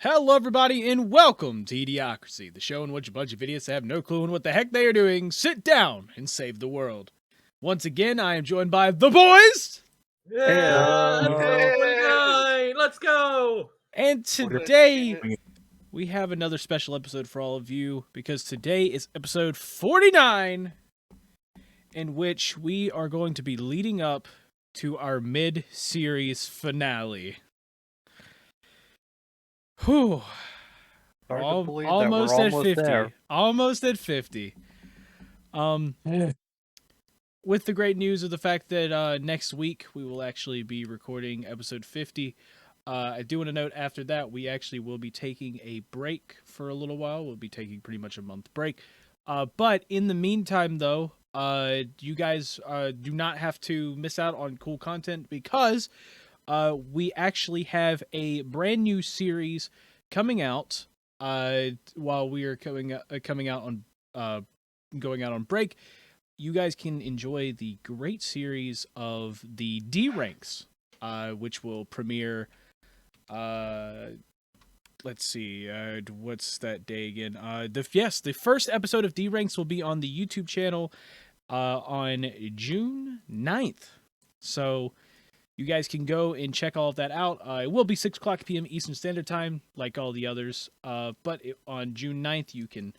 Hello everybody and welcome to eDIOCRACY, the show in which a bunch of idiots have no clue on what the heck they are doing sit down and save the world. Once again, I am joined by the boys! Yeah, 29, let's go! And today, we have another special episode for all of you, because today is episode 49, in which we are going to be leading up to our mid-series finale. Whew. Almost at 50. There. Almost at 50. With the great news of the fact that next week we will actually be recording episode 50. I do want to note after that we actually will be taking a break for a little while. We'll be taking pretty much a month break. But in the meantime, though, you guys do not have to miss out on cool content because we actually have a brand new series coming out while we are going out on break. You guys can enjoy the great series of the D ranks, which will premiere. Let's see, what's that day again? The first episode of D ranks will be on the YouTube channel on June 9th. So you guys can go and check all of that out. It will be 6 o'clock p.m. Eastern Standard Time, like all the others. But on June 9th, you can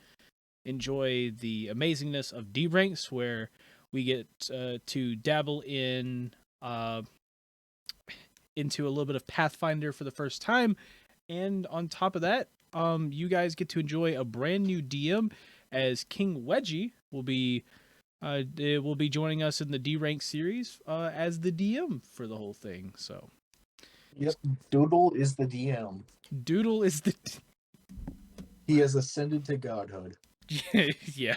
enjoy the amazingness of D-Ranks, where we get to dabble into a little bit of Pathfinder for the first time. And on top of that, you guys get to enjoy a brand new DM, as King Wedgie will be joining us in the D-Rank series as the DM for the whole thing. So, yep, Doodle is the DM. Doodle is the. He has ascended to godhood. Yeah.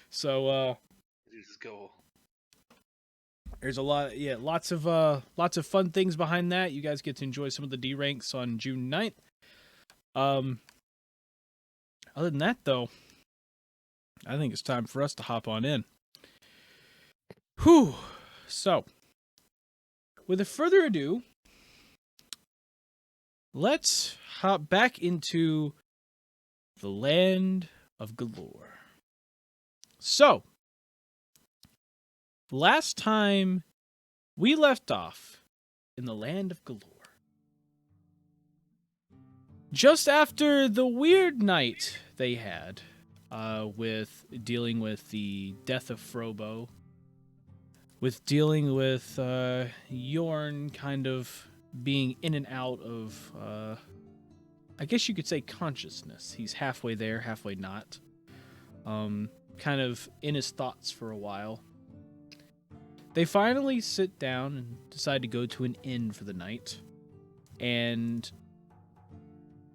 So, Let's go. There's lots of fun things behind that. You guys get to enjoy some of the D ranks on June 9th. Other than that, though, I think it's time for us to hop on in. Whew. So, without further ado, let's hop back into the land of galore. So, last time we left off in the land of galore, just after the weird night they had with dealing with the death of Frobo, with dealing with Yorn kind of being in and out of, I guess you could say, consciousness. He's halfway there, halfway not. Kind of in his thoughts for a while. They finally sit down and decide to go to an inn for the night. And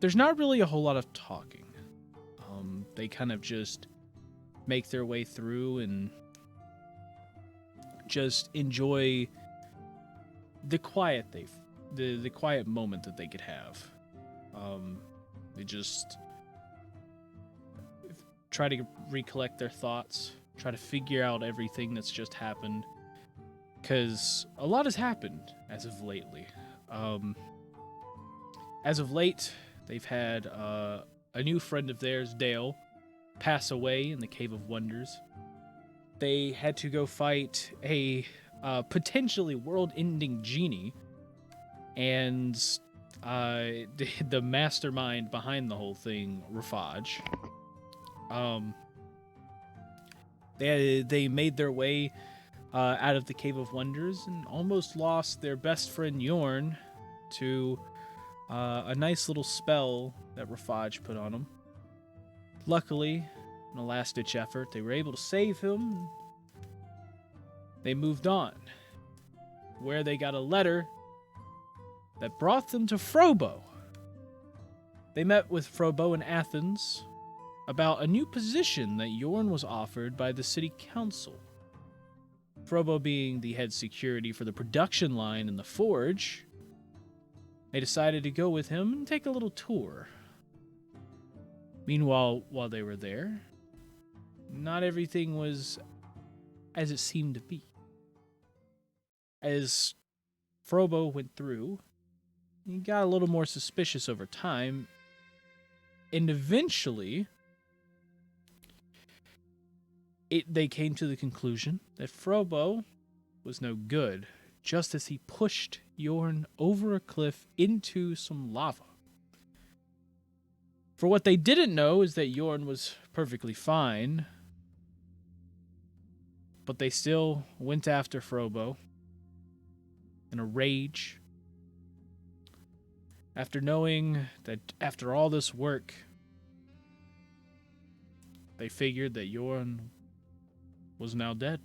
there's not really a whole lot of talking. They kind of just make their way through and just enjoy the quiet the quiet moment that they could have. They just try to recollect their thoughts, try to figure out everything that's just happened, because a lot has happened as of lately. As of late, they've had a new friend of theirs, Dale, pass away in the Cave of Wonders. They had to go fight a potentially world-ending genie, and the mastermind behind the whole thing, Rafaj. They made their way out of the Cave of Wonders and almost lost their best friend Yorn to a nice little spell that Rafaj put on him. Luckily, in a last-ditch effort, they were able to save him. They moved on, where they got a letter that brought them to Frobo. They met with Frobo in Athens about a new position that Yorn was offered by the city council. Frobo being the head security for the production line in the forge, they decided to go with him and take a little tour. Meanwhile, while they were there, not everything was as it seemed to be. As Frobo went through, he got a little more suspicious over time, And eventually, they came to the conclusion that Frobo was no good, just as he pushed Yorn over a cliff into some lava. For what they didn't know is that Yorn was perfectly fine, but they still went after Frobo in a rage. After knowing that after all this work, they figured that Yorn was now dead.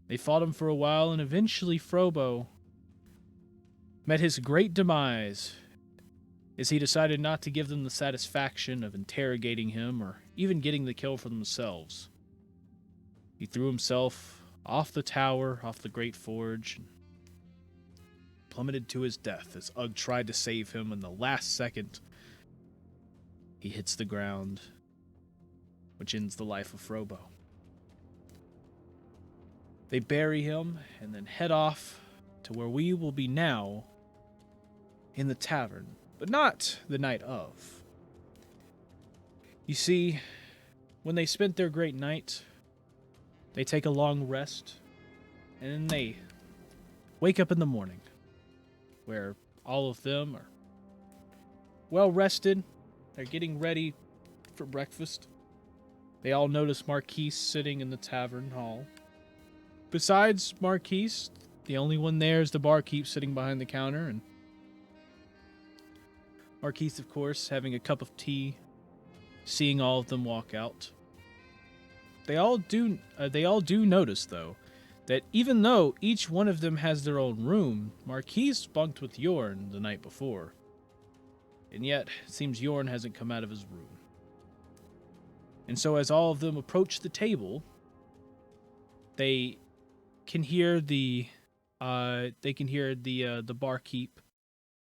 They fought him for a while, and eventually Frobo met his great demise as he decided not to give them the satisfaction of interrogating him or even getting the kill for themselves. He threw himself off the tower, off the Great Forge, and plummeted to his death as Ugg tried to save him. In the last second, he hits the ground, which ends the life of Frobo. They bury him and then head off to where we will be now, in the tavern, but not the night of. You see, when they spent their great night, they take a long rest, and then they wake up in the morning, where all of them are well rested. They're getting ready for breakfast. They all notice Marquise sitting in the tavern hall. Besides Marquise, the only one there is the barkeep sitting behind the counter, and Marquise, of course, having a cup of tea, seeing all of them walk out. They all do notice, though, that even though each one of them has their own room, Marquise bunked with Yorn the night before. And yet, it seems Yorn hasn't come out of his room. And so as all of them approach the table, they can hear the barkeep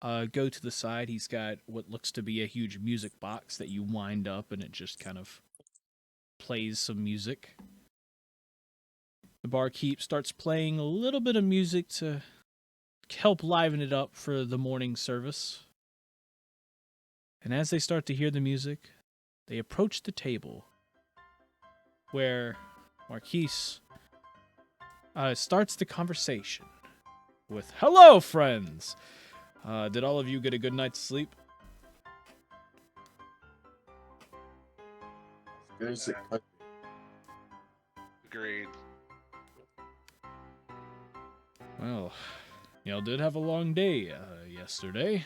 go to the side. He's got what looks to be a huge music box that you wind up, and it just kind of plays some music. The barkeep starts playing a little bit of music to help liven it up for the morning service. And as they start to hear the music, they approach the table where Marquise starts the conversation with, "Hello, friends! Did all of you get a good night's sleep?" Agreed. Well, y'all did have a long day yesterday.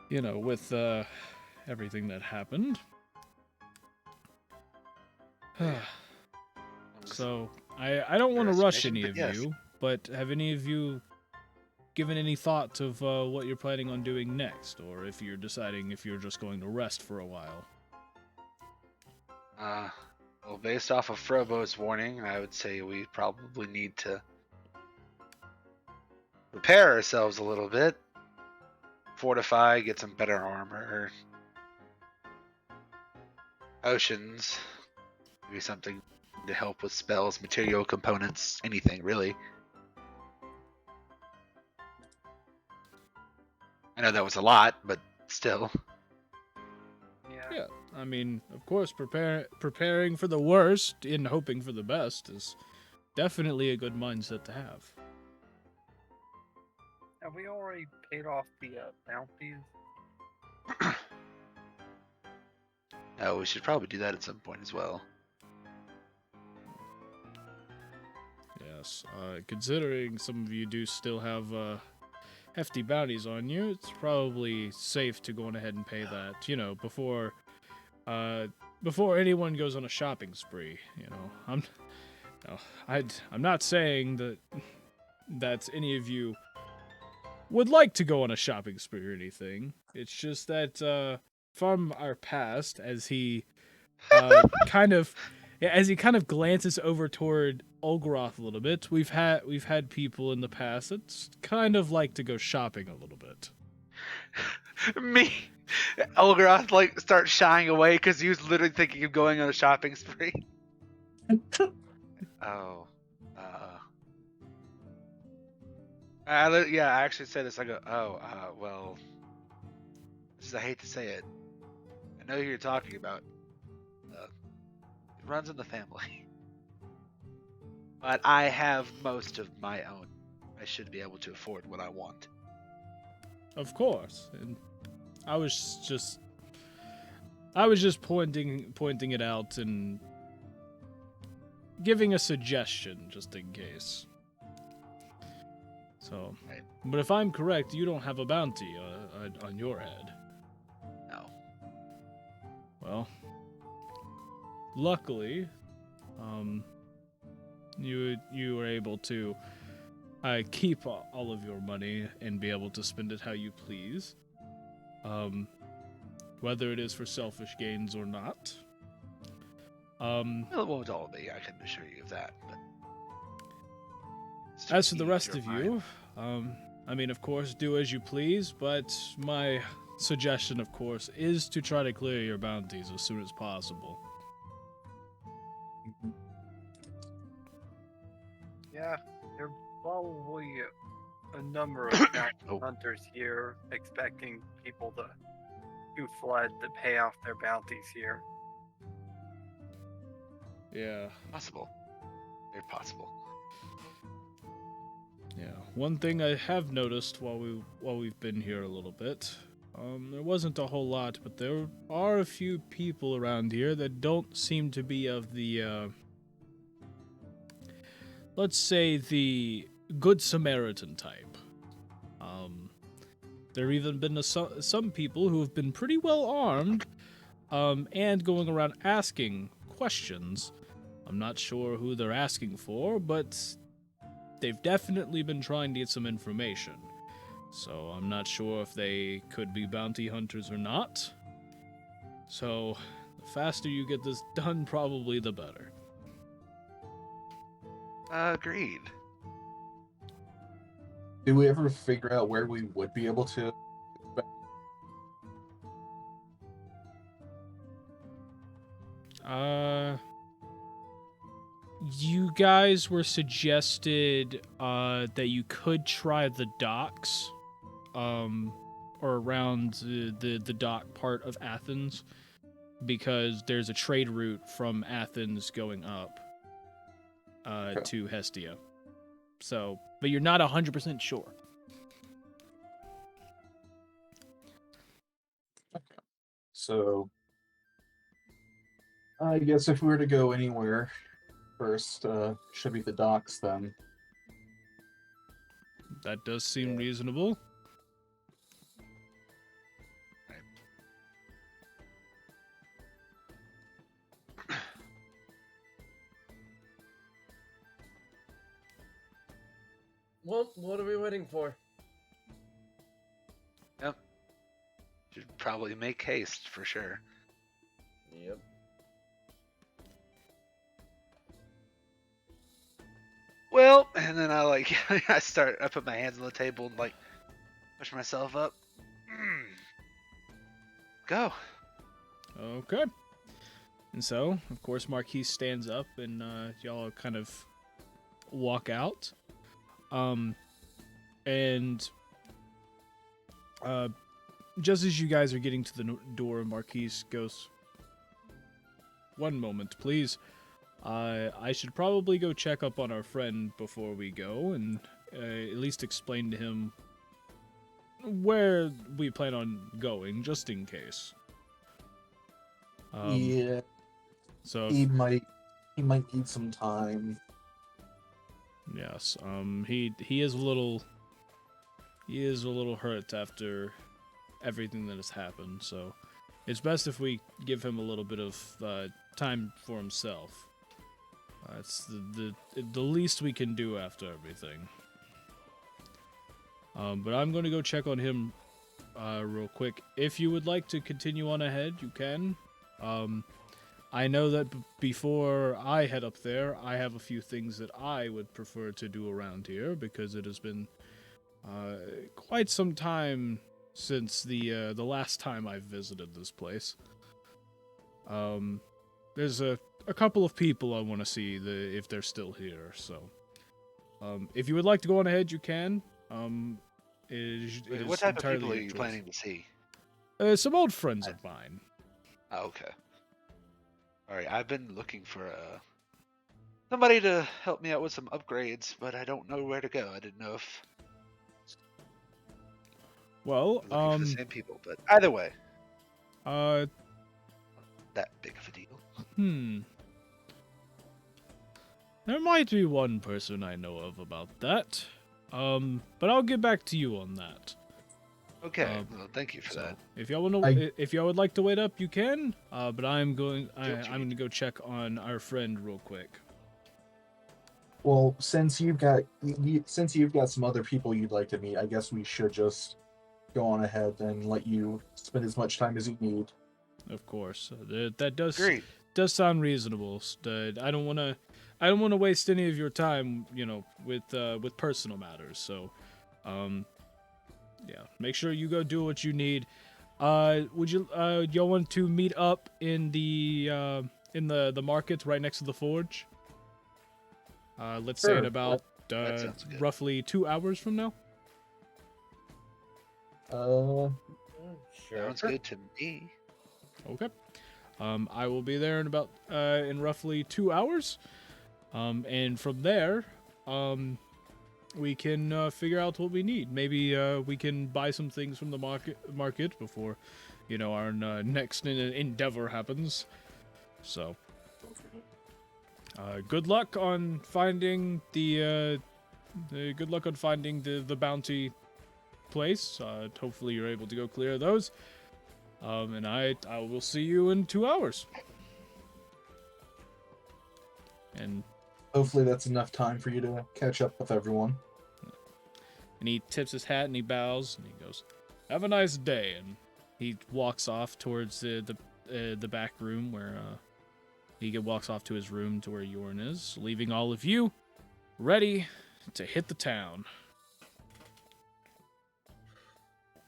You know, with everything that happened. So, I don't want to rush any of you, but have any of you given any thought of what you're planning on doing next, or if you're deciding if you're just going to rest for a while? Well, based off of Frobo's warning, I would say we probably need to prepare ourselves a little bit, fortify, get some better armor, potions, maybe something to help with spells, material components, anything really. I know that was a lot, but still. Yeah, I mean, of course, preparing for the worst and hoping for the best is definitely a good mindset to have. Have we already paid off the bounties? No, we should probably do that at some point as well. Yes, considering some of you do still have hefty bounties on you, it's probably safe to go on ahead and pay that, you know, before anyone goes on a shopping spree, you know. I'm not saying that any of you would like to go on a shopping spree or anything. It's just that from our past, as he kind of glances over toward Olgaroth a little bit, we've had people in the past that kind of like to go shopping a little bit. Me, Olgaroth starts shying away because he was literally thinking of going on a shopping spree. Oh, Yeah, I actually say this. I go, oh, well, I hate to say it. I know who you're talking about. It runs in the family. But I have most of my own. I should be able to afford what I want. Of course. And I was just pointing it out and giving a suggestion just in case. So, Right. but if I'm correct, you don't have a bounty on your head. No. Well, luckily, you were able to keep all of your money and be able to spend it how you please. Whether it is for selfish gains or not. Well, it won't all be, I can assure you of that. But as for the rest of you, I mean, of course, do as you please, but my suggestion, of course, is to try to clear your bounties as soon as possible. Yeah, there are probably a number of bounty Oh. hunters here expecting people who fled to pay off their bounties here. Yeah. possible. Very possible. Yeah. One thing I have noticed while we've been here a little bit, there wasn't a whole lot, but there are a few people around here that don't seem to be of the, let's say, the Good Samaritan type. There have even been some people who have been pretty well armed, and going around asking questions. I'm not sure who they're asking for, but they've definitely been trying to get some information. So I'm not sure if they could be bounty hunters or not. So the faster you get this done, probably the better. Agreed. Did we ever figure out where we would be able to? You guys were suggested that you could try the docks, or around the dock part of Athens, because there's a trade route from Athens going up to Hestia. So, but you're not 100% sure. So, I guess if we were to go anywhere, first should be the docks then. That does seem reasonable. Well, what are we waiting for? Yep. Should probably make haste for sure. Yep. Well, and then I I put my hands on the table and push myself up. Go. Okay. And so, of course, Marquis stands up and y'all kind of walk out. And just as you guys are getting to the door, Marquis goes, "One moment, please. I should probably go check up on our friend before we go and at least explain to him where we plan on going, just in case." Yeah, So he might need some time. yes, he is a little hurt after everything that has happened. So it's best if we give him a little bit of time for himself. It's the least we can do after everything. But I'm going to go check on him real quick. If you would like to continue on ahead, you can. I know that before I head up there, I have a few things that I would prefer to do around here, because it has been quite some time since the last time I visited this place. There's a couple of people I want to see if they're still here. So, if you would like to go on ahead, you can. is What type of entirely people are your you choice. planning to see? Some old friends of mine. Oh, okay. All right, I've been looking for somebody to help me out with some upgrades, but I don't know where to go. I didn't know if Well, I was looking for the same people, but either way, uh, that big of a deal. There might be one person I know of about that. But I'll get back to you on that. Okay, well, thank you for So, that. if y'all want I- to, if y'all would like to wait up, you can. But I'm going what you going to go check on our friend real quick. Well, since you've got some other people you'd like to meet, I guess we should just go on ahead and let you spend as much time as you need. Of course, that Great. does sound reasonable. I don't want to waste any of your time, with personal matters. So, yeah, make sure you go do what you need. Would you y'all want to meet up in the market right next to the forge? Let's say in Sure. about that sounds good. roughly 2 hours from now. Sure. Sounds good to me. Okay. I will be there in roughly 2 hours. And from there, we can figure out what we need. Maybe we can buy some things from the market before, our next endeavor happens. So, good luck on finding the bounty place. Hopefully, you're able to go clear those. And I will see you in 2 hours. And Hopefully, that's enough time for you to catch up with everyone. he tips his hat and he bows and he goes, "Have a nice day." And he walks off towards the back room where he walks off to his room to where Yorn is, leaving all of you ready to hit the town.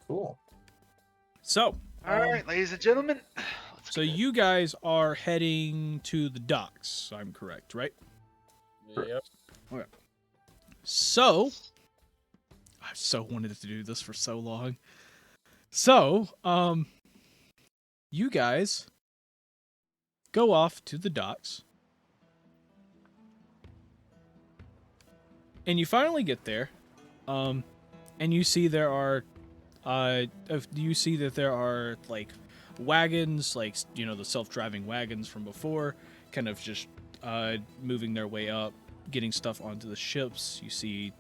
Cool. So, All right, ladies and gentlemen. Let's so get it. you guys are heading to the docks. I'm correct, right? Yep. So, I've so wanted to do this for so long. So, you guys go off to the docks. And you finally get there. And you see there are like wagons, like, the self-driving wagons from before, kind of just moving their way up, getting stuff onto the ships. You see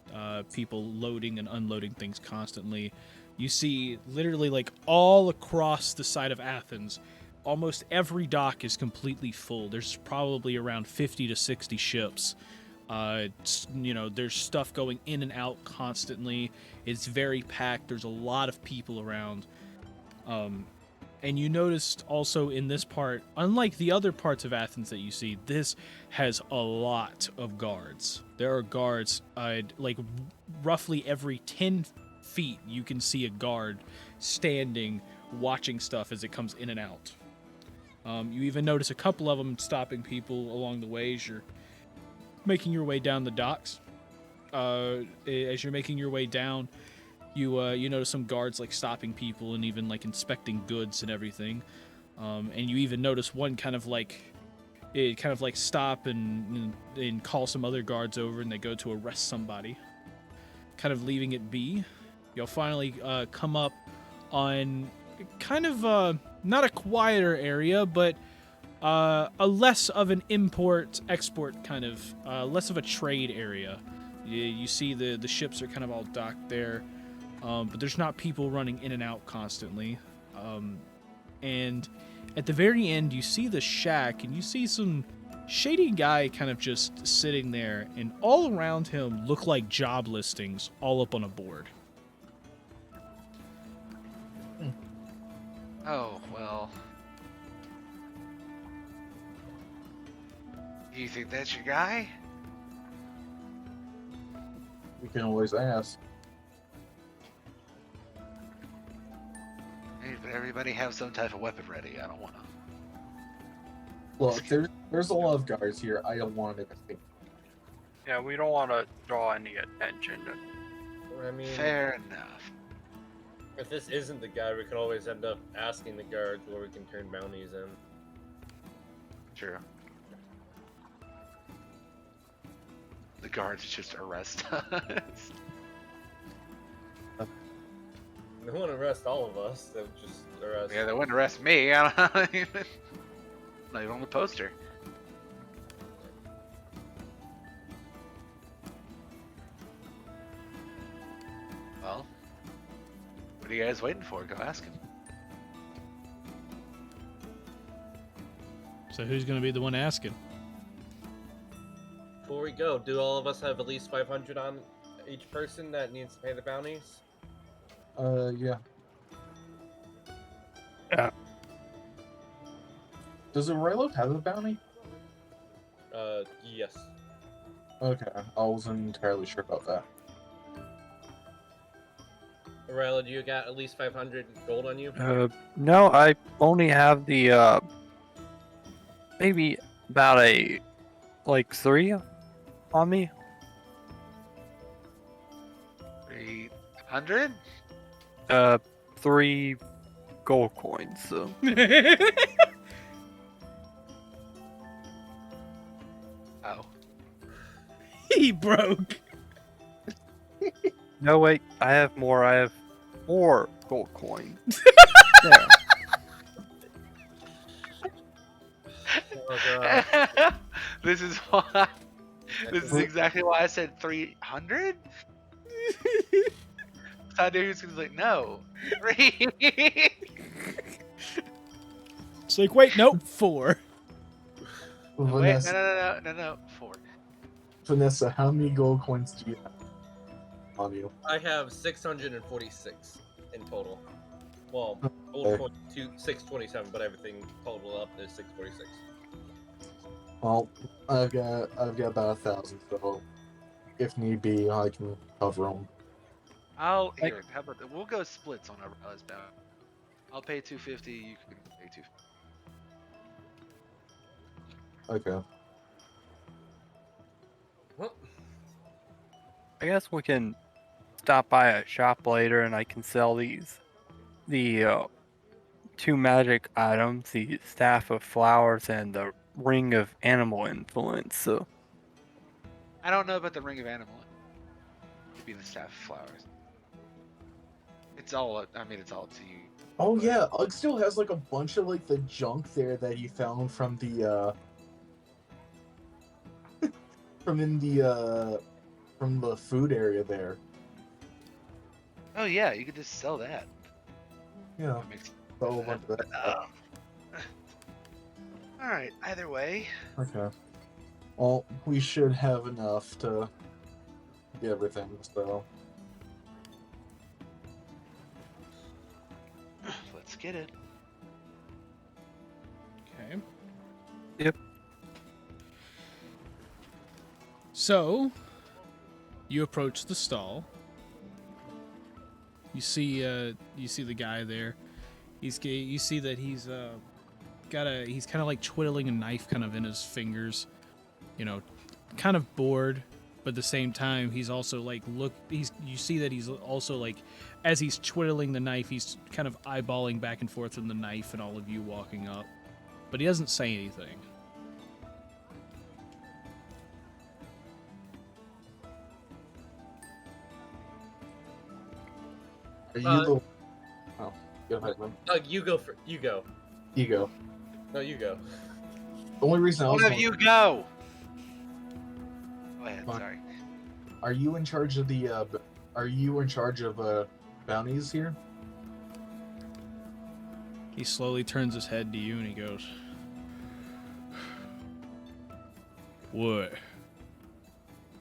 people loading and unloading things constantly. You see literally like all across the side of Athens, almost every dock is completely full. There's probably around 50 to 60 ships. There's stuff going in and out constantly. It's very packed. There's a lot of people around. And you noticed also in this part, unlike the other parts of Athens that you see, this has a lot of guards. There are guards, like roughly every 10 feet, you can see a guard standing, watching stuff as it comes in and out. You even notice a couple of them stopping people along the way as you're making your way down the docks. As you're making your way down, you notice some guards like stopping people and even like inspecting goods and everything. And you even notice one kind of like stop and call some other guards over, and they go to arrest somebody, kind of leaving it be. You'll finally come up on kind of not a quieter area, but a less of an import-export kind of, less of a trade area. You see the ships are kind of all docked there, but there's not people running in and out constantly. And at the very end, you see the shack, and you see some shady guy kind of just sitting there, and all around him look like job listings all up on a board. Oh, well. You think that's your guy? We can always ask. Hey, but everybody have some type of weapon ready. I don't want to. Look, there's a lot of guards here. I don't want anything. Yeah, we don't want to draw any attention. I mean, Fair enough. if this isn't the guy, we could always end up asking the guards where we can turn bounties in. True. The guards just arrest us. They won't arrest all of us. They'll just arrest. Yeah, they wouldn't arrest me. I don't even. Not even on the poster. Well, what are you guys waiting for? Go ask him. So who's gonna be the one asking? Before we go, do all of us have at least 500 on each person that needs to pay the bounties? Yeah. Yeah. Does Aurelio have a bounty? Yes. Okay, I wasn't entirely sure about that. Aurelia, do you got at least 500 gold on you? No, I only have the maybe about like 3 on me. 300? 3 gold coins. So Oh. He broke. no, wait, I have more. I have 4 gold coins. There. Oh, God. This is why. This is exactly why I said 300. I knew he was gonna be like, no, 3. It's like, wait, nope, 4. Wait, Vanessa, no, 4. Vanessa, how many gold coins do you have on you? I have 646 in total. Well, gold Okay. coin 627, but everything total up is 646. Well, I've got about 1,000, so if need be, I can cover them. How about that? We'll go splits on our bound. I'll pay 250. You can pay 250. Okay. Well, I guess we can stop by a shop later, and I can sell the 2 magic items: the staff of flowers and the ring of animal influence. So I don't know about the ring of animal. Be the staff of flowers. It's all. I mean, it's all up to you. Oh But- yeah, Ugg still has like a bunch of like the junk there that he found from the from the food area there. Oh yeah, you could just sell that. Yeah, That makes a whole bunch of that stuff. All right. Either way, Okay. Well, we should have enough to get everything. So let's get it. Okay. Yep. So, you approach the stall. You see the guy there. You see that he's he's kind of like twiddling a knife kind of in his fingers. You know, kind of bored, but at the same time he's also like you see that he's also like as he's twiddling the knife, he's kind of eyeballing back and forth from the knife and all of you walking up. But he doesn't say anything. are you Uh, the? Oh, go ahead, man. you go. You go. Ego. No, you go. The only reason I was One of you go. Go ahead. Fine. Sorry. Are you in charge of the? Are you in charge of bounties here? He slowly turns his head to you and he goes, "What?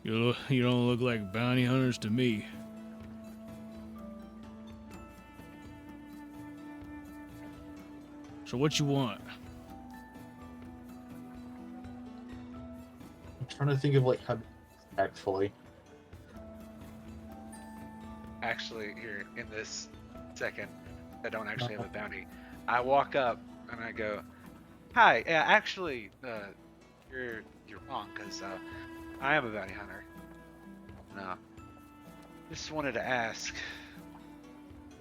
You don't look like bounty hunters to me." So what you want? I'm trying to think of like how tactfully. Actually, here in this second, I don't actually have a bounty. I walk up and I go, "Hi, yeah, actually, you're wrong because I am a bounty hunter. No, Just wanted to ask.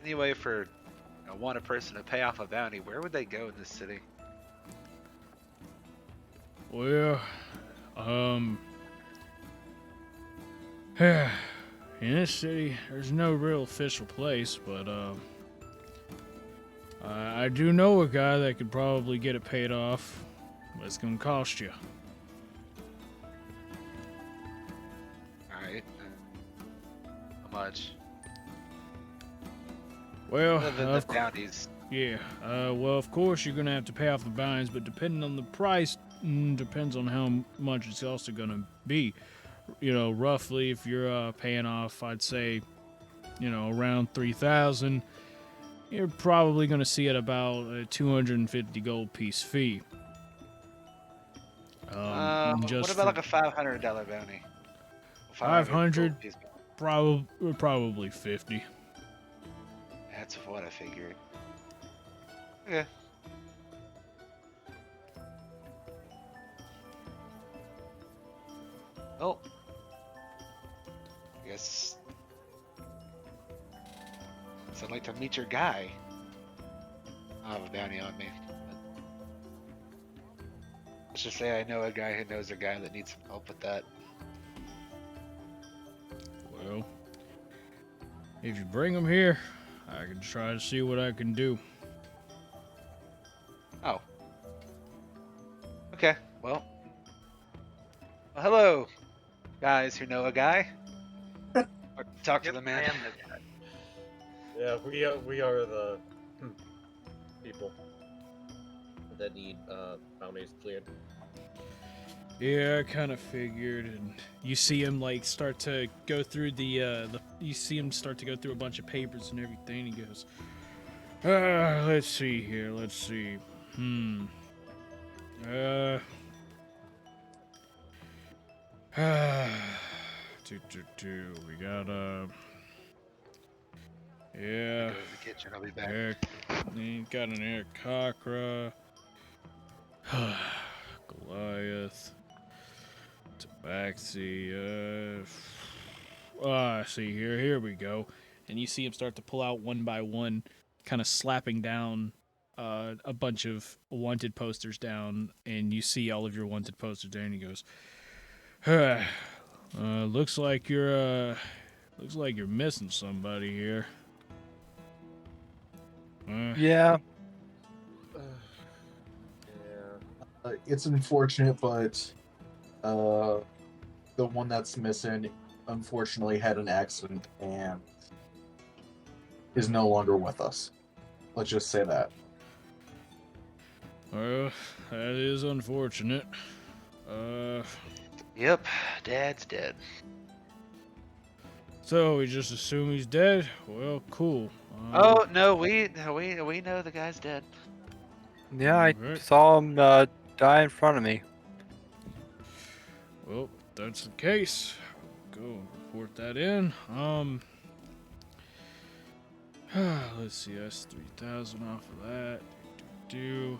Any way for one person to pay off a bounty? Where would they go in this city? Well, in this city, there's no real official place, but I do know a guy that could probably get it paid off, but it's gonna cost you. All right. How much? Well, Other than the bounties. yeah. Well, of course you're gonna have to pay off the bounties, but depending on the price, depends on how much it's also gonna be. Roughly, if you're paying off, I'd say, around 3,000, you're probably gonna see it about a 250 gold piece fee. What about like a $500 bounty? 500, gold piece bounty. probably 50. That's what I figured. Okay. Well, I guess I'd like to meet your guy. I have a bounty on me. Let's just say I know a guy who knows a guy that needs some help with that. Well, if you bring him here, I can try to see what I can do. Oh. Okay, well, hello, guys who know a guy. Talk to the I man. am the guy. Yeah, we are the people that need bounties cleared. Yeah, I kind of figured, and you see him start to go through you see him start to go through a bunch of papers and everything. He goes, let's see here, let's see. We got yeah. Go to the kitchen. I'll be back. Got an eDIOCRACY, Goliath, Tabaxi, I see here. Here we go. And you see him start to pull out one by one, kind of slapping down a bunch of wanted posters down, and you see all of your wanted posters there, and he goes, looks like you're missing somebody here. Yeah. Yeah. It's unfortunate, but the one that's missing unfortunately had an accident and is no longer with us. Let's just say that. Well, that is unfortunate. Yep, Dad's dead. So we just assume he's dead? Well, cool. Oh no, we know the guy's dead. Yeah, I Alright. saw him die in front of me. Well, if that's the case, go report that in. Let's see, that's 3,000 off of that. Do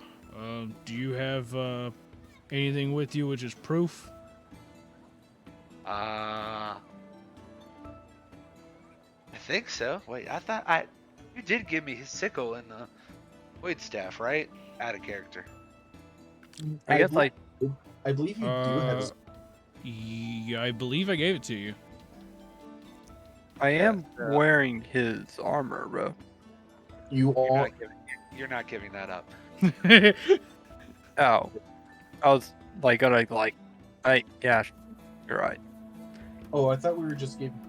you have anything with you which is proof? I think so. Wait, I thought you did give me his sickle and the Wade staff, right? Out of character. I guess like I believe you do have. Yeah, I believe I gave it to you. I am wearing his armor, bro. You're You're not giving that up. Oh, I was gonna yeah, you're right. Oh, I thought we were just giving.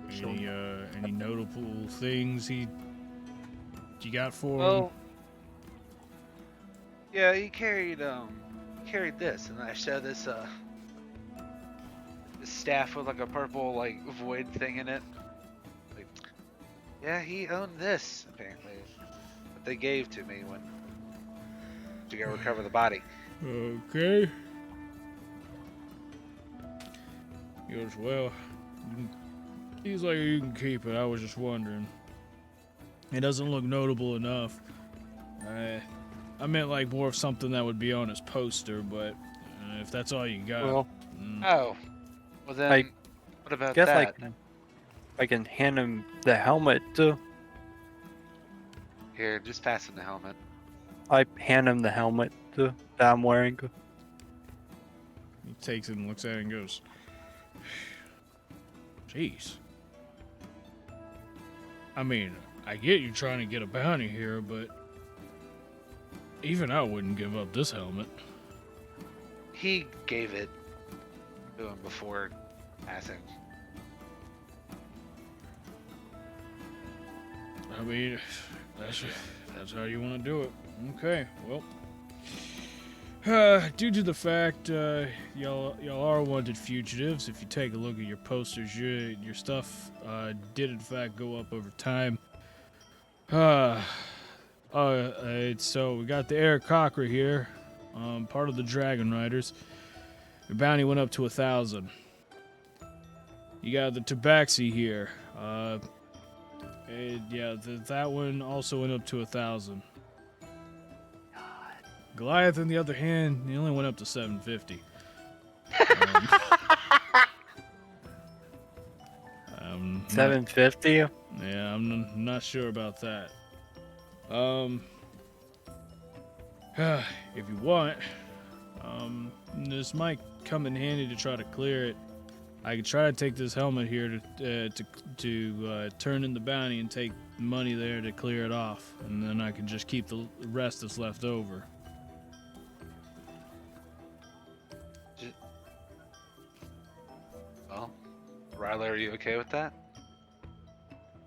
Any notable things you got for him? Well, yeah, he carried this, and I showed this this staff with like a purple void thing in it. Like, yeah, he owned this apparently, but they gave to me when to go recover the body. Okay. He goes, well, he's like, you can keep it. I was just wondering. It doesn't look notable enough. I meant more of something that would be on his poster, but if that's all you got. Well, Oh, well then, I what about guess that? I can hand him the helmet too. Here, just pass him the helmet. I hand him the helmet too that I'm wearing. He takes it and looks at it and goes, "Jeez. I mean, I get you trying to get a bounty here, but even I wouldn't give up this helmet." He gave it to him before passing. I mean, that's how you want to do it. Okay, well. Due to the fact y'all are wanted fugitives, if you take a look at your posters, your stuff did in fact go up over time. So we got the eDIOCRACY here, part of the Dragon Riders. Your bounty went up to 1,000. You got the Tabaxi here. That one also went up to 1,000. Goliath, on the other hand, he only went up to 750. Not- 750. yeah, I'm not sure about that. If you want, this might come in handy to try to clear it. I could try to take this helmet here to turn in the bounty and take money there to clear it off, and then I can just keep the rest that's left over. Well, Riley, are you okay with that?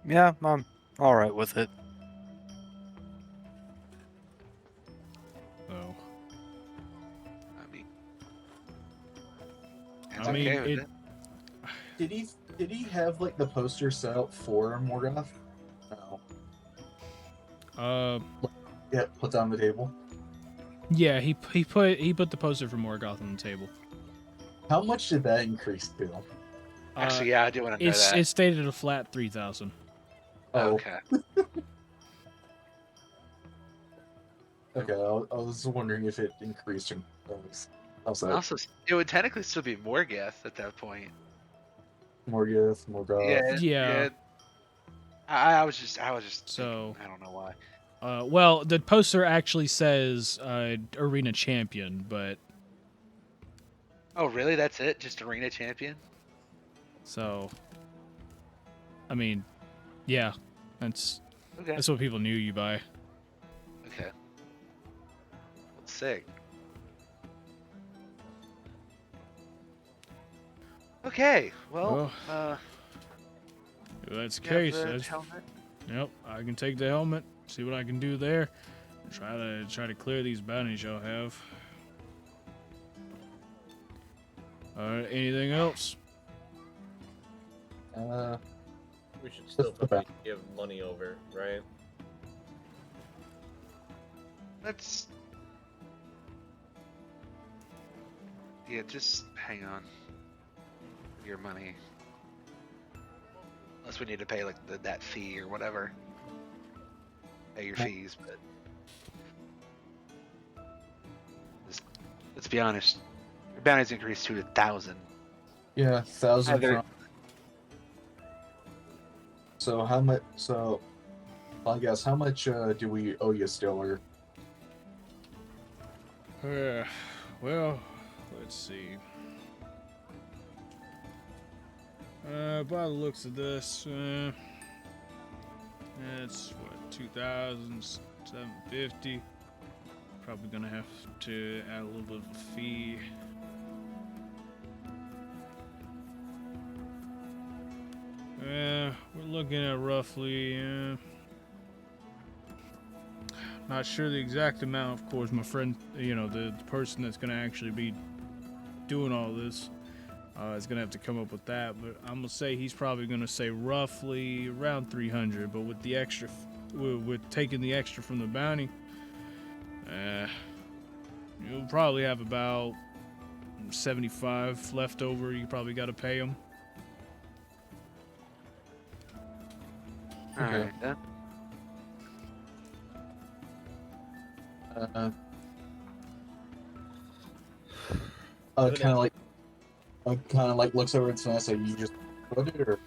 Yeah, I'm all right with it. So, It's I mean, okay with it. Did he have like the poster set up for Morgoth? No. Yeah, put on the table. Yeah, he put the poster for Morgoth on the table. How much did that increase to? Actually, yeah, I do want to know It's that. stated a flat 3,000. Oh, Okay. okay. I was wondering if it increased or how's that? Also, it would technically still be Morgoth at that point. Morgoth. Yeah. I was just So- thinking, I don't know why. Well, the poster actually says Arena Champion, but Oh, really? That's it? Just Arena Champion? so I mean, yeah, that's Okay. what people knew you by. Okay. Well, sick. Okay. Well, If that's the you have case, the that's, helmet? yep, I can take the helmet, see what I can do there, and try to clear these bounties y'all have. Anything else? We should still Just the probably give money over, right? Let's. Yeah, just hang on. Your money. Unless we need to pay like that fee or whatever. Pay your fees, but let's be honest. Your bounty's increased to 1,000. Yeah, 1,000 Either- from. So how much? So, I guess how much do we owe you still? Or Well, let's see. By the looks of this, it's what, 2,750. Probably gonna have to add a little bit of a fee. We're looking at roughly. Not sure the exact amount, of course. My friend, the person that's gonna actually be doing all this is gonna have to come up with that. But I'm gonna say he's probably gonna say roughly around 300. But with the extra, with taking the extra from the bounty, you'll probably have about 75 left over. You probably got to pay him. Okay. Alright then. kind of like looks over at Vanessa. You just put it, or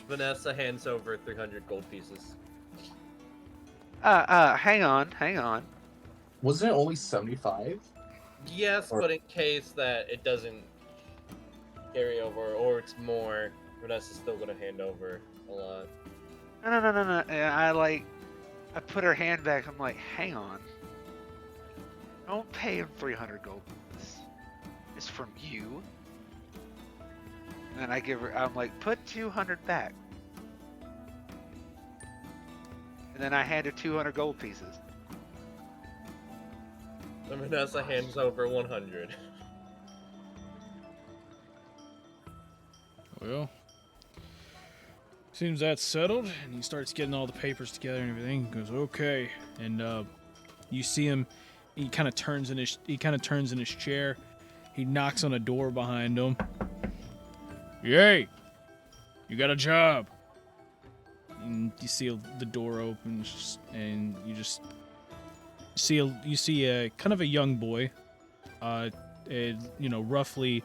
Vanessa hands over 300 gold pieces. Hang on. Wasn't it only 75? Yes, Or- but in case that it doesn't carry over or it's more, Vanessa's still gonna hand over a lot. No. And I put her hand back. I'm like, hang on. Don't pay him 300 gold. It's from you. And I give her. I'm like, put 200 back. And then I hand her 200 gold pieces. And Vanessa hands over 100. Well, seems that's settled, and he starts getting all the papers together and everything. He goes, okay, and you see him. He kind of turns in his chair. He knocks on a door behind him. Yay! You got a job. And you see the door opens, and you just see a kind of a young boy, roughly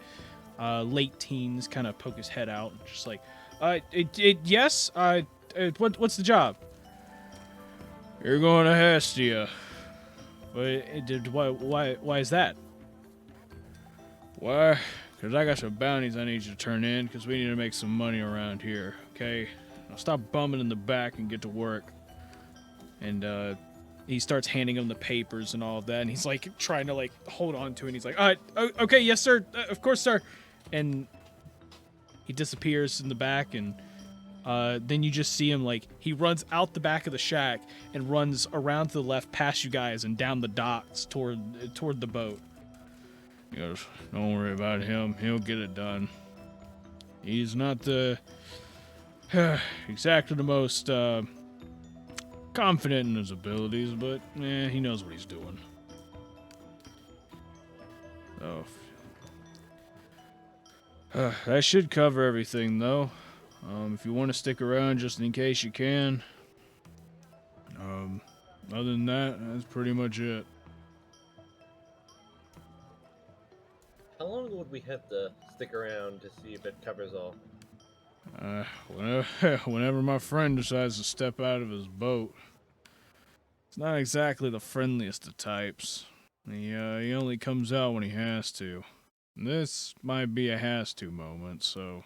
late teens, kind of poke his head out, just like, yes, what's the job? You're going to Hestia. Why is that? Why? Because I got some bounties I need you to turn in, because we need to make some money around here, okay? Now stop bumming in the back and get to work. And he starts handing him the papers and all of that, and he's like trying to like hold on to it, and he's like, okay, yes sir, of course sir. And he disappears in the back, and then you just see him like he runs out the back of the shack and runs around to the left past you guys and down the docks toward the boat. He goes, don't worry about him, he'll get it done. He's not exactly the most confident in his abilities, but he knows what he's doing. Oh, that should cover everything, though. If you want to stick around just in case you can. Other than that, that's pretty much it. How long would we have to stick around to see if it covers all? Whenever my friend decides to step out of his boat. It's not exactly the friendliest of types. He only comes out when he has to. And this might be a has to moment, so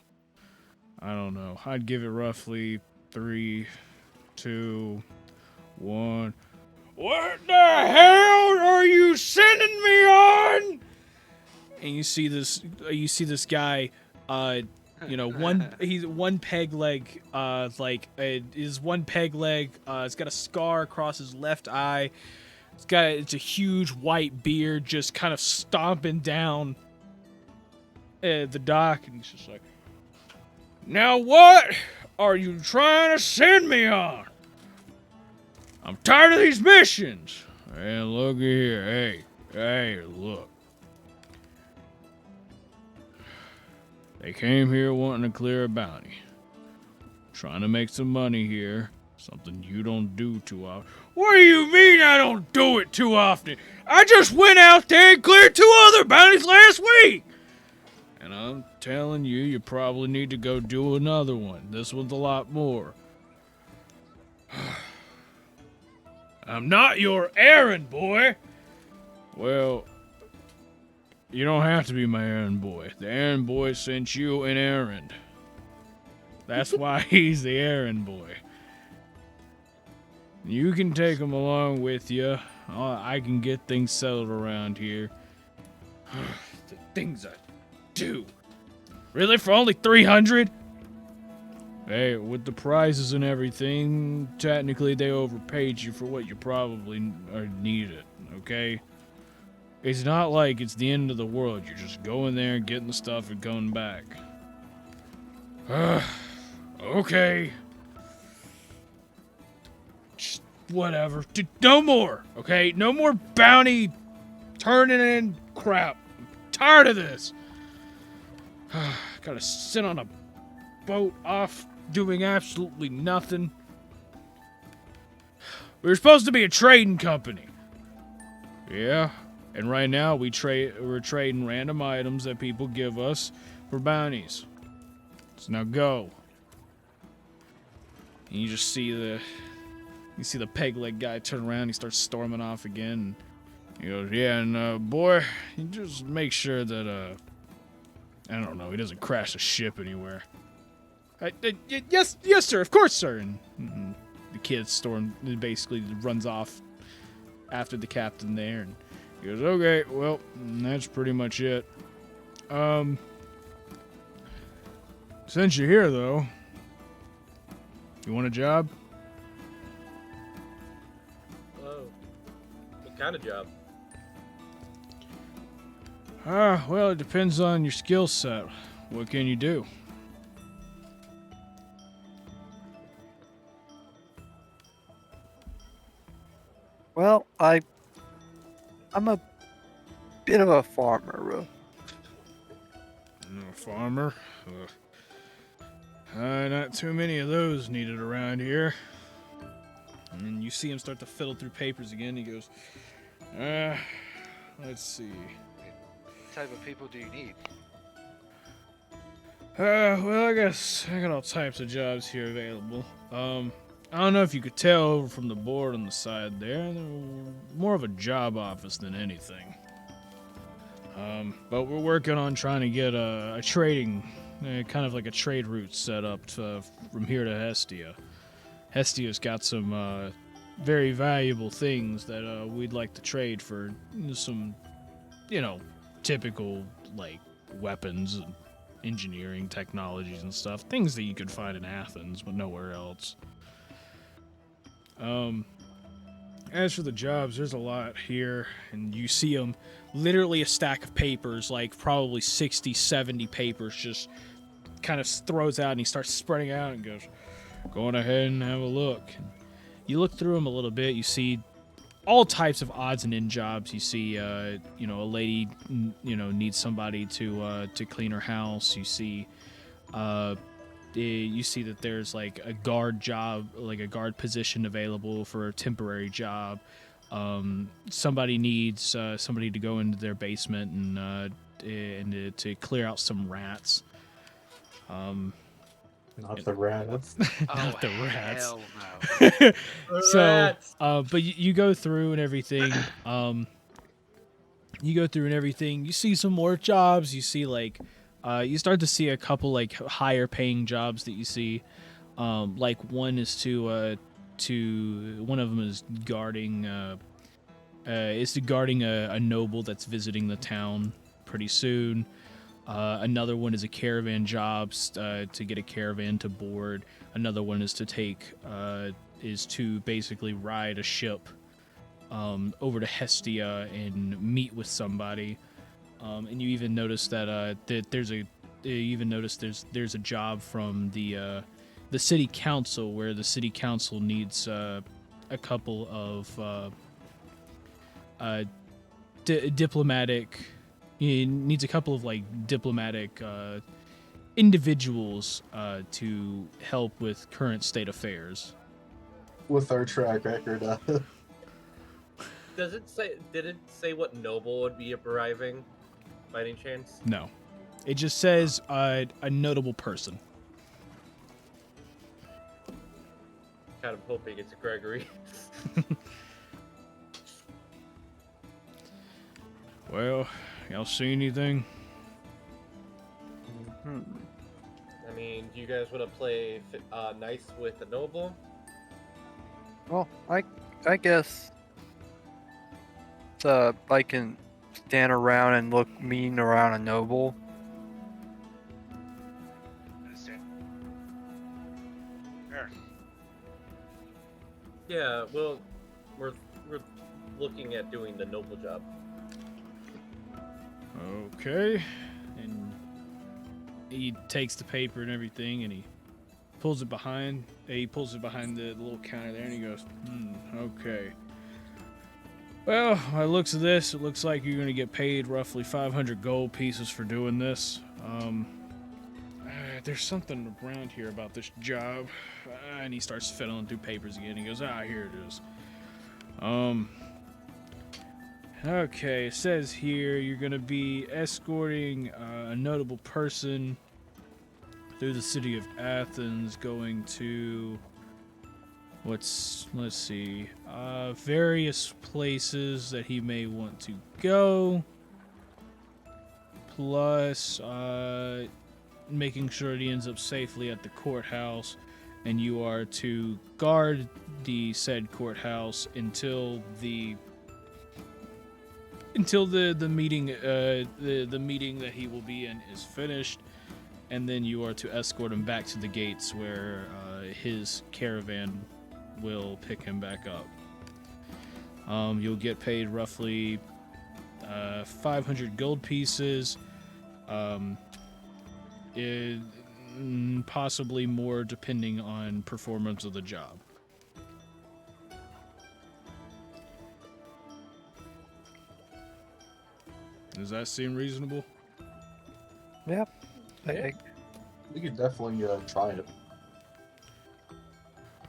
I don't know. I'd give it roughly 3, 2, 1. What the hell are you sending me on? And you see this guy, he's one peg leg, his one peg leg, it's got a scar across his left eye. It's a huge white beard, just kind of stomping down the dock, and he's just like, now what are you trying to send me on? I'm tired of these missions. Hey, look here, hey, look. They came here wanting to clear a bounty. Trying to make some money here. Something you don't do too often. What do you mean I don't do it too often? I just went out there and cleared 2 other bounties last week! And I'm telling you, you probably need to go do another one. This one's a lot more. I'm not your errand boy! Well, you don't have to be my errand boy. The errand boy sent you an errand. That's why he's the errand boy. You can take him along with you. I can get things settled around here. The things I do. Really? For only 300? Hey, with the prices and everything, technically they overpaid you for what you probably needed, okay? It's not like it's the end of the world. You're just going there, getting the stuff, and going back. Okay. Just whatever. No more, okay? No more bounty turning in crap. I'm tired of this. Gotta sit on a boat off doing absolutely nothing. We were supposed to be a trading company. Yeah. And right now we're trading random items that people give us for bounties. So now go. And you just see the peg leg guy turn around. He starts storming off again. He goes, yeah, and boy, you just make sure that I don't know, he doesn't crash a ship anywhere. Yes, sir, of course, sir. And the kid basically runs off after the captain there, and he goes, okay, well, that's pretty much it. Since you're here, though, you want a job? Oh, what kind of job? Well, it depends on your skill set. What can you do? Well, I'm a bit of a farmer, bro. A farmer? Not too many of those needed around here. And then you see him start to fiddle through papers again. He goes, let's see. What type of people do you need? Well, I guess I got all types of jobs here available. I don't know if you could tell over from the board on the side there. They're more of a job office than anything. But we're working on trying to get a trading, kind of like a trade route set up from here to Hestia. Hestia's got some very valuable things that we'd like to trade for some, typical like weapons and engineering technologies and stuff. Things that you could find in Athens, but nowhere else. As for the jobs, there's a lot here, and you see them, literally a stack of papers, like probably 60, 70 papers, just kind of throws out, and he starts spreading out and goes, going ahead and have a look. You look through them a little bit, you see all types of odds and end jobs. You see, a lady, needs somebody to clean her house. You see, that there's like a guard job, like a guard position available for a temporary job. Somebody needs somebody to go into their basement and to clear out some rats. Not the rats. Not the rats. Hell no. So, but you go through and everything. You see some more jobs. You see like, you start to see a couple like higher paying jobs that you see. Like one is to one of them is guarding. Guarding a noble that's visiting the town pretty soon. Another one is a caravan jobs to get a caravan to board. Another one is to basically ride a ship over to Hestia and meet with somebody. And you even notice that there's a job from the city council where the city council needs a couple of diplomatic. He needs a couple of like diplomatic individuals to help with current state affairs. With our track record, Did it say what noble would be arriving by any chance? No, it just says a notable person. Kind of hoping it's Gregory. Well, y'all see anything? I mean, do you guys want to play nice with the noble? Well, I guess I can stand around and look mean around a noble. Sure. Yeah, well, we're looking at doing the noble job. Okay. And he takes the paper and everything, and he pulls it behind. He pulls it behind the little counter there, and he goes, okay. Well, by the looks of this, it looks like you're going to get paid roughly 500 gold pieces for doing this. There's something around here about this job. And he starts fiddling through papers again. He goes, here it is. Okay, it says here you're going to be escorting a notable person through the city of Athens, going to let's see, various places that he may want to go, plus making sure that he ends up safely at the courthouse, and you are to guard the said courthouse until the meeting the meeting that he will be in is finished, and then you are to escort him back to the gates where his caravan will pick him back up. You'll get paid roughly 500 gold pieces, possibly more depending on performance of the job. Does that seem reasonable? Yep. Yeah. We could definitely try it.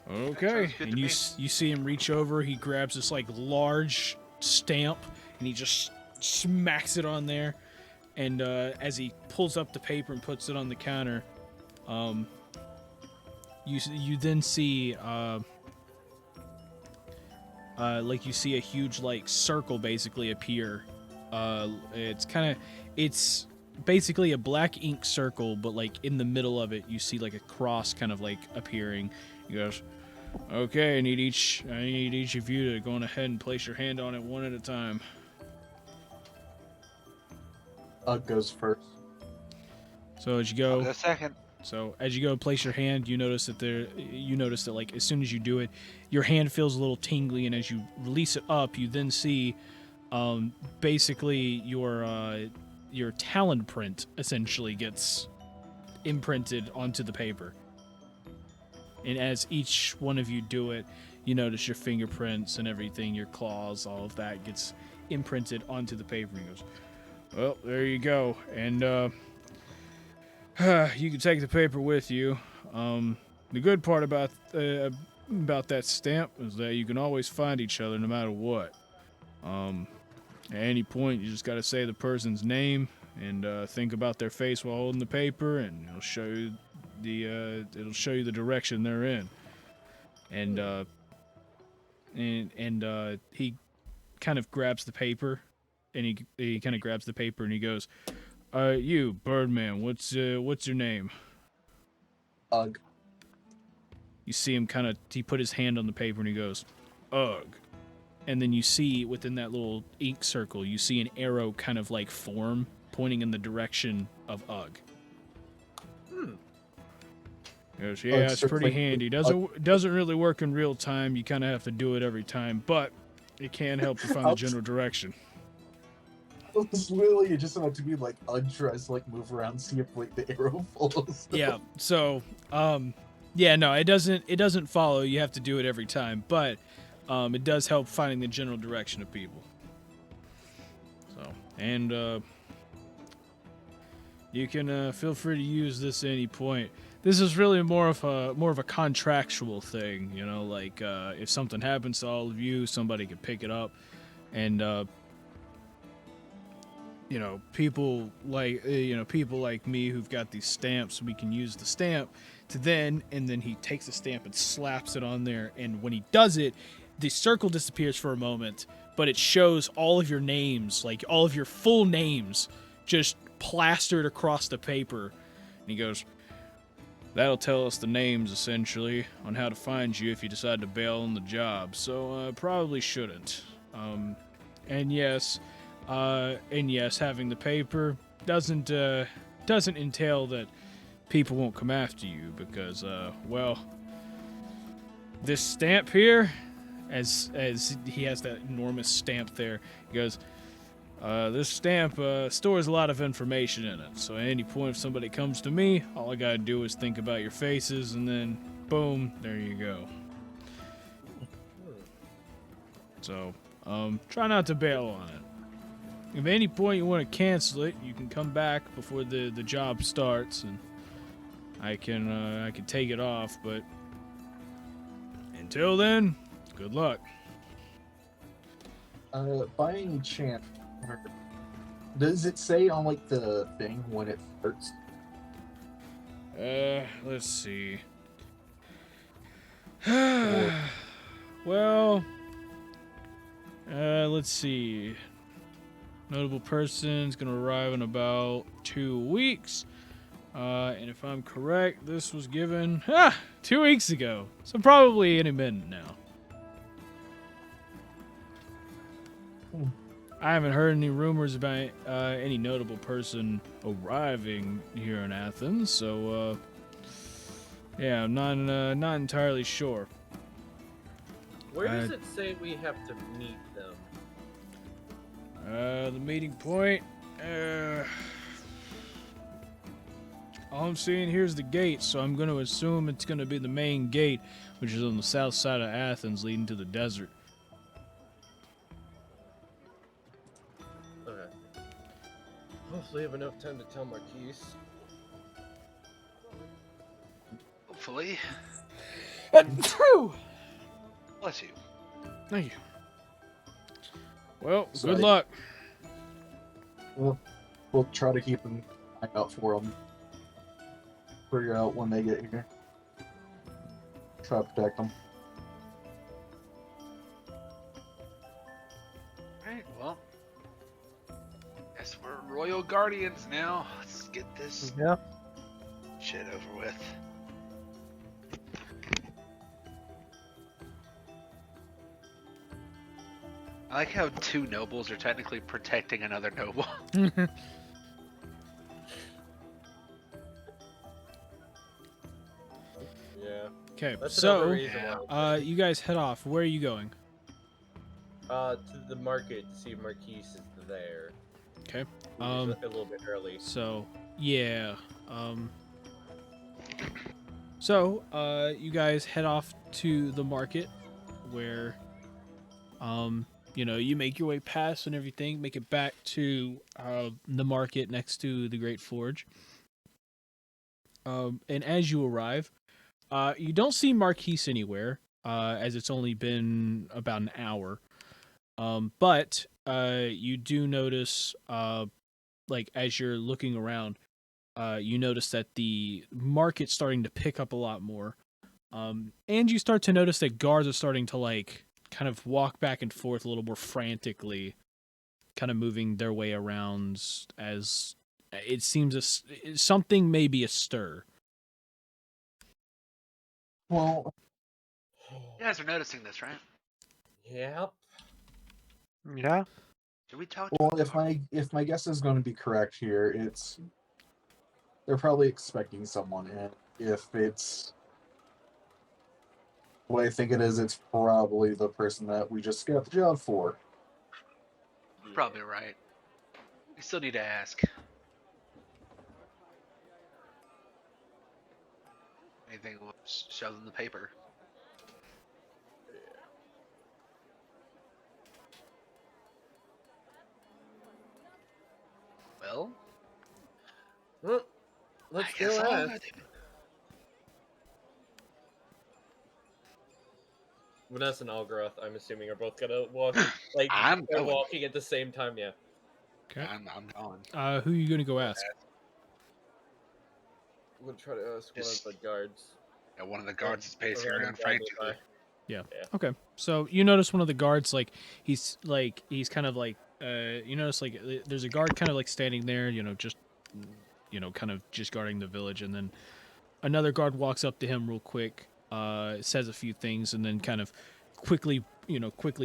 Okay, sounds good and to you me. you see him reach over. He grabs this like large stamp, and he just smacks it on there. And as he pulls up the paper and puts it on the counter, you then see like you see a huge like circle basically appear. It's basically a black ink circle, but like in the middle of it, you see like a cross kind of like appearing. He goes, "Okay, I need each of you to go on ahead and place your hand on it one at a time." Goes first. So as you I'll go, go second. place your hand, you notice that like as soon as you do it, your hand feels a little tingly, and as you release it up, you then see basically your talon print essentially gets imprinted onto the paper. And as each one of you do it, you notice your fingerprints and everything, your claws, all of that gets imprinted onto the paper. And he goes, "Well, there you go. And you can take the paper with you. The good part about that stamp is that you can always find each other no matter what. At any point, you just got to say the person's name and think about their face while holding the paper, and it'll show you the direction they're in." And he kind of grabs the paper, and he kind of grabs the paper and he goes, "You Birdman, what's your name?" Ugh. You see him he put his hand on the paper and he goes, "Ugh." And then you see within that little ink circle, you see an arrow kind of like form pointing in the direction of Ugh. He goes, "Yeah, it's pretty handy. Doesn't really work in real time. You kind of have to do it every time, but it can help to find the general direction." It's literally just about to be like undressed, like move around, see if like the arrow follows. Yeah. So, yeah, no, it doesn't follow. You have to do it every time, but it does help finding the general direction of people. So, and you can feel free to use this at any point. This is really more of a contractual thing, you know, like if something happens to all of you, somebody could pick it up, and people like me who've got these stamps, we can use the stamp and then he takes the stamp and slaps it on there, and when he does it, the circle disappears for a moment, but it shows all of your names, like all of your full names, just plastered across the paper. And he goes, "That'll tell us the names, essentially, on how to find you if you decide to bail on the job, so probably shouldn't. And yes, having the paper doesn't entail that people won't come after you, because, well, this stamp here," as he has that enormous stamp there, he goes, "This stamp stores a lot of information in it, so at any point if somebody comes to me, all I gotta do is think about your faces, and then, boom, there you go. So, try not to bail on it. If at any point you want to cancel it, you can come back before the job starts, and I can take it off, but until then, good luck." By any chance, does it say on like the thing when it starts? Let's see. Well, let's see. Notable person's gonna arrive in about 2 weeks. And if I'm correct, this was given 2 weeks ago. So probably any minute now. I haven't heard any rumors about any notable person arriving here in Athens, so yeah, I'm not entirely sure. Where does it say we have to meet them? The meeting point. All I'm seeing here is the gate, so I'm going to assume it's going to be the main gate, which is on the south side of Athens, leading to the desert. Okay. Hopefully, I have enough time to tell Marquise. Hopefully. Bless you. Thank you. Well, Sorry. good luck. We'll try to keep an eye out for them. Figure out when they get here. Try to protect them. Alright, well. Guess we're royal guardians now. Let's get this Yeah. shit over with. I like how two nobles are technically protecting another noble. Yeah. Okay, That's another so reason why. you guys head off. Where are you going? To the market to see if Marquise is there. Okay. He's a little bit early. So yeah. So you guys head off to the market, where you make your way past and everything, make it back to the market next to the Great Forge. And as you arrive, you don't see Marquise anywhere, as it's only been about an hour. But you do notice, like as you're looking around, you notice that the market's starting to pick up a lot more. And you start to notice that guards are starting to like kind of walk back and forth a little more frantically, kind of moving their way around as it seems something may be astir. Well, You guys are noticing this, right? Yep. Yeah. Should we talk to well, them? if my guess is going to be correct here, they're probably expecting someone, and if it's what I think it is, it's probably the person that we just got the job for. Probably right. We still need to ask. Anything will show them the paper. Well, Well, let's I guess go I'll ask. do. Vanessa and Algaroth, I'm assuming, are both gonna walk. Like I'm they're going. walking at the same time. Yeah. Okay. I'm going. Who are you gonna go ask? I'm gonna try to ask Just- one of the guards. Yeah, one of the guards is Or pacing random around guy frantically. nearby. Yeah. Yeah. Okay. So you notice one of the guards, like he's kind of like you notice like there's a guard kind of like standing there, just kind of just guarding the village, and then another guard walks up to him real quick, says a few things, and then kind of quickly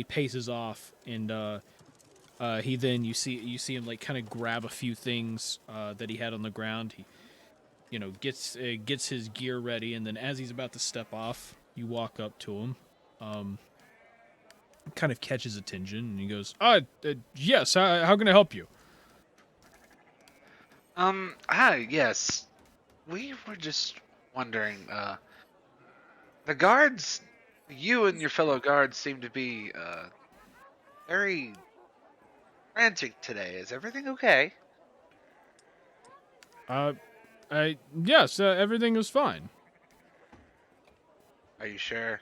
paces off, and he then you see him like kind of grab a few things that he had on the ground. He gets his gear ready, and then as he's about to step off, you walk up to him, kind of catches attention, and he goes, yes, how can I help you? Hi, yes. We were just wondering, the guards, you and your fellow guards seem to be, very frantic today. Is everything okay? Yes, everything is fine. Are you sure?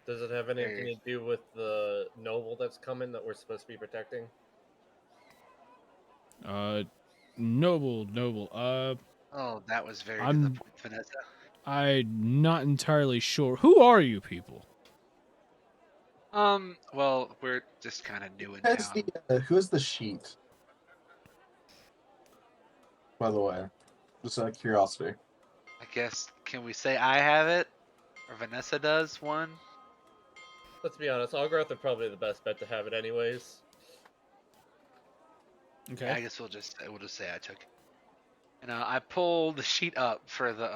Does it have anything to do with the noble that's coming that we're supposed to be protecting? Noble. Oh, that was very to I'm- the point, Vanessa. I'm not entirely sure. Who are you people? Well, we're just kind of new in Who has town. who has the sheet? By the way, just out of curiosity. I guess, can we say I have it? Or Vanessa does one? Let's be honest, Algroth are probably the best bet to have it anyways. Yeah, I guess we'll just say I took it. And I pulled the sheet up for the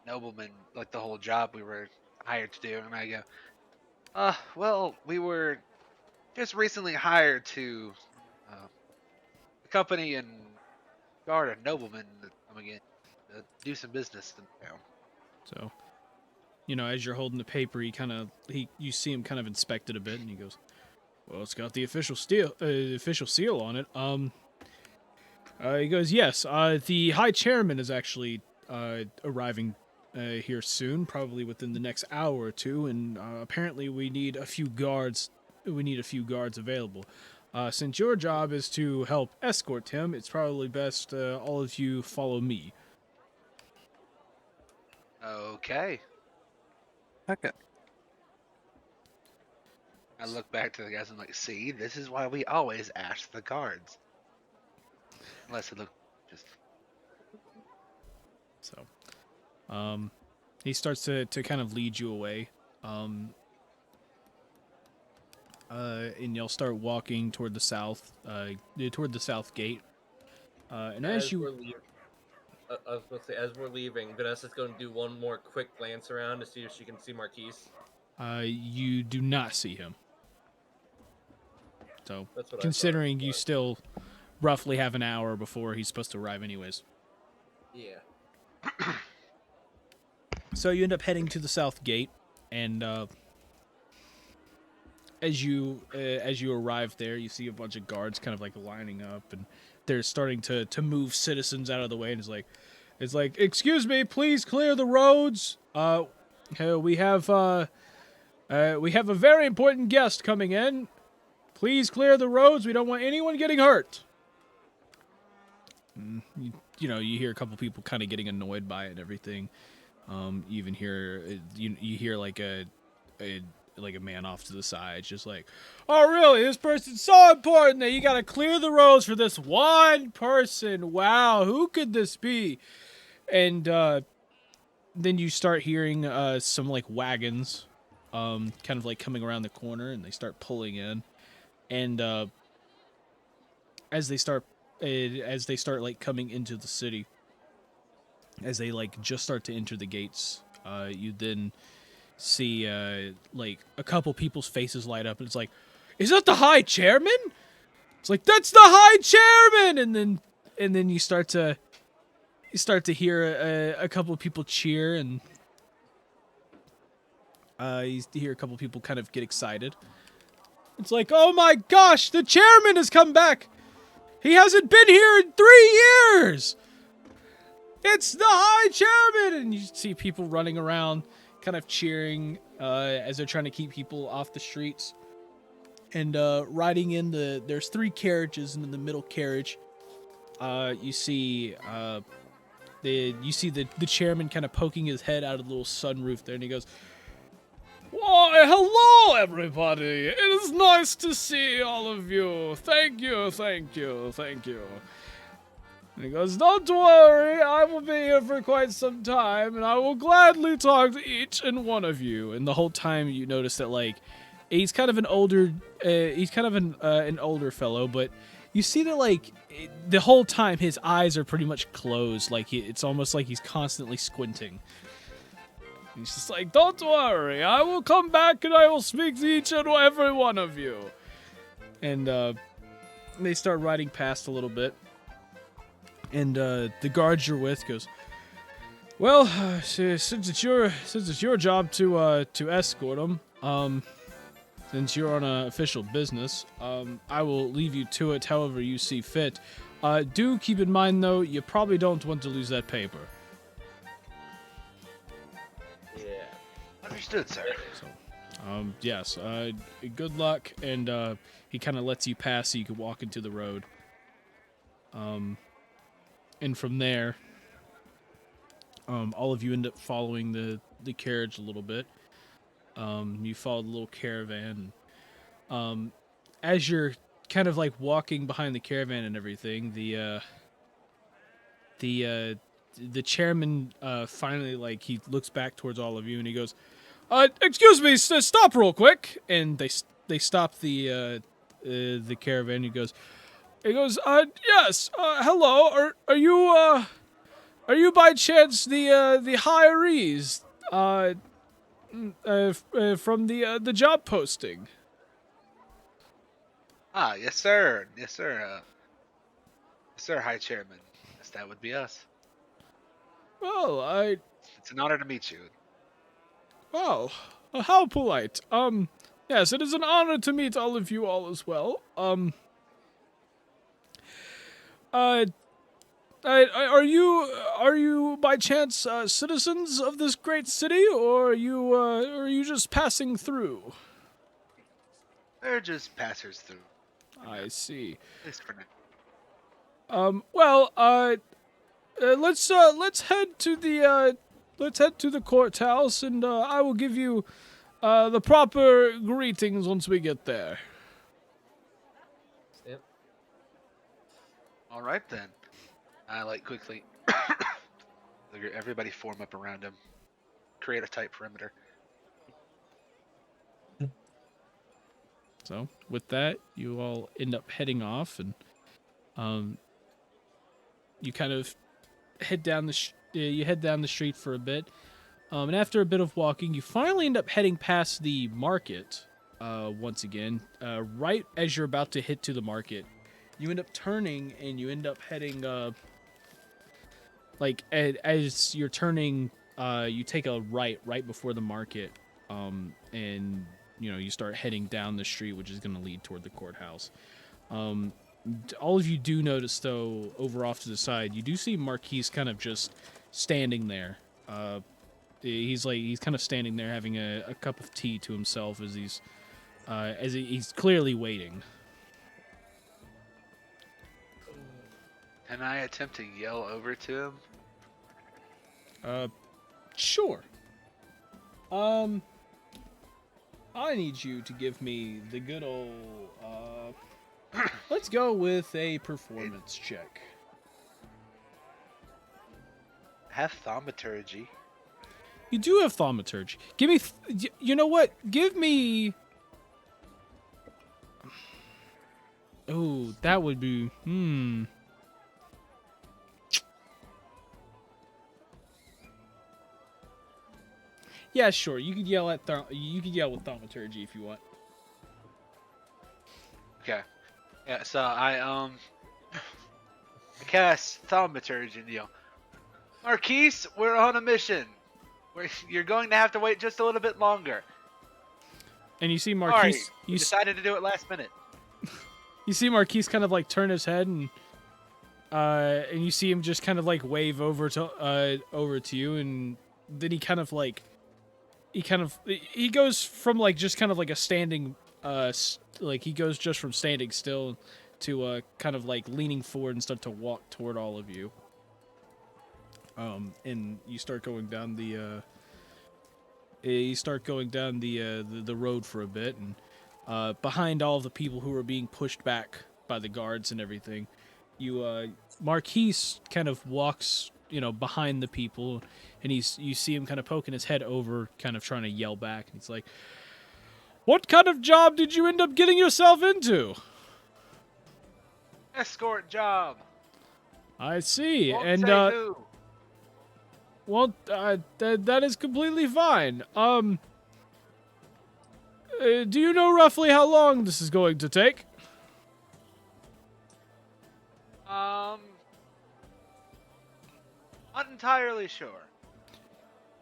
nobleman, like the whole job we were hired to do, and I go, well, we were just recently hired to the company and guard a nobleman coming in to do some business in town. So, as you're holding the paper, you see him kind of inspect it a bit, and he goes, "Well, it's got the official seal on it." He goes, "Yes, the High Chairman is actually arriving here soon, probably within the next hour or two, and apparently we need a few guards. We need a few guards available. Since your job is to help escort him, it's probably best all of you follow me." Okay. Okay. I look back to the guys and I'm like, see, this is why we always ask the guards. Unless it look just. So, he starts to kind of lead you away. And you'll start walking toward the south gate. And as you, we're leaving, I was going to say, as we're leaving, Vanessa's going to do one more quick glance around to see if she can see Marquise. you do not see him. So, That's what considering I thought, you still roughly have an hour before he's supposed to arrive anyways. Yeah. So you end up heading to the south gate, and as you arrive there, you see a bunch of guards kind of like lining up, and they're starting to move citizens out of the way, and it's like, "Excuse me, please clear the roads. We have a very important guest coming in. Please clear the roads. We don't want anyone getting hurt." You hear a couple people kind of getting annoyed by it and everything. You even hear you hear like a man off to the side, just like, "Oh, really? This person's so important that you gotta clear the roads for this one person. Wow, who could this be?" And then you start hearing some like wagons, kind of like coming around the corner, and they start pulling in, and as they start like coming into the city, as they like just start to enter the gates, you then see like a couple people's faces light up, and it's like, "Is that the High Chairman?" It's like, "That's the High Chairman!" And then you start to hear a couple of people cheer, and you hear a couple of people kind of get excited. It's like, "Oh my gosh, the Chairman has come back! He hasn't been here in 3 years! It's the High Chairman!" And you see people running around, kind of cheering as they're trying to keep people off the streets. And riding in there's 3 carriages, and in the middle carriage, you see the chairman kind of poking his head out of the little sunroof there, and he goes, "Why, hello, everybody! It is nice to see all of you. Thank you, thank you, thank you." And he goes, "Don't worry, I will be here for quite some time, and I will gladly talk to each and one of you." And the whole time you notice that, like, he's kind of an older fellow, but you see that, like, the whole time his eyes are pretty much closed. Like, it's almost like he's constantly squinting. He's just like, "Don't worry, I will come back and I will speak to each and every one of you." And they start riding past a little bit. And the guard you're with goes, "Well, since it's your job to escort them, since you're on official business, I will leave you to it however you see fit. Do keep in mind, though, you probably don't want to lose that paper." Yeah. Understood, sir. So, yes, good luck, and he kind of lets you pass so you can walk into the road. And from there, All of you end up following the carriage a little bit. You follow the little caravan. As you're kind of like walking behind the caravan and everything, the chairman finally, like, he looks back towards all of you and he goes, excuse me, stop real quick. And they stop the caravan. He goes, yes, hello, are you by chance the hirees from the job posting? Ah, yes, sir. Yes, sir. Yes, sir, High Chairman. Yes, that would be us. Well, It's an honor to meet you. well, how polite. Yes, it is an honor to meet all of you all as well. Are you by chance citizens of this great city, or are you just passing through? They're just passers through. I see. At least for now. Well, let's head to the courthouse, and I will give you the proper greetings once we get there. Yep. All right then. I like quickly. Everybody form up around him. Create a tight perimeter. So with that, you all end up heading off, and you kind of head down the street for a bit, and after a bit of walking, you finally end up heading past the market. Once again, right as you're about to hit to the market, you end up turning and you end up heading. As you're turning, you take a right before the market, and you start heading down the street, which is going to lead toward the courthouse. All of you do notice, though, over off to the side, you do see Marquise kind of just standing there. He's kind of standing there having a cup of tea to himself as he's clearly waiting. Can I attempt to yell over to him? Sure. I need you to give me the good old, let's go with a performance check. Have thaumaturgy. You do have thaumaturgy. Give me, you know what? Give me, oh, that would be, Yeah, sure. You could yell with thaumaturgy if you want. Okay. Yeah. So I cast thaumaturgy and yell, Marquise, we're on a mission. You're going to have to wait just a little bit longer. And you see Sorry, Marquise. we decided to do it last minute. You see Marquise kind of like turn his head and you see him just kind of like wave over to you, and then he goes from like just kind of like a standing he goes just from standing still to kind of like leaning forward and start to walk toward all of you. And you start going down the road for a bit, and behind all of the people who are being pushed back by the guards and everything, Marquise kind of walks, behind the people, and you see him kind of poking his head over, kind of trying to yell back, and he's like, "What kind of job did you end up getting yourself into?" Escort job. I see, Won't and say who. well, that is completely fine. Do you know roughly how long this is going to take? Not entirely sure.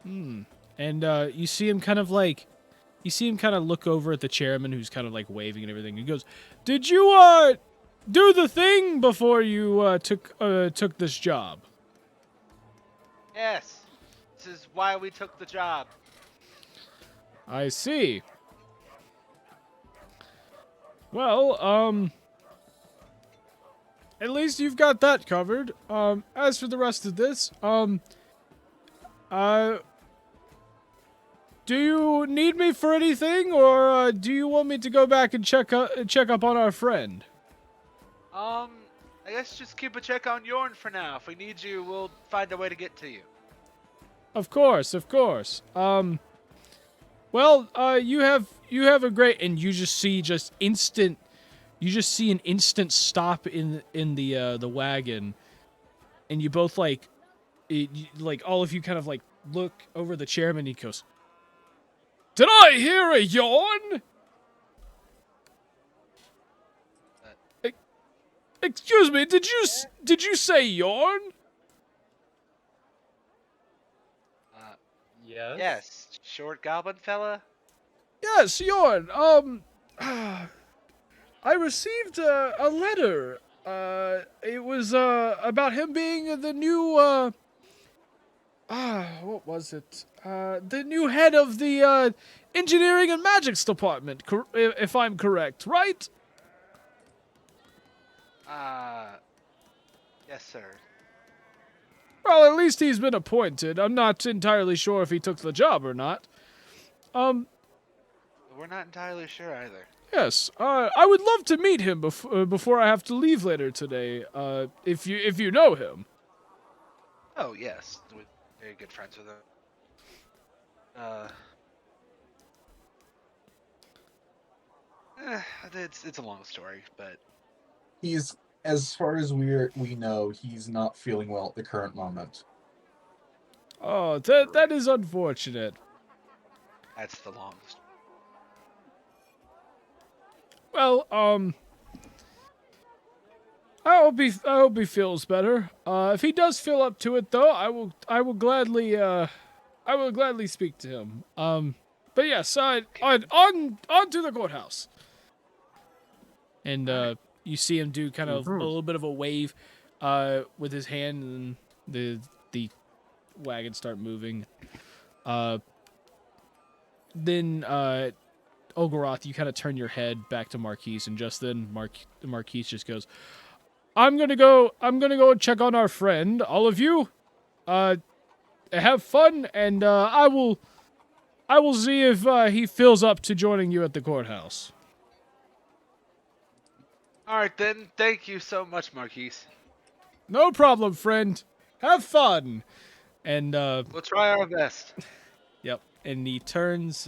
And you see him kind of look over at the chairman, who's kind of like waving and everything. He goes, "Did you do the thing before you took this job?" Yes. This is why we took the job. I see. Well, at least you've got that covered. As for the rest of this, Do you need me for anything, or do you want me to go back and check up on our friend? I guess just keep a check on Yorn for now. If we need you, we'll find a way to get to you. Of course, of course. Well, you have a great, and you just see an instant stop in the wagon, and you both like all of you kind of like look over the chairman. And he goes, "Did I hear a yawn? Excuse me, did you say yawn?" Yes. Yes, short goblin fella. Yes, yawn. I received a letter. It was about him being the new what was it? The new head of the engineering and magics department, if I'm correct, right? Yes, sir. Well, at least he's been appointed. I'm not entirely sure if he took the job or not. We're not entirely sure either. Yes. I would love to meet him before I have to leave later today. If you know him. Oh, yes. We're very good friends with him. It's a long story, but He's, as far as we know, he's not feeling well at the current moment. Oh, that is unfortunate. that's the long story. Well, I hope he feels better. If he does feel up to it, though, I will gladly speak to him. But yes, on to the courthouse. And you see him do kind of a little bit of a wave, with his hand, and the wagon start moving. Then Ogoroth, you kind of turn your head back to Marquise, and just then Marquise just goes, I'm gonna go check on our friend. All of you, have fun, and I will see if he feels up to joining you at the courthouse. All right, then. Thank you so much, Marquise. No problem, friend. Have fun. And We'll try our best. yep. And he turns,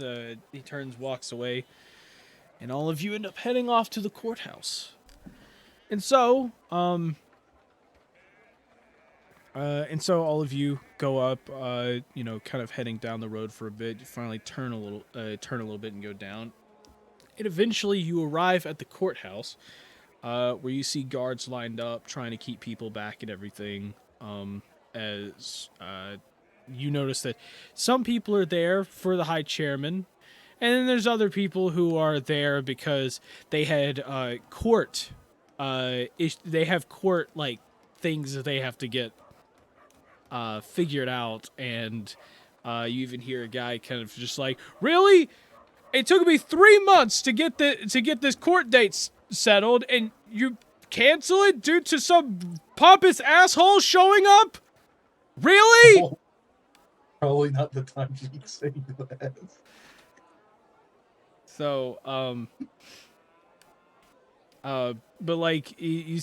walks away, and all of you end up heading off to the courthouse. And so, all of you go up, kind of heading down the road for a bit. You finally turn a little bit and go down. And eventually you arrive at the courthouse, where you see guards lined up trying to keep people back and everything. As you notice that some people are there for the high chairman, and then there's other people who are there because they had court. They have court like things that they have to get figured out, and you even hear a guy kind of just like, "Really? It took me 3 months to get this court date settled, and you cancel it due to some pompous asshole showing up? Really?" Oh, probably not the time to be saying that. So, but like he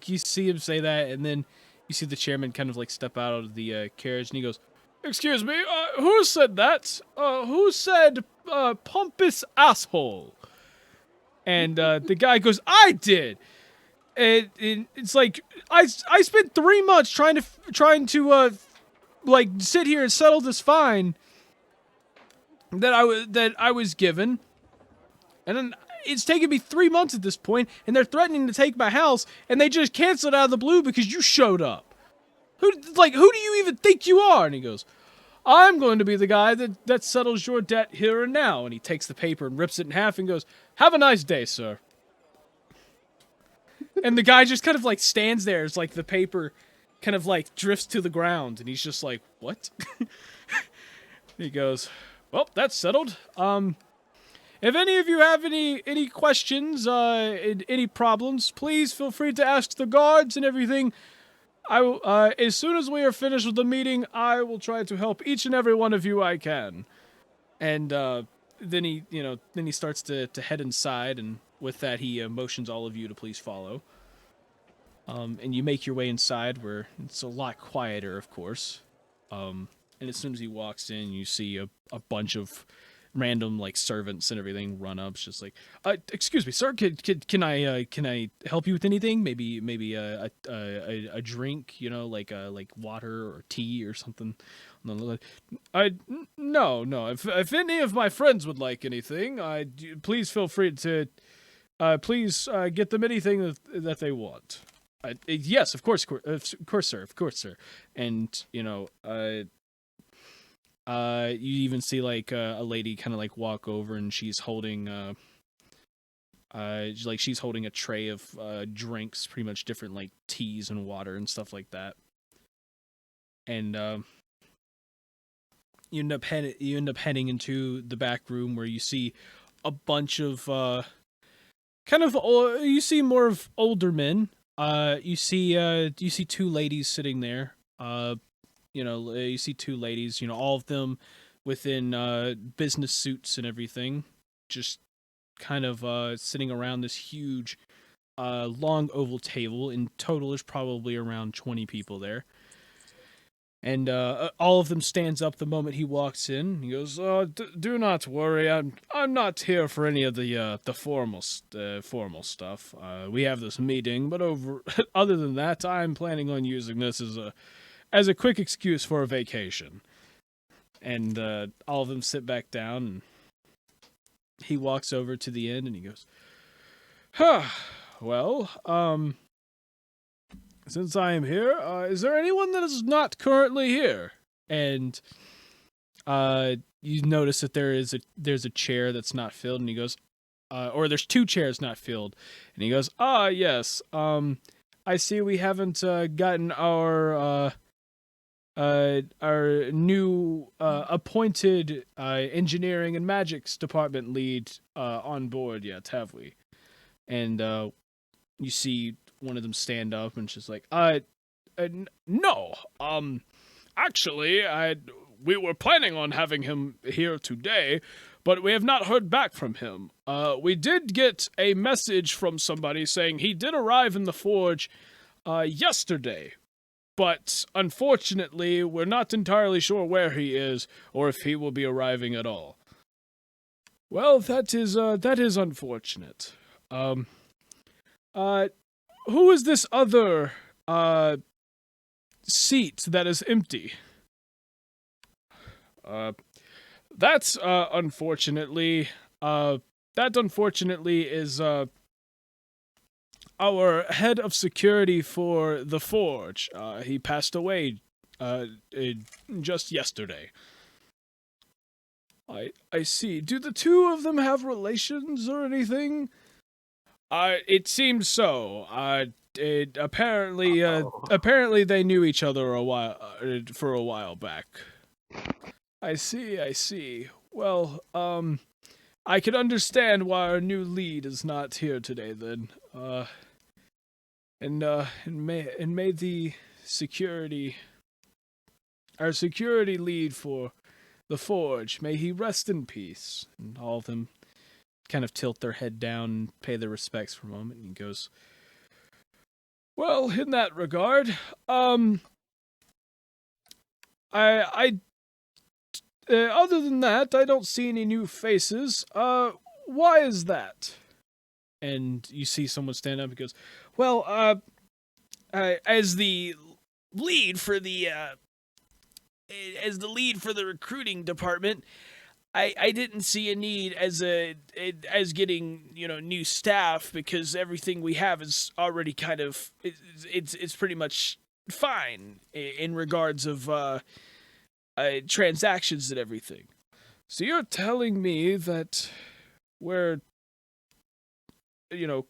you see him say that, and then you see the chairman kind of like step out of the carriage, and he goes, "Excuse me, who said that? Who said pompous asshole?" And the guy goes, "I did." And it's like I spent 3 months trying to like sit here and settle this fine that I was given, and then it's taken me 3 months at this point, and they're threatening to take my house, and they just canceled out of the blue because you showed up. Who do you even think you are? And he goes, "I'm going to be the guy that settles your debt here and now." And he takes the paper and rips it in half and goes, "Have a nice day, sir." And the guy just kind of like stands there as like the paper kind of like drifts to the ground, and he's just like, "What?" He goes, "Well, that's settled. If any of you have any questions, any problems, please feel free to ask the guards and everything. I will, as soon as we are finished with the meeting, I will try to help each and every one of you I can. And then he starts to head inside, and with that he motions all of you to please follow. And you make your way inside, where it's a lot quieter, of course. And as soon as he walks in, you see a bunch of random like servants and everything run up. It's just like, excuse me, sir, can I help you with anything? Maybe a drink, like water or tea or something. No. If any of my friends would like anything, please feel free to please get them anything that they want. Yes, of course, sir. And you even see like a lady kind of like walk over, and she's holding she's holding a tray of drinks, pretty much different like teas and water and stuff like that. And you end up heading into the back room, where you see a bunch of you see more of older men. You see two ladies sitting there. You see two ladies, all of them within business suits and everything, just kind of sitting around this huge long oval table. In total, there's probably around 20 people there. And all of them stands up the moment he walks in. He goes, "Do not worry. I'm not here for any of the formal stuff. We have this meeting, but other than that, I'm planning on using this as a quick excuse for a vacation." And all of them sit back down, and he walks over to the end, and he goes, "Well, since I am here, is there anyone that is not currently here?" And you notice that there's a chair that's not filled, and he goes, or there's two chairs not filled, and he goes, yes, I see we haven't gotten our new appointed engineering and magics department lead on board yet, have we? And you see one of them stand up, and she's like, no, actually, we were planning on having him here today, but we have not heard back from him. We did get a message from somebody saying he did arrive in the forge yesterday, but unfortunately, we're not entirely sure where he is, or if he will be arriving at all. Well, that is unfortunate. Who is this other seat that is empty? That unfortunately is our head of security for the forge. He passed away just yesterday. I see. Do the two of them have relations or anything? It seems so. Apparently they knew each other for a while back. I see. Well, I can understand why our new lead is not here today then. And may the our security lead for the forge, may he rest in peace. And all of them kind of tilt their head down and pay their respects for a moment, and he goes, well, in that regard, other than that, I don't see any new faces. Why is that? And you see someone stand up and goes, well, as the lead for the recruiting department, I didn't see a need as getting new staff, because everything we have is already kind of it's pretty much fine in regards of transactions and everything. So you're telling me that we're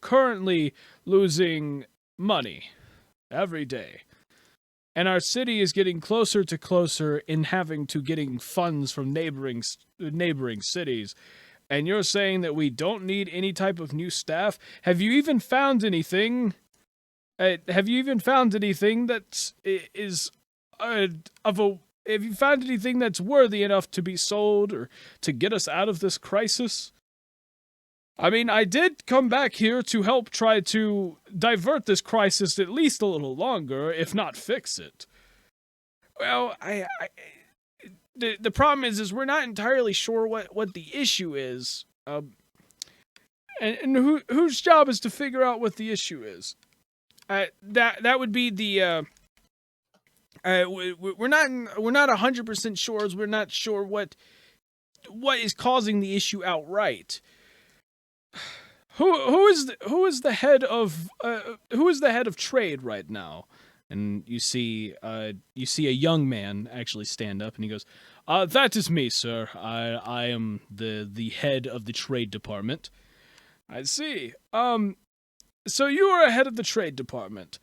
currently losing money every day, and our city is getting closer in having to getting funds from neighboring cities, and you're saying that we don't need any type of new staff? Have you even found anything Have you even found anything that is of a? Have you found anything that's worthy enough to be sold or to get us out of this crisis? I mean, I did come back here to help try to divert this crisis at least a little longer, if not fix it. Well, the problem is we're not entirely sure what the issue is. And whose job is to figure out what the issue is? That would be the. We're not 100% sure, as we're not sure what is causing the issue outright. Who is the head of trade right now? And you see a young man actually stand up, and he goes, "That is me, sir. I am the head of the trade department." I see. So you are a head of the trade department.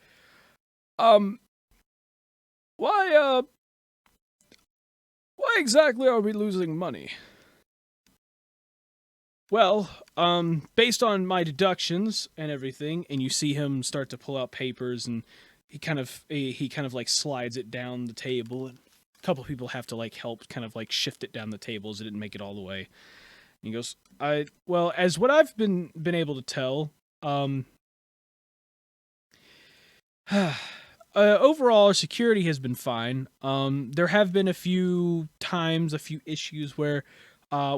Why exactly are we losing money? Well, based on my deductions and everything, and you see him start to pull out papers, and he kind of like slides it down the table, and a couple people have to like help kind of like shift it down the tables. It didn't make it all the way. And he goes, well, as what I've been able to tell, overall, our security has been fine. There have been a few issues where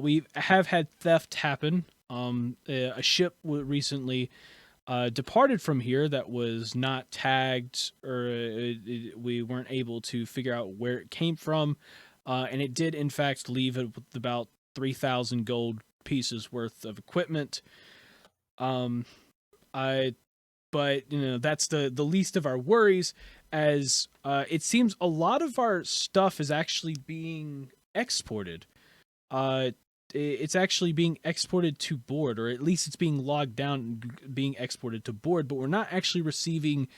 we have had theft happen. A ship recently departed from here that was not tagged, or we weren't able to figure out where it came from, and it did in fact leave it with about 3,000 gold pieces worth of equipment. But that's the least of our worries, as it seems a lot of our stuff is actually being exported. It's actually being exported to board, or at least it's being logged down and being exported to board, but we're not actually receiving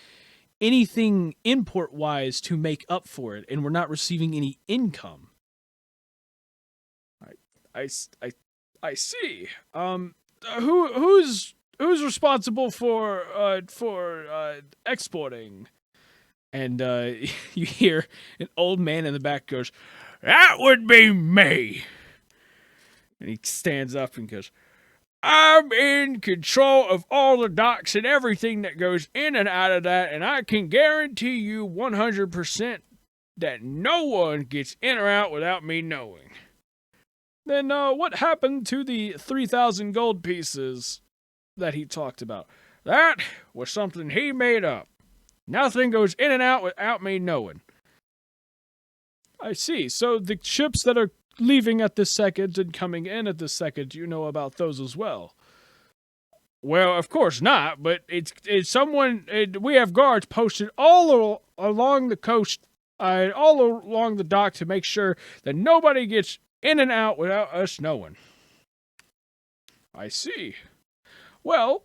anything import-wise to make up for it, and we're not receiving any income. I see. Who's responsible for exporting? And you hear an old man in the back goes, "That would be me." And he stands up and goes, "I'm in control of all the docks and everything that goes in and out of that, and I can guarantee you 100% that no one gets in or out without me knowing." Then what happened to the 3,000 gold pieces that he talked about? That was something he made up. Nothing goes in and out without me knowing. I see. So the ships that are leaving at this second and coming in at this second, you know about those as well? Well, of course not, but it's someone. We have guards posted all along the coast, all along the dock, to make sure that nobody gets in and out without us knowing. I see. Well,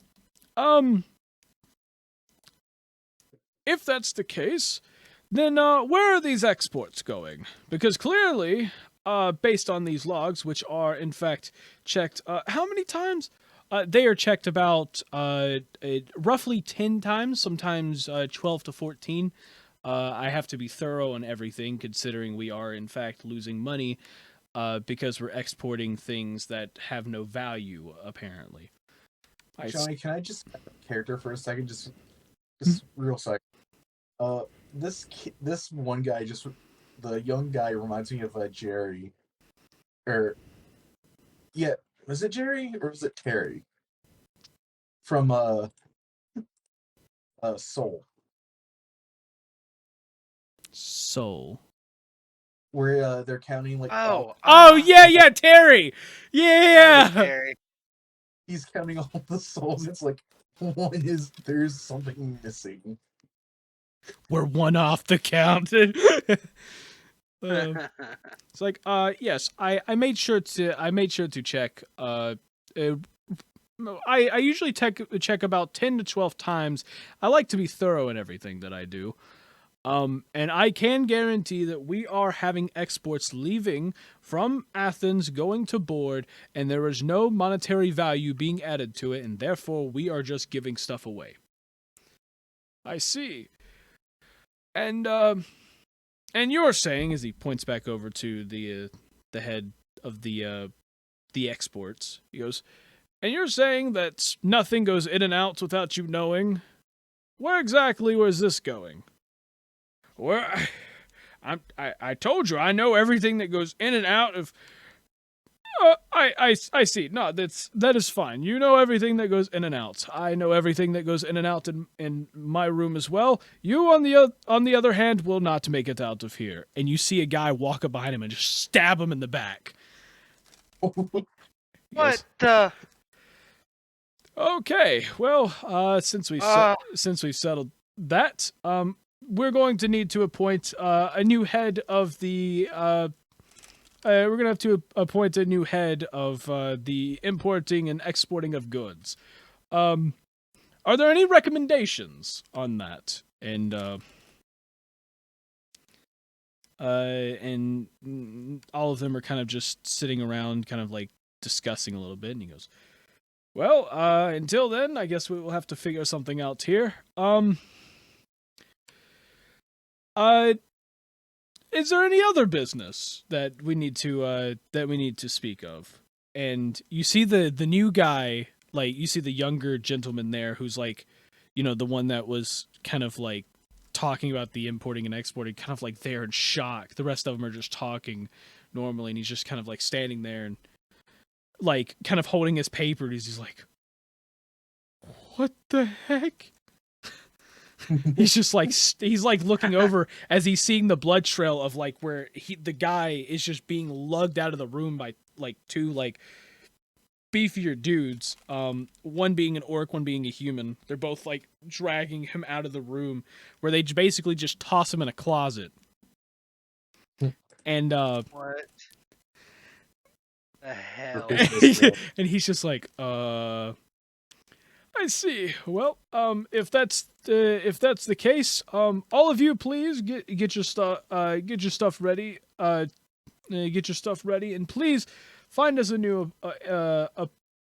if that's the case, then where are these exports going? Because clearly, based on these logs, which are in fact checked, how many times? They are checked about roughly 10 times, sometimes 12 to 14. I have to be thorough on everything, considering we are in fact losing money because we're exporting things that have no value, apparently. Johnny, can I just character for a second? Just real second. This one guy, just the young guy, reminds me of Jerry. Was it Jerry or was it Terry? From Soul. Soul. Where they're counting like yeah, Terry. Yeah. Terry. He's counting all the souls. It's like there's something missing. We're one off the count. It's like, yes, I made sure to check. I usually check about 10 to 12 times. I like to be thorough in everything that I do. And I can guarantee that we are having exports leaving from Athens going to board, and there is no monetary value being added to it, and therefore we are just giving stuff away. I see. And you're saying, as he points back over to the head of the exports, he goes, and you're saying that nothing goes in and out without you knowing? Where exactly was this going? Where I told you I know everything that goes in and out of. I see. No, that is fine. You know everything that goes in and out. I know everything that goes in and out in my room as well. You on the other hand will not make it out of here. And you see a guy walk up behind him and just stab him in the back. What the? Okay, well, since we've settled that, we're going to need to appoint a new head of the. We're gonna have to appoint a new head of the importing and exporting of goods. Are there any recommendations on that? And all of them are kind of just sitting around, kind of like discussing a little bit. And he goes, "Well, until then, I guess we will have to figure something out here. Is there any other business that we need to speak of?" And you see the new guy, like you see the younger gentleman there, who's like, the one that was kind of like talking about the importing and exporting, kind of like there in shock. The rest of them are just talking normally, and he's just kind of like standing there and like kind of holding his paper. And he's like, "What the heck?" He's just like he's like looking over as he's seeing the blood trail of like where the guy is just being lugged out of the room by like two like beefier dudes, one being an orc, one being a human. They're both like dragging him out of the room, where they basically just toss him in a closet. And What the hell? and he's just like, I see. Well, if that's the case, all of you, please get your stuff ready. Get your stuff ready, and please find us a new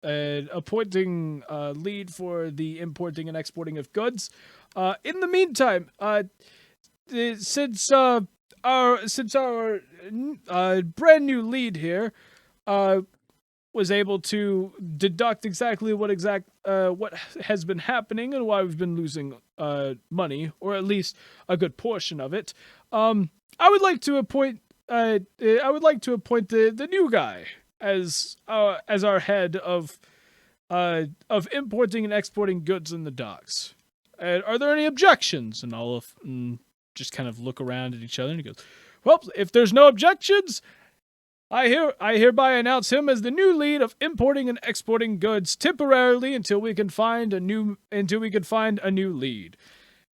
appointing lead for the importing and exporting of goods. In the meantime, since our brand new lead here was able to deduct exactly what has been happening and why we've been losing money, or at least a good portion of it. I would like to appoint the new guy as our head of importing and exporting goods in the docks. Are there any objections? And all of just kind of look around at each other, and he goes, "Well, if there's no objections, I hereby announce him as the new lead of importing and exporting goods temporarily until we can find a new lead."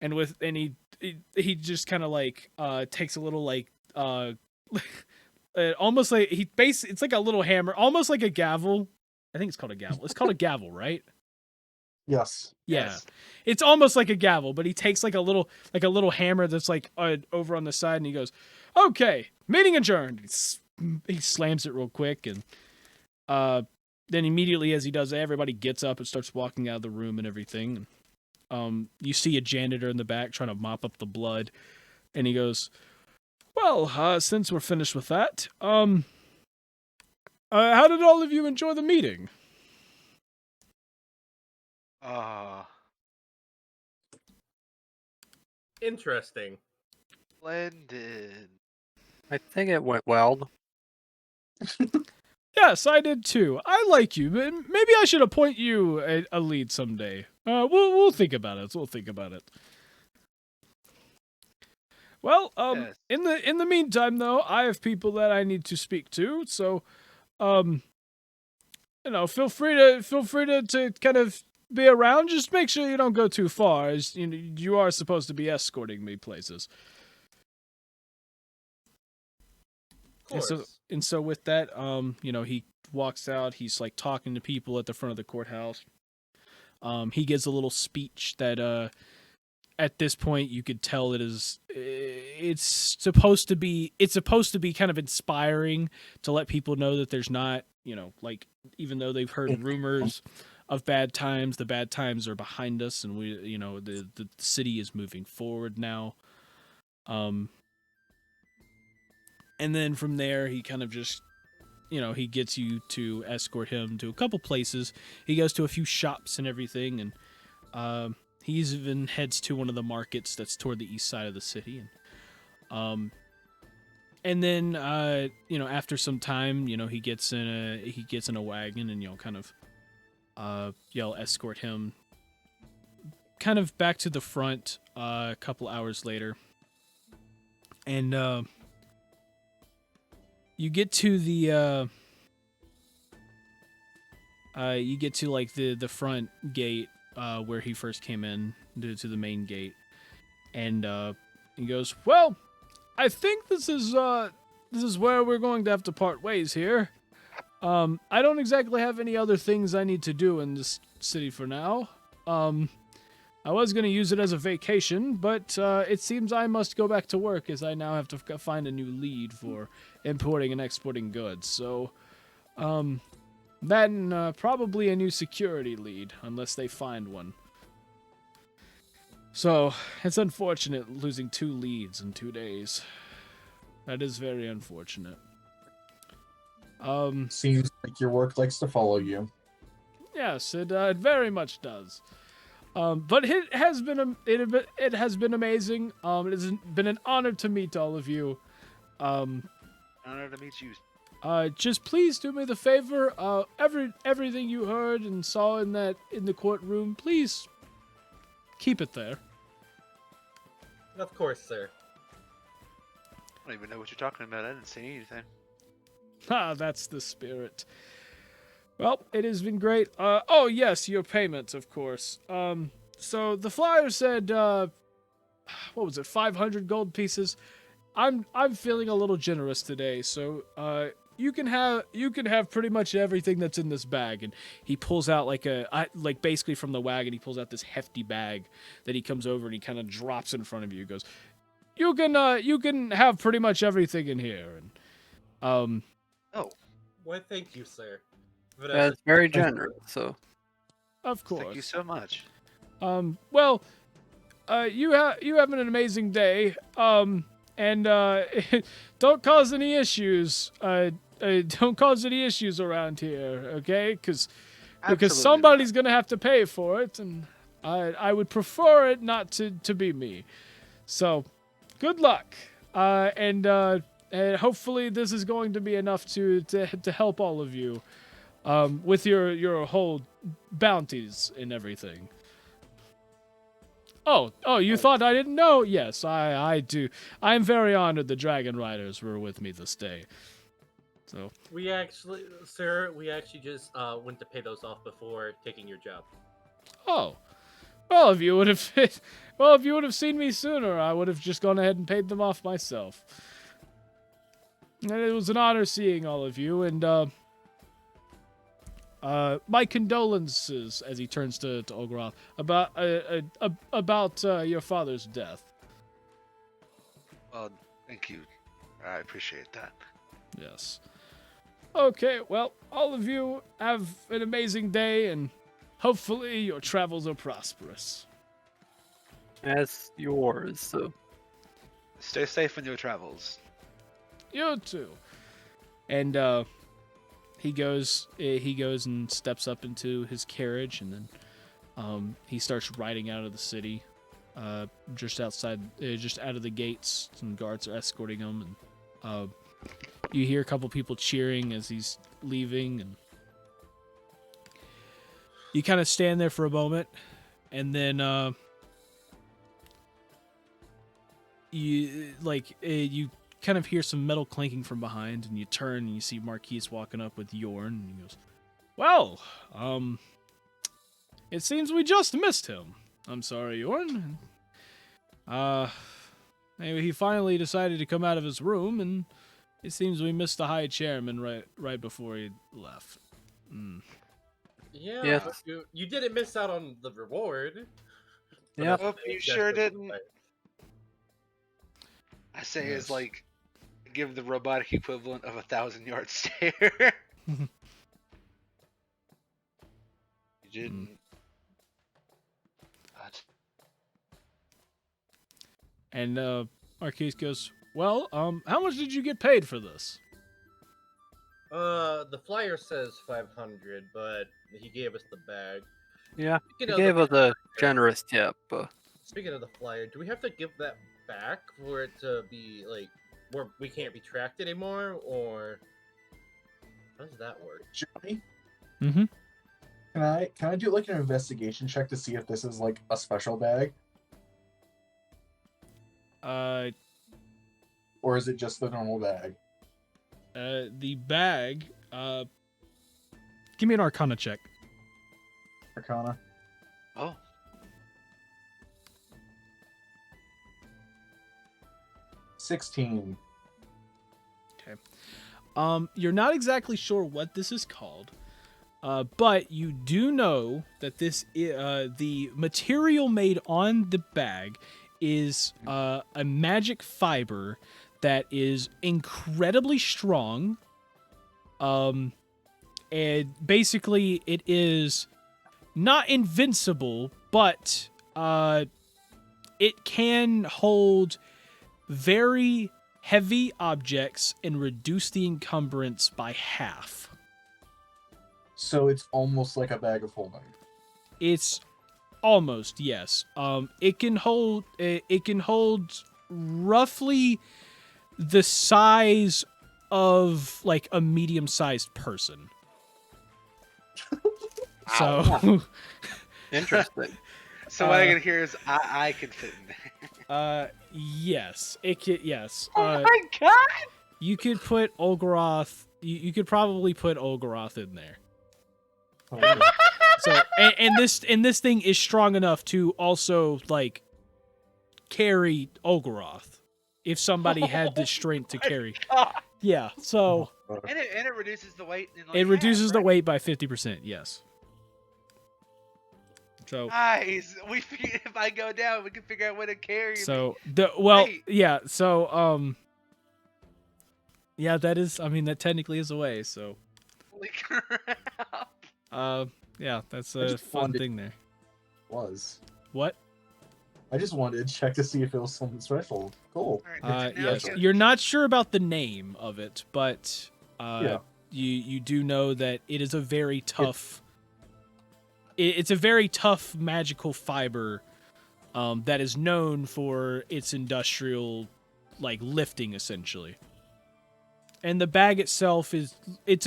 And he just kind of like takes a little like almost like it's like a little hammer, almost like a gavel. I think it's called a gavel. It's called a gavel, right? Yes. Yeah. Yes. It's almost like a gavel, but he takes like a little hammer that's like over on the side, and he goes, "Okay, meeting adjourned." He slams it real quick, and then immediately as he does that, everybody gets up and starts walking out of the room and everything. You see a janitor in the back trying to mop up the blood, and he goes, "Well, since we're finished with that, how did all of you enjoy the meeting?" Interesting. Splendid. I think it went well. Yes, I did too. I like you. Maybe I should appoint you a lead someday. We'll think about it. We'll think about it. Well, Yes. in the meantime, though, I have people that I need to speak to. So, feel free to kind of be around. Just make sure you don't go too far, as you are supposed to be escorting me places. Of course. And so with that, he walks out. He's like talking to people at the front of the courthouse. He gives a little speech that, at this point, you could tell it's supposed to be kind of inspiring to let people know that there's not, like, even though they've heard rumors of bad times. The bad times are behind us, and the city is moving forward now. And then from there, he kind of just, he gets you to escort him to a couple places. He goes to a few shops and everything, and he even heads to one of the markets that's toward the east side of the city. And then after some time, he gets in a wagon, and kind of you'll escort him kind of back to the front a couple hours later, and you get to the like the front gate where he first came in to the main gate, and he goes, "Well, I think this is where we're going to have to part ways here. I don't exactly have any other things I need to do in this city for now. I was going to use it as a vacation, but it seems I must go back to work as I now have to find a new lead for importing and exporting goods. So, that and probably a new security lead, unless they find one. So, it's unfortunate losing 2 leads in 2 days. That is very unfortunate. Seems like your work likes to follow you. Yes, it very much does. But it has been it has been amazing. It has been an honor to meet all of you. Honor to meet you. Just please do me the favor. Everything you heard and saw in the courtroom, please keep it there. Of course, sir. I don't even know what you're talking about. I didn't see anything. Ah, that's the spirit. Well, it has been great. Oh yes, your payment, of course. So the flyer said, what was it, 500 gold pieces? I'm feeling a little generous today, so you can have pretty much everything that's in this bag. And he pulls out like basically from the wagon, he pulls out this hefty bag that he comes over and he kind of drops in front of you. He goes, you can have pretty much everything in here. And Oh, Why, thank you, sir. That's very generous. So, of course. thank you so much. Well, you have an amazing day. And don't cause any issues. Don't cause any issues around here, okay? Because Absolutely somebody's not. gonna have to pay for it, and I would prefer it not to be me. So, good luck. And hopefully this is going to be enough to help all of you, with your whole bounties and everything. Oh, you thought I didn't know? Yes, I do. I'm very honored the Dragon Riders were with me this day. So, We actually just went to pay those off before taking your job. oh. Well, if you would have seen me sooner, I would have just gone ahead and paid them off myself. And it was an honor seeing all of you, and my condolences, as he turns to Ogroth, about your father's death. Well, thank you. I appreciate that. Yes. Okay, well, all of you have an amazing day, and hopefully your travels are prosperous. as yours. So, Stay safe in your travels. You too. And he goes and steps up into his carriage, and then he starts riding out of the city, just outside, just out of the gates. Some guards are escorting him, and you hear a couple people cheering as he's leaving, and you kind of stand there for a moment, and then you kind of hear some metal clanking from behind, and you turn and you see Marquise walking up with Yorn, and he goes, "Well, it seems we just missed him. I'm sorry, Yorn. Maybe he finally decided to come out of his room, and it seems we missed the High Chairman right before he left." Yeah, Yes. but you didn't miss out on the reward. But yeah, that's- Hope you that's sure just- didn't. I say Yes. is like give the robotic equivalent of 1,000-yard stare. You You didn't. God. And Marquise goes, "Well, how much did you get paid for this?" The flyer says 500, but he gave us the bag. Yeah, Speaking he of the gave us a flyer- generous tip. Speaking of the flyer, do we have to give that back for it to be like where we can't be tracked anymore, or how does that work? Johnny, Mm-hmm. can I do like an investigation check to see if this is like a special bag, or is it just the normal bag? The bag. Give me an Arcana check. Arcana. Oh. 16. You're not exactly sure what this is called, but you do know that the material made on the bag is a magic fiber that is incredibly strong. And basically it is not invincible, but it can hold very heavy objects and reduce the encumbrance by half. So it's almost like a bag of holding. It's almost, yes. It can hold roughly the size of like a medium-sized person. So Interesting. So what I can hear is I can fit in there. yes, it could. Yes, Oh my god! you could put Olgaroth. You could probably put Olgaroth in there. Okay. So and this thing is strong enough to also like carry Olgaroth if somebody had the strength to carry. God. Yeah. So And it reduces the weight. In like it reduces half, the right? weight by 50%. Yes. So Nice. If I go down, we can figure out where to carry me. Wait. Wait. Yeah, that is. I mean, that technically is a way. So Holy crap. yeah, that's I a just fun wanted- thing there. Was. What? I just wanted to check to see if it was something special. Cool. All right, now Yes, you- you're not sure about the name of it, but Yeah. you do know that it is a very tough. It's a very tough magical fiber, that is known for its industrial, like lifting essentially. And the bag itself it's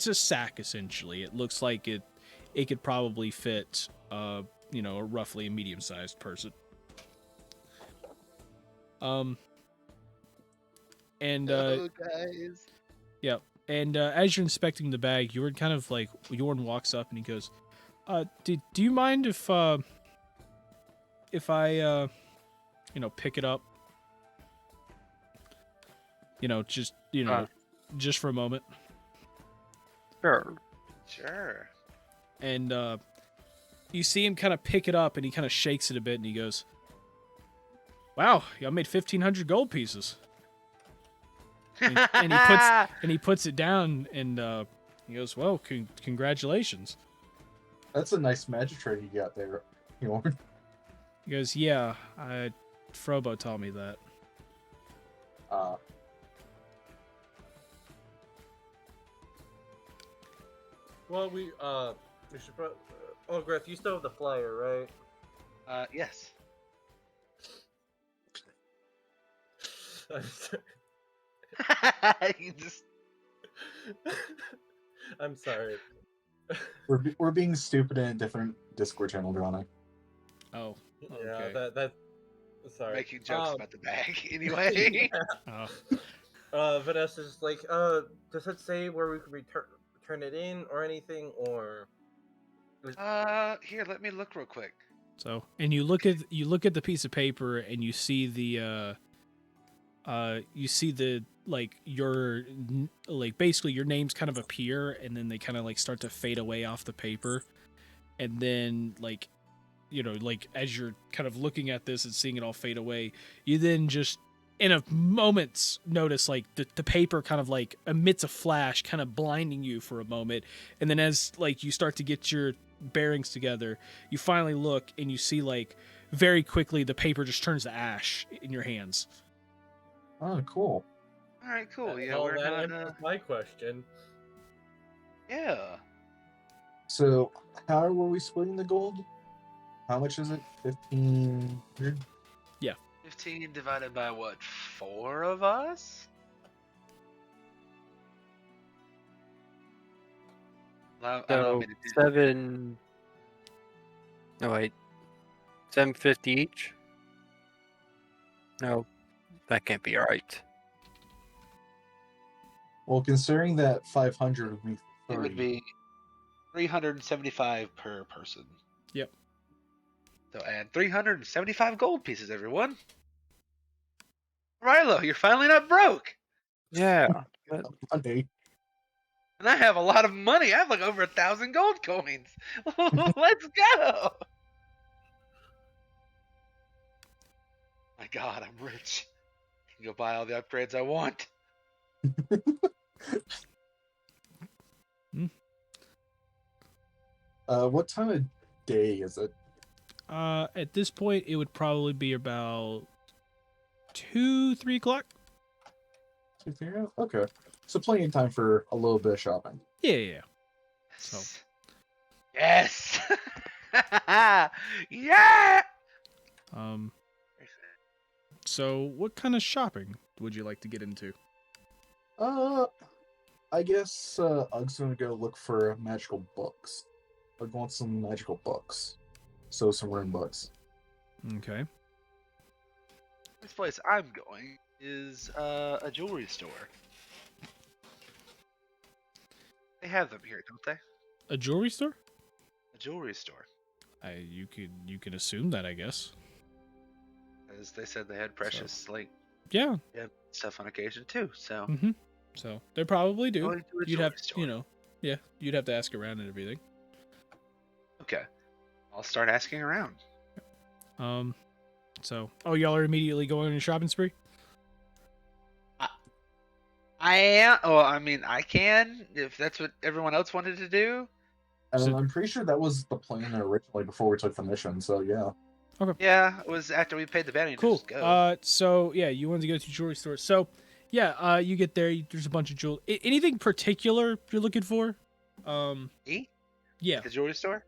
a sack essentially. It looks like it could probably fit a roughly a medium-sized person. And Oh, guys. yeah, and as you're inspecting the bag, Jorn kind of like Jorn walks up and he goes, do you mind if I pick it up? Just for a moment." Sure. Sure. And you see him kind of pick it up and he kind of shakes it a bit and he goes, "Wow, y'all made 1,500 gold pieces." And he puts it down and he goes, "Well, congratulations." That's a nice magic trick you got there, Jorn. He goes, "Yeah, Frobo taught me that." Well, we should. Oh, Griff, you still have the flyer, right? Yes. You just I'm sorry. We're being stupid in a different Discord channel, Johnny. Oh, Yeah, okay. that. Sorry. making jokes about the bag anyway. Oh. Vanessa's like, does it say where we can return it in or anything, or? Here, let me look real quick. So, and you look at the piece of paper and you see the like your like basically your names kind of appear and then they kind of like start to fade away off the paper, and then like like as you're kind of looking at this and seeing it all fade away, you then just in a moment's notice like the paper kind of like emits a flash, kind of blinding you for a moment, and then as like you start to get your bearings together, you finally look and you see like very quickly the paper just turns to ash in your hands. Oh, cool. All right, cool. Yeah, Well, we're that not. answers my question. Yeah. So, how were we splitting the gold? How much is it? 1,500? 15 divided by what? 4 of us? Allow me So to do 7. No wait, 750 each. No, that can't be right. Well, considering that 500 would be it 30. would be 375 per person. Yep. So add 375 gold pieces, everyone. Rilo, you're finally not broke. Yeah. Monday. And I have a lot of money. I have like over 1,000 gold coins. Let's go. My God, I'm rich. I can go buy all the upgrades I want. What time of day is it? At this point, it would probably be about 2-3 o'clock. 2 p.m.? Okay. So plenty of time for a little bit of shopping. Yeah. So. Yes. Yeah. So what kind of shopping would you like to get into? I guess Ug's gonna go look for magical books. I want some magical books. So some rune books. Okay. This place I'm going is a jewelry store. They have them here, don't they? A jewelry store? A jewelry store. You can assume that, I guess. As they said they had precious Yeah. stuff on occasion too. So So they probably do. going to a You'd have, jewelry store. you'd have to ask around and everything. Okay. I'll start asking around. So y'all are immediately going on a shopping spree? I am. Oh, I mean, I can if that's what everyone else wanted to do. So- I'm pretty sure that was the plan originally before we took the mission. So yeah. Yeah, it was after we paid the bounty. To Cool. just go. So yeah, you wanted to go to jewelry store. So yeah, you get there. There's a bunch of jewel. Anything particular you're looking for? E? Yeah, The jewelry store.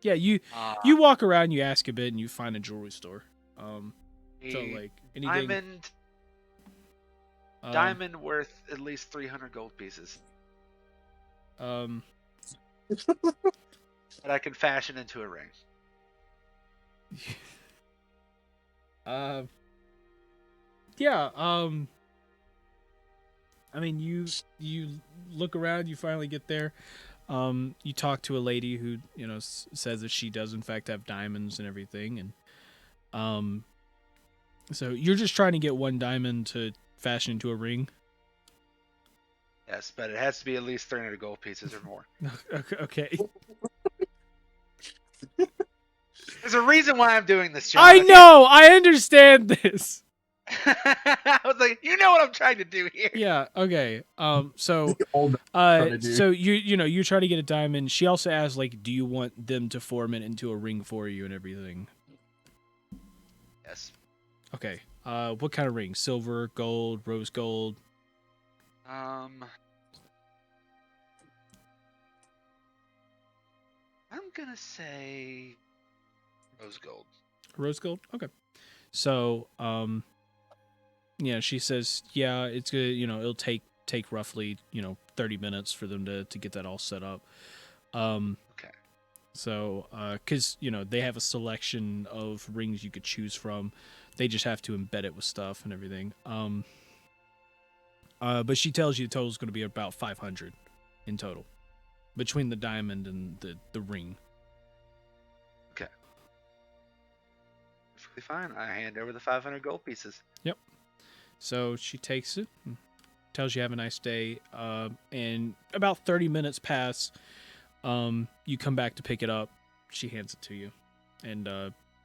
yeah. You Uh, walk around, you ask a bit, and you find a jewelry store. So the like anything. diamond worth at least 300 gold pieces that I can fashion into a ring. Yeah. I mean, you look around. You finally get there. You talk to a lady who says that she does in fact have diamonds and everything, and so you're just trying to get one diamond to fashion into a ring. Yes, but it has to be at least 300 gold pieces or more. Okay. There's a reason why I'm doing this, John. I know. I understand this. I was like, you know what I'm trying to do here. Yeah. Okay. So All trying to do. so you try to get a diamond. She also asks like, do you want them to form it into a ring for you and everything? Yes. Okay. What kind of ring? Silver, gold, rose gold? I'm gonna say rose gold. Rose gold. Okay. So yeah, she says yeah, it's good. It'll take roughly 30 minutes for them to get that all set up. Okay. So because they have a selection of rings you could choose from. They just have to embed it with stuff and everything. But she tells you the total is going to be about 500 in total between the diamond and the ring. Okay. Perfectly fine. I hand over the 500 gold pieces. So she takes it, and tells you have a nice day, and about 30 minutes pass. You come back to pick it up. She hands it to you, and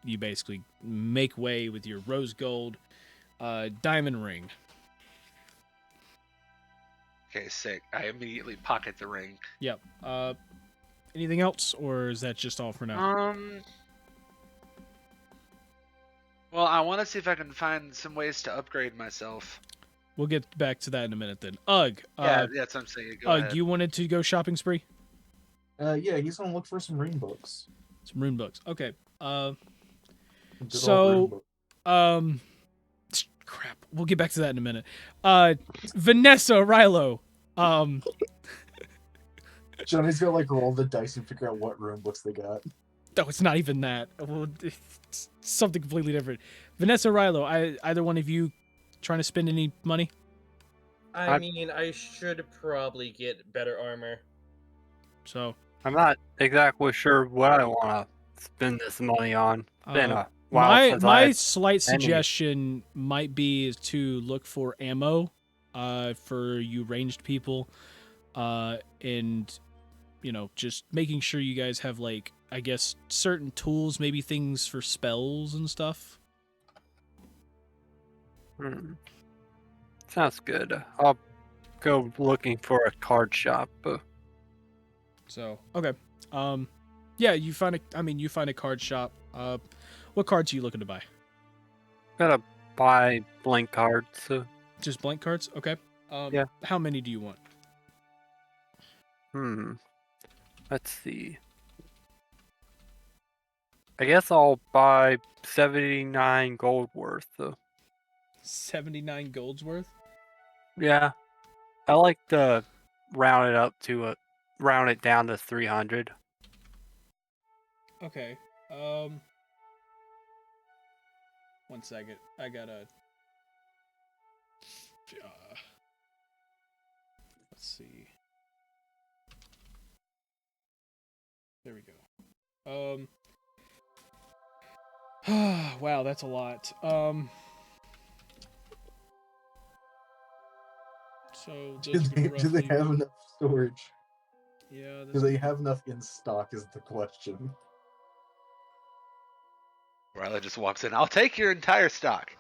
you basically make way with your rose gold diamond ring. Okay, sick. I immediately pocket the ring. Yep. Anything else, or is that just all for now? Well, I want to see if I can find some ways to upgrade myself. We'll get back to that in a minute then. Ugg. Yeah, that's what I'm saying. Go Ugg, ahead. you wanted to go shopping spree? Yeah, he's gonna look for some rune books. Some rune books. Okay. Good old So- rune book. Crap. We'll get back to that in a minute. Vanessa Rilo. Johnny's gonna like roll the dice and figure out what rune books they got. No, it's not even that. Well, it's something completely different. Vanessa Rilo, either one of you trying to spend any money? I mean, I should probably get better armor. So, I'm not exactly sure what I want to spend this money on. It's been a while my since my I slight any. suggestion might be to look for ammo, for you ranged people, and just making sure you guys have like, I guess, certain tools, maybe things for spells and stuff. Sounds good. I'll go looking for a card shop. So, okay. Yeah, you find a card shop. What cards are you looking to buy? Gotta buy blank cards. Just blank cards? Okay. Yeah. How many do you want? Let's see. I guess I'll buy 79 gold worth. 79 golds worth? Yeah. I like to round it down to 300. Okay. One second. I gotta. Let's see. There we go. Wow, that's a lot. So Do those would be they roughly. have enough storage? Yeah. Do they have enough in stock? Is the question. Riley just walks in. I'll take your entire stock.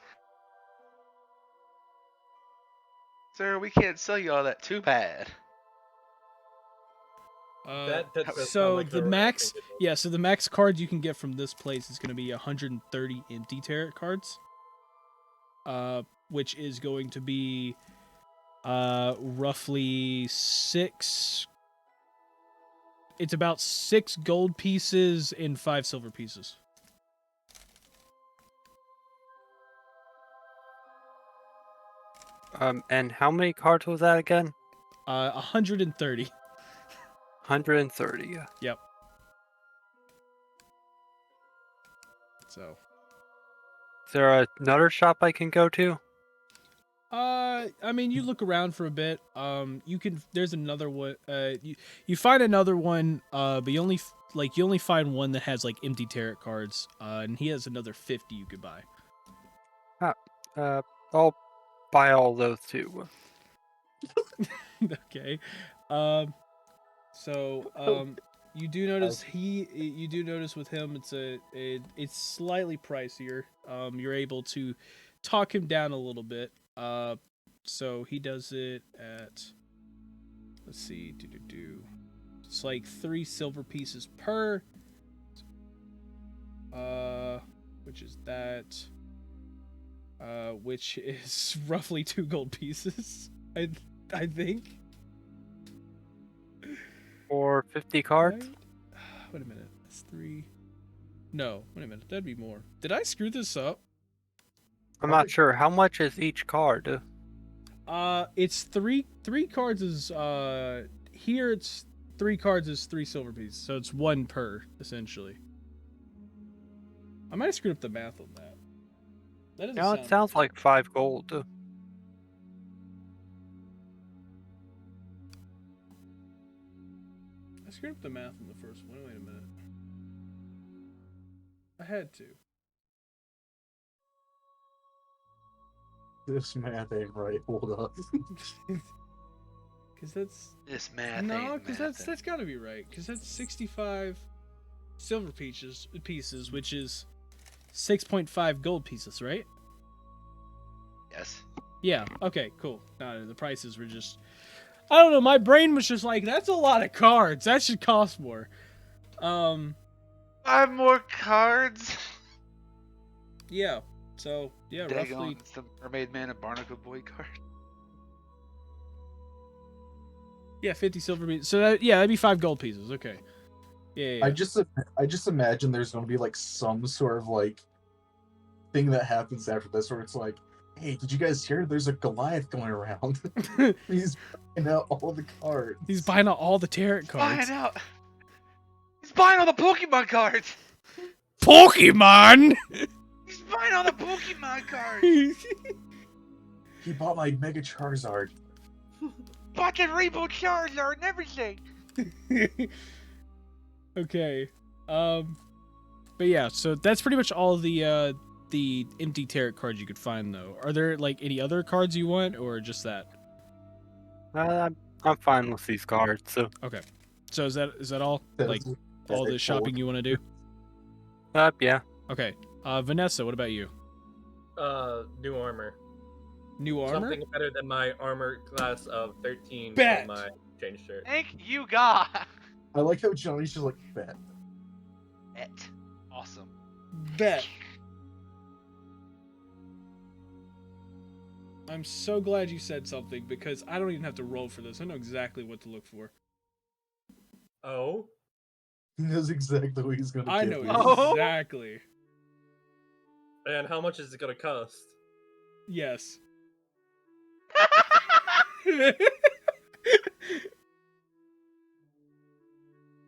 Sir, we can't sell you all that. Too bad. That does sound So like the right max, thing to do. yeah. So the max cards you can get from this place is going to be 130 empty tarot cards, which is going to be, roughly 6. It's about 6 gold pieces and 5 silver pieces. And how many cards was that again? 130. 130. Yep. So. Is there another shop I can go to? I mean, you look around for a bit. You can. There's another one. You find another one. But you only find one that has like empty tarot cards. And he has another 50 you could buy. I'll buy all those too. Okay. So you do notice you do notice with him it's slightly pricier. You're able to talk him down a little bit. So he does it at, let's see, it's like 3 silver pieces per, which is that, which is roughly 2 gold pieces, I think. For 50 cards? Right? Wait a minute, that's 3. No, wait a minute, that'd be more. Did I screw this up? I'm not sure. How much is each card? It's three cards is here it's 3 cards is 3 silver pieces, so it's 1 per essentially. I might have screwed up the math on that. That doesn't No, it sounds like 5 gold. I screwed up the math on the first one. Wait a minute. I had to. This math ain't right. Hold up. Because that's This math no, ain't because mathin'. that's got to be right. Because that's 65 silver pieces, which is 6.5 gold pieces, right? Yes. Yeah. Okay. Cool. The prices were just. I don't know. My brain was just like, that's a lot of cards. That should cost more. 5 more cards. Yeah. So yeah, roughly. Daggone, it's the Mermaid Man and Barnacle Boy card. Yeah, 50 silver pieces. So that'd be 5 gold pieces. Okay. Yeah. I just imagine there's going to be like some sort of like thing that happens after this, where it's like, hey, did you guys hear? There's a Goliath going around. He's buying out all the cards. He's buying out all the tarot cards. He's buying all the Pokemon cards. Pokemon. He's buying all the Pokemon cards. He bought my Mega Charizard. Bought the Rainbow Charizard and everything. Okay. But yeah, so that's pretty much all the empty tarot cards you could find, though. Are there like any other cards you want, or just that? I'm fine with these cards. So So is that all? Like all the shopping you want to do? yeah. Okay. Vanessa, what about you? New armor. New armor? Something better than my armor class of 13 Bet. on my change shirt. Thank you, God. I like how Johnny's just like, bet. Awesome. Bet. I'm so glad you said something, because I don't even have to roll for this. I know exactly what to look for. Oh? He knows exactly what he's going to I give know you. Oh. exactly. And how much is it gonna cost? Yes.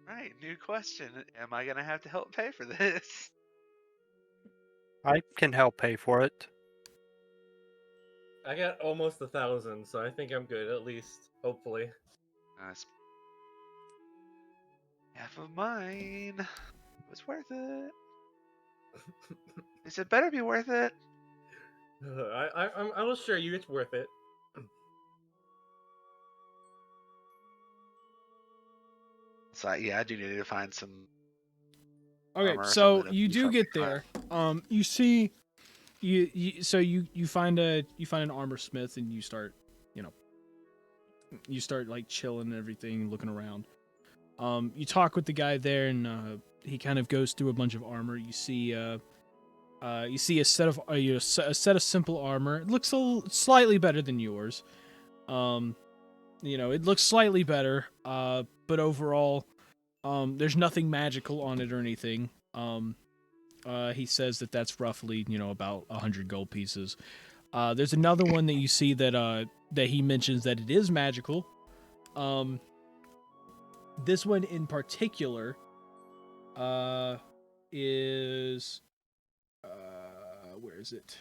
Right, new question. Am I gonna have to help pay for this? I can help pay for it. I got almost 1,000, so I think I'm good, at least. Hopefully. Nice. Half of mine. It was worth it. It better be worth it. I will assure you it's worth it. So yeah, I do need to find some. Okay, armor or so something to you beef do up get your there. You see, you find an armor smith, and you start like chilling and everything, looking around. You talk with the guy there, and he kind of goes through a bunch of armor. You see a set of a set of simple armor. It looks slightly better than yours. It looks slightly better. But overall, there's nothing magical on it or anything. He says that that's roughly, about 100 gold pieces. There's another one that you see that he mentions that it is magical. This one in particular, is, where is it?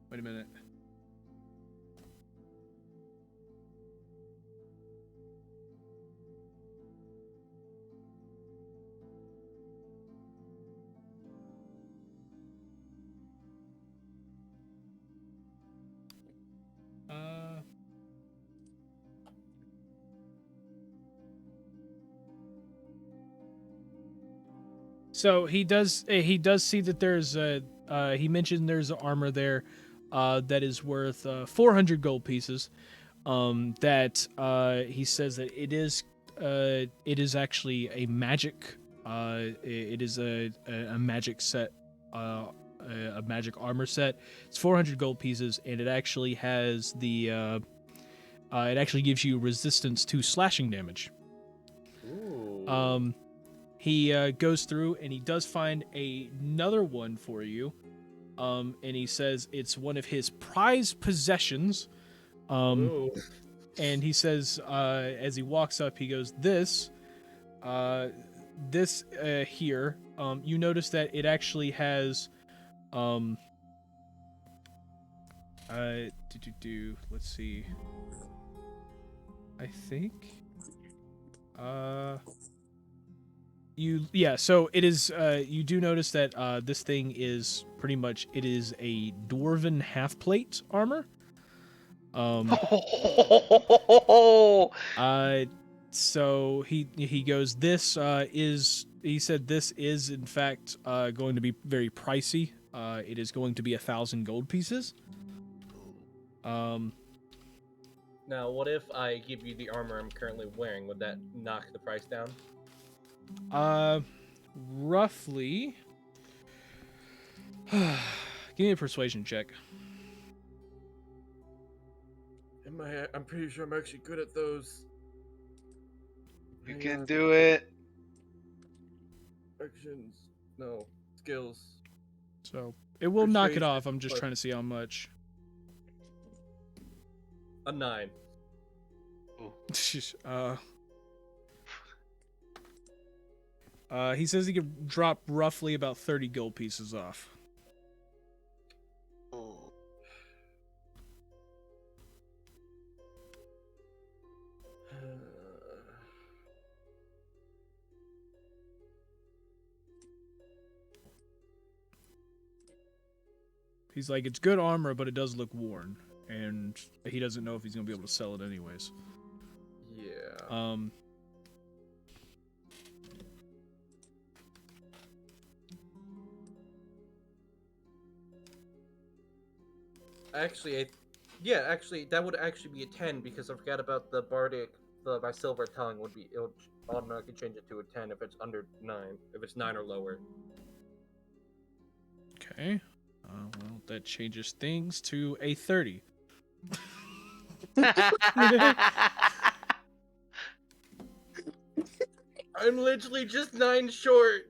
Wait a minute. So he does see that there's he mentioned there's armor there that is worth 400 gold pieces. That he says that it is actually a magic it is a magic set, a magic armor set. It's 400 gold pieces, and it actually has the it actually gives you resistance to slashing damage. Ooh. He goes through, and he does find another one for you. And he says it's one of his prized possessions. Ooh. And he says, as he walks up, he goes, this here, you notice that it actually has, let's see. I think, so it is, you do notice that, this thing is pretty much, it is a dwarven half-plate armor. So he goes, this is, he said this is in fact going to be very pricey. It is going to be 1,000 gold pieces. Now, what if I give you the armor I'm currently wearing? Would that knock the price down? Roughly. Give me a persuasion check. I'm pretty sure I'm actually good at those. You Hang can on. do it. Actions. No. Skills. So it will knock it Persuasion off. I'm just plus- trying to see how much. A 9. He says he could drop roughly about 30 gold pieces off. He's like, it's good armor, but it does look worn, and he doesn't know if he's gonna be able to sell it anyways. Yeah. Actually, actually, that would actually be a 10 because I forgot about the bardic. My silver tongue would be, it would automatically change it to a 10 if it's under 9, if it's 9 or lower. Okay. Well, that changes things to a 30. I'm literally just 9 short.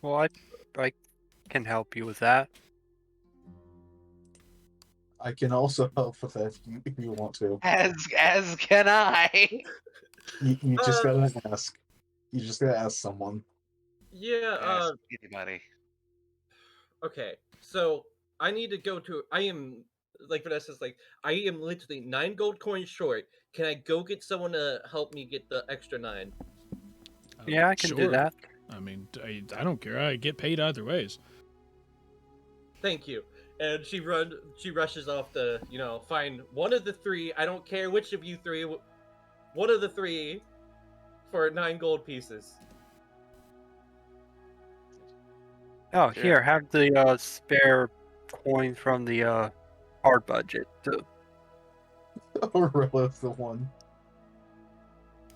Well, I can help you with that. I can also help with that if you want to. As can I. You just gotta ask. You just gotta ask someone. Yeah, Ask anybody. okay. So, I need to go to, I am, like Vanessa's like, I am literally 9 gold coins short. Can I go get someone to help me get the extra 9? Yeah, I can do that. I mean, I don't care. I get paid either ways. Thank you. And she rushes off to, find one of the 3. I don't care which of you 3. One of the 3 for 9 gold pieces. Oh, Sure. here, have the spare coin from the hard budget too. Aurella's the one.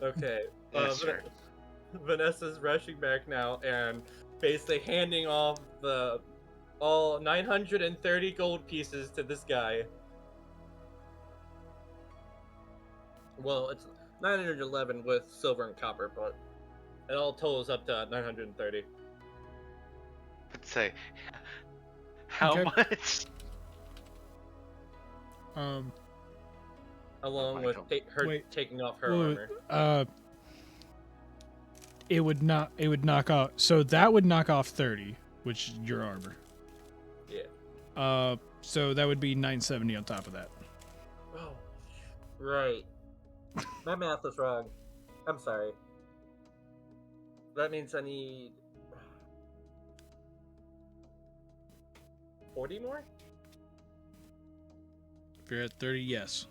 Okay. Yes, sir. Vanessa's rushing back now and basically handing off all 930 gold pieces to this guy. Well, it's 911 with silver and copper, but it all totals up to 930. Let's say, how Okay. much? Along with Michael. her taking off her Well, armor. it would knock off. So that would knock off 30, which is your armor. Yeah. So that would be 970 on top of that. Oh, right. My math was wrong. I'm sorry. That means I need 40 more? If you're at 30, yes.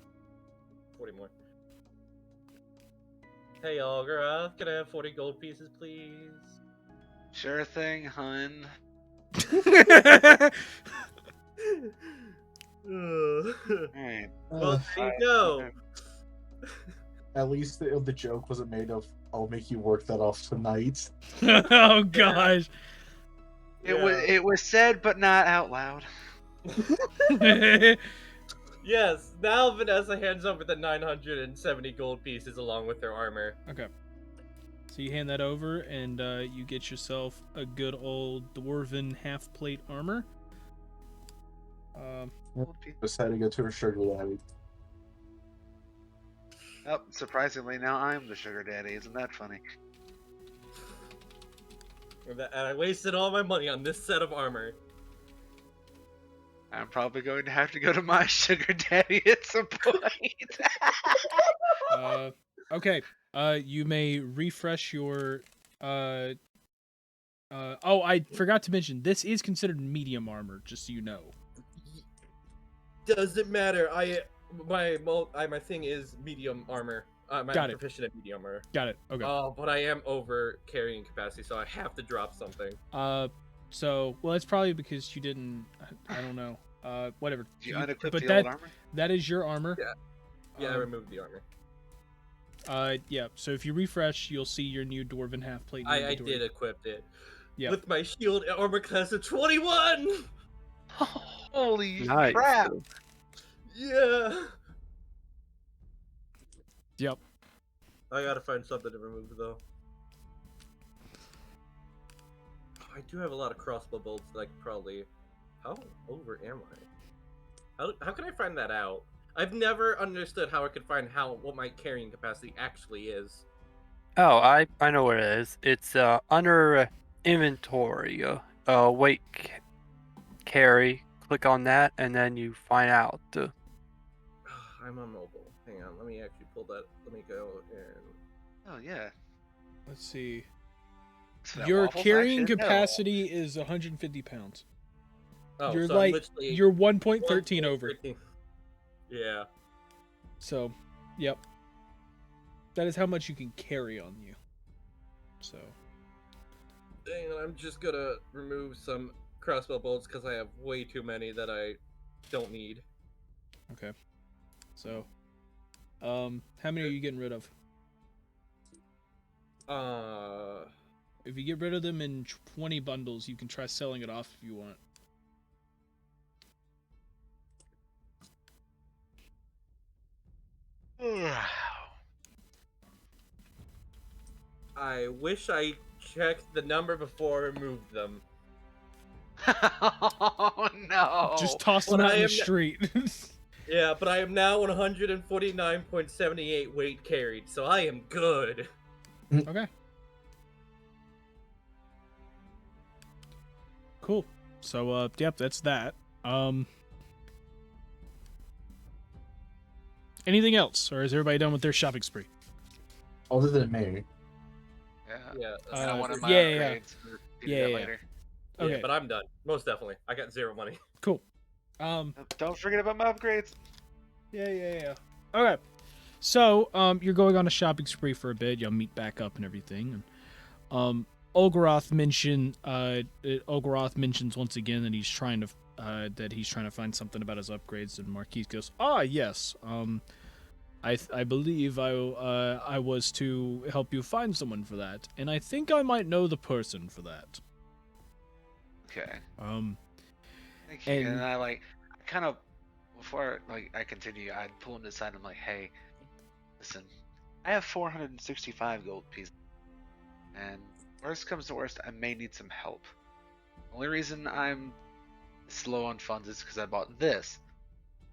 40 more. Hey, Olga, can I have 40 gold pieces, please? Sure thing, hun. Alright. Well, there you go. At least the joke wasn't made of, I'll make you work that off tonight. Oh gosh. It was said, but not out loud. Yes, now Vanessa hands over the 970 gold pieces along with her armor. Okay. So you hand that over, and you get yourself a good old dwarven half plate armor. Just had to go to her sugar daddy. Oh, surprisingly, now I'm the sugar daddy. Isn't that funny? And I wasted all my money on this set of armor. I'm probably going to have to go to my sugar daddy at some point. Okay. You may refresh your. Oh, I forgot to mention this is considered medium armor, just so you know. Doesn't matter. my thing is medium armor. I'm Got it. proficient at medium armor. Got it. Okay. But I am over carrying capacity, so I have to drop something. So well, it's probably because you didn't. I don't know. Whatever. Did you unequip but the that old armor? that is your armor. Yeah. Yeah, I Um, removed the armor. Yeah. So if you refresh, you'll see your new dwarven half plate. in your I inventory. did equip it. Yep. With my shield armor class of 21! Holy Nice. crap! Yeah! Yep. I gotta find something to remove, though. I do have a lot of crossbow bolts that I could probably... How over am I? How can I find that out? I've never understood how I could find what my carrying capacity actually is. Oh, I know what it is. It's under inventory. Weight carry. Click on that, and then you find out. I'm on mobile. Hang on, let me actually pull that. Let me go and... Oh yeah. Let's see. So that Your waffles carrying action? No. capacity is 150 pounds. Oh, You're so I'm like literally you're 1.13 over. 1.13. Yeah. So, yep. That is how much you can carry on you. So, Dang it, I'm just gonna remove some crossbow bolts because I have way too many that I don't need. okay. So, how many are you getting rid of? If you get rid of them in 20 bundles, you can try selling it off if you want. I wish I checked the number before I removed them. Oh no! Just toss them Well, out I in the am- street. Yeah, but I am now 149.78 weight carried, so I am good. Okay. Cool. So, yep, that's that. Anything else, or is everybody done with their shopping spree? Other than me. Yeah. Yeah, And I wanted my yeah, yeah. upgrades. We'll do Yeah, that yeah. later. Okay. but I'm done. Most definitely. I got zero money. Cool. Don't forget about my upgrades. Yeah. Okay. So, you're going on a shopping spree for a bit. You'll meet back up and everything. And, Olgaroth mentions once again that he's trying to find something about his upgrades. And Marquise goes, "Ah, yes. I believe I was to help you find someone for that, and I think I might know the person for that." Okay. Thank you. And- And I kind of, before I continue, I'd pull him to the side and I'm like, hey, listen, I have 465 gold pieces, and worst comes to worst, I may need some help. The only reason I'm slow on funds is because I bought this.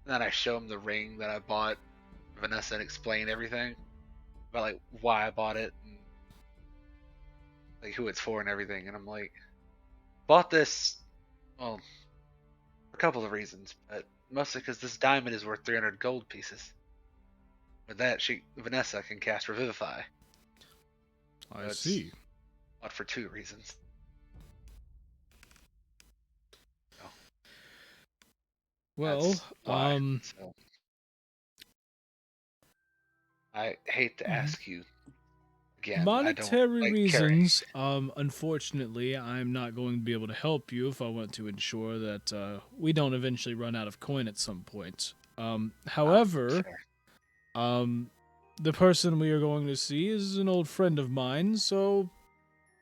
And then I show him the ring that I bought Vanessa and explain everything about why I bought it and who it's for and everything. And I'm like, bought this, well, for a couple of reasons, but mostly because this diamond is worth 300 gold pieces. With that, Vanessa can cast Revivify. I That's- see. But for 2 reasons. Well, That's why. um, So, I hate to Mhm. ask you again. monetary I don't like reasons. Unfortunately, I'm not going to be able to help you if I want to ensure that we don't eventually run out of coin at some point. However, Fair. the person we are going to see is an old friend of mine, so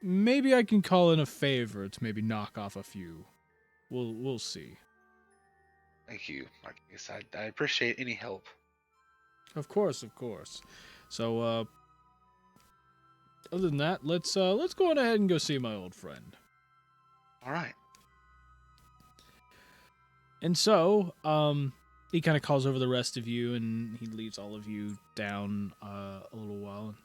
maybe I can call in a favor to maybe knock off a few. We'll see. Thank you, Marcus. I appreciate any help. Of course. So, other than that, let's go on ahead and go see my old friend. All right. And so, he kind of calls over the rest of you, and he leads all of you down a little while.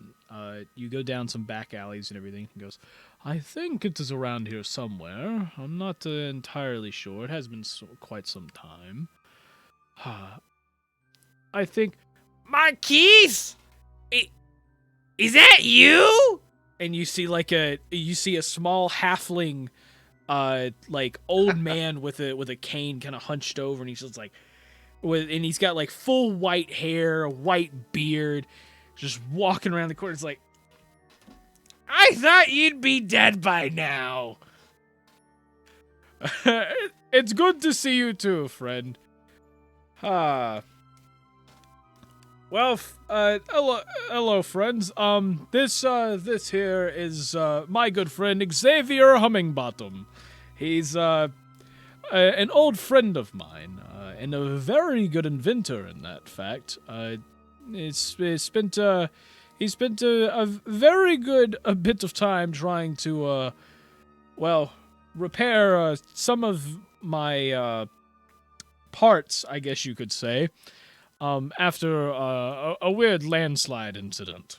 You go down some back alleys and everything. He goes, "I think it is around here somewhere. I'm not entirely sure. It has been quite some time. I think, Marquise, is that you?" And you see a small halfling, old man with a cane, kind of hunched over, and he's just like, and he's got like full white hair, a white beard, just walking around the corner. It's like, I thought you'd be dead by now. It's good to see you too, friend. Well, hello, friends. This here is my good friend Xavier Hummingbottom. He's an old friend of mine, and a very good inventor in that fact. He's spent a very good bit of time trying to, repair some of my parts, I guess you could say, after a weird landslide incident.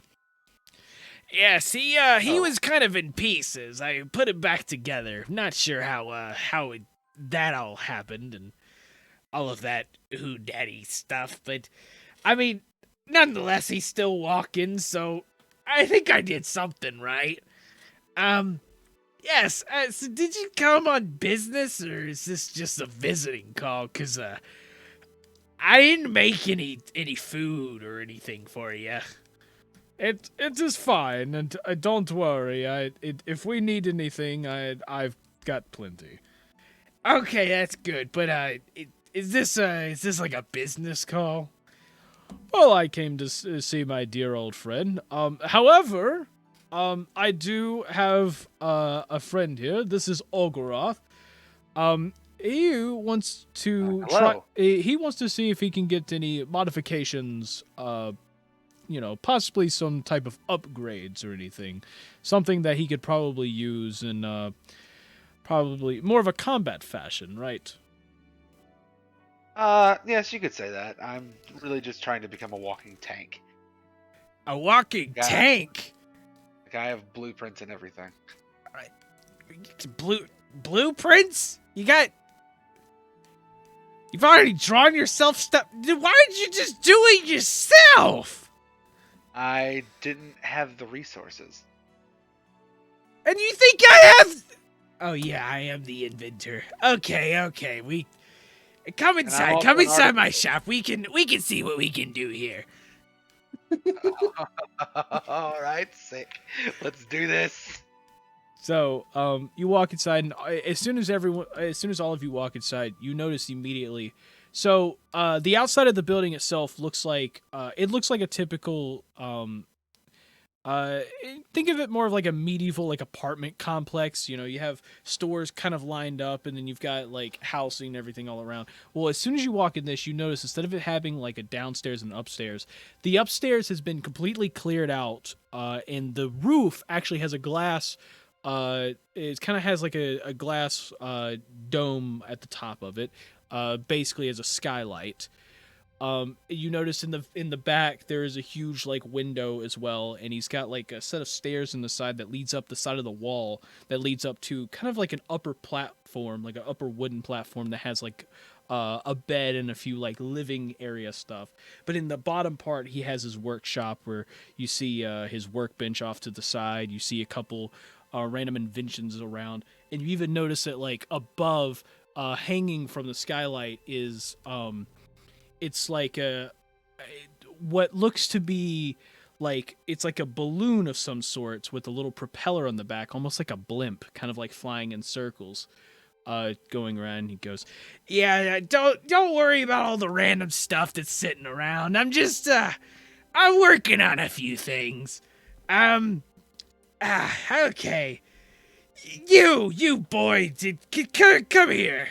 Yes, he was kind of in pieces. I put it back together. Not sure how that all happened and all of that daddy stuff, but I mean, nonetheless, he's still walking, so I think I did something right. Yes, so did you come on business, or is this just a visiting call? 'Cause I didn't make any food or anything for you. It is fine, and don't worry. If we need anything, I've got plenty. Okay, that's good. But is this like a business call? Well, I came to see my dear old friend. However, I do have Oh, a friend here. This is Olgaroth. He wants to hello. He wants to see if he can get any modifications. Possibly some type of upgrades or anything. Something that he could probably use in probably more of a combat fashion, right? Yes, you could say that. I'm really just trying to become a walking tank. A walking Yeah. tank. Like, I have blueprints and everything. Blueprints? You've already drawn yourself stuff. Why did you just do it yourself? I didn't have the resources. And you think I have? Oh yeah, I am the inventor. Okay. We come inside. also Come an inside my shop. We can see what we can do here. All right, sick. Let's do this. So, you walk inside, and as soon as all of you walk inside, you notice immediately. So, the outside of the building itself looks like a typical, think of it more of like a medieval, like, apartment complex. You know, you have stores kind of lined up, and then you've got like housing and everything all around. Well, as soon as you walk in this, you notice instead of it having like a downstairs and upstairs, the upstairs has been completely cleared out, and the roof actually has a glass. It kind of has like a glass dome at the top of it, basically as a skylight. You notice in the back there is a huge like window as well, and he's got like a set of stairs in the side that leads up the side of the wall that leads up to kind of like an upper platform, like an upper wooden platform that has like a bed and a few like living area stuff. But in the bottom part, he has his workshop where you see his workbench off to the side. You see a couple random inventions around, and you even notice that like above, hanging from the skylight is it's like what looks to be like it's like a balloon of some sorts with a little propeller on the back, almost like a blimp, kind of like flying in circles, going around. He goes, "Yeah, don't worry about all the random stuff that's sitting around. I'm just I'm working on a few things. Okay. You boy, come here.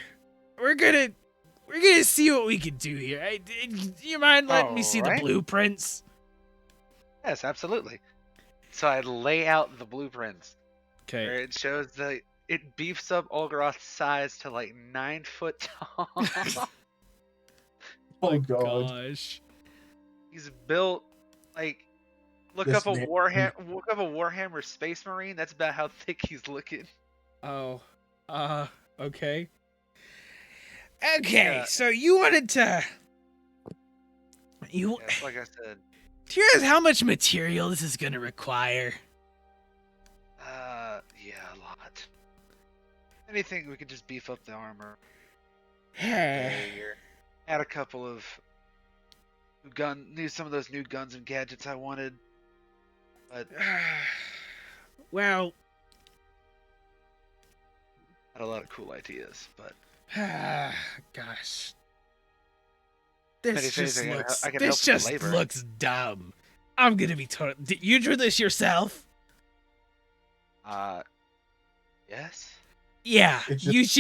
We're gonna see what we can do here. Do you mind letting me see the Alright. blueprints?" Yes, absolutely. So I lay out the blueprints where Okay. it shows that it beefs up Olgaroth's size to like 9 foot tall. Oh god. Gosh. He's built like look This up a man- Warhammer Space Marine. That's about how thick he's looking. Oh. Okay. Okay, Yeah. so you wanted to. You. Yes, like I said. Do you realize how much material this is gonna require? Yeah, a lot. Anything we could just beef up the armor. Hey. Barrier. had a couple of some of those new guns and gadgets I wanted, but Well, had a lot of cool ideas. But gosh, maybe this if anything, I can help this with the just labor. looks dumb. I'm gonna be told. You drew this yourself? Yes. Yeah, It you just-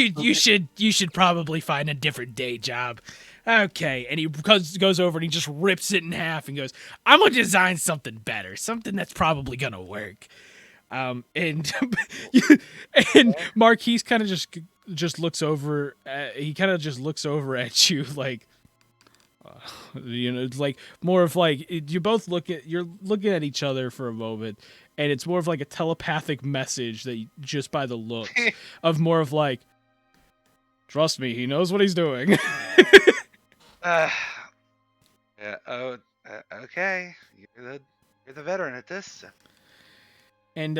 you should probably find a different day job. Okay, and he goes over and he just rips it in half and goes, "I'm gonna design something better, something that's probably gonna work." And and Marquise kind of just looks over. He kind of just looks over at you like, it's like more of like you both you're looking at each other for a moment, and it's more of like a telepathic message that just by the looks of more of like, trust me, he knows what he's doing. Yeah. Okay. You're the veteran at this. And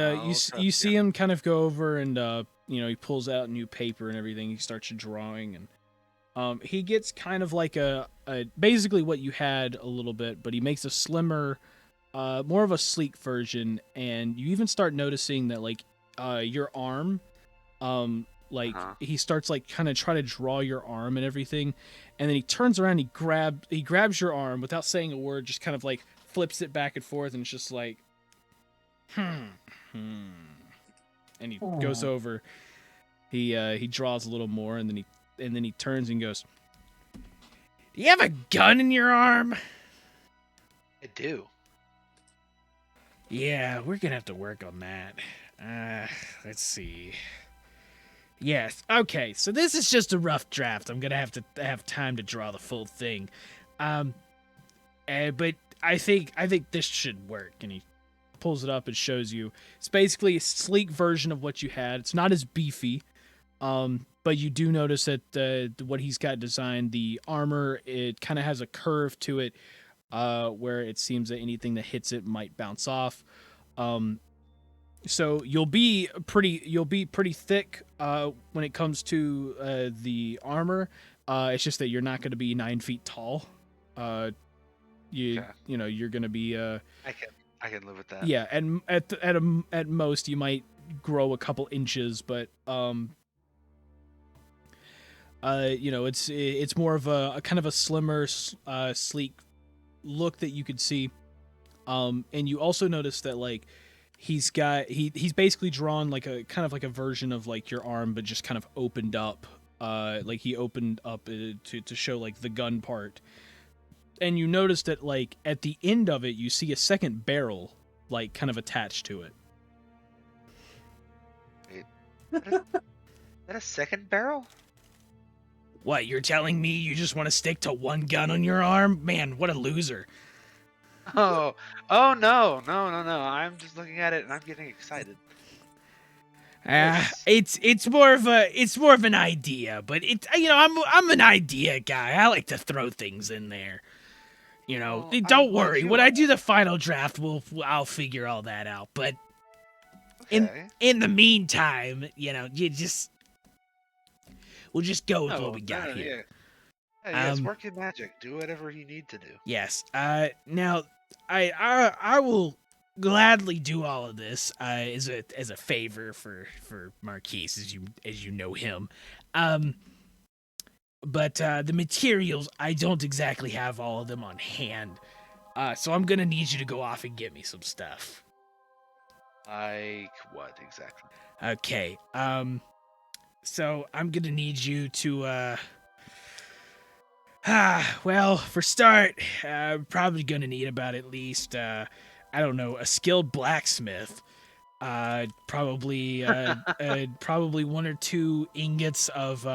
you see him kind of go over and he pulls out new paper and everything. He starts drawing and he gets kind of like a basically what you had a little bit, but he makes a slimmer, more of a sleek version. And you even start noticing that like your arm, he starts like kind of try to draw your arm and everything, and then he turns around, he grabs your arm without saying a word, just kind of like flips it back and forth, and it's just like, and he goes over. He draws a little more, and then he turns and goes, "Do you have a gun in your arm?" I do. Yeah, we're gonna have to work on that. Let's see. Yes. Okay. So this is just a rough draft. I'm gonna have to have time to draw the full thing. But I think this should work. And he pulls it up and shows you. It's basically a sleek version of what you had. It's not as beefy. But you do notice that what he's got designed, the armor, it kind of has a curve to it, where it seems that anything that hits it might bounce off. So you'll be pretty thick when it comes to the armor. It's just that you're not going to be 9 feet tall. You're going to be. I can live with that. Yeah, and at most you might grow a couple inches, but it's more of a kind of a slimmer, sleek look that you could see. And you also notice that like he's basically drawn like a kind of like a version of like your arm, but just kind of opened up. Like he opened up to show like the gun part. And you notice that like at the end of it, you see a second barrel like kind of attached to it. Wait, is that a second barrel? What, you're telling me you just want to stick to one gun on your arm? Man, what a loser. Oh no. I'm just looking at it and I'm getting excited. It's more of an idea, but I'm an idea guy. I like to throw things in there. Well, Don't worry. When I do the final draft, I'll figure all that out. But Okay. in the meantime, we'll just go with what we got No, here. Yeah, yes, work your magic. Do whatever you need to do. Yes. Now, I will gladly do all of this as a favor for Marquise, as you know him. But the materials, I don't exactly have all of them on hand. So I'm gonna need you to go off and get me some stuff. Like what exactly? Okay. So I'm gonna need you to well, for start, I'm probably gonna need about at least I don't know, a skilled blacksmith. Probably probably 1 or 2 ingots of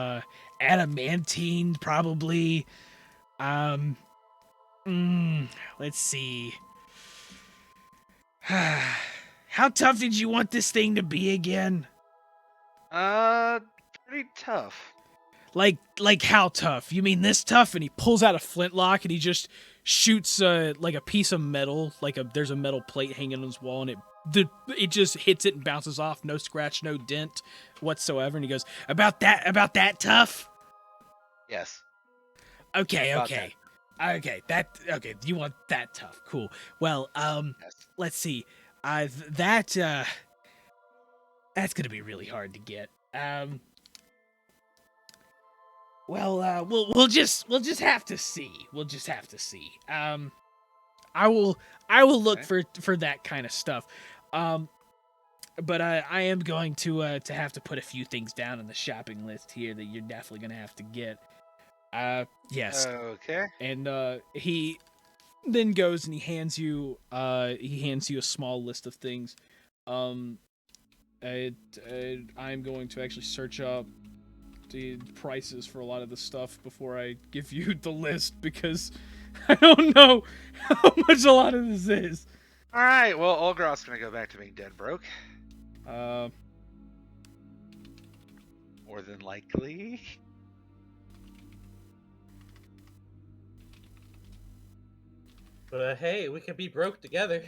adamantine, probably. Let's see. How tough did you want this thing to be again? Pretty tough. Like how tough? You mean this tough? And he pulls out a flintlock and he just shoots like a piece of metal, there's a metal plate hanging on his wall, and it just hits it and bounces off, no scratch, no dent whatsoever. And he goes, about that tough? Yes. Okay, About okay. Okay, you want that tough. Cool. Well, Yes. let's see. That's gonna be really hard to get. We'll just have to see. We'll just have to see. I will look Okay. for that kind of stuff. But I am going to have to put a few things down on the shopping list here that you're definitely gonna have to get. Yes. Okay. And he then goes and he hands you a small list of things. I'm going to actually search up the prices for a lot of the stuff before I give you the list because I don't know how much a lot of this is. All right. Well, Olgroth's gonna go back to being dead broke. Uh, More than likely. But hey, we could be broke together.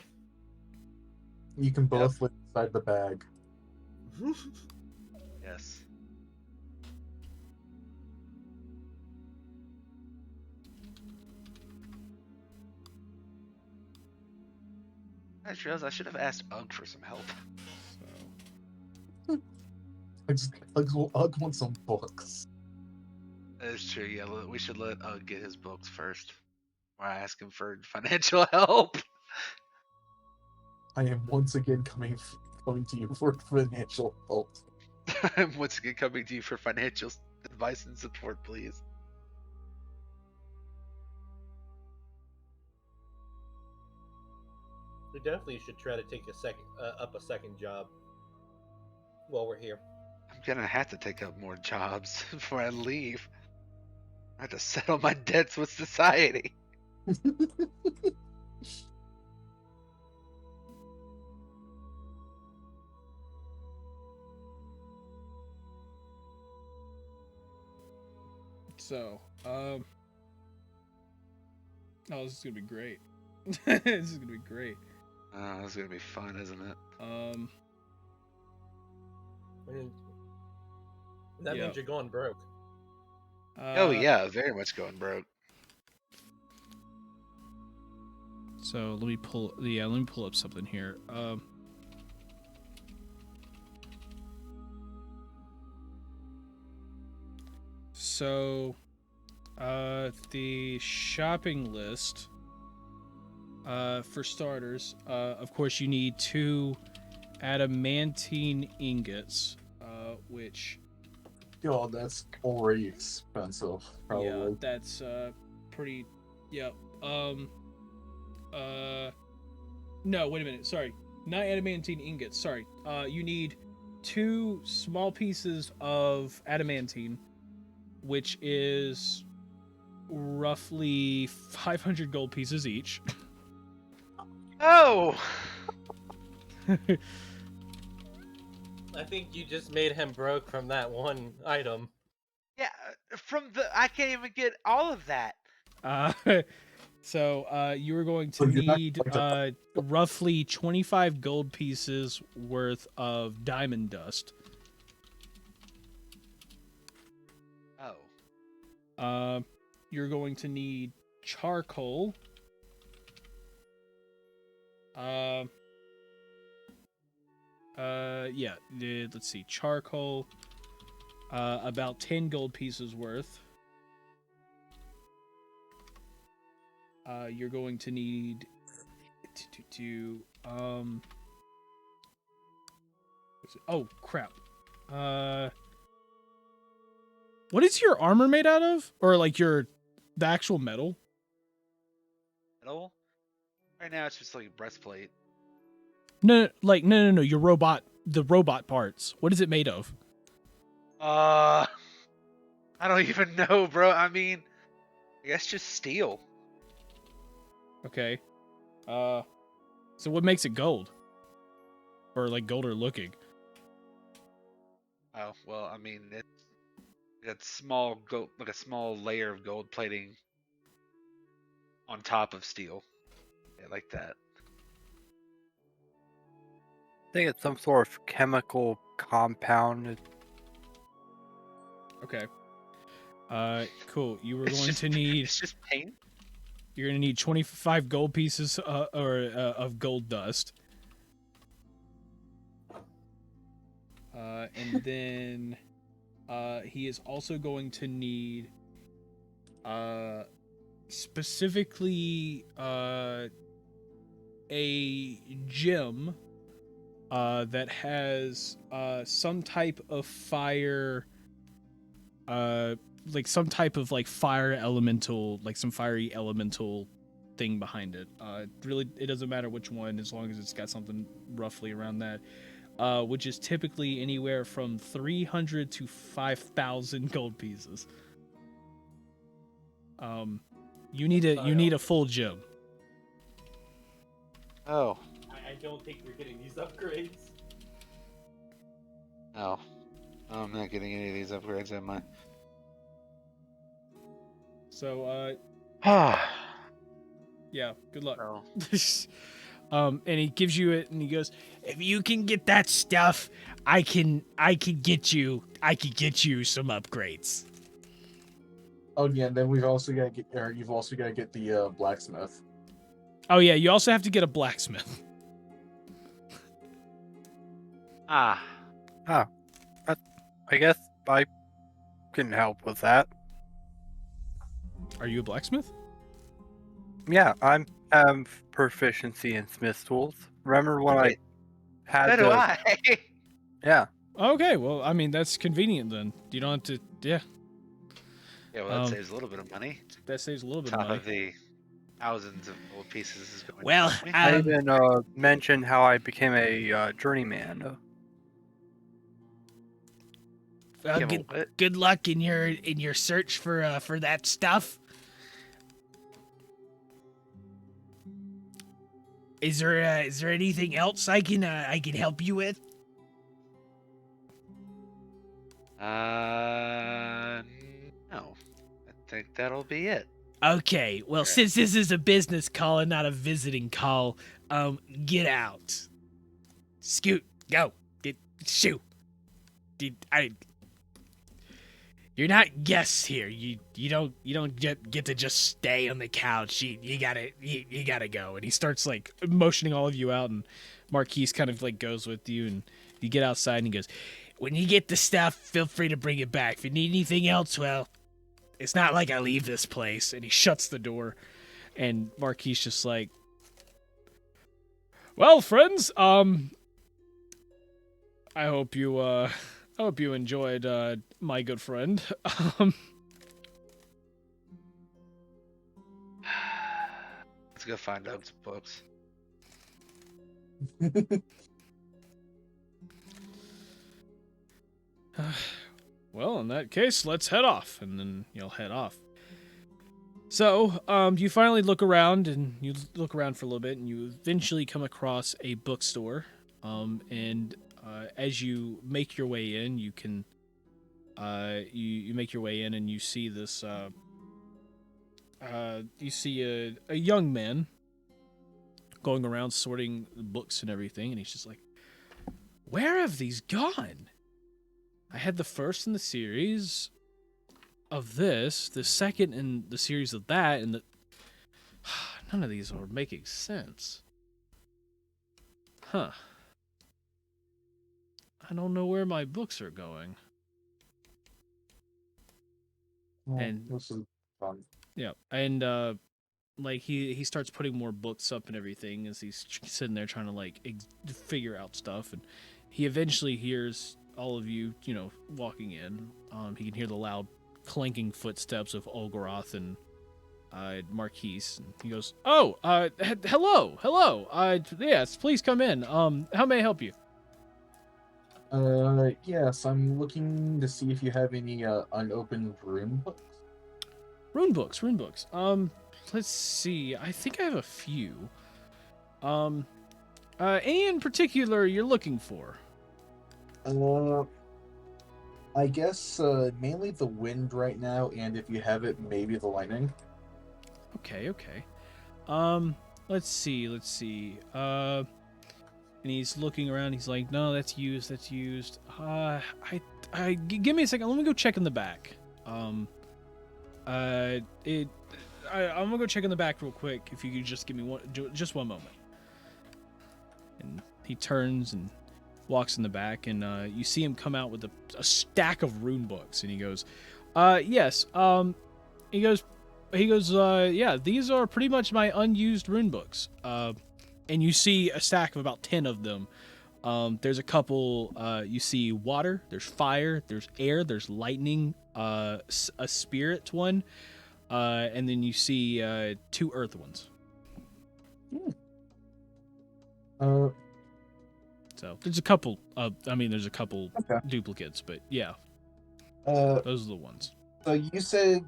You can both live inside the bag. Yes. I just realized I should have asked Ugg for some help. so Ugg wants some books. That is true. Yeah, we should let Ugg get his books first. Or I ask him for financial help. I am once again coming to you for financial help. I'm once again coming to you for financial advice and support, please. We definitely should try to take a second job while we're here. I'm gonna have to take up more jobs before I leave. I have to settle my debts with society. So, oh, this is gonna be great. This is gonna be great. Oh, this is gonna be fun, isn't it? And that Yeah. means you're going broke. Oh yeah, very much going broke. So let me pull up something here. So, the shopping list. For starters, of course, you need 2 adamantine ingots, which God, that's already expensive. Probably. yeah, that's pretty. Yeah. No, wait a minute. Sorry, not adamantine ingots. Sorry. You need 2 small pieces of adamantine, which is roughly 500 gold pieces each. Oh! I think you just made him broke from that one item. Yeah, I can't even get all of that. So you are going So to you're not need going to- roughly 25 gold pieces worth of diamond dust. Oh. You're going to need charcoal. Yeah, let's see, charcoal, about 10 gold pieces worth. You're going to need oh crap. What is your armor made out of? Or like the actual metal? Metal? Right now it's just like a breastplate. No, your the robot parts. What is it made of? I don't even know, bro. I mean, I guess just steel. Okay. So what makes it gold? Or like golder looking? Oh, well, I mean, it's got small gold, like a small layer of gold plating on top of steel. Yeah, like that. I think it's some sort of chemical compound. Okay. Cool. You were It's going just, to need. It's just paint. You're gonna need 25 gold pieces, of gold dust. And then, he is also going to need, specifically, a gem, that has, some type of fire, like some type of like fire elemental, like some fiery elemental thing behind it. Really, it doesn't matter which one, as long as it's got something roughly around that. Which is typically anywhere from 300 to 5,000 gold pieces. You need a full gem. Oh, I don't think we're getting these upgrades. no. No, I'm not getting any of these upgrades, am I? So, Ah. yeah, good luck. Oh. And he gives you it, and he goes, "If you can get that stuff, I can get you some upgrades." Oh yeah, and then you've also got to get the blacksmith. Oh yeah, you also have to get a blacksmith. Ah. I guess I can help with that. Are you a blacksmith? Yeah, I'm proficiency in smith tools. Remember when Wait, I had so do the I. yeah. Okay, well, I mean that's convenient then. You don't have to. Yeah, Yeah, well, that saves a little bit of money. that saves a little bit Top of money. of the thousands of gold pieces is going Well, to cost me. I even mentioned how I became a journeyman. Well, Yeah, but what? good luck in your search for that stuff. Is there anything else I can help you with? No. I think that'll be it. Okay, well, Alright. since this is a business call and not a visiting call, get out. Scoot, go, shoo. You're not guests here. You don't get to just stay on the couch. You gotta go. And he starts like motioning all of you out, and Marquise kind of like goes with you, and you get outside, and he goes, "When you get the stuff, feel free to bring it back. If you need anything else, well, it's not like I leave this place." And he shuts the door, and Marquise just like, "Well, friends, I hope you enjoyed my good friend." Let's go find out some books. Well, in that case, let's head off, and then you'll head off. So, you finally look around, and you look around for a little bit, and you eventually come across a bookstore. And as you make your way in, you can, you make your way in, and you see this, you see a young man going around sorting the books and everything, and he's just like, "Where have these gone? I had the first in the series of this, the second in the series of that, and none of these are making sense. Huh. I don't know where my books are going." Well, And- this is fun. Yeah, and like he starts putting more books up and everything as he's sitting there trying to like figure out stuff, and he eventually hears all of you, walking in. He can hear the loud clanking footsteps of Olgaroth and Marquise, and he goes, "Oh, hello. Yes, please come in. How may I help you?" Yes, I'm looking to see if you have any unopened rune books. Rune books. Let's see. I think I have a few. Any in particular you're looking for? I guess mainly the wind right now, and if you have it, maybe the lightning. Okay. Let's see. And he's looking around. He's like, "No, that's used. Give me a second. Let me go check in the back." I'm gonna go check in the back real quick. If you could just give me just one moment. And he turns and walks in the back, and you see him come out with a stack of rune books, and he goes, yes. He goes, yeah, these are pretty much my unused rune books. And you see a stack of about 10 of them. There's a couple, you see water, there's fire, there's air, there's lightning, a spirit one, and then you see 2 earth ones. So there's a couple Okay. duplicates, but yeah, Uh, those are the ones. so you said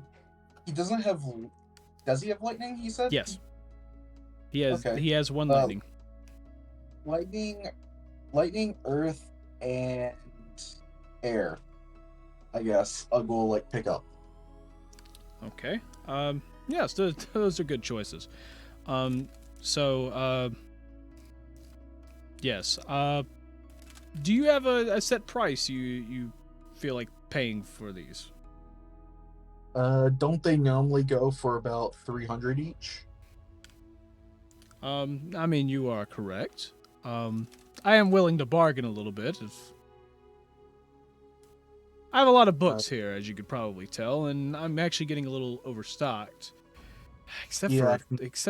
he doesn't have. Does he have lightning? You said. Yes. He Okay. has 1 lightning. Lightning, earth, and air. I guess I'll go like pick up. Okay. Yes, those are good choices. Yes. Do you have a set price you feel like paying for these? Don't they normally go for about 300 each? I mean, you are correct. I am willing to bargain a little bit. I have a lot of books here, as you could probably tell, and I'm actually getting a little overstocked. Except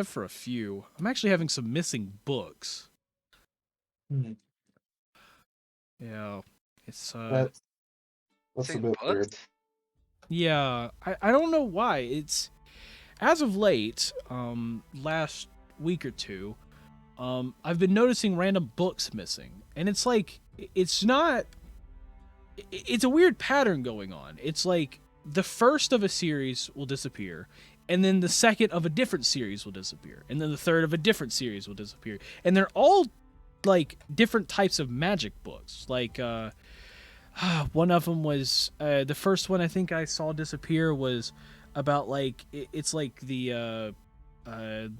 for a few. I'm actually having some missing books. Yeah, it's That's a Same bit weird. books? yeah, I don't know why. It's as of late, last week or two, I've been noticing random books missing, and it's like it's a weird pattern going on. It's like the first of a series will disappear, and then the second of a different series will disappear, and then the third of a different series will disappear, and they're all like different types of magic books. Like one of them was the first one I think I saw disappear was about like it's like the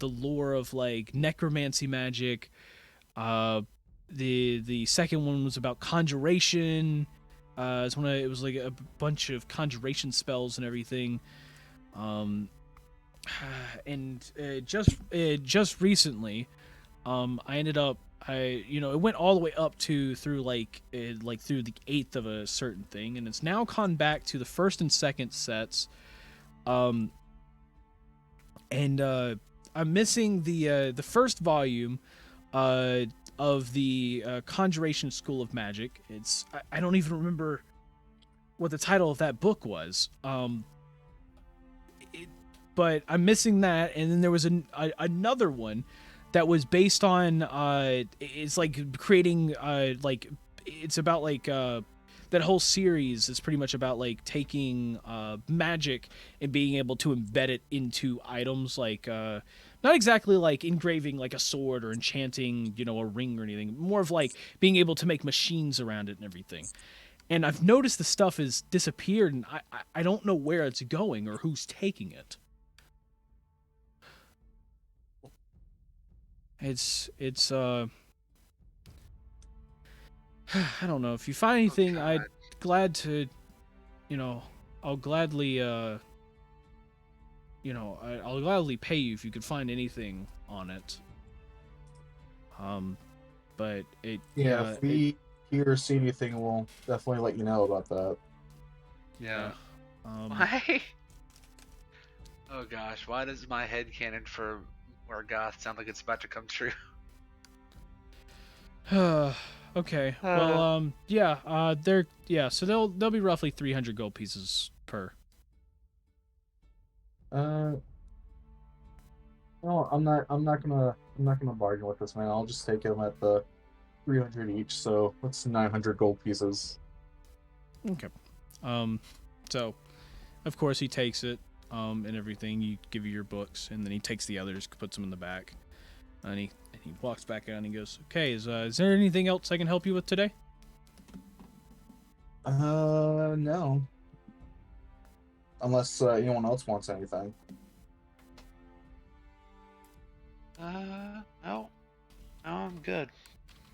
lore of like necromancy magic. The second one was about conjuration. It was like a bunch of conjuration spells and everything. And just recently, I ended up it went all the way up to through through the 8th of a certain thing, and it's now gone back to the first and second sets. And I'm missing the first volume of the Conjuration School of Magic. I don't even remember what the title of that book was. But I'm missing that, and then there was another one that was based on it's like creating it's about like that whole series is pretty much about like taking magic and being able to embed it into items, like not exactly like engraving like a sword or enchanting a ring or anything, more of like being able to make machines around it and everything. And I've noticed the stuff has disappeared, and I don't know where it's going or who's taking it. It's I don't know. If you find anything, God. I'd glad to, I'll gladly, I'll gladly pay you if you could find anything on it. But If we hear or see anything, we'll definitely let you know about that. yeah. Why? Oh gosh, why does my headcanon for Morgoth sound like it's about to come true? Okay. Well, so they'll be roughly 300 gold pieces per. No, I'm not gonna bargain with this man. I'll just take him at the 300 each. So that's 900 gold pieces. Okay. So, of course, he takes it, and everything. You give you your books, and then he takes the others, puts them in the back, and he walks back out and he goes, "Okay, is there anything else I can help you with today?" No. Unless anyone else wants anything. No. No, I'm good.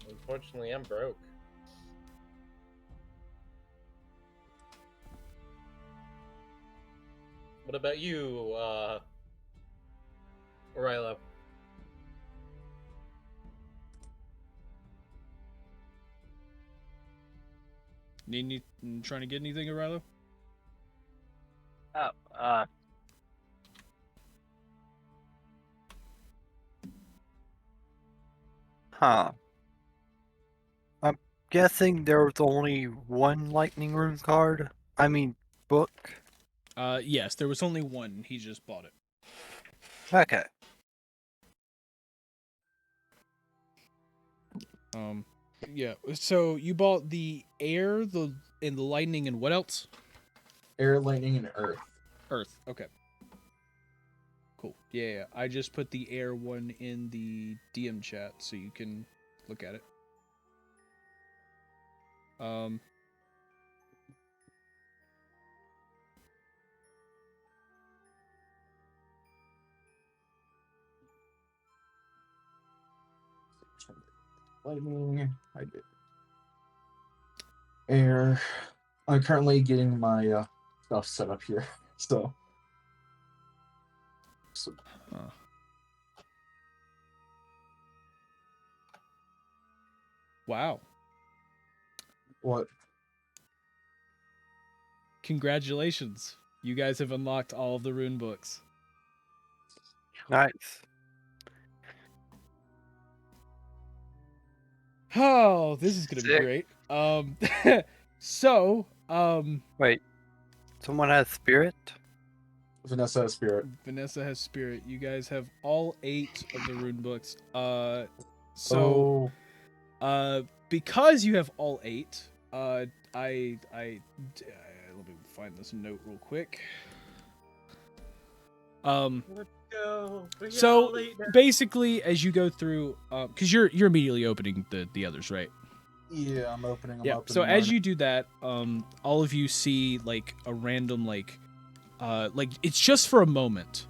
Unfortunately, I'm broke. What What about you, Rilo? Trying to get anything, Arilo? Oh, Huh. I'm guessing there was only one lightning rune card. I mean, book. Yes, there was only one. He just bought it. Okay. Yeah. So you bought the air, and the lightning, and what else? Air, lightning, and earth. Earth. Okay. Cool. Yeah. I just put the air one in the DM chat so you can look at it. Lightning. I did. Air. I'm currently getting my stuff set up here. So. Huh. Wow. What? Congratulations. You guys have unlocked all of the rune books. Nice. Oh, this is gonna be Sick. great. So, Wait. Someone has spirit? Vanessa has spirit. Vanessa has spirit. You guys have all 8 of the rune books. Oh. Because you have all 8, let me find this note real quick. Let's go. So basically, as you go through, because you're immediately opening the others, right? Yeah, I'm opening them Yeah. up. So as you do that, all of you see like a random like it's just for a moment,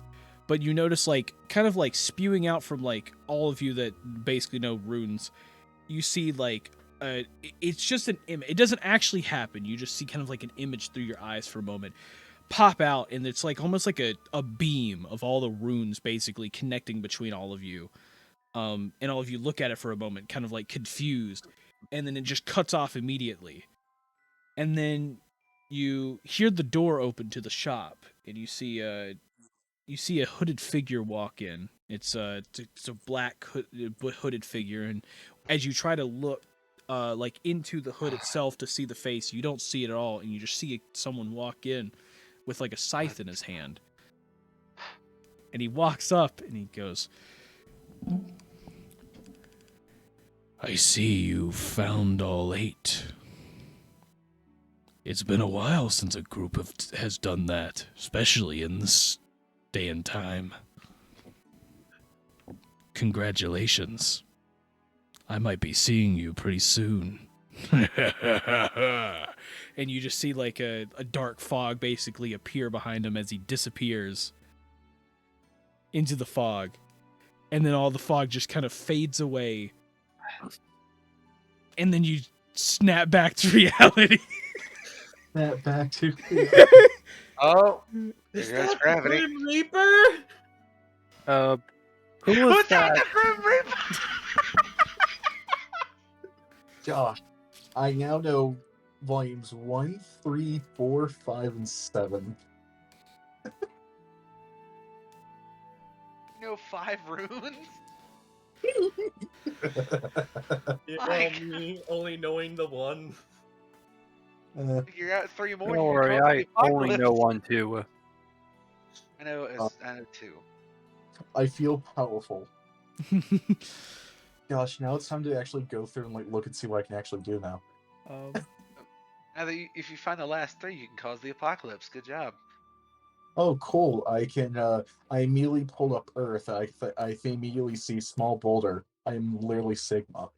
but you notice like kind of like spewing out from like all of you that basically know runes. You see like it's just an image. It doesn't actually happen. You just see kind of like an image through your eyes for a moment pop out, and it's like almost like a beam of all the runes basically connecting between all of you. And all of you look at it for a moment, kind of like confused, and then it just cuts off immediately. And then you hear the door open to the shop, and you see a hooded figure walk in. It's a black hooded figure, and as you try to look like into the hood itself to see the face, you don't see it at all, and you just see someone walk in with like a scythe in his hand. And he walks up and he goes, "I see you found all 8. It's been a while since a group has done that, especially in this day and time. Congratulations. I might be seeing you pretty soon." And you just see like a dark fog basically appear behind him as he disappears into the fog. And then all the fog just kind of fades away. And then you snap back to reality. Snap back to. Oh, Is there goes that gravity. the Grim Reaper? Who was Who's that? that? The Grim Reaper? Josh, I now know volumes 1, 3, 4, 5, and 7. You know 5 runes? Me only knowing the one. Figure out 3 more. Don't you worry, call I the only know apocalypse. 1 too. I know 2. I feel powerful. Gosh, now it's time to actually go through and like look and see what I can actually do now. Now that if you find the last 3, you can cause the apocalypse. Good job. Oh, cool! I can. I immediately pulled up Earth. I immediately see small boulder. I'm literally Sigma.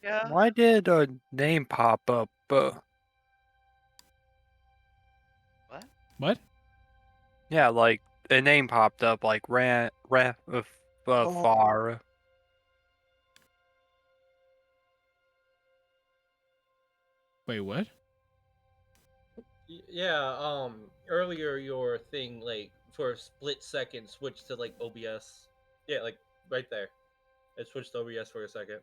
Yeah. Why did a name pop up? What? What? Yeah, like a name popped up, like far. Wait, what? Yeah, earlier your thing like for a split second switched to like OBS. Yeah, like right there. It switched to OBS for a second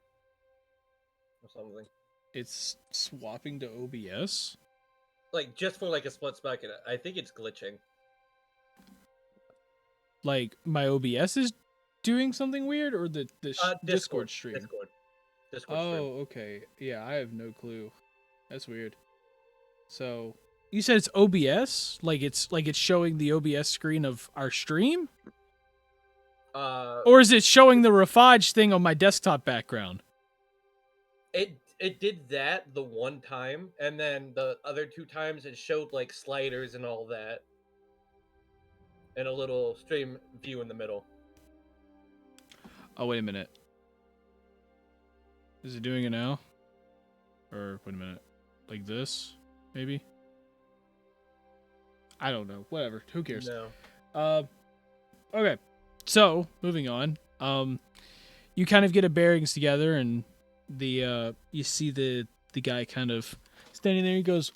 or something. It's swapping to OBS. Like just for like a split second. I think it's glitching. Like my OBS is doing something weird, or the Discord stream. Discord Oh, stream. okay. Yeah, I have no clue. That's weird. So you said it's OBS, like it's showing the OBS screen of our stream, or is it showing the Rafage thing on my desktop background? It did that the one time, and then the other two times it showed like sliders and all that, and a little stream view in the middle. Oh, wait a minute. Is it doing it now? Or wait a minute, like this, maybe? I don't know. Whatever. Who cares? No. Okay. So moving on. You kind of get a bearings together, and you see the guy kind of standing there. He goes,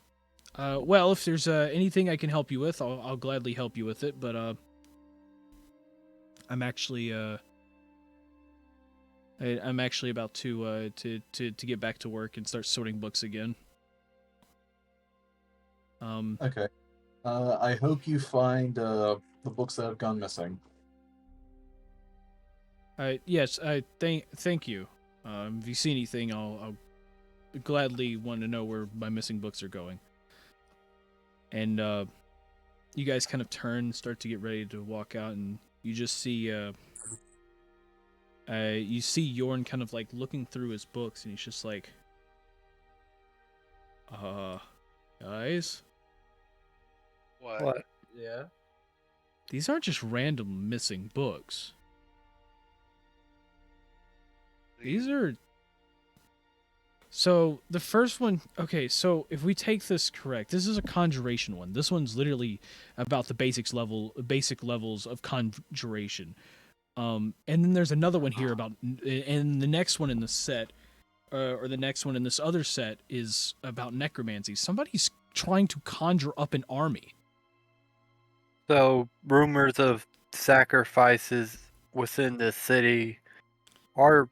"Well, if there's anything I can help you with, I'll gladly help you with it. But I'm actually I'm actually about to get back to work and start sorting books again." Okay. I hope you find the books that have gone missing. Yes. Thank you. If you see anything, I'll gladly want to know where my missing books are going. And you guys kind of turn, start to get ready to walk out, and you just see Yorn kind of like looking through his books, and he's just like, guys, What? Yeah. these aren't just random missing books. These are... So, the first one... Okay, so if we take this correct, this is a conjuration one. This one's literally about the basic levels of conjuration. And then there's another one here about... And the next one in the set, or the next one in this other set, is about necromancy. Somebody's trying to conjure up an army. So rumors of sacrifices within the city are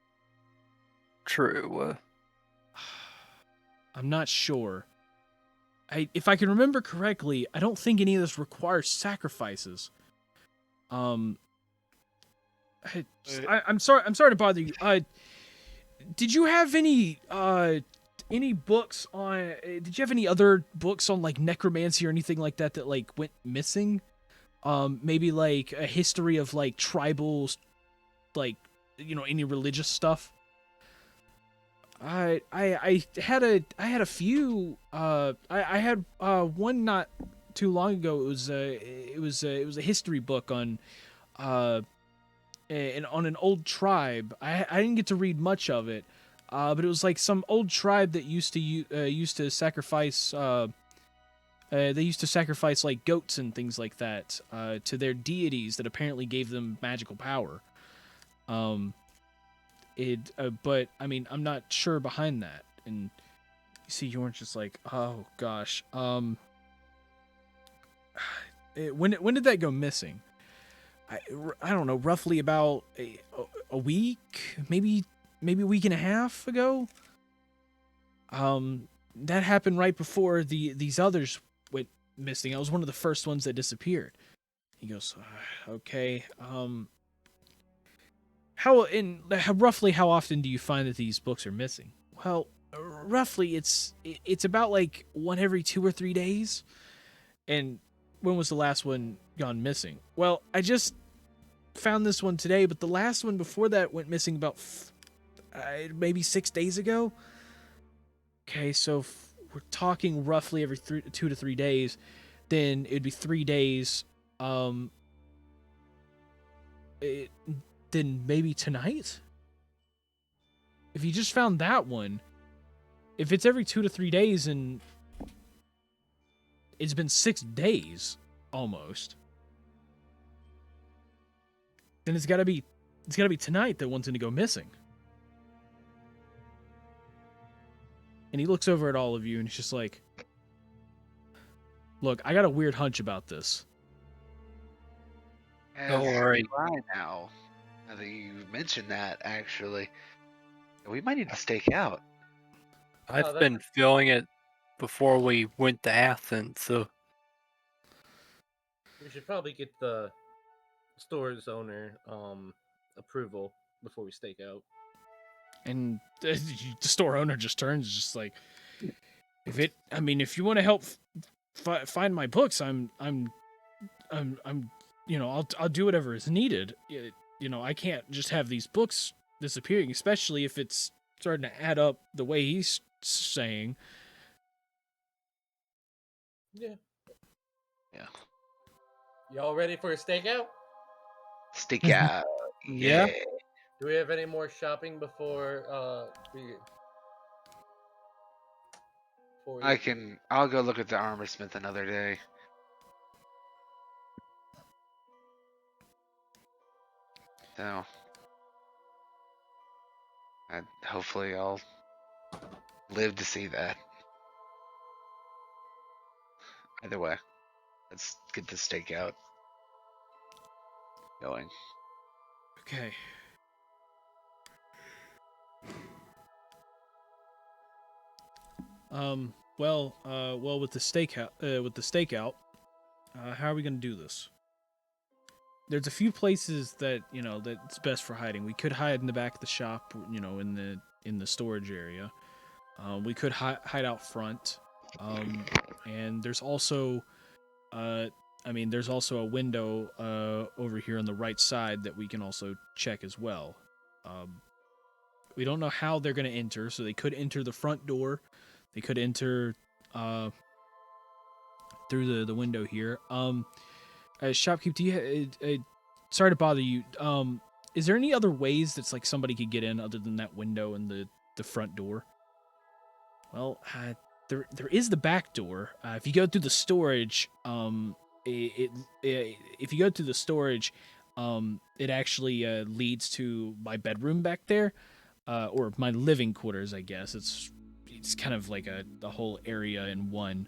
true. I'm not sure. If I can remember correctly, I don't think any of this requires sacrifices. I'm sorry to bother you. Did you have any books on? Did you have any other books on like necromancy or anything like that like went missing? Maybe like a history of like tribals, like any religious stuff. I had a few. I had one not too long ago. It was a history book on on an old tribe. I didn't get to read much of it, but it was like some old tribe that used to sacrifice. They used to sacrifice like goats and things like that to their deities that apparently gave them magical power. But I mean, I'm not sure behind that. And you see, Yorn's just like, oh gosh. When did that go missing? I don't know. Roughly about a week, maybe a week and a half ago. That happened right before these others went missing. I was one of the first ones that disappeared. He goes, okay. Roughly how often do you find that these books are missing? Well, roughly it's about like one every 2 or 3 days. And when was the last one gone missing? Well, I just found this one today, but the last one before that went missing about maybe 6 days ago. Okay, so we're talking roughly every 2 to 3 days. Then it'd be 3 days. Then maybe tonight? If you just found that one, if it's every 2 to 3 days and it's been 6 days almost, then it's gotta be tonight that one's gonna go missing. And he looks over at all of you and he's just like, Look, I got a weird hunch about this. Don't As worry. do I now that you mentioned that, actually, we might need to stake out. I've that's- been feeling it before we went to Athens, so We should probably get the store's owner approval before we stake out. And the store owner just turns, just like, if you want to help find my books, I'm, I'll do whatever is needed. I can't just have these books disappearing, especially if it's starting to add up the way he's saying. Yeah. Yeah. Y'all ready for a stakeout? Stake out. Yeah. Do we have any more shopping before I'll go look at the armor smith another day. So, hopefully I'll live to see that. Either way, let's get the stakeout going. Okay. Well, with the stakeout, how are we gonna do this? There's a few places that that's best for hiding. We could hide in the back of the shop, in the storage area. We could hide out front, and there's also, there's also a window over here on the right side that we can also check as well. We don't know how they're gonna enter, so they could enter the front door. They could enter through the window here. Shopkeep, do you? Sorry to bother you. Is there any other ways that's like somebody could get in other than that window and the front door? Well, there is the back door. If you go through the storage, if you go through the storage, it actually leads to my bedroom back there, or my living quarters, I guess. It's kind of like a whole area in one.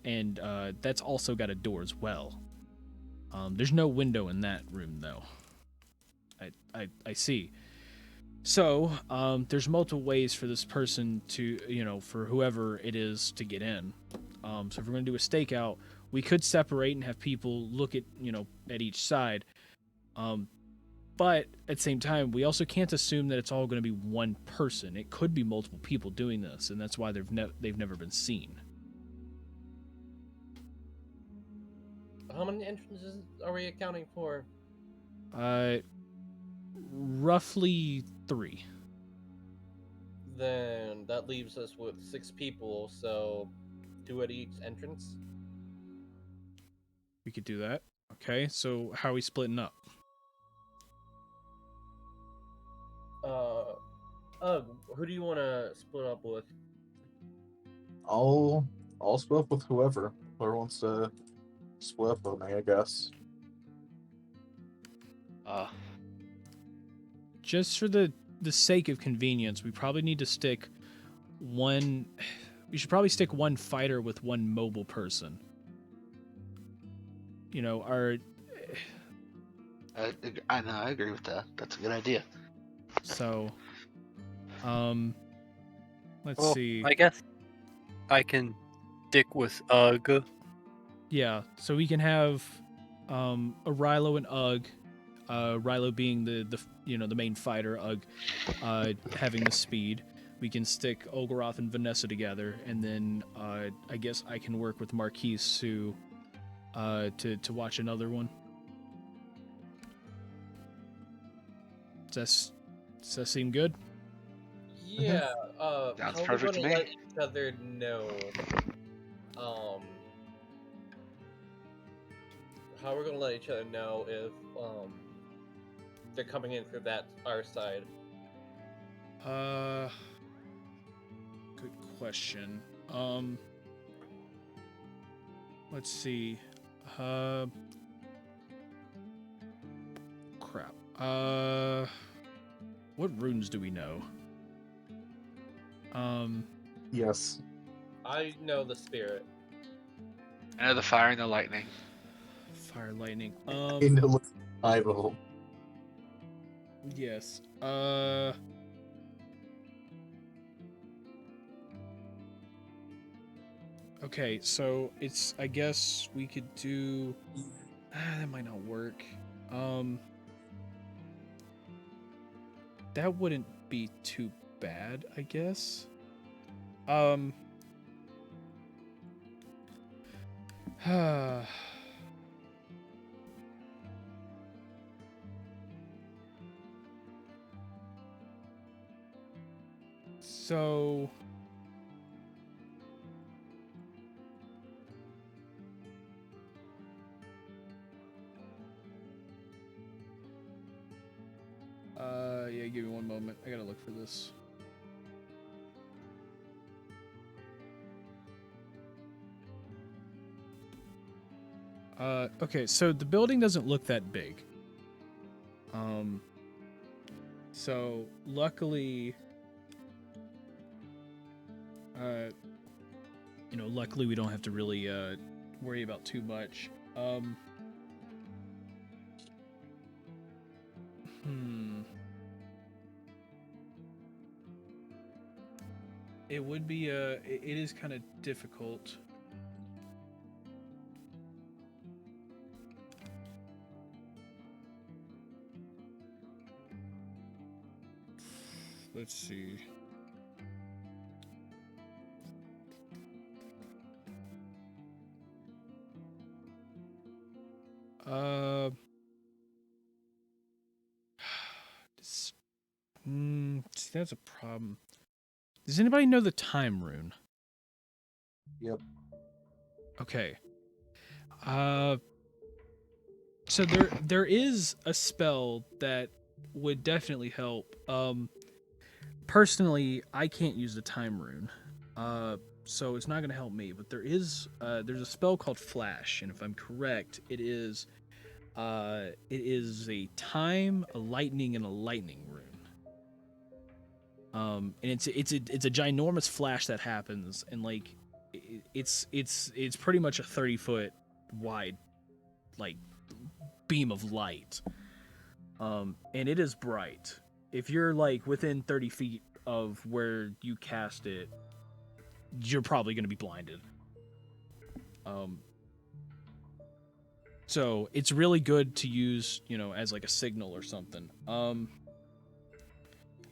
And that's also got a door as well. There's no window in that room, though. I see. So, there's multiple ways for this person to, for whoever it is to get in. So if we're going to do a stakeout, we could separate and have people look at each side. But at the same time, we also can't assume that it's all going to be one person. It could be multiple people doing this, and that's why they've never been seen. How many entrances are we accounting for? Roughly 3. Then that leaves us with 6 people, so 2 at each entrance. We could do that. Okay, so how are we splitting up? Who do you want to split up with? I'll split up with whoever wants to split up with me, I guess. Just for the sake of convenience, we probably need to stick one. We should probably stick one fighter with one mobile person. Our. I know. I agree with that. That's a good idea. So, let's well, see. I guess I can stick with Ugg. Yeah, so we can have a Rilo and Ugg. Rilo being the main fighter, Ugg having the speed. We can stick Olgaroth and Vanessa together, and then I guess I can work with Marquise to watch another one. Does that seem good? Yeah. Sounds how are we perfect to gonna me. let each other know? How are we gonna let each other know if they're coming in through our side? Good question. Let's see. Crap. What runes do we know? Yes. I know the spirit. I know the fire and the lightning. Fire, lightning. I know five of them. Yes. Okay, so it's, I guess we could do, that might not work. That wouldn't be too bad, I guess. So yeah, give me one moment. I gotta look for this. Okay, so the building doesn't look that big. So luckily, luckily we don't have to really worry about too much. It would be it is kind of difficult. Let's see. See, that's a problem. Does anybody know the time rune? Yep. Okay. So there is a spell that would definitely help. Personally, I can't use the time rune. So it's not going to help me, but there's a spell called Flash, and if I'm correct, it is a time, a lightning, and a lightning rune. And it's a ginormous flash that happens, and like it's pretty much a 30-foot wide like beam of light. And it is bright. If you're like within 30 feet of where you cast it, you're probably going to be blinded. So it's really good to use, as like a signal or something.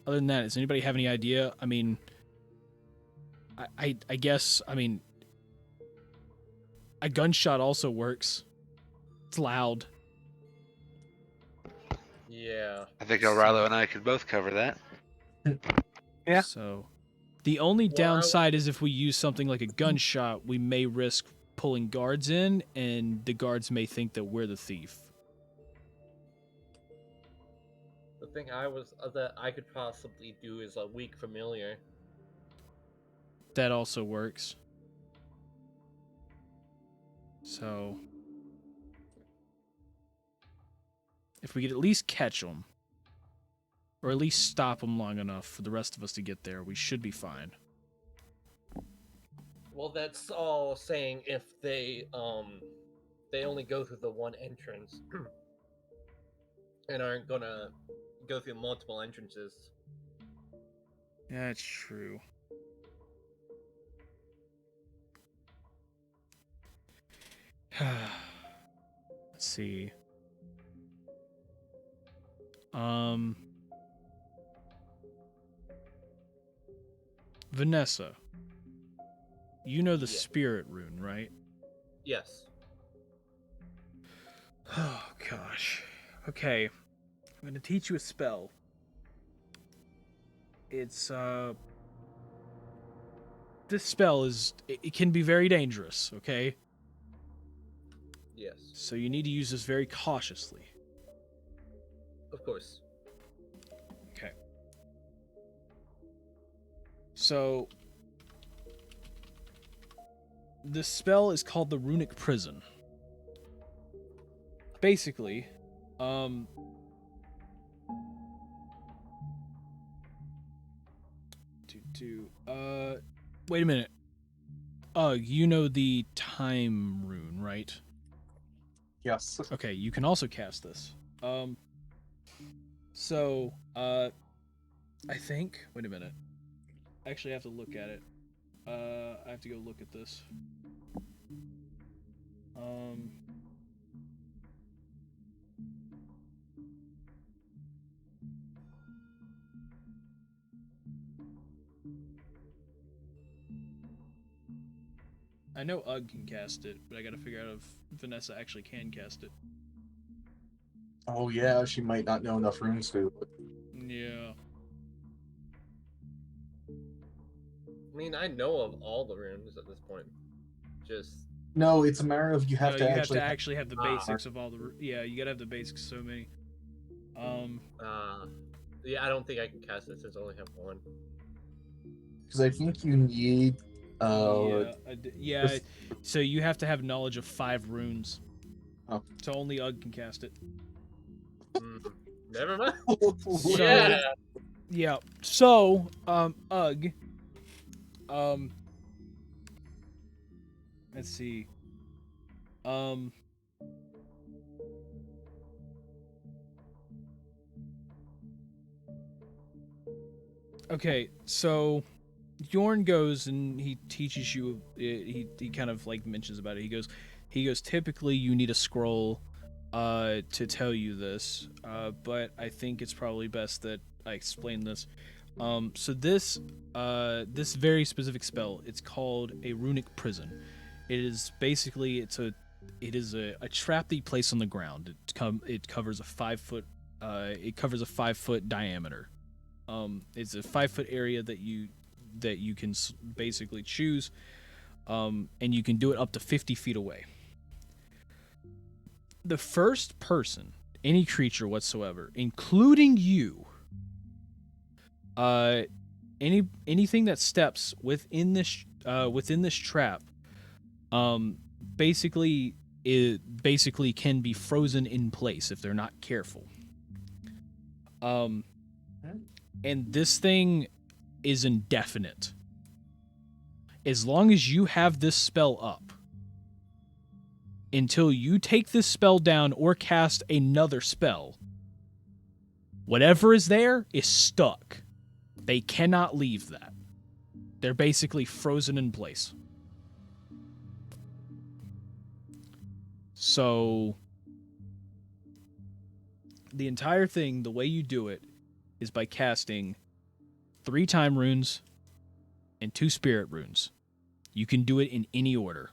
Other than that, does anybody have any idea? I mean, I guess, I mean, a gunshot also works. It's loud. Yeah. I think O'Reilly and I could both cover that. Yeah. So the only downside is if we use something like a gunshot, we may risk pulling guards in, and the guards may think that we're the thief. The thing that I could possibly do is a weak familiar. That also works. So if we could at least catch them, or at least stop them long enough for the rest of us to get there, we should be fine. Well, that's all saying if they only go through the one entrance and aren't gonna go through multiple entrances. That's true. Let's see. Vanessa, you know the Yeah. spirit rune, right? Yes. Oh gosh. Okay. I'm going to teach you a spell. It's this spell it can be very dangerous, okay? Yes. So you need to use this very cautiously. Of course. Okay. So the spell is called the Runic Prison. Basically, wait a minute. You know the time rune, right? Yes. Okay, you can also cast this. So, I think. Wait a minute. Actually, I have to look at it. I have to go look at this. I know Ugg can cast it, but I gotta figure out if Vanessa actually can cast it. Oh yeah, she might not know enough runes to. Yeah. I mean, I know of all the runes at this point. Just No, it's a matter of you have No, to you actually. have to actually have the basics of all the. Yeah, you gotta have the basics. So many. yeah, I don't think I can cast it since I only have one. Because I think you need. Yeah. So you have to have knowledge of 5 runes. Oh. So only Ugg can cast it. Never mind. So, Yeah. Yeah. So, Ugg. Let's see. Okay, so Bjorn goes and he teaches you. He kind of like mentions about it. He goes. Typically, you need a scroll, to tell you this. But I think it's probably best that I explain this. So this very specific spell, it's called a runic prison. It is basically a trap that you place on the ground. It covers a 5 foot. It covers a 5 foot diameter. It's a 5 foot area that you can basically choose, and you can do it up to 50 feet away. The first person, any creature whatsoever, including you, anything that steps within this trap, basically can be frozen in place if they're not careful. And this thing is indefinite. As long as you have this spell up, until you take this spell down or cast another spell, whatever is there is stuck. They cannot leave that. They're basically frozen in place. So, the entire thing, the way you do it, is by casting 3 time runes and 2 spirit runes. You can do it in any order.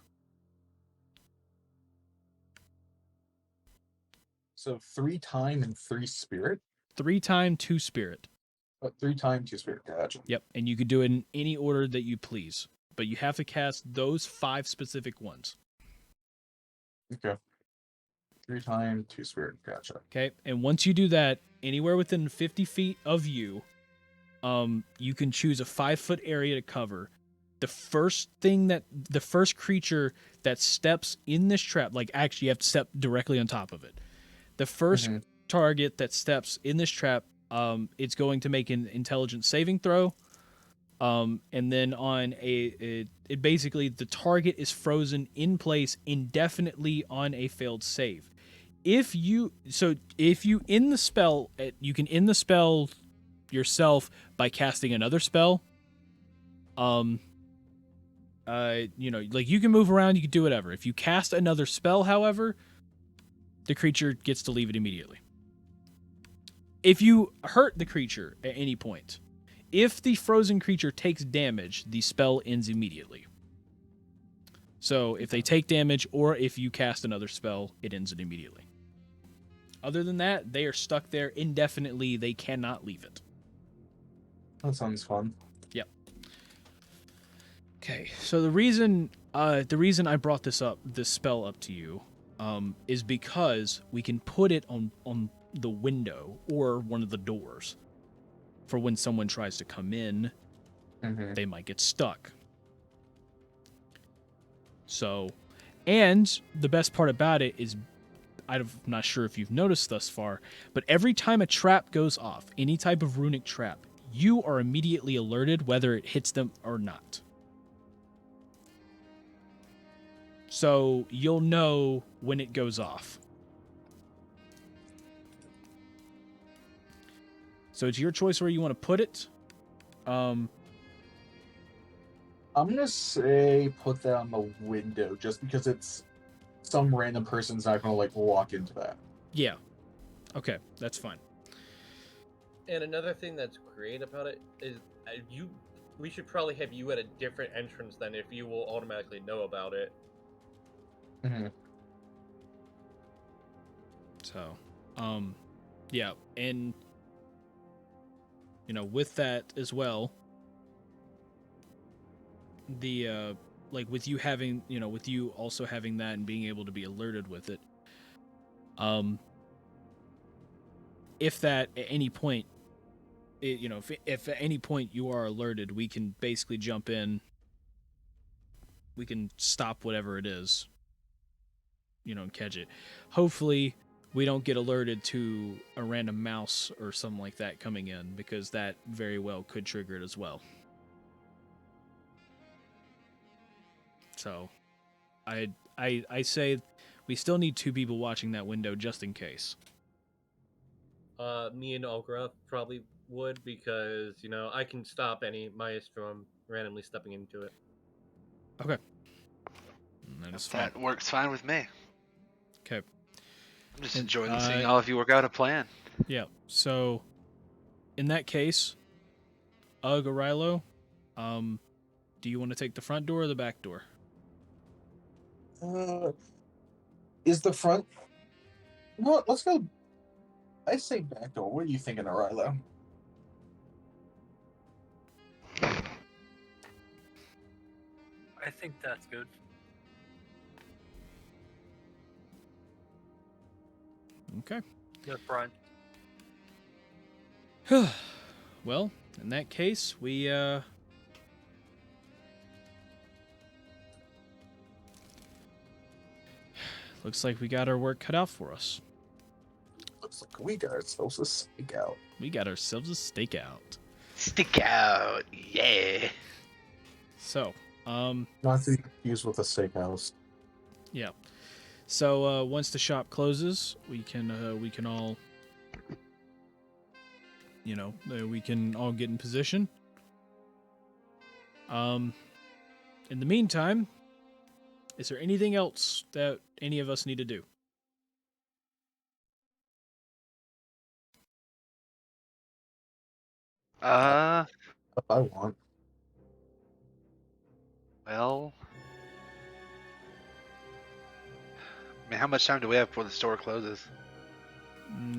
So 3 time and 3 spirit. 3 time, 2 spirit. 3 time, 2 spirit. Gotcha. Yep, and you can do it in any order that you please, but you have to cast those 5 specific ones. Okay. 3 time, 2 spirit. Gotcha. Okay, and once you do that, anywhere within 50 feet of you, you can choose a 5-foot area to cover. The first creature that steps in this trap, like actually you have to step directly on top of it. The first target that steps in this trap, it's going to make an intelligence saving throw. And then on it basically the target is frozen in place indefinitely on a failed save. If you end the spell, you can end the spell yourself by casting another spell. Like you can move around, you can do whatever. If you cast another spell, however, the creature gets to leave it immediately. If you hurt the creature at any point, if the frozen creature takes damage, the spell ends immediately. So if they take damage or if you cast another spell, it ends it immediately. Other than that, they are stuck there indefinitely. They cannot leave it. That sounds fun. Yep. Okay, so the reason I brought this spell up to you, is because we can put it on the window or one of the doors. For when someone tries to come in, they might get stuck. So, and the best part about it is, I'm not sure if you've noticed thus far, but every time a trap goes off, any type of runic trap, you are immediately alerted whether it hits them or not. So you'll know when it goes off. So it's your choice where you want to put it. I'm gonna say put that on the window, just because it's some random person's not gonna like walk into that. Yeah. Okay, that's fine. And another thing that's great about it is we should probably have you at a different entrance than if you will automatically know about it. Mm-hmm. So, yeah, and with that as well, the like with you having, with you also having that and being able to be alerted with it, if that at any point, if at any point you are alerted, we can basically jump in. We can stop whatever it is, and catch it. Hopefully, we don't get alerted to a random mouse or something like that coming in, because that very well could trigger it as well. So, I say we still need 2 people watching that window just in case. Me and Olgra probably would, because I can stop any mice from randomly stepping into it. Okay. That is fine. That works fine with me. Okay. I'm just And, enjoying seeing all of you work out a plan. Yeah. So, in that case, Rilo, do you want to take the front door or the back door? Is the front? Well, let's go. I say back door. What are you thinking, Arilo? I think that's good. Okay. The front. Well, in that case, we looks like we got our work cut out for us. Looks like we got ourselves a stakeout. We got ourselves a stakeout. Stick out, yeah. So, Not to be confused with a steakhouse. yeah. So once the shop closes, we can all, we can all get in position. In the meantime, is there anything else that any of us need to do? If I want. Well, I mean, how much time do we have before the store closes?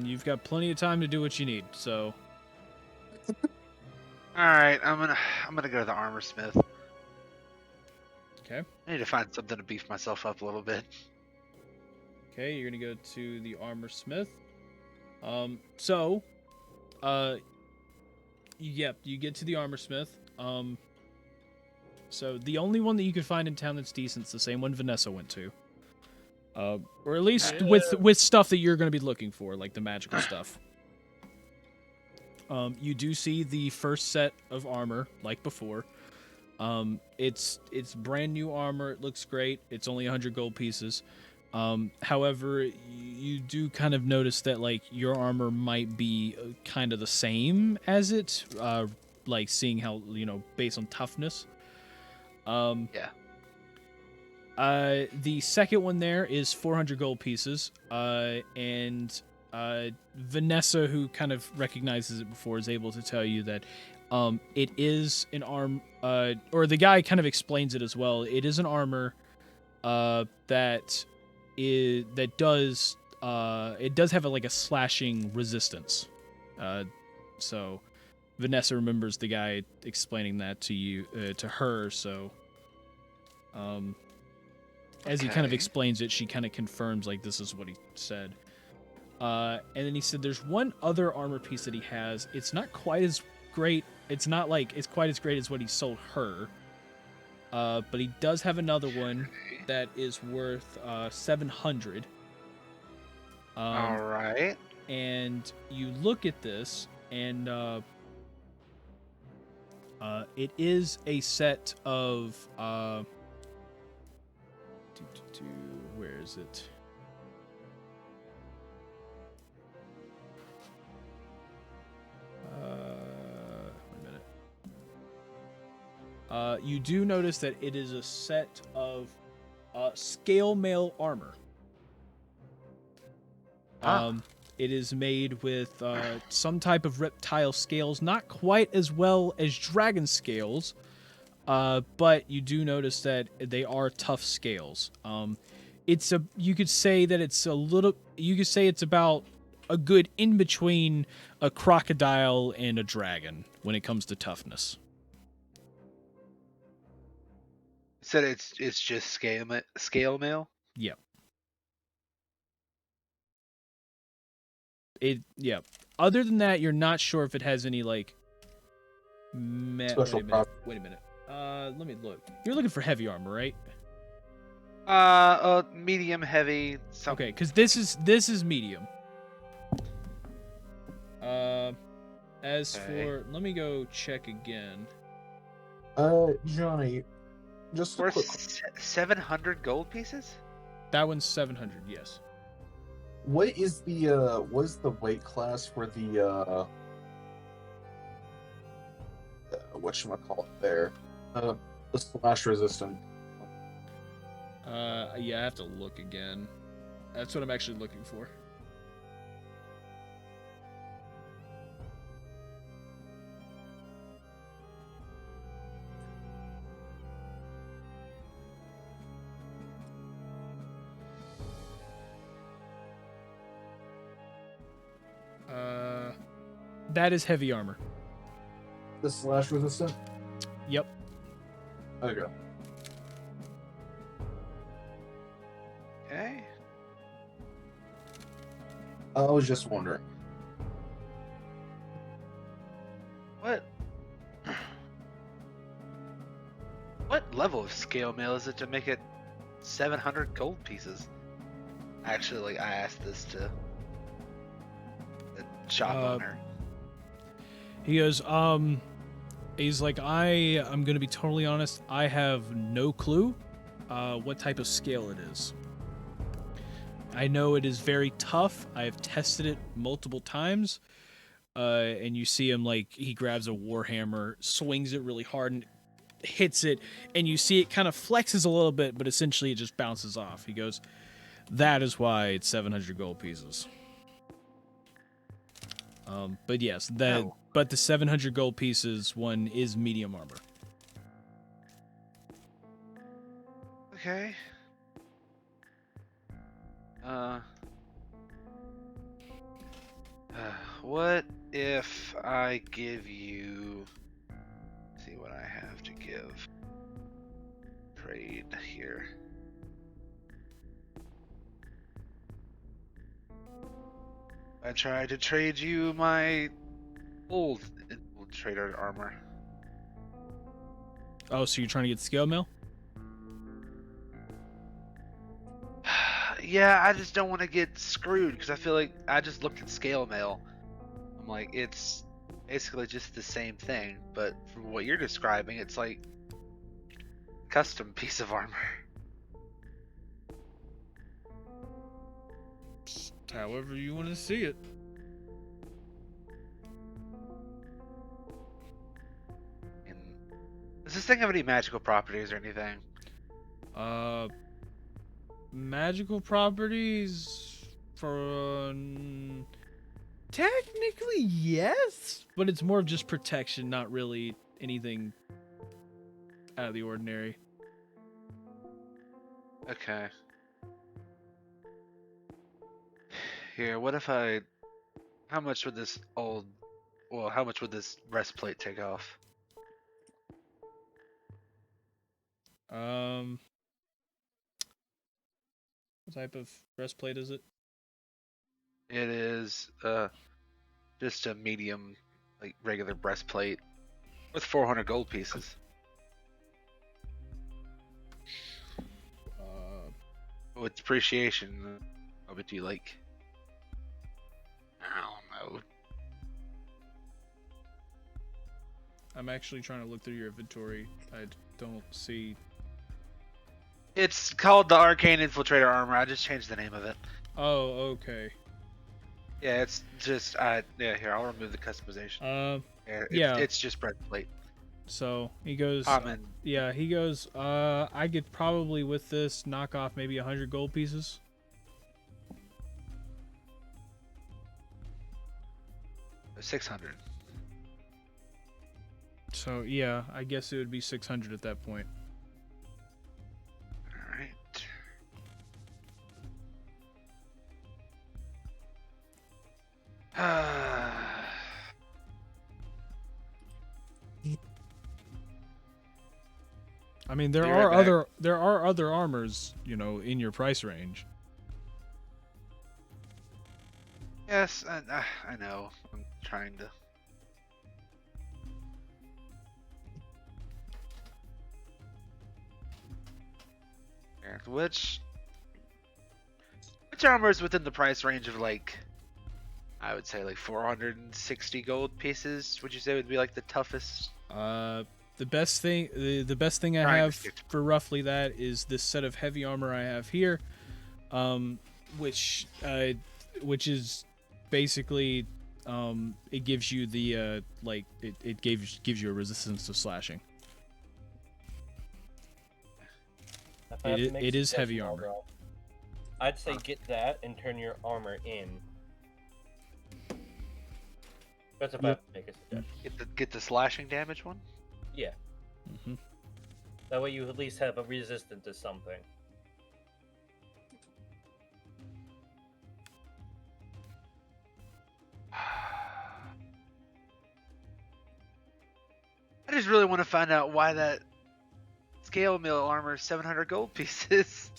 You've got plenty of time to do what you need. So, All right, I'm gonna go to the armor smith. okay. I need to find something to beef myself up a little bit. Okay, you're gonna go to the armor smith. Yep, you get to the armor smith. So the only one that you could find in town that's decent is the same one Vanessa went to. Or at least with stuff that you're gonna be looking for, like the magical stuff. You do see the first set of armor, like before. It's brand new armor. It looks great. It's only 100 gold pieces. However, you do kind of notice that like your armor might be kind of the same as it, like seeing how based on toughness. Yeah. The second one there is 400 gold pieces. And Vanessa, who kind of recognizes it before, is able to tell you that it is an arm. Or the guy kind of explains it as well. It is an armor that does have like a slashing resistance. So Vanessa remembers the guy explaining that to you, to her. So, as he kind of explains it, she kind of confirms like this is what he said. And then he said there's one other armor piece that he has. It's not quite as great. It's not like it's quite as great as what he sold her. But he does have another one that is worth 700. All right. And you look at this, and it is a set of is it? Wait a minute. You do notice that it is a set of scale mail armor. It is made with some type of reptile scales, not quite as well as dragon scales, but you do notice that they are tough scales. You could say that it's a little. You could say it's about a good in between a crocodile and a dragon when it comes to toughness. Said it's just scale mail. Yeah. Other than that, you're not sure if it has any like. Special Wait a minute. Let me look. You're looking for heavy armor, right? Medium, heavy. Okay, because this is medium. As for, let me go check again. Johnny, just a Worth quick. 700 gold pieces. That one's 700. Yes. What is the weight class for the whatchamacallit there? The slash resistant. Yeah, I have to look again. That's what I'm actually looking for. That is heavy armor. The slash resistant? Yep. Okay. Okay. I was just wondering. What level of scale mail is it to make it 700 gold pieces? Actually, I asked this to the shop owner. He goes, he's like, I'm gonna be totally honest, I have no clue what type of scale it is. I know it is very tough. I have tested it multiple times. And you see him, like, he grabs a warhammer, swings it really hard, and hits it, and you see it kind of flexes a little bit, but essentially it just bounces off. He goes, that is why it's 700 gold pieces. But yes, but the 700 gold pieces one is medium armor. Okay. What if I give you? Let's see what I have to give. Trade here. I tried to trade you my old trader armor. Oh, so you're trying to get scale mail? Yeah, I just don't want to get screwed because I feel like I just looked at scale mail. I'm like, it's basically just the same thing, but from what you're describing, it's like custom piece of armor. However you want to see it. And does this thing have any magical properties or anything? Magical properties for technically yes, but it's more of just protection, not really anything out of the ordinary. Okay. Here, what if I... How much would this breastplate take off? What type of breastplate is it? It is just a medium, like regular breastplate with 400 gold pieces. With depreciation, what would you like? I don't know. I'm actually trying to look through your inventory. I don't see It's called the Arcane Infiltrator Armor. I just changed the name of it. Oh, okay. Yeah, it's just yeah. Here, I'll remove the customization. Yeah, Yeah. it's just breastplate. So he goes. Common. Yeah, he goes. I could probably with this knock off maybe 100 gold pieces. $600. So yeah, I guess it would be 600 at that point. All right. I mean, there Be are right back. other armors, in your price range. Yes, I know. I'm trying to. And which armor is within the price range of like, I would say like 460 gold pieces? Would you say would be like the toughest? The best thing I Trying to have stick to- for roughly that is this set of heavy armor I have here, which is basically it gives you the it gives you a resistance to slashing. If I have to make a It is heavy suggestion, armor. Aldo, I'd say get that and turn your armor in. That's if I have to make a suggestion. Get the slashing damage one. Yeah. hmm That way you at least have a resistance to something. I just really want to find out why that scale mill armor is 700 gold pieces.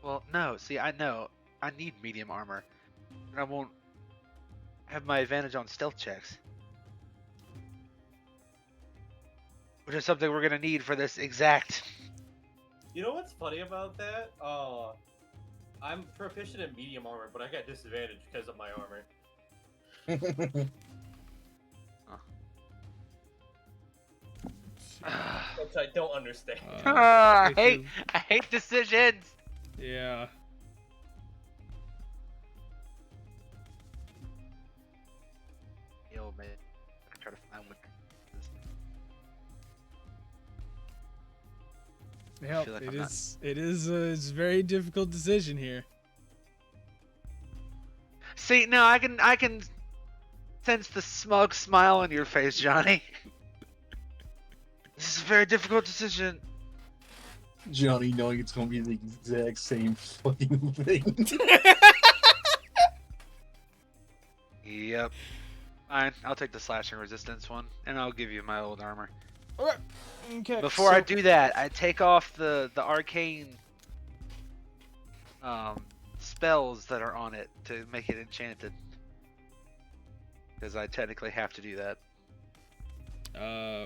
Well, no. See, I know I need medium armor, and I won't have my advantage on stealth checks, which is something we're gonna need for this exact. You know what's funny about that? I'm proficient in medium armor, but I got disadvantage because of my armor. Which I don't understand. I if hate decisions. Yeah. Yo, man, I try to find what. Yeah, feel like it I'm not- is. It is. It's a very difficult decision here. See, no, I can sense the smug smile on your face, Johnny. This is a very difficult decision. Johnny knowing it's gonna be the exact same fucking thing. Yep. Fine, I'll take the slashing resistance one, and I'll give you my old armor. Alright. Okay. Before I do that, I take off the arcane spells that are on it to make it enchanted. Because I technically have to do that.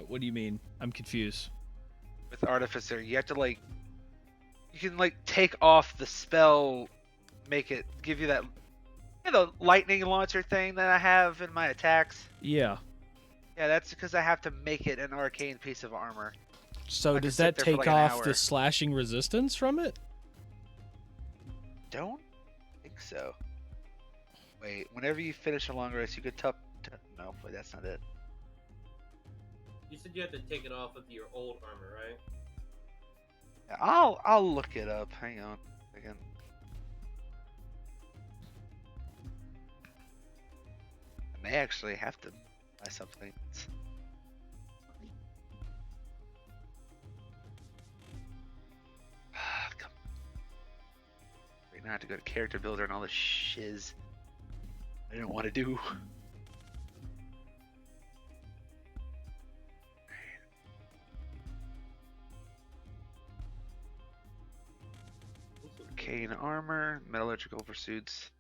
What do you mean? I'm confused. With Artificer, you have to you can take off the spell, make it give you that the lightning launcher thing that I have in my attacks. Yeah. Yeah, that's because I have to make it an arcane piece of armor. So I can does sit that there for, take like, an off hour. the slashing resistance from it? Don't think so. Wait, whenever you finish a long rest, you could no, wait, that's not it. You said you had to take it off with your old armor, right? Yeah, I'll look it up. Hang on a second. I may actually have to buy something. Come. Right now I have to go to character builder and all this shiz I didn't want to do. Arcane armor, metallurgical pursuits.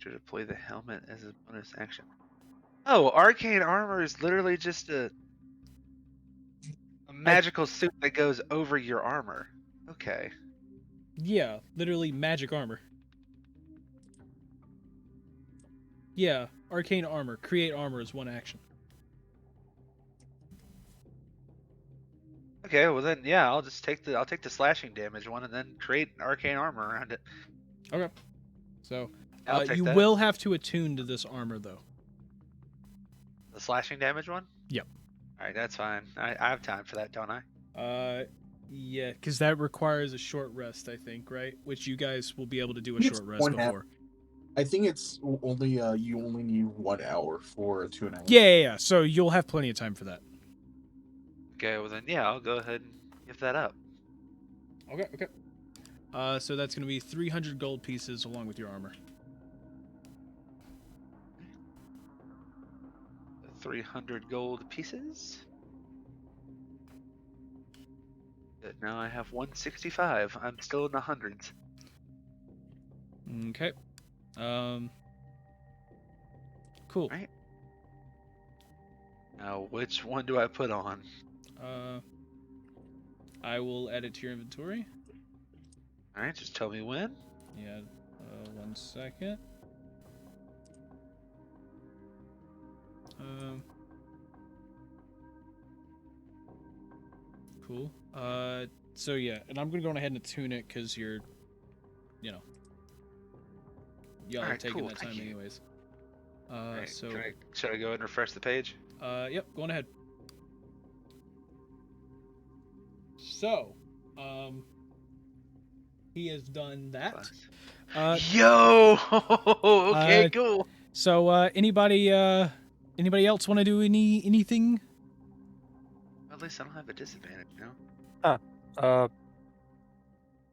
character deploy the helmet as a bonus action. Oh, arcane armor is literally just a magical suit that goes over your armor. Okay. Yeah, literally magic armor. Yeah, arcane armor. Create armor is one action. Okay, well then, yeah, I'll take the slashing damage one and then create arcane armor around it. Okay. So, I'll take you that. will have to attune to this armor, though. The slashing damage one? Yep. All right, that's fine. I have time for that, don't I? Yeah, because that requires a short rest, I think, right? Which you guys will be able to do a It's short rest 1 hour. before. I think it's only you only need 1 hour for a tuning. Yeah. So you'll have plenty of time for that. Okay, well then, yeah, I'll go ahead and give that up. Okay. So that's going to be 300 gold pieces along with your armor. 300 gold pieces. Good, now I have 165. I'm still in the hundreds. Okay. Cool. Right. Now, which one do I put on? I will add it to your inventory. All right, just tell me when. Yeah. 1 second. Cool. So yeah, and I'm gonna go ahead and attune it because y'all are Alright, taking cool, that thank time you. anyways. Alright, So should I go and refresh the page? yep, going ahead. So, he has done that. Yo! Okay, cool. So anybody else want to do anything? At least I don't have a disadvantage, you know?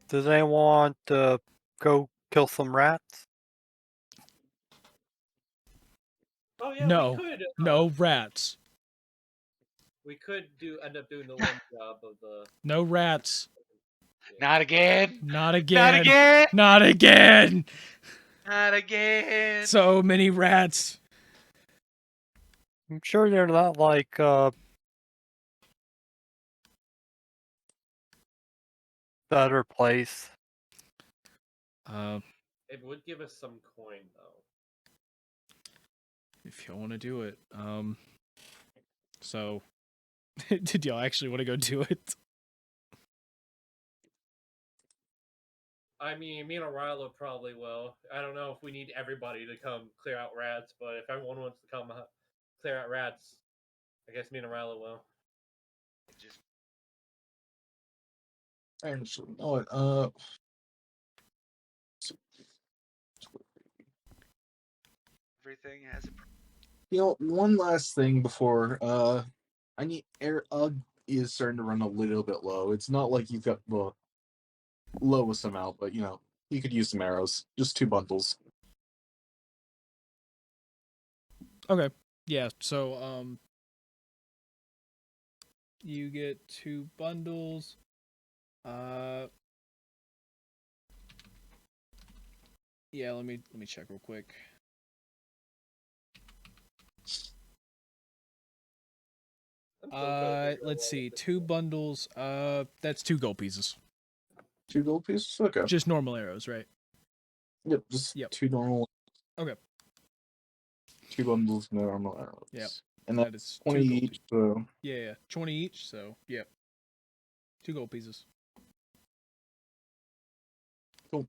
Does anyone want to go kill some rats? Oh yeah, No, we could. no rats. We could end up doing the one job of the. No rats. Not again! Not again. Not again! Not again. Not again! So many rats. I'm sure they're not like better place. It would give us some coin though. If y'all want to do it. So did y'all actually want to go do it? I mean, me and O'Reilly probably will. I don't know if we need everybody to come clear out rats, but if everyone wants to come clear out rats, I guess me and O'Reilly will. Just Actually, you know what? everything has a. You know, one last thing before I need air. Is starting to run a little bit low. It's not like you've got the lowest amount, but you could use some arrows. Just 2 bundles. Okay. Yeah, so you get 2 bundles. Yeah, let me check real quick. Let's see. 2 bundles. That's 2 gold pieces. 2 gold pieces? Okay. Just normal arrows, right? Yep, just Yep. 2 normal. Okay. 2 bundles, normal arrows. Yep. And That that's is 2 20 gold each, pieces. so. Yeah, 20 each, so yeah. 2 gold pieces. Cool.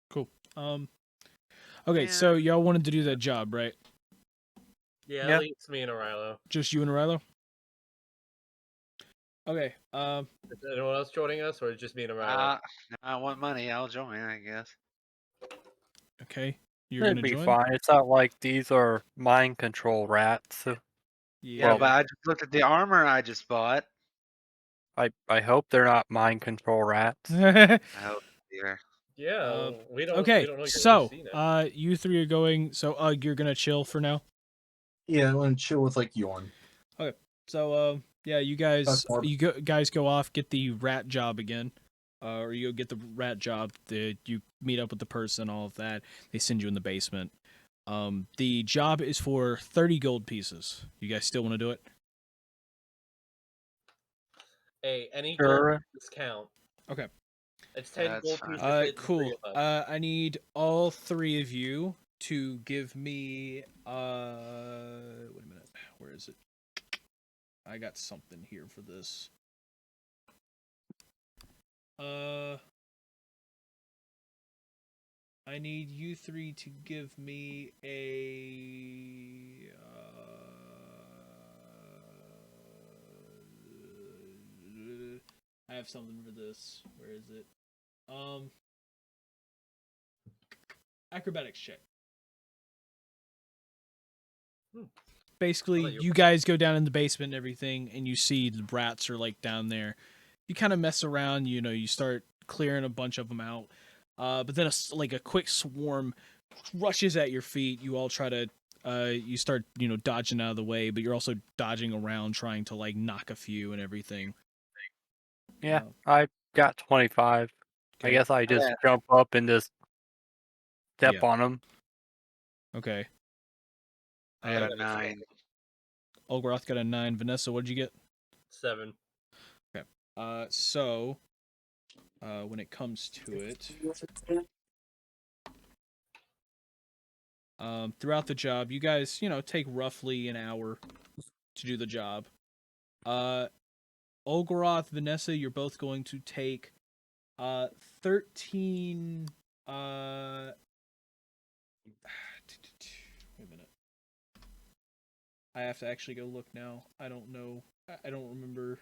Cool. Okay, so y'all wanted to do that job, right? Yeah, Yeah. at least me and O'Reilly. Just you and Rilo? Okay. Is anyone else joining us, or just me and O'Reilly? I want money. I'll join, I guess. Okay. You're It'd gonna be join? fine. It's not like these are mind control rats. Yeah, Well- but I just looked at the armor I just bought. I hope they're not mind control rats. I hope here. Yeah, we don't. Okay, We don't know your so PC now. you 3 are going. So you're gonna chill for now. Yeah, I want to chill with Yorn. So yeah, you guys That's more- guys go off, get the rat job again, or you go get the rat job. You meet up with the person, all of that. They send you in the basement. The job is for 30 gold pieces. You guys still want to do it? Hey, any Sure. gold discount. Okay. It's 10 That's gold fine. pieces. for the three Cool. of us. I need all three of you to give me wait a minute. Where is it? I got something here for this. I need you three to give me a I have something for this. Where is it? Acrobatics check. Basically, I'll let you- you guys go down in the basement and everything, and you see the rats are like down there. You kind of mess around, you know, you start clearing a bunch of them out. But then a quick swarm rushes at your feet. You all try to, you start, you know, dodging out of the way, but you're also dodging around, trying to like knock a few and everything. Yeah, I got 25. I Okay. guess I just Yeah. jump up and just step Yeah. on them. Okay. I got I a got 9. Olgroth got a 9. Vanessa, what did you get? 7. So, when it comes to it, throughout the job, you guys, you know, take roughly an hour to do the job. Olgoroth, Vanessa, you're both going to take 13 wait a minute. I have to actually go look now. I don't know. I don't remember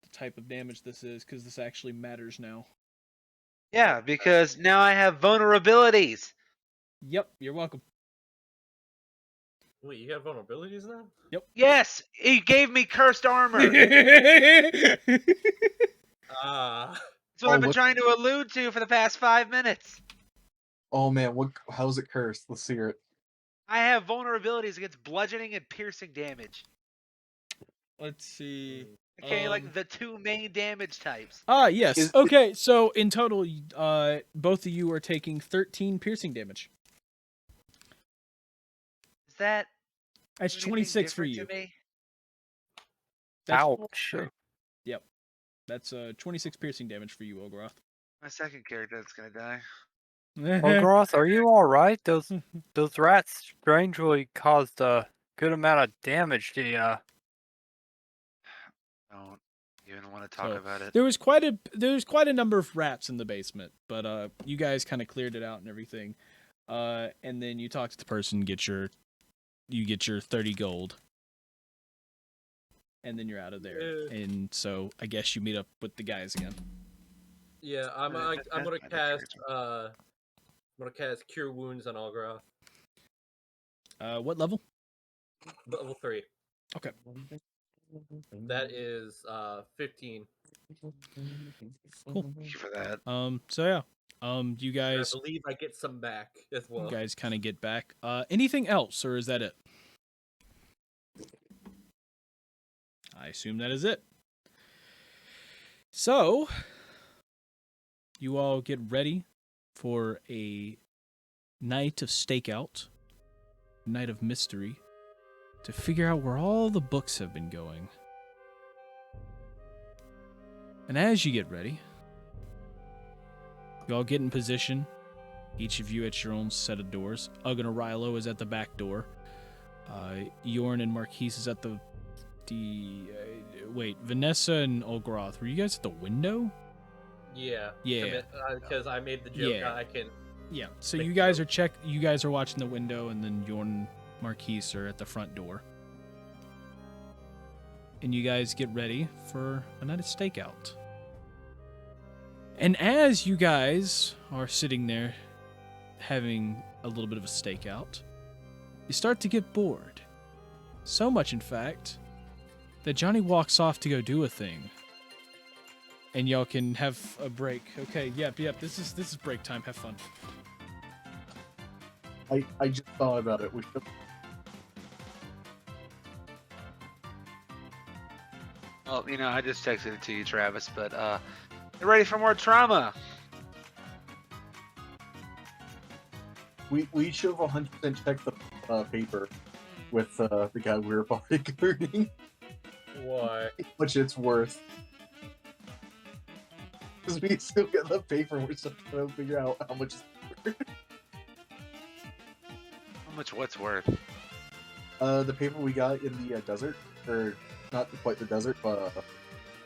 the type of damage this is because this actually matters now. Yeah, because now I have vulnerabilities. Yep, you're welcome. Wait, you have vulnerabilities now? Yes, he gave me cursed armor. Ah. That's what Oh, I've been look- trying to allude to for the past 5 minutes. Oh man, what? How's it cursed? Let's hear it. I have vulnerabilities against bludgeoning and piercing damage. Let's see. Okay, like the 2 main damage types. Yes. Is- Okay, so in total, both of you are taking 13 piercing damage. Is that That's anything 26 for different you. to me? That's, Ouch. That's 26 piercing damage for you, Olgroth. My second character that's gonna die. Olgroth, are you alright? Those rats strangely caused a good amount of damage to you. Don't even want to talk So, about it. There was quite a number of rats in the basement, but you guys kind of cleared it out and everything. And then you talk to the person, you get your 30 gold. And then you're out of there. Yeah. And so I guess you meet up with the guys again. Yeah, I'm gonna cast Cure Wounds on Algra. What level? Level 3. Okay. That is 15. Cool. Thank you for that. So yeah. You I guys believe I get some back as well. you guys kind of get back. Anything else, or is that it? I assume that is it. So, you all get ready for a night of stakeout, night of mystery, to figure out where all the books have been going. And as you get ready, you all get in position, each of you at your own set of doors. Ugg and Arilo is at the back door. Yorn and Marquise is at the wait, Vanessa and Olgroth, were you guys at the window? Yeah. Yeah. Because I made the joke. Yeah. I can. Yeah. So Make you guys are you guys are watching the window, and then Yorn and Marquise are at the front door. And you guys get ready for a night of stakeout. And as you guys are sitting there having a little bit of a stakeout, you start to get bored. So much, in fact, that Johnny walks off to go do a thing. And y'all can have a break. Okay, yep. This is break time. Have fun. I just thought about it. We should. Well, you know, I just texted it to you, Travis, but get ready for more trauma. We should have 100% checked the paper with the guy we were bodyguarding. Why? How much it's worth. Because we still got the paper, we're still trying to figure out how much it's worth. How much what's worth? The paper we got in the desert, or not quite the desert, but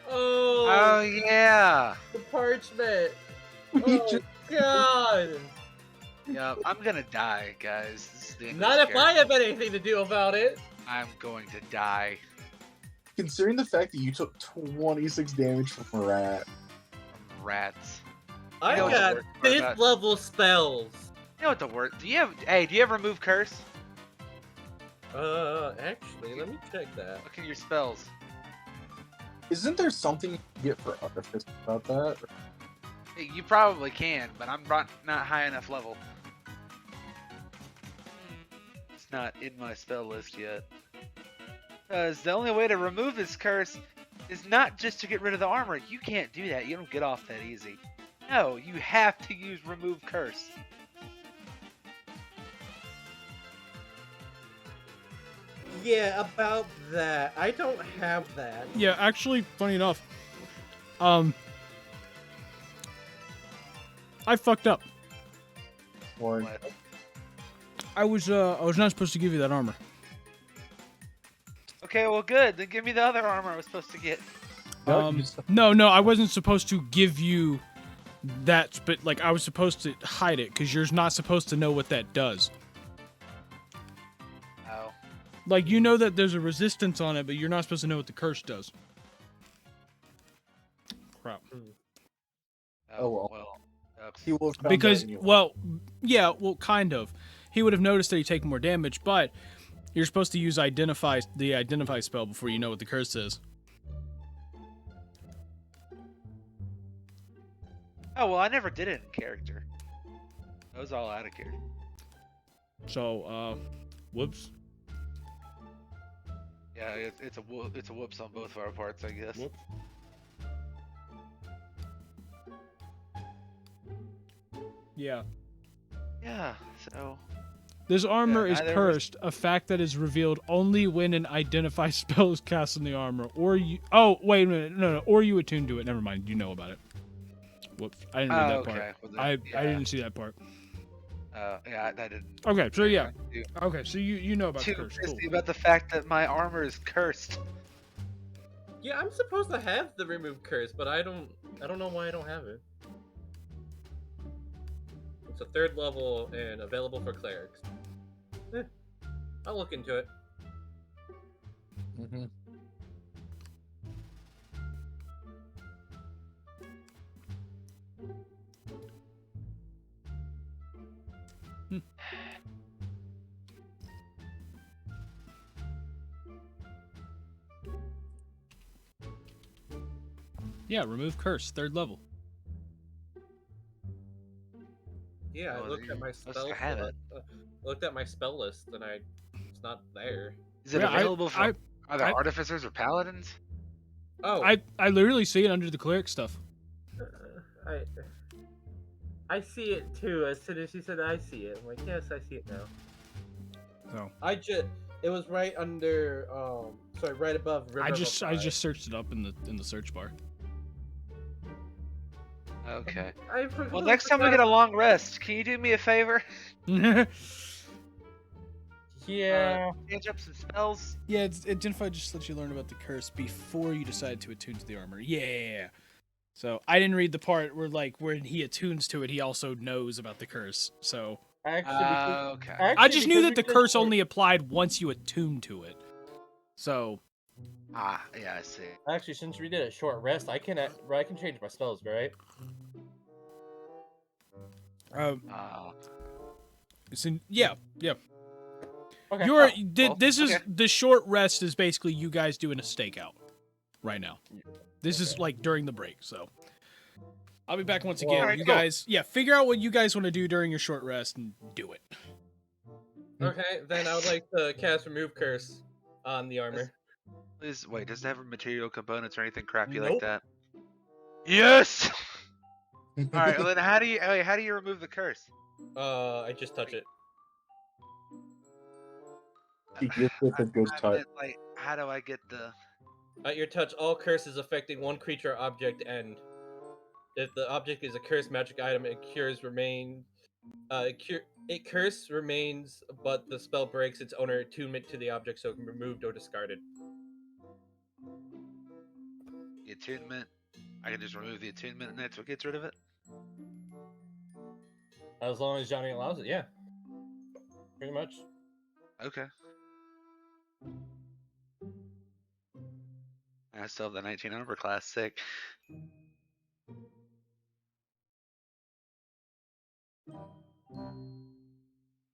Oh, Oh yeah. the parchment. we Oh just God! Yeah, I'm gonna die, guys. This is the end of Not this if I have anything to do about it. I'm going to die considering the fact that you took 26 damage from a rat. from rats. I know what got the worst part 5th about- level spells. You know what the word? Do you have remove curse? Actually, let me check that. Look at your spells. Isn't there something you can get for artifice about that? Hey, you probably can, but I'm not high enough level. It's not in my spell list yet. Because the only way to remove this curse is not just to get rid of the armor. You can't do that. You don't get off that easy. No, you have to use remove curse. Yeah, about that. I don't have that. Yeah, actually, funny enough, I fucked up. Or What? I was not supposed to give you that armor. Okay, well good. Then give me the other armor I was supposed to get. No, I wasn't supposed to give you that, but like I was supposed to hide it because you're not supposed to know what that does. Oh. Like you know that there's a resistance on it, but you're not supposed to know what the curse does. Crap. Oh, well. Oops. he will have found Because that anyway. well, kind of. He would have noticed that he take more damage, but you're supposed to use the identify spell before you know what the curse is. Oh well, I never did it in character. That was all out of character. So, whoops. Yeah, it's a whoops on both of our parts, I guess. Whoops. Yeah. Yeah. So. This armor Yeah, is neither cursed, a fact that is revealed only when an identify spell is cast on the armor, or you. Oh, wait a minute, no, or you attune to it. Never mind, you know about it. Whoops, I didn't read that Okay. part. Well, then, I yeah. didn't see that part. Yeah, I didn't. Okay, so yeah, Too, okay, so you know about the too curse. pissy Cool. about the fact that my armor is cursed. Yeah, I'm supposed to have the remove curse, but I don't know why I don't have it. It's a 3rd level and available for clerics. I'll look into it. Mhm. Yeah, remove curse, 3rd level. Yeah, I Oh, looked you at my must spell. have it. Looked at my spell list, and it's not there. Is it Yeah, available for other I- artificers or paladins? Oh, I literally see it under the cleric stuff. I see it too. As soon as she said I see it, I'm like, yes, I see it now. So It was right under sorry, right above River. I just searched it up in the search bar. Okay. I Well, next time we get a long rest, can you do me a favor? Yeah, Change up some spells. identify just lets you learn about the curse before you decide to attune to the armor. Yeah. So I didn't read the part where like when he attunes to it, he also knows about the curse. So Okay. I just knew that the curse only applied once you attune to it. So Ah, yeah, I see. Actually, since we did a short rest, I can change my spells, right? yeah. Okay. This is okay. the short rest is basically you guys doing a stakeout right now. This is like during the break, so I'll be back once again. Well, alright, You cool. guys, figure out what you guys want to do during your short rest and do it. Okay, then I would like to cast remove curse on the armor. Please wait. Does it have material components or anything crappy Nope. like that? Yes. All right. Well, then how do you remove the curse? I just touch it. He gives it a good I touch. meant, like, how do I get the? At your touch, all curses affecting one creature or object end. If the object is a cursed magic item, it cures remain. It curse remains, but the spell breaks its owner attunement to the object, so it can be removed or discarded. The attunement. I can just remove the attunement and that's what gets rid of it. As long as Johnny allows it, yeah. Pretty much. Okay. I still have the 19 armor class. Sick.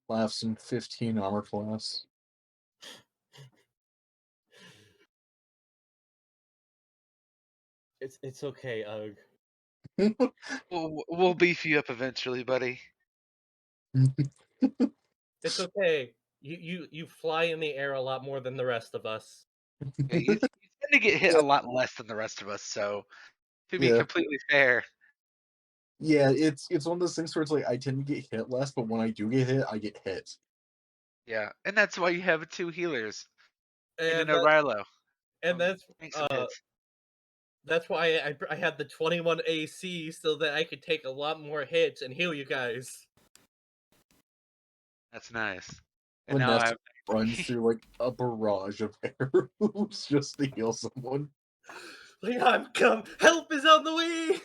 Laughs in 15 armor class. It's okay, Ugg. We'll beef you up eventually, buddy. It's okay. You fly in the air a lot more than the rest of us. Yeah, you tend to get hit a lot less than the rest of us, so to be Yeah. completely fair. Yeah, it's one of those things where it's like I tend to get hit less, but when I do get hit, I get hit. Yeah, and that's why you have 2 healers and And an O'Rilo. that's Take some hits. that's why I had the 21 AC so that I could take a lot more hits and heal you guys. That's nice. And When now I Ness have runs through like a barrage of arrows just to heal someone. Like, I'm come, help is on the way.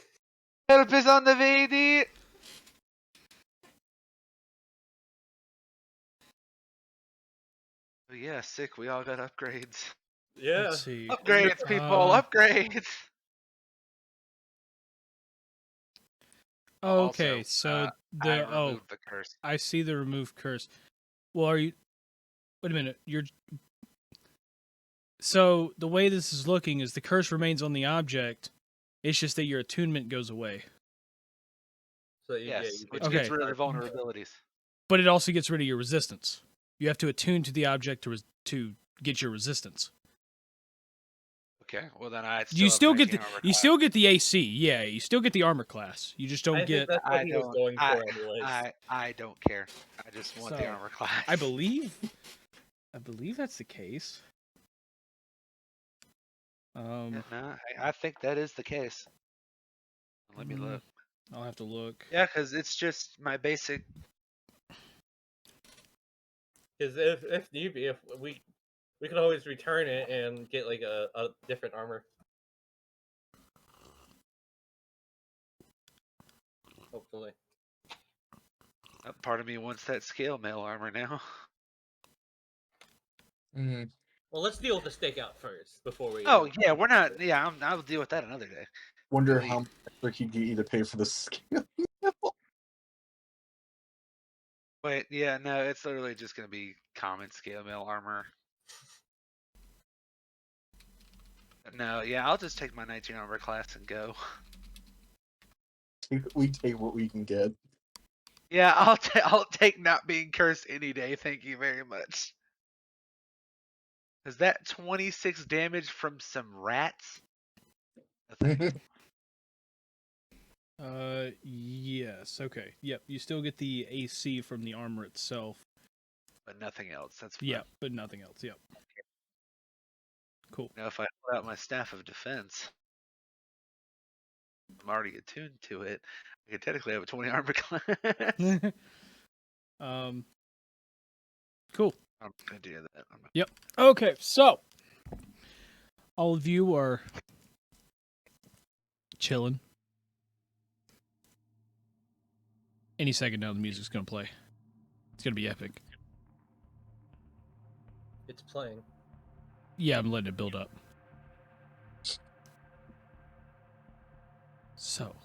help is on the way, dude. Oh yeah, sick. We all got upgrades. Yeah. Let's see. Upgrades, people. Upgrades. Okay, Also, so I the removed the curse. I see the remove curse. Well, are you? Wait a minute. You're. So the way this is looking is the curse remains on the object. It's just that your attunement goes away, So Yes, which Okay. gets rid of the vulnerabilities. but it also gets rid of your resistance. You have to attune to the object to get your resistance. Okay, well then I You have still get 19 the armor you class. still get the AC. Yeah, you still get the armor class. You just I don't think get. that's what he was going for, anyways. I don't care. I just want the So, armor class. I believe that's the case. Yeah, no, I think that is the case. Let me look. I'll have to look. Yeah, because it's just my basic. Because if need be, if we could always return it and get like a different armor. Hopefully. Part of me wants that scale mail armor now. Mm. Well, let's deal with the stakeout first before we. Oh yeah, we're not. Yeah, I'll deal with that another day. Wonder Really? how much extra he'd get you to pay for the skill. Wait, yeah, no, it's literally just gonna be common scale mail armor. No, yeah, I'll just take my 19 armor class and go. We take what we can get. Yeah, I'll take not being cursed any day. Thank you very much. Is that 26 damage from some rats? No, thank you. Yes. Okay. Yep. You still get the AC from the armor itself. But nothing else. That's fine. Yeah, but nothing else. Yep. Cool. Now, if I pull out my staff of defense, I'm already attuned to it. I could technically have a 20 armor class. Cool. I'm gonna do that. Yep. Okay, so all of you are chilling. Any second now, the music's gonna play. It's gonna be epic. It's playing. Yeah, I'm letting it build up. So,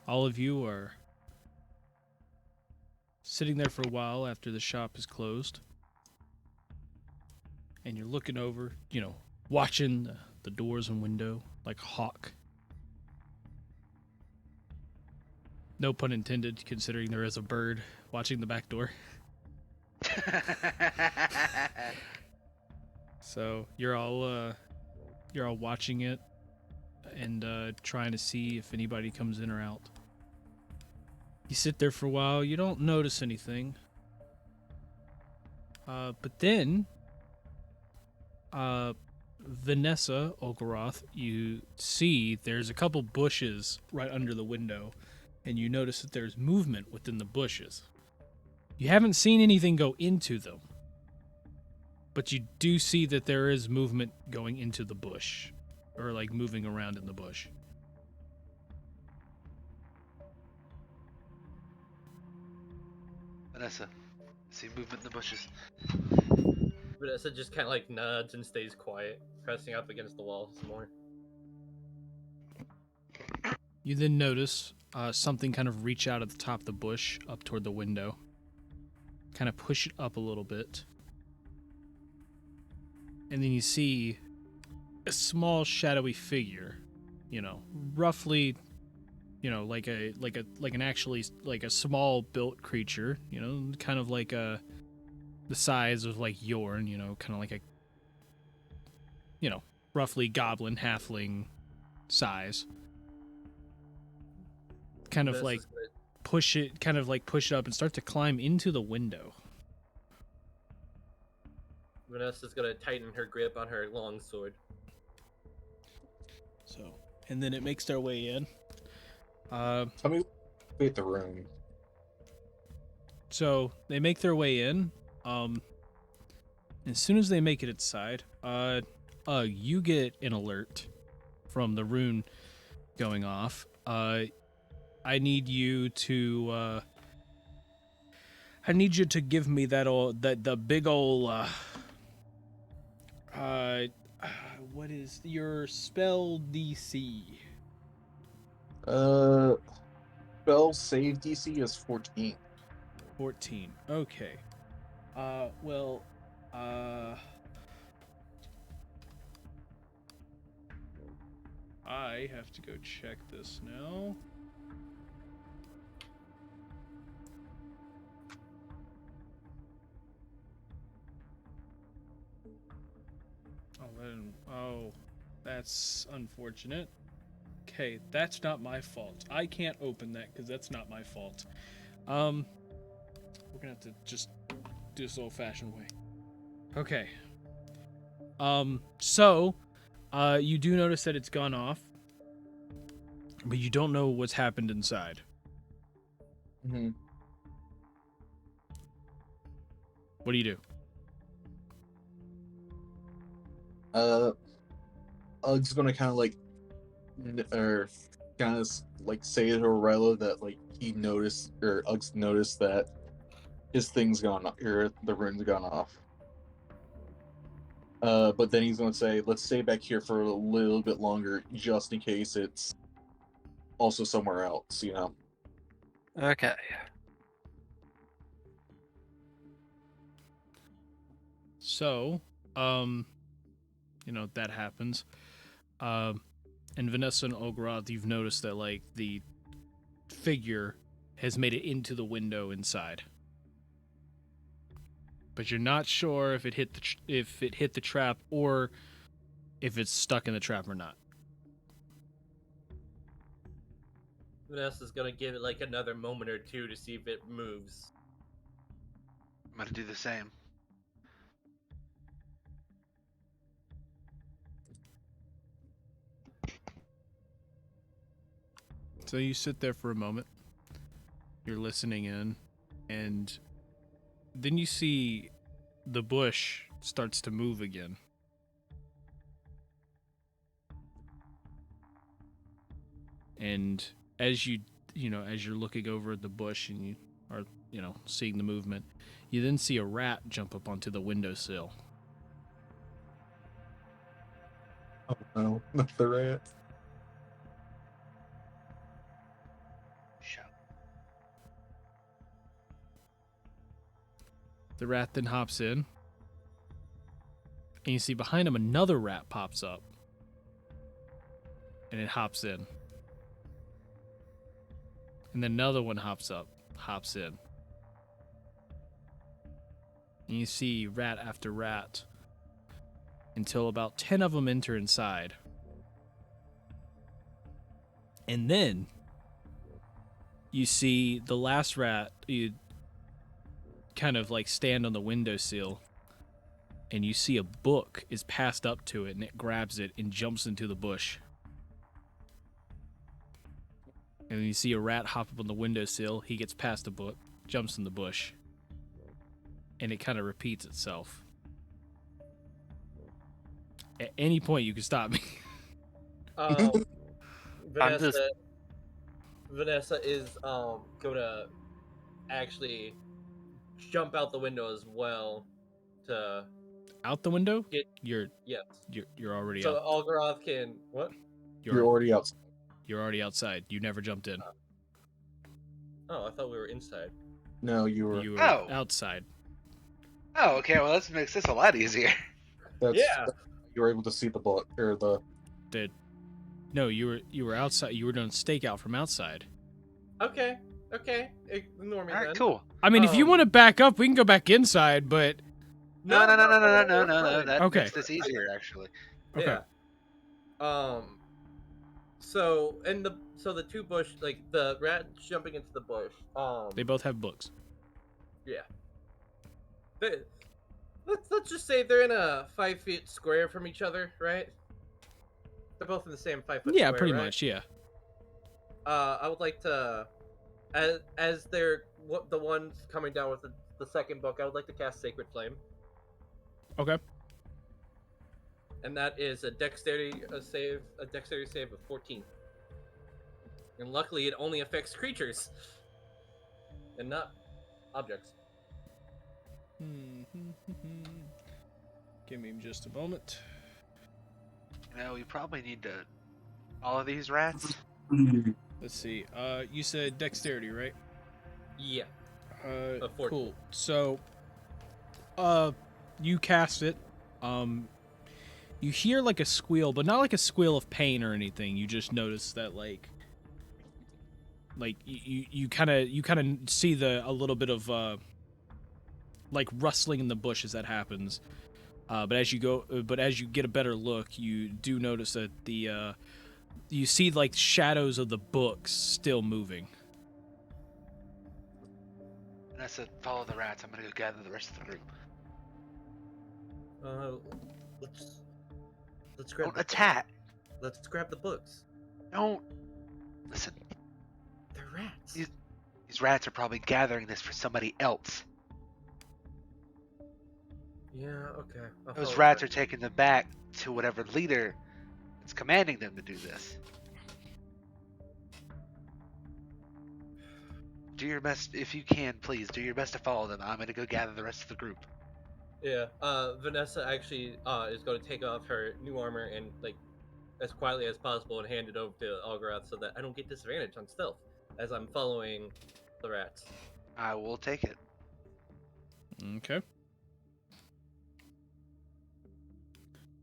all of you are sitting there for a while after the shop is closed. And you're looking over, watching the doors and window like a hawk. No pun intended, considering there is a bird watching the back door. So you're all watching it and trying to see if anybody comes in or out. You sit there for a while. You don't notice anything. But then, Vanessa Olgaroth, you see there's a couple bushes right under the window, and you notice that there's movement within the bushes. You haven't seen anything go into them, but you do see that there is movement going into the bush, or like moving around in the bush. Vanessa, see movement in the bushes. Vanessa just kind of like nods and stays quiet, pressing up against the wall some more. You then notice something kind of reach out at the top of the bush up toward the window. Kind of push it up a little bit. And then you see a small shadowy figure, roughly, like an actually like a small built creature, kind of like the size of like Yorn, kind of like a roughly goblin halfling size. Kind of like push it up and start to climb into the window. Vanessa's gonna tighten her grip on her long sword. So, and then it makes their way in. Tell me wait the room. So they make their way in. As soon as they make it inside, you get an alert from the rune going off. I need you to give me the big ol' what is your spell DC? Spell save DC is 14. 14. Okay. Well, I have to go check this now. Oh, that's unfortunate. Okay, that's not my fault. I can't open that because that's not my fault. We're gonna have to just do this old-fashioned way. Okay. So, you do notice that it's gone off, but you don't know what's happened inside. Mm-hmm. What do you do? Ug's gonna kind of like, or kind of like say to Aurella that like he noticed, or Ug's noticed that his thing's gone, or the rune's gone off. But then he's gonna say, let's stay back here for a little bit longer, just in case it's also somewhere else, Okay. So, that happens. And Vanessa and Olgaroth, you've noticed that like the figure has made it into the window inside, but you're not sure if it hit the trap or if it's stuck in the trap or not. Vanessa's gonna give it like another moment or two to see if it moves. I'm gonna do the same. So you sit there for a moment. You're listening in, and then you see the bush starts to move again. And as you're looking over at the bush and you are, seeing the movement, you then see a rat jump up onto the windowsill. Oh no, not the rat. Shout. The rat then hops in, and you see behind him another rat pops up, and it hops in. And then another one hops in. And you see rat after rat until about 10 of them enter inside. And then you see the last rat. You kind of like stand on the windowsill, and you see a book is passed up to it, and it grabs it and jumps into the bush. And then you see a rat hop up on the windowsill. He gets past the book, jumps in the bush, and it kind of repeats itself. At any point, you can stop me. Vanessa, Vanessa is gonna actually jump out the window as well to Out the window? get. You're Yes. you're already So out. Algaroth can what? You're already outside. You're already outside. You never jumped in. Oh, I thought we were inside. No, you were. You were Oh. outside. Oh, okay. Well, that makes this a lot easier. Yeah. You were able to see the book or the. No, you were outside. You were doing stakeout from outside. Okay. Ignore me All right, then. cool. I mean, if you want to back up, we can go back inside. But No. we're fine. That Okay. makes this easier, actually. okay, Yeah. So the two bush, like the rat jumping into the bush. they both have books. Yeah. Let's just say they're in a 5 feet square from each other, right? They're both in the same 5 foot Yeah, square, pretty right? much. Yeah. I would like to, as they're the ones coming down with the second book, I would like to cast Sacred Flame, Okay. and that is a dexterity save of 14. And luckily, it only affects creatures, and not objects. Give me just a moment. You know, we probably need to follow these rats. Let's see. You said dexterity, right? Yeah. 14. Cool. So, you cast it. You hear like a squeal, but not like a squeal of pain or anything. You just notice that like you kind of see a little bit of like rustling in the bush as that happens. But as you get a better look, you do notice that you see like shadows of the books still moving. Vanessa, follow the rats. I'm gonna go gather the rest of the group. Let's grab. Don't attack. Let's grab the books. Don't listen. They're rats. These rats are probably gathering this for somebody else. Yeah. Okay. Those rats are taking them back to whatever leader is commanding them to do this. Do your best if you can, please. Do your best to follow them. I'm gonna go gather the rest of the group. Yeah. Vanessa actually is going to take off her new armor and like as quietly as possible and hand it over to Algaroth so that I don't get disadvantage on stealth as I'm following the rats. I will take it. Okay.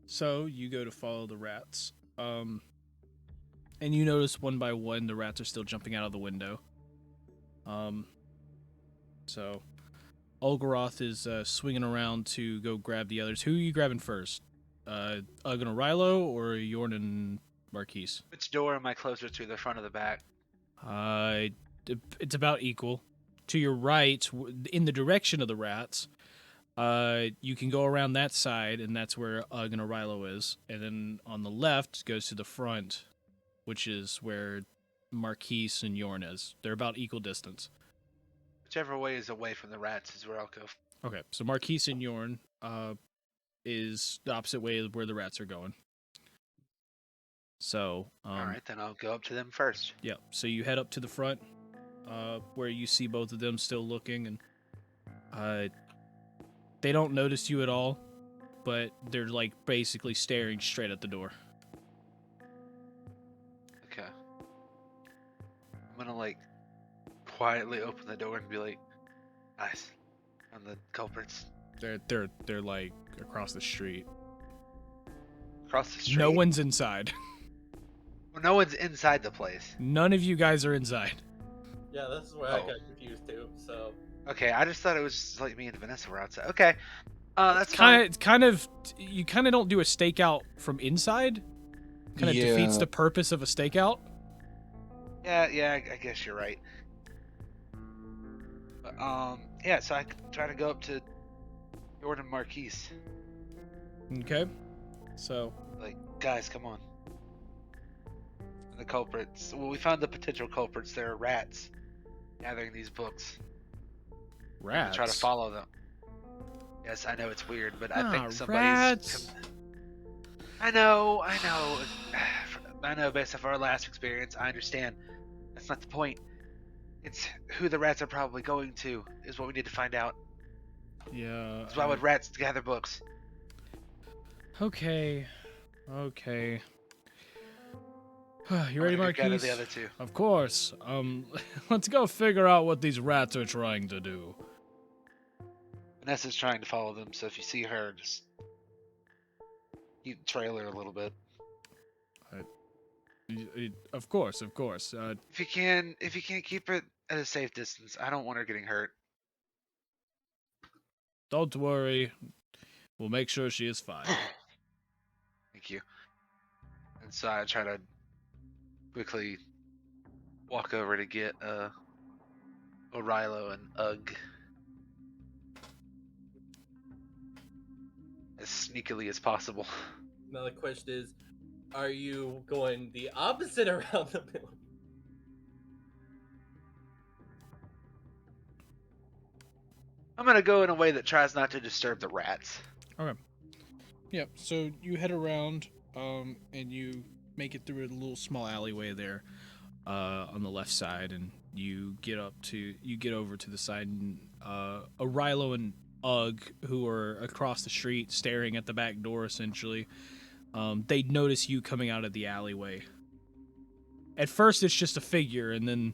So you go to follow the rats, and you notice one by one the rats are still jumping out of the window. So Olgaroth is swinging around to go grab the others. Who are you grabbing first? Ugg and Rilo or Yorn and Marquise? Which door am I closer to, the front or the back? It's about equal. To your right, in the direction of the rats, you can go around that side, and that's where Ugg and Rilo is. And then on the left goes to the front, which is where Marquise and Yorn is. They're about equal distance. Whichever way is away from the rats is where I'll go. Okay, so Marquise and Yorn is the opposite way of where the rats are going. So, All right, then I'll go up to them first. yeah. So you head up to the front, where you see both of them still looking, and they don't notice you at all, but they're like basically staring straight at the door. Okay. I'm gonna like quietly open the door and be like, "Guys, on the culprits They're like across the street. across the street." No one's inside. Well, no one's inside the place. None of you guys are inside. Yeah, this is where I Oh. got confused too. So Okay, I just thought it was just like me and Vanessa were outside. Okay, that's fine. Kind of. You kind of don't do a stakeout from inside. Kind of defeats Yeah. the purpose of a stakeout. Yeah, I guess you're right. Yeah, so I try to go up to Jordan Marquise. Okay. So, Like, guys, come on. And the culprits. Well, we found the potential culprits. There are rats gathering these books. We're gonna try to rats. follow them. Yes, I know it's weird, but I Ah, think somebody's. rats. I know. I know. Based off our last experience, I understand. That's not the point. It's who the rats are probably going to is what we need to find out. Yeah. Because why would rats gather books? Okay. Okay. You I'm ready, gonna go gather Marquise? the other two. Of course. Let's go figure out what these rats are trying to do. Vanessa's trying to follow them, so if you see her, just trail her a little bit. Of course, of course. If you can't keep it at a safe distance, I don't want her getting hurt. Don't worry. We'll make sure she is fine. Thank you. And so I try to quickly walk over to get O'Rilo and Ugg as sneakily as possible. Now the question is, are you going the opposite around the middle? I'm gonna go in a way that tries not to disturb the rats. Okay. Yep. So you head around, and you make it through a little small alleyway there, on the left side, and you get over to the side, and Arilo and Ugg, who are across the street, staring at the back door, essentially. They notice you coming out of the alleyway. At first, it's just a figure, and then,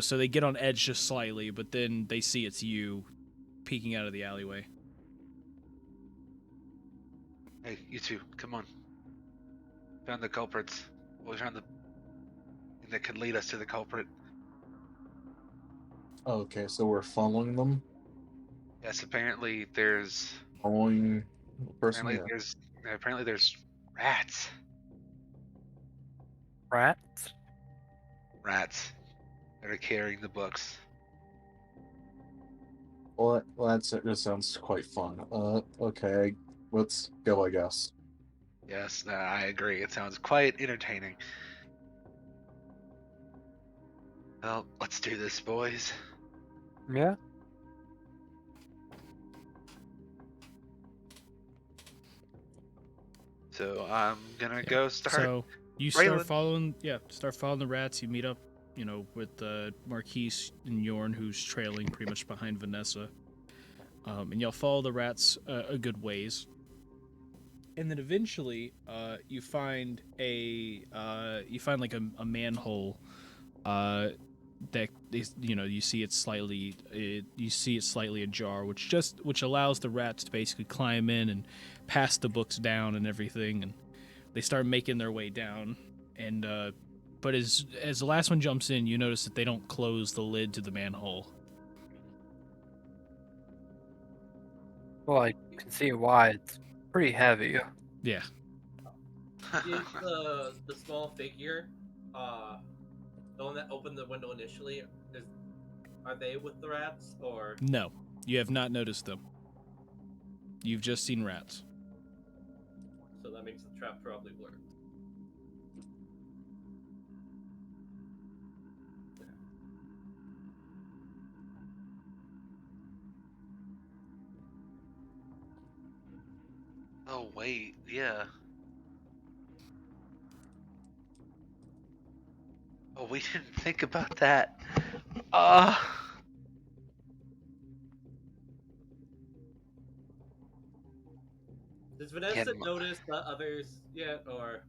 so they get on edge just slightly, but then they see it's you peeking out of the alleyway. Hey, you two, come on. Found the culprits. We found the thing that could lead us to the culprit. Okay, so we're following them. Yes, apparently there's Following the person. apparently there's rats. Rats? Rats that are carrying the books. Well, that sounds quite fun. Okay, let's go, I guess. Yes, I agree. It sounds quite entertaining. Well, let's do this, boys. Yeah. So I'm gonna go start. So you Raylan. start following the rats. You meet up, with Marquise and Yorn, who's trailing pretty much behind Vanessa. And y'all follow the rats a good ways. And then eventually, you find like a manhole, that is, you see it's slightly ajar, which allows the rats to basically climb in and pass the books down and everything, and they start making their way down. And but as the last one jumps in, you notice that they don't close the lid to the manhole. Well, I can see why. It's pretty heavy. Yeah. Is the small figure, the one that opened the window initially, are they with the rats or? No, you have not noticed them. You've just seen rats. So that means the trap probably worked. Oh wait, yeah. Oh, we didn't think about that. Does Vanessa notice the others yet, or?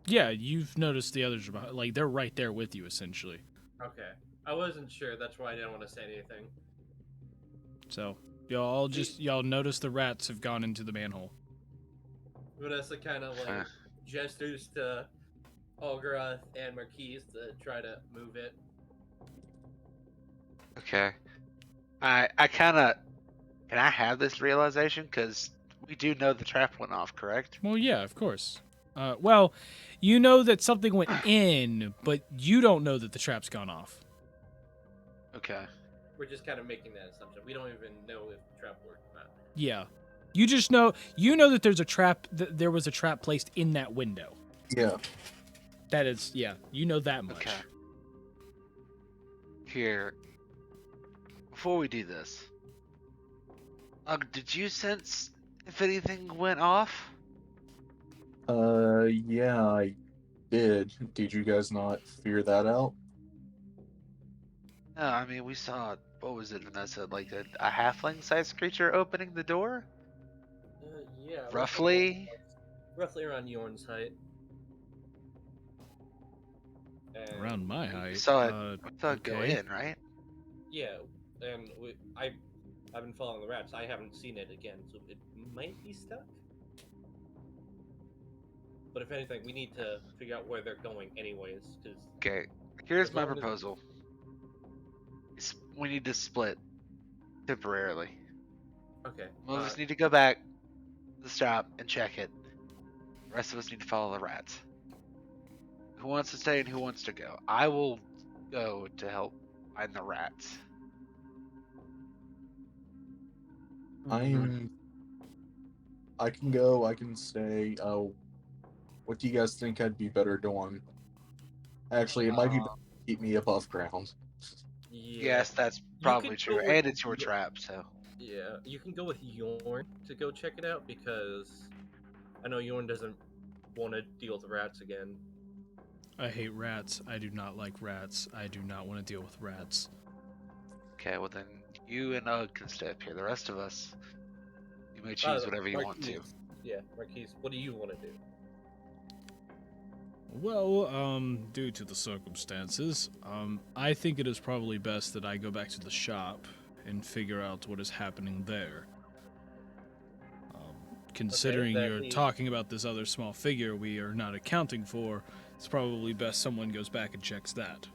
Yeah, you've noticed the others are behind, like they're right there with you, essentially. Okay, I wasn't sure. That's why I didn't want to say anything. So y'all notice the rats have gone into the manhole. Vanessa kind of like gestures to Olgrath and Marquise to try to move it. Okay. I kind of. Can I have this realization? Because we do know the trap went off, correct? Well, yeah, of course. Well, you know that something went in, but you don't know that the trap's gone off. Okay. We're just kind of making that assumption. We don't even know if the trap worked or not. Yeah. You just know that there's a trap there was a trap placed in that window. Yeah. That is, yeah, you know that much. Okay. Here, before we do this, did you sense if anything went off? Yeah, I did. Did you guys not figure that out? No, I mean we saw what was it, Vanessa? Like a halfling-sized creature opening the door, Yeah. roughly. Roughly around Yorn's height. And Around my We height. saw it. We saw it go okay. in, right? Yeah, and I've been following the rats. I haven't seen it again, so it might be stuck. But if anything, we need to figure out where they're going, anyways. Because Okay. Here's As my long as- proposal. We need to split temporarily. okay, Some of us need to go back to the shop and check it. The rest of us need to follow the rats. Who wants to stay and who wants to go? I will go to help find the rats. I can go, I can stay. What do you guys think I'd be better doing? Actually, it might be better to keep me above ground. Yes, that's probably could true. go with And it's your trap, so. Yeah, you can go with Yorn to go check it out because I know Yorn doesn't want to deal with rats again. I hate rats. I do not like rats. I do not want to deal with rats. Okay, well then you and Ugg can stay up here. The rest of us, you may choose whatever you want to. Yeah, Marquise, what do you want to do? Well, due to the circumstances, I think it is probably best that I go back to the shop and figure out what is happening there. Considering that you're leaves- talking about this other small figure we are not accounting for, it's probably best someone goes back and checks that.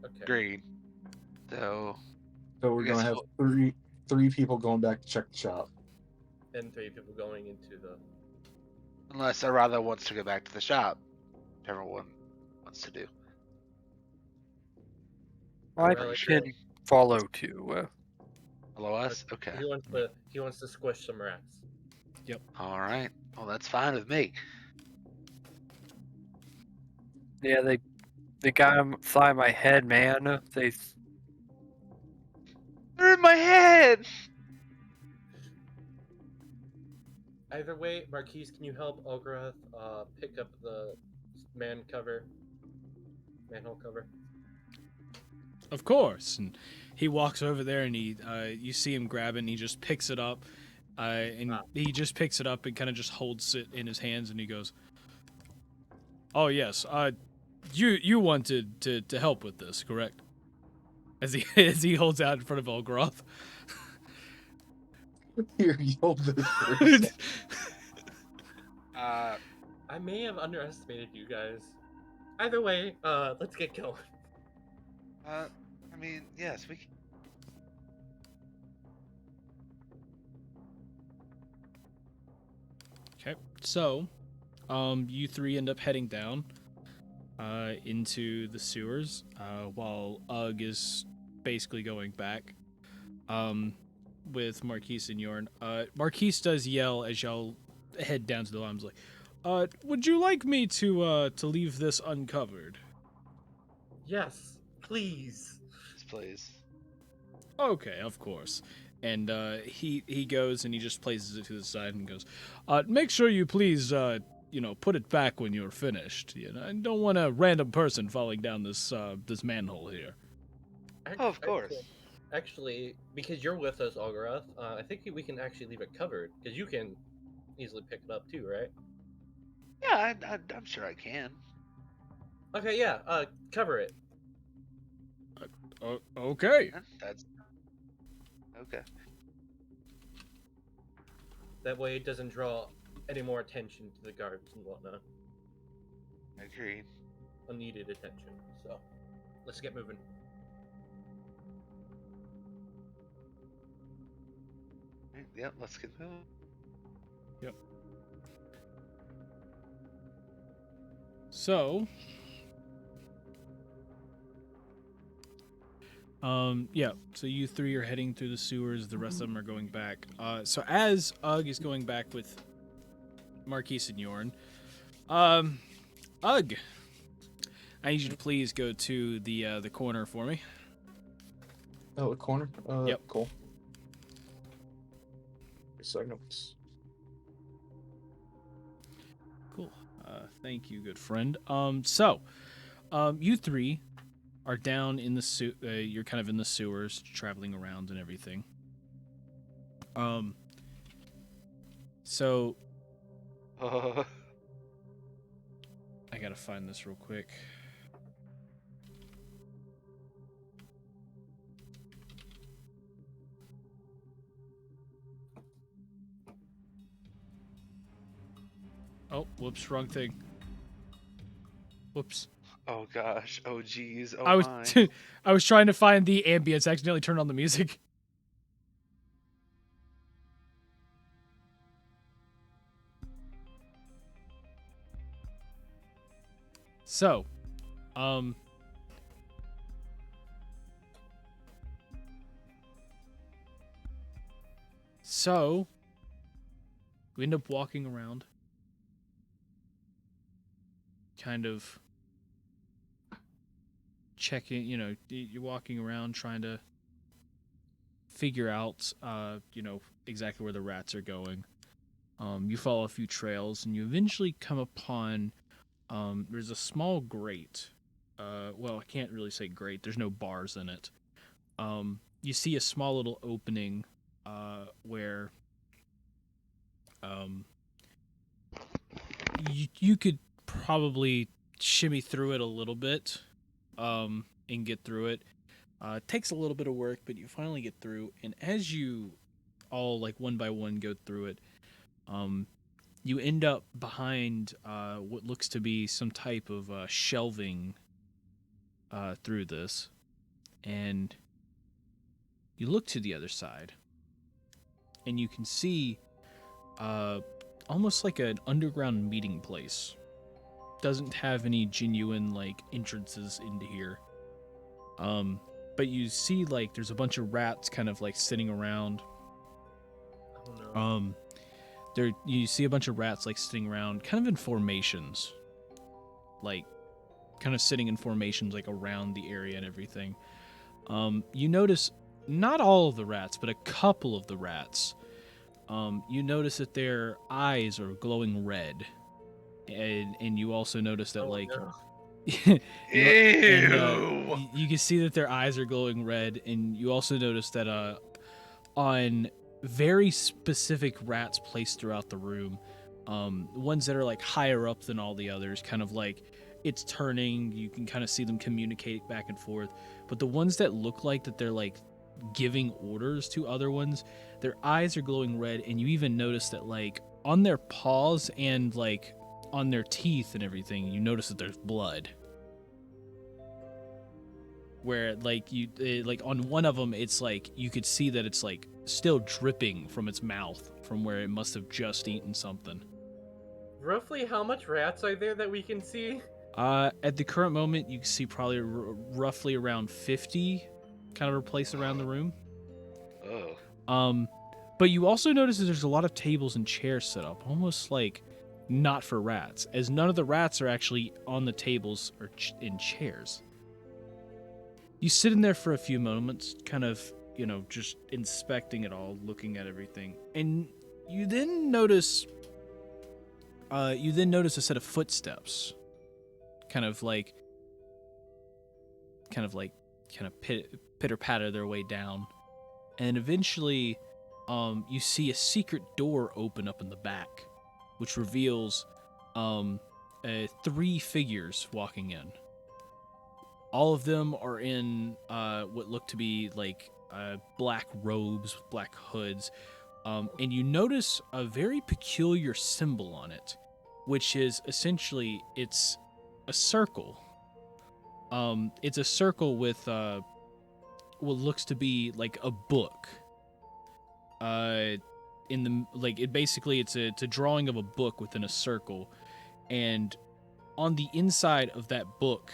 Okay. Agreed. So, So we're I gonna guess have three people going back to check the shop. And 3 people going into the. unless Arada wants to go back to the shop, whichever one wants to do. I Well, can follow too. Follow us? Okay. He wants to squish some rats. All right. Well, that's fine with me. Yeah, they got inside my head, man. They're in my head. Either way, Marquise, can you help Olgrath pick up the manhole cover? Of course. And he walks over there and you see him grab it and he just picks it up. He just picks it up and kind of just holds it in his hands and he goes, "Oh yes, you wanted to help with this, correct?" As he holds out in front of Olgroth. Here, you hold this first. I may have underestimated you guys. Either way, let's get going. I mean, yes, we. Okay, so, you three end up heading down, into the sewers, while Ugg is basically going back, with Marquise and Yorn. Marquise does yell as y'all head down to the lines, like, would you like me to leave this uncovered? Yes, please. Please. Okay, of course. And he goes and he just places it to the side and goes, make sure you please, put it back when you're finished. I don't want a random person falling down this manhole here. Oh, of course. Actually, because you're with us, Olgrath, I think we can actually leave it covered because you can easily pick it up too, right? Yeah, I'm sure I can. Okay, yeah. Cover it. Okay. Yeah, that's okay. That way, it doesn't draw any more attention to the guards and whatnot. Agreed. Unneeded attention. So, let's get moving. Yep, let's get moving. Yep. So, yeah. So you three are heading through the sewers. The rest of them are going back. So as Ugg is going back with Marquise and Yorn, Ugg, I need you to please go to the corner for me. Oh, a corner? Yep. Cool. Seconds. Cool. Thank you, good friend. So, you three are down in the you're kind of in the sewers, traveling around and everything. So I gotta find this real quick. Oh, whoops, wrong thing. Whoops. Oh gosh. Oh geez. Oh I was my. I was trying to find the ambience, accidentally turned on the music. So, we end up walking around, kind of checking, you're walking around trying to figure out, exactly where the rats are going. You follow a few trails, and you eventually come upon, there's a small grate. Well, I can't really say grate. There's no bars in it. You see a small little opening, where, you could probably shimmy through it a little bit, and get through it. It takes a little bit of work, but you finally get through. And as you all, like, one by one go through it, you end up behind what looks to be some type of shelving through this. And you look to the other side, and you can see almost like an underground meeting place. Doesn't have any genuine, like, entrances into here. But you see, like, there's a bunch of rats kind of, like, sitting around. Oh no. You see a bunch of rats, like, sitting around, kind of in formations, like, kind of sitting in formations, like, around the area and everything. You notice not all of the rats, but a couple of the rats. You notice that their eyes are glowing red, and you also notice that, Oh, like, no. you can see that their eyes are glowing red, and you also notice that on very specific rats placed throughout the room, ones that are, like, higher up than all the others, kind of like it's turning, you can kind of see them communicate back and forth. But the ones that look like that they're, like, giving orders to other ones, their eyes are glowing red, and you even notice that, like, on their paws and, like, on their teeth and everything, you notice that there's blood. Where, like, like, on one of them, it's like you could see that it's, like, still dripping from its mouth from where it must have just eaten something. Roughly how much rats are there that we can see? At the current moment, you can see probably roughly around 50 kind of replaced around the room. Oh. But you also notice that there's a lot of tables and chairs set up, almost like not for rats, as none of the rats are actually on the tables or in chairs. You sit in there for a few moments, kind of, just inspecting it all, looking at everything, and you then notice a set of footsteps, kind of pitter patter their way down, and eventually, you see a secret door open up in the back, which reveals 3 figures walking in. All of them are in what look to be like black robes, black hoods, and you notice a very peculiar symbol on it, which is essentially it's a circle. It's a circle with what looks to be like a book. It's a drawing of a book within a circle, and on the inside of that book,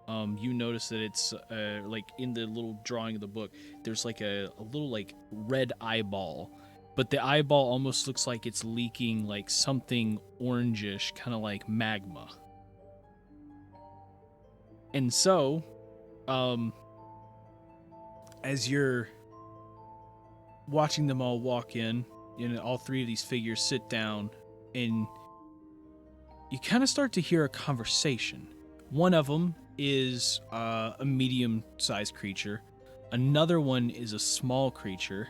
you notice that it's like in the little drawing of the book, there's like a little like red eyeball, but the eyeball almost looks like it's leaking like something orangish, kind of like magma. And so, as you're watching them all walk in, all three of these figures sit down, and you kind of start to hear a conversation. One of them is a medium-sized creature. Another one is a small creature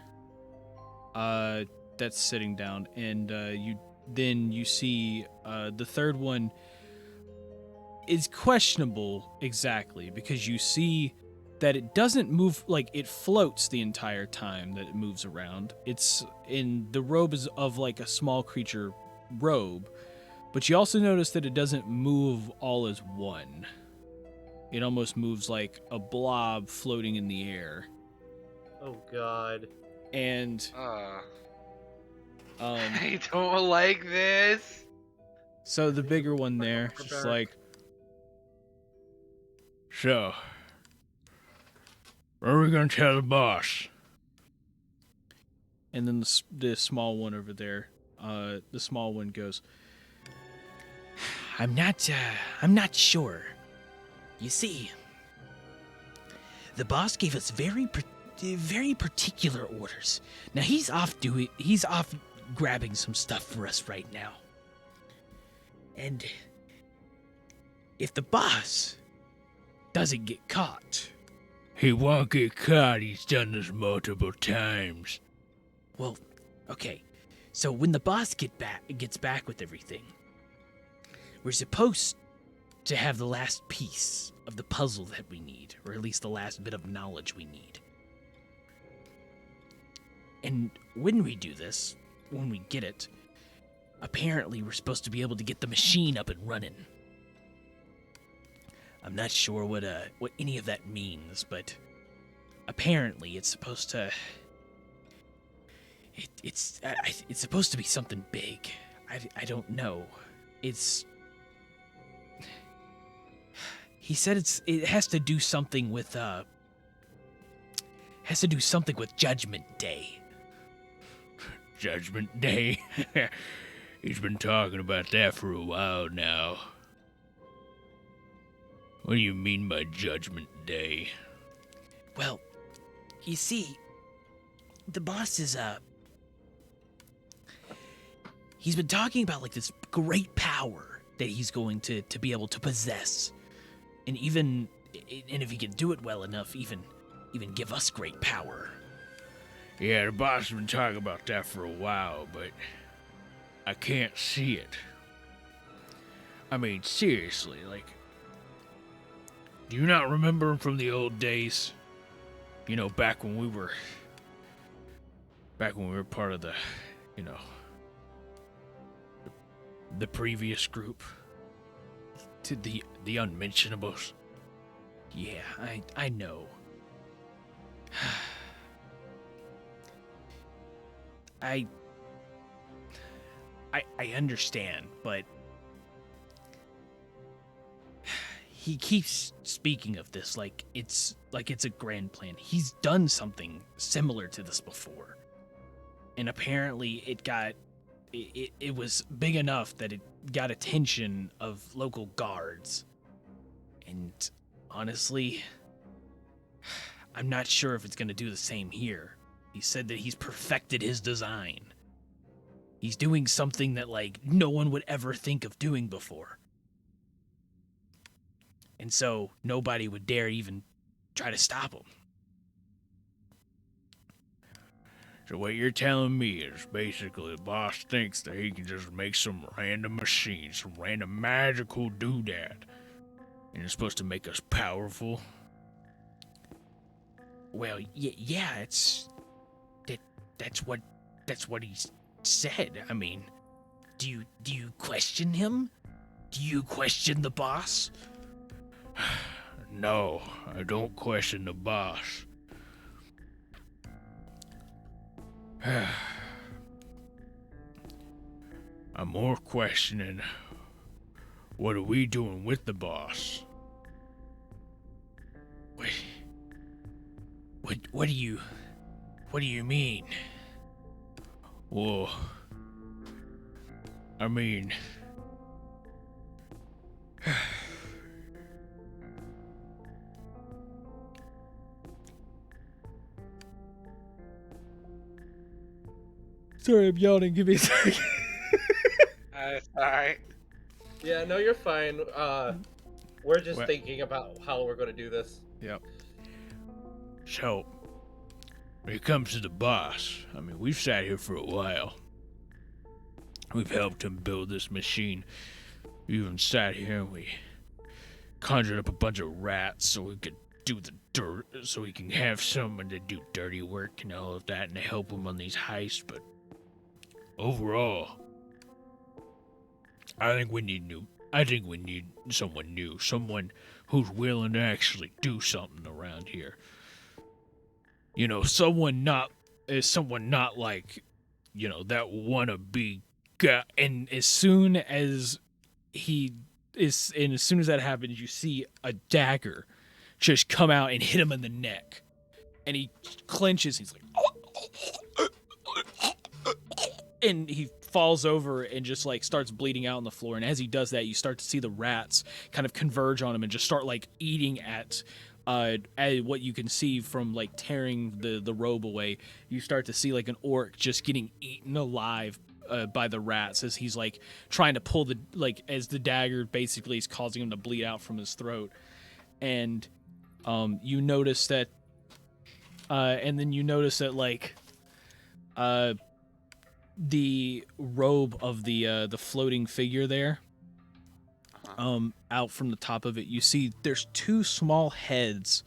that's sitting down, and you see the third one is questionable exactly, because you see that it doesn't move, like it floats the entire time that it moves around. It's in the robe is of like a small creature robe, but you also notice that it doesn't move all as one. It almost moves like a blob floating in the air. Oh God. And I don't like this. so the bigger one there, just like, so, what are we gonna tell the boss? And then the small one over there, the small one goes, I'm not sure. You see, the boss gave us very particular orders. Now he's off grabbing some stuff for us right now. And if the boss doesn't get caught, he won't get caught. He's done this multiple times. Well, okay. So when the boss gets back with everything, we're supposed to have the last piece of the puzzle that we need, or at least the last bit of knowledge we need. And when we do this, when we get it, apparently we're supposed to be able to get the machine up and running. I'm not sure what any of that means, but apparently it's supposed to. It's supposed to be something big. I don't know. He said it has to do something with Judgment Day. Judgment Day? He's been talking about that for a while now. What do you mean by Judgment Day? Well, you see, the boss is he's been talking about like this great power that he's going to be able to possess. And if he can do it well enough, even give us great power. Yeah, the boss has been talking about that for a while, but I can't see it. I mean, seriously, like, do you not remember him from the old days? You know, back when we were part of the, the previous group. To the unmentionables. Yeah, I know. I understand, but he keeps speaking of this like it's a grand plan. He's done something similar to this before. And apparently it was big enough that it got attention of local guards. And honestly, I'm not sure if it's going to do the same here. He said that he's perfected his design. He's doing something that, like, no one would ever think of doing before. And so nobody would dare even try to stop him. So what you're telling me is basically the boss thinks that he can just make some random machine, some random magical doodad, and it's supposed to make us powerful? Well, yeah, that's what he said. I mean, do you question him? Do you question the boss? No, I don't question the boss. I'm more questioning What are we doing with the boss? What do you mean? Well, I mean, sorry, I'm yawning. Give me a second. Alright. Yeah, no, you're fine. We're just What? thinking about how we're gonna do this. Yep. So, when it comes to the boss, I mean, we've sat here for a while. We've helped him build this machine. We even sat here and we conjured up a bunch of rats so we could do the dirt, so we can have someone to do dirty work and all of that and to help him on these heists. But overall, I think we need someone new, someone who's willing to actually do something around here. You know, someone not like, you know, that wannabe guy. And as soon as that happens, you see a dagger just come out and hit him in the neck, and he clenches. He's like, and he falls over and just like starts bleeding out on the floor. And as he does that, you start to see the rats kind of converge on him and just start like eating at what you can see from like tearing the robe away. You start to see like an orc just getting eaten alive by the rats as he's like trying to pull as the dagger basically is causing him to bleed out from his throat. And you notice that like the robe of the floating figure there, out from the top of it, you see there's two small heads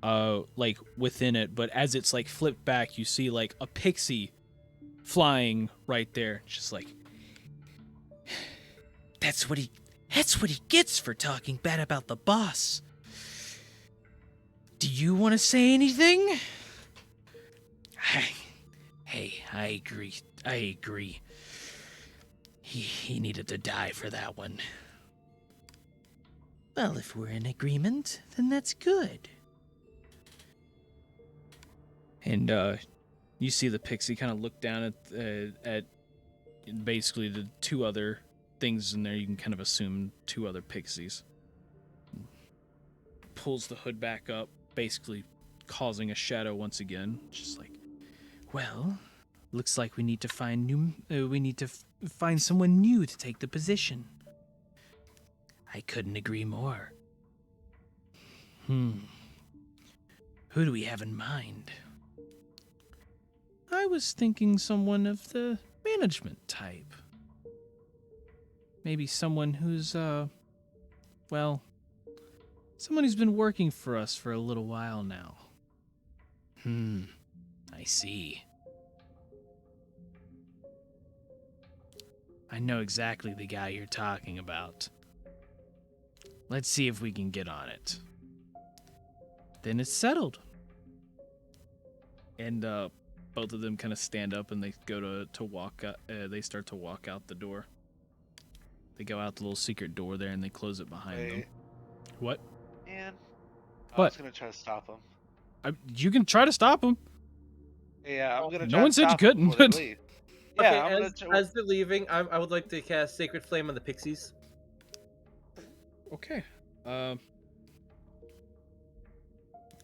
like within it, but as it's like flipped back, you see like a pixie flying right there, just like, that's what he gets for talking bad about the boss. Do you want to say anything? I agree. He needed to die for that one. Well, if we're in agreement, then that's good. And you see the pixie kind of look down at basically the two other things in there. You can kind of assume two other pixies. Pulls the hood back up, basically causing a shadow once again. Just like, well, looks like we need to find find someone new to take the position. I couldn't agree more. Who do we have in mind? I was thinking someone of the management type. Maybe someone who's, someone who's been working for us for a little while now. I see. I know exactly the guy you're talking about. Let's see if we can get on it. Then it's settled. And both of them kind of stand up and they go to walk out. They start to walk out the door. They go out the little secret door there and they close it behind them. What? Man, I What? was gonna try to stop him. You can try to stop him. Yeah, I'm gonna. No try one to said you stop them couldn't, before they but- leave. Okay, Yeah, I'm gonna. as they're leaving, I would like to cast Sacred Flame on the pixies. Okay.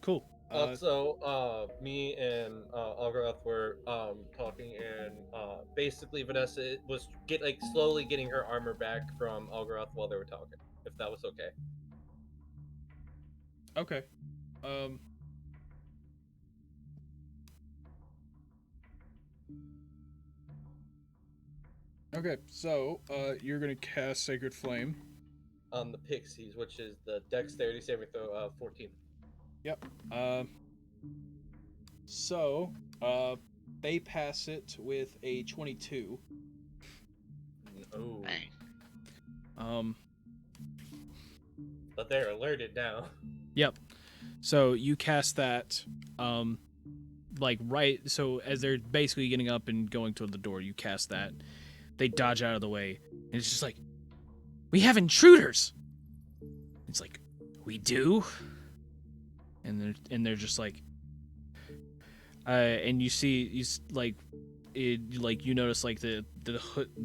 Cool. Also, me and Algaroth were talking, and basically Vanessa was slowly getting her armor back from Algaroth while they were talking. If that was okay. Okay. Okay, so you're gonna cast Sacred Flame. On the pixies, which is the Dexterity saving throw 14. Yep. So they pass it with a 22. Oh, Dang. but they're alerted now. Yep. So you cast that, so as they're basically getting up and going toward the door, you cast that. They dodge out of the way, and it's just like, We have intruders. It's like, we do? And they're just like, and you notice like the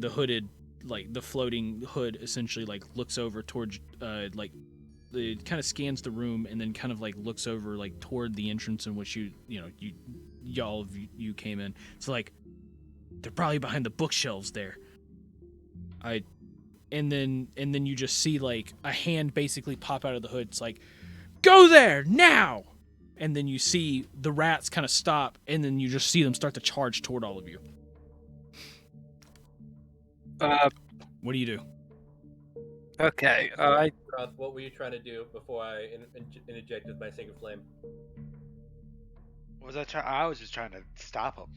hooded, like the floating hood essentially like looks over towards like it kind of scans the room and then kind of like looks over like toward the entrance in which you came in. So like they're probably behind the bookshelves there. And then you just see like a hand basically pop out of the hood. It's like, go there now. And then you see the rats kind of stop, and then you just see them start to charge toward all of you. What do you do? Okay. Roth, what were you trying to do before I interjected my sacred flame? What was I trying? I was just trying to stop him.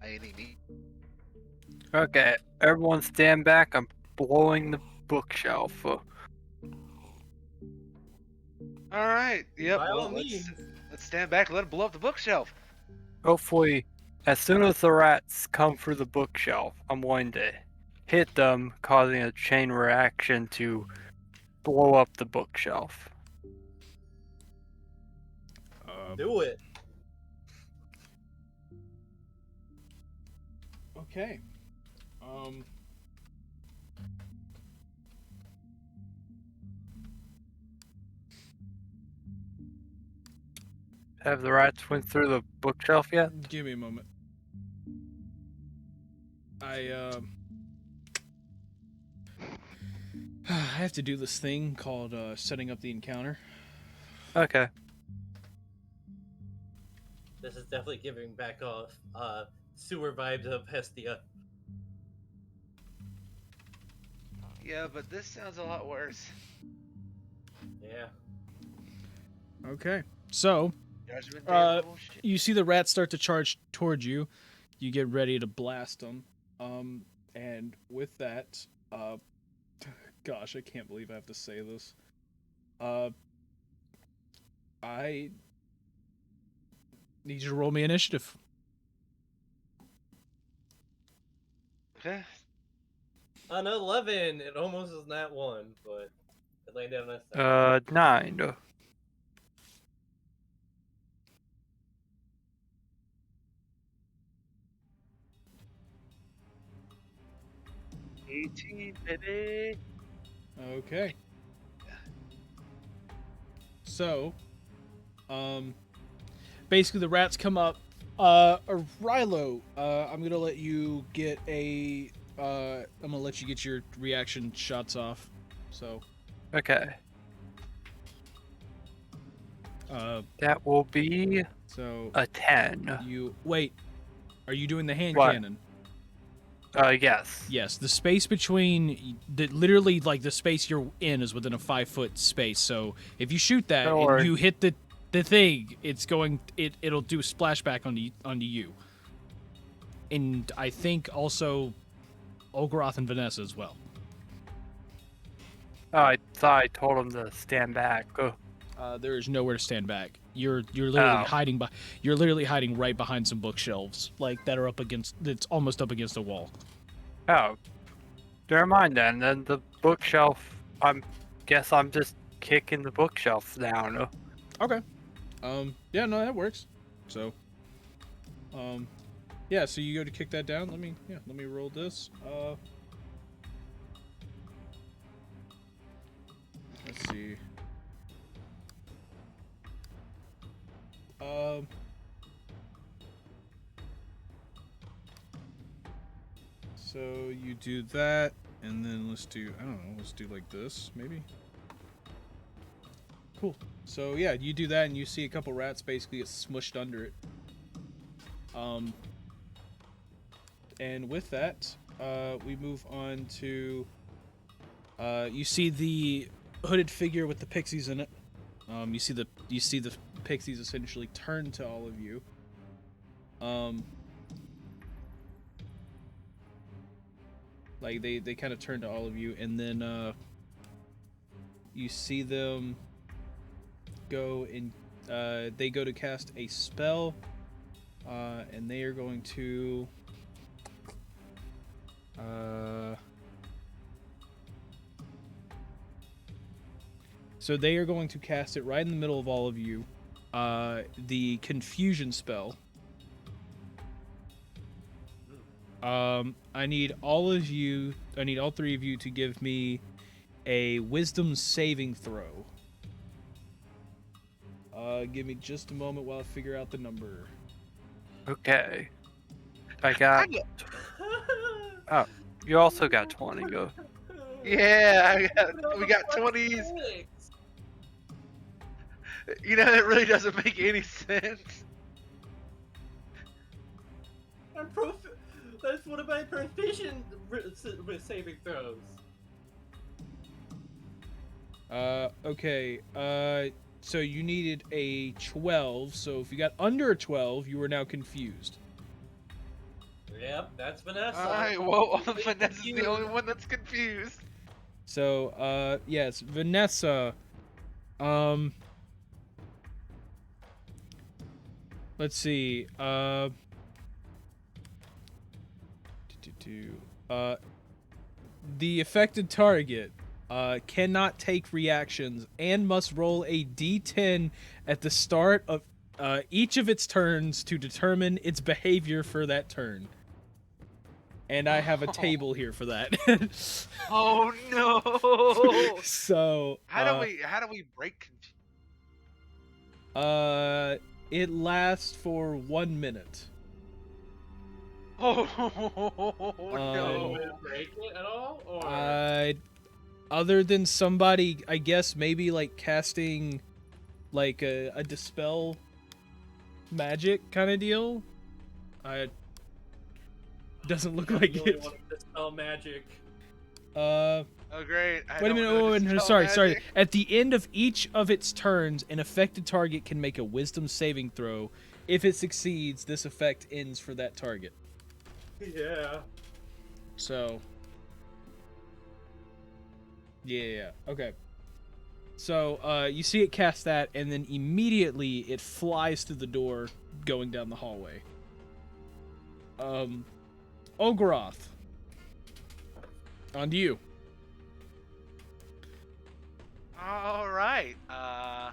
By any means. Okay. Everyone stand back. I'm blowing the bookshelf. All right. Yep. By all Well, means. let's stand back and let him blow up the bookshelf. Hopefully, as soon as the rats come through the bookshelf, I'm going to hit them, causing a chain reaction to blow up the bookshelf. Do it. Okay. Have the rats went through the bookshelf yet? Give me a moment. I have to do this thing called setting up the encounter. Okay. This is definitely giving back off sewer vibes of Hestia. Yeah, but this sounds a lot worse. Yeah. Okay. So, Judgment Day bullshit. you see the rats start to charge towards you. You get ready to blast them. And with that, gosh, I can't believe I have to say this. I need you to roll me initiative. Okay. On 11, it almost is not one, but it landed on a 7. 9. 18, baby. Okay. So, basically the rats come up. Rilo, I'm gonna let you get your reaction shots off. So, Okay. That will be so a 10. wait. Are you doing the hand What? cannon? Yes. Yes. The space between literally like the space you're in is within a 5-foot space. So if you shoot that Don't and worry. you hit the thing, it'll do a splashback onto you. And I think also Olgaroth and Vanessa as well. I thought I told him to stand back. There is nowhere to stand back. You're literally Oh. You're literally hiding right behind some bookshelves, like that are that's almost up against a wall. Oh. Never mind then. Then the bookshelf, guess I'm just kicking the bookshelf down. Okay. Yeah, no, that works. So, yeah, so you go to kick that down. Let me roll this. Let's see. So you do that, and then let's do, I don't know, let's do like this, maybe? Cool. So yeah, you do that, and you see a couple rats basically get smushed under it. And with that, we move on to, you see the hooded figure with the pixies in it. You see the pixies essentially turn to all of you. Like they kind of turn to all of you, and then you see them go and they go to cast a spell, and they are going to So they are going to cast it right in the middle of all of you. The confusion spell. I need all of you. I need all three of you to give me a wisdom saving throw. Give me just a moment while I figure out the number. Okay. I got. Oh, you also got 20. Go. Yeah, we got 20s. You know, it really doesn't make any sense. That's one of my proficient saving throws. Okay. So you needed a 12. So if you got under a 12, you are now confused. Yep, that's Vanessa. Alright, well, Vanessa's the only one that's confused. So, yes, Vanessa. Let's see. The affected target cannot take reactions and must roll a d10 at the start of each of its turns to determine its behavior for that turn. And I have a table here for that. Oh no! So How do we break confusion? it lasts for 1 minute. Oh No. no! Break it at all? Or... Other than somebody, I guess maybe like casting like a dispel magic kind of deal. Doesn't look like really it. want to dispel magic. Oh great! Wait a minute. Sorry. At the end of each of its turns, an affected target can make a wisdom saving throw. If it succeeds, this effect ends for that target. Yeah. So. Yeah. Okay. So, you see it cast that, and then immediately it flies through the door, going down the hallway. Ogoroth. On to you. Alright, I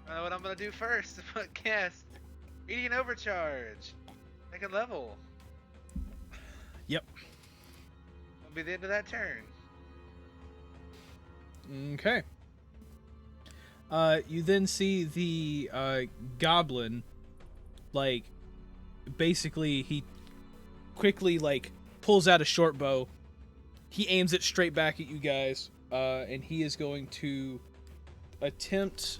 know what I'm gonna do first. I'm gonna cast Radiant Overcharge. Second level. Yep. That'll be the end of that turn. Okay. You then see the goblin, like, basically he quickly like pulls out a short bow. He aims it straight back at you guys, and he is going to attempt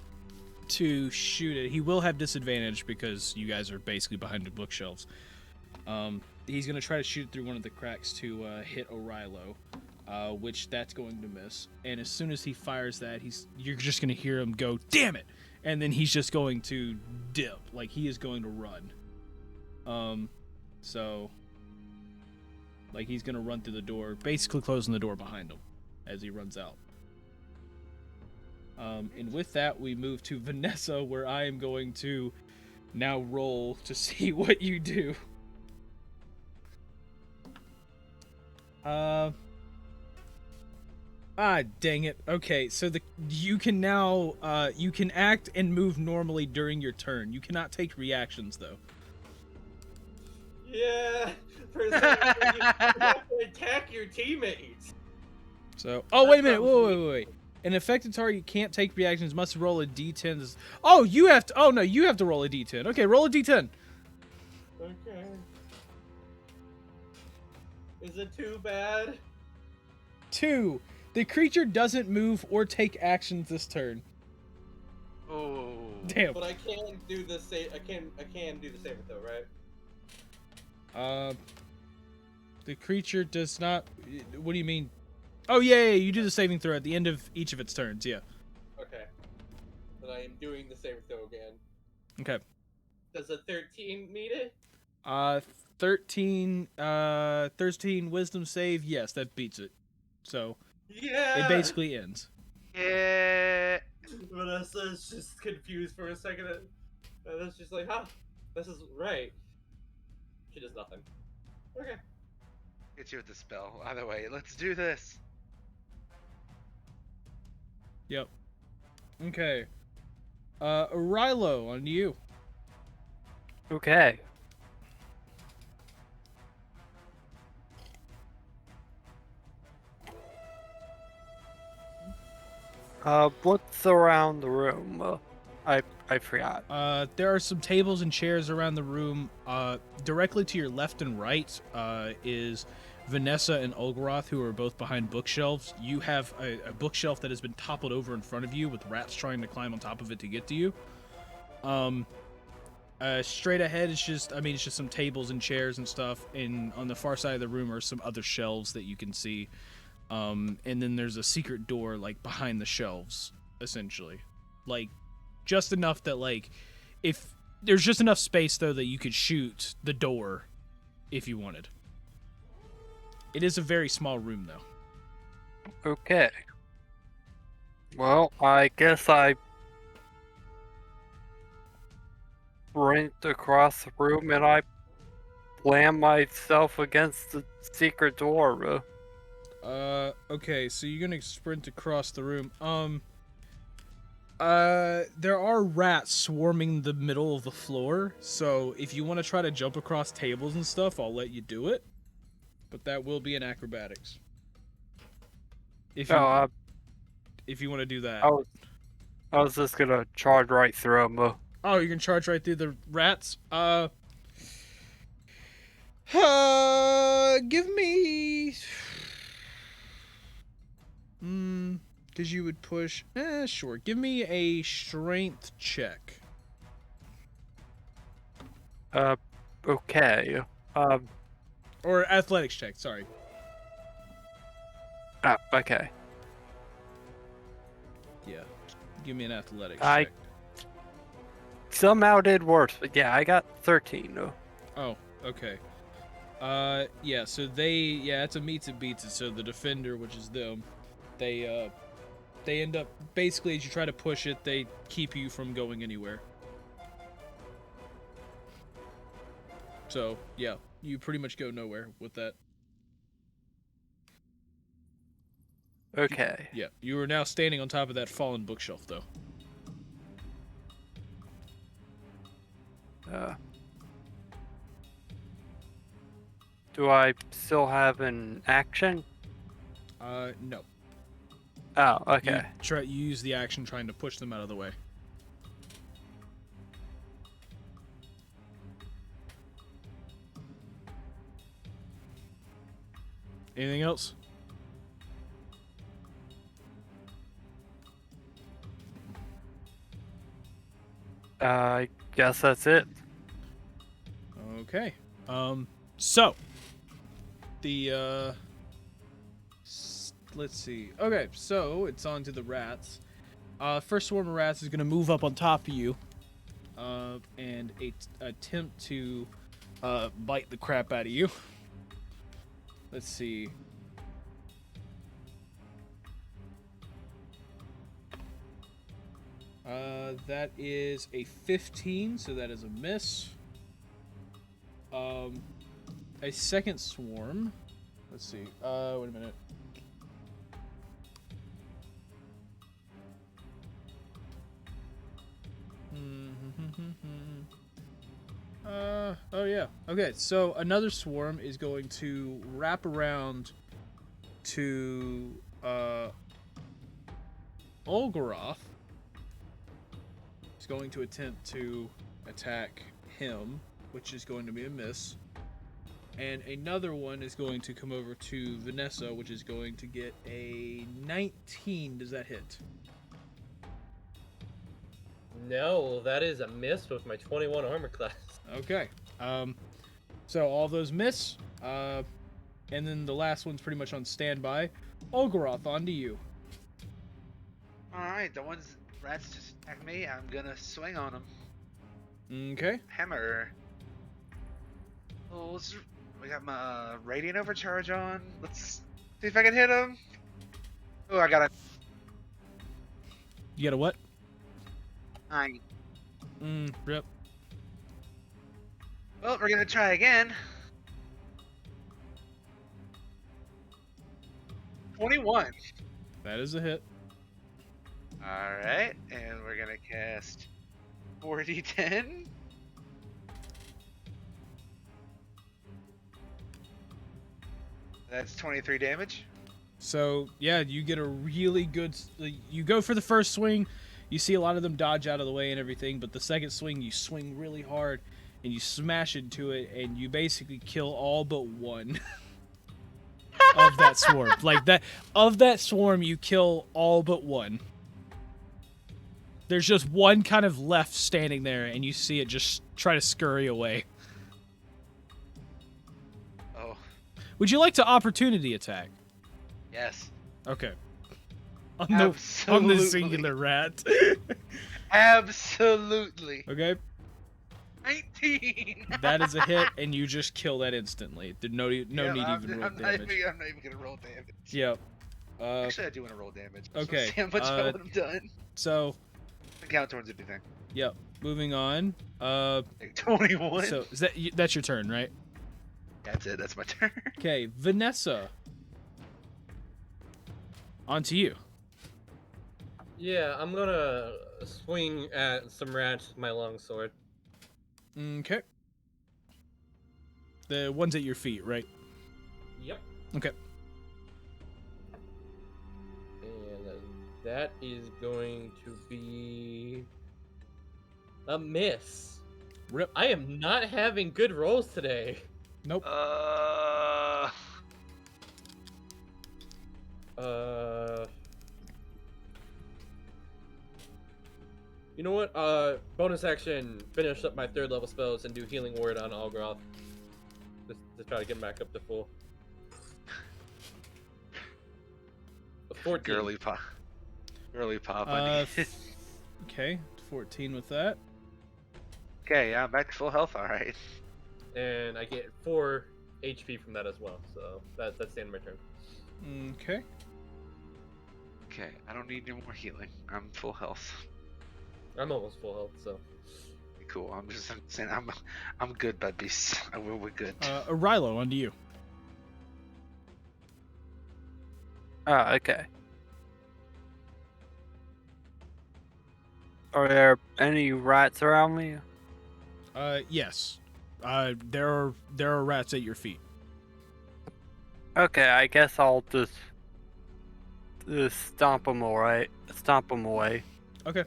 to shoot it. He will have disadvantage because you guys are basically behind the bookshelves. He's going to try to shoot through one of the cracks to hit Orilo. Which that's going to miss. And as soon as he fires that, you're just going to hear him go, "Damn it!" And then he's just going to dip. Like, he is going to run. So, like, he's going to run through the door, basically closing the door behind him as he runs out. And with that, we move to Vanessa, where I am going to now roll to see what you do. Dang it. Okay, so you can now you can act and move normally during your turn. You cannot take reactions though. Yeah. For a second, you have to attack your teammates. So, wait a minute. Wait. An affected target can't take reactions. Must roll a d10. Oh, you have to. Oh no, you have to roll a d10. Okay, roll a d10. Okay. Is it too bad? 2. The creature doesn't move or take actions this turn. Oh. Damn. But I can do the save. I can do the save though, right? The creature does not. What do you mean? Oh yeah, you do the saving throw at the end of each of its turns. Yeah. Okay. Then I am doing the save throw again. Okay. Does a 13 meet it? 13 wisdom save. Yes, that beats it. So Yeah. it basically ends. Yeah. Vanessa's just confused for a second. And that's just like, huh? This is right. She does nothing. Okay. Hit you with the spell. Either way, let's do this. Yep. Okay. Rilo, on to you. Okay. What's around the room? I forgot. There are some tables and chairs around the room. Directly to your left and right is Vanessa and Olgaroth, who are both behind bookshelves. You have a bookshelf that has been toppled over in front of you, with rats trying to climb on top of it to get to you. Straight ahead is just, it's just some tables and chairs and stuff. And on the far side of the room are some other shelves that you can see. And then there's a secret door, like, behind the shelves, essentially. Like, just enough that, like, if there's just enough space, though, that you could shoot the door if you wanted. It is a very small room, though. Okay. Well, I guess I sprint across the room and I slam myself against the secret door. Okay, so you're gonna sprint across the room. There are rats swarming the middle of the floor, so if you want to try to jump across tables and stuff, I'll let you do it. But that will be in acrobatics. If you want to do that. I was just gonna charge right through him. Oh, you can charge right through the rats? Give me... because you would push... sure. Give me a strength check. Okay. Or athletics check, sorry. Oh, okay. Yeah. Give me an athletics I check. somehow did worse, but yeah, I got 13. Oh, okay. Yeah, so it's a meets and beats it. So the defender, which is them, they end up, basically, as you try to push it, they keep you from going anywhere. So, yeah, you pretty much go nowhere with that. Okay. Yeah, you are now standing on top of that fallen bookshelf, though. Do I still have an action? No. Oh, okay. You use the action trying to push them out of the way. Anything else? I guess that's it. Okay. So let's see. Okay, so it's on to the rats. First swarm of rats is gonna move up on top of you, and attempt to bite the crap out of you. Let's see. That is a 15, so that is a miss. A second swarm. Let's see. Wait a minute. Oh yeah. Okay, so another swarm is going to wrap around to Olgaroth. He's going to attempt to attack him, which is going to be a miss. And another one is going to come over to Vanessa, which is going to get a 19. Does that hit? No, that is a miss with my 21 armor class. Okay. So all those miss. And then the last one's pretty much on standby. Olgaroth, on to you. Alright, the ones rats just attacked me, I'm gonna swing on them. Okay. Hammer. Oh, we got my radiant overcharge on. Let's see if I can hit him. Oh, I got a You got a what? 9. Rip. Well, we're gonna try again. 21. That is a hit. Alright, and we're gonna cast 4d10. That's 23 damage. So yeah, you get a really good. You go for the first swing, you see a lot of them dodge out of the way and everything, but the second swing you swing really hard and you smash into it, and you basically kill all but one of that swarm. Like that of that swarm, you kill all but one. There's just one kind of left standing there, and you see it just try to scurry away. Oh, Would you like to opportunity attack? yes. Okay. On Absolutely. the singular rat. Absolutely. Okay. 19. That is a hit, and you just kill that instantly. There's no need Yeah, even roll I'm not damage. even gonna roll damage. Yep. Actually, I do want to roll damage. I just wanna okay, see how much I would have done. So, I count towards anything. yep. Moving on. Like 21. So is that's your turn, right? That's it. That's my turn. Okay, Vanessa. On to you. Yeah, I'm gonna swing at some rats with my longsword. Okay. The ones at your feet, right? Yep. Okay. And that is going to be a miss. Rip. I am not having good rolls today. Nope. You know what? Bonus action, finish up my 3rd level spells and do healing word on Algroth. Just to try to get him back up to full. 14. Girly pop. Okay, 14 with that. Okay, yeah, I'm back to full health. All right. And I get 4 HP from that as well. So that's the end of my turn. Okay. Okay, I don't need any more healing. I'm full health. I'm almost full health, so. Cool. I'm saying I'm good, bud beasts. We're good. Rilo, on to you. Okay. Are there any rats around me? Yes. There are rats at your feet. Okay, I guess I'll just stomp them away. Okay.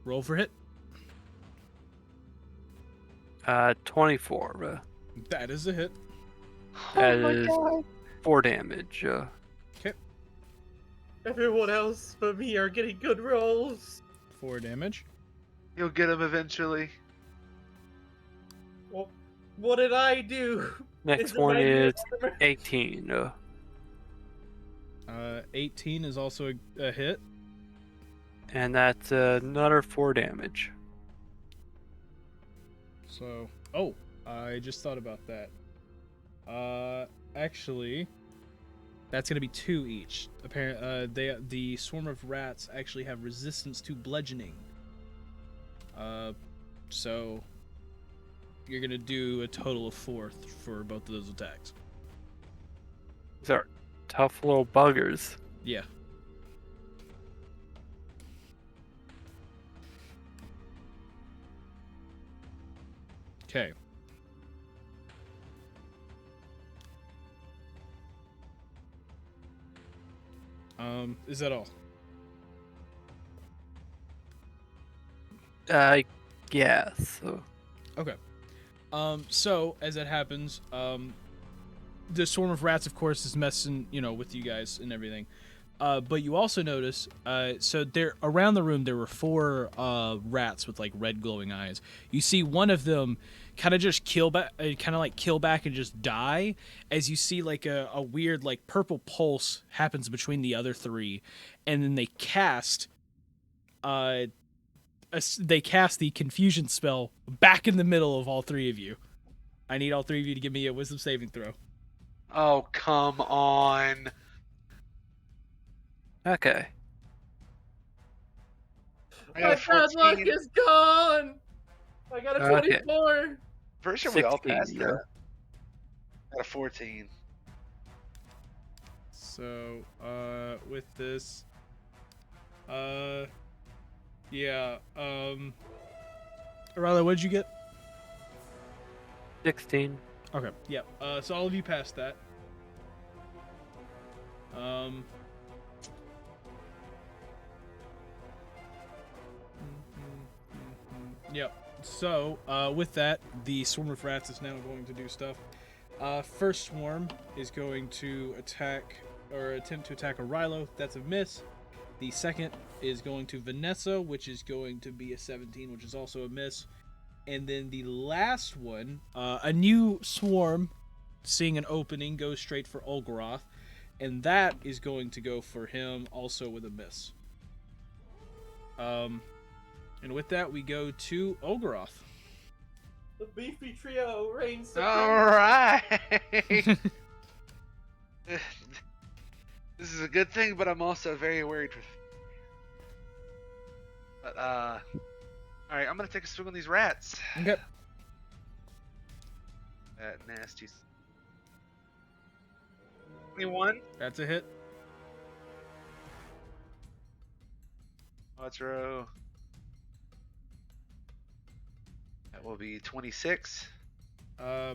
Roll for hit. 24. That is a hit. That is 4 damage. Everyone else but me are getting good rolls. 4 damage. You'll get him eventually. Well, what did I do? Next it one my is armor? 18. 18 is also a hit. And that's another 4 damage. So, I just thought about that. Actually, that's gonna be 2 each. Apparently, the swarm of rats actually have resistance to bludgeoning. So you're gonna do a total of 4 for both of those attacks. These are tough little buggers. Yeah. Okay. Is that all? Yes. Okay. So as that happens, the swarm of rats, of course, is messing, with you guys and everything. But you also notice, so there around the room there were 4 rats with like red glowing eyes. You see one of them kind of just kill back and just die, as you see like a weird like purple pulse happens between the other 3, and then they cast the confusion spell back in the middle of all 3 of you. I need all 3 of you to give me a wisdom saving throw. Oh, come on. Okay. I My got a bad luck 14. is gone. I got a Okay. 24. Pretty sure we all 16, passed yeah. that. I got a 14. So, with this, Yeah. Riley, what did you get? 16. Okay. Yeah. So all of you passed that. Yep. So, with that, the swarm of rats is now going to do stuff. First swarm is going to attack, or attempt to attack a Rilo. That's a miss. The second is going to Vanessa, which is going to be a 17, which is also a miss. And then the last one, a new swarm, seeing an opening, goes straight for Olgaroth. And that is going to go for him also with a miss. And with that, we go to Olgaroth. The beefy trio reigns supreme. All right. This is a good thing, but I'm also very worried. But all right, I'm gonna take a swing on these rats. Okay. That nasty. 21. That's a hit. Let's row. That will be 26. Yeah,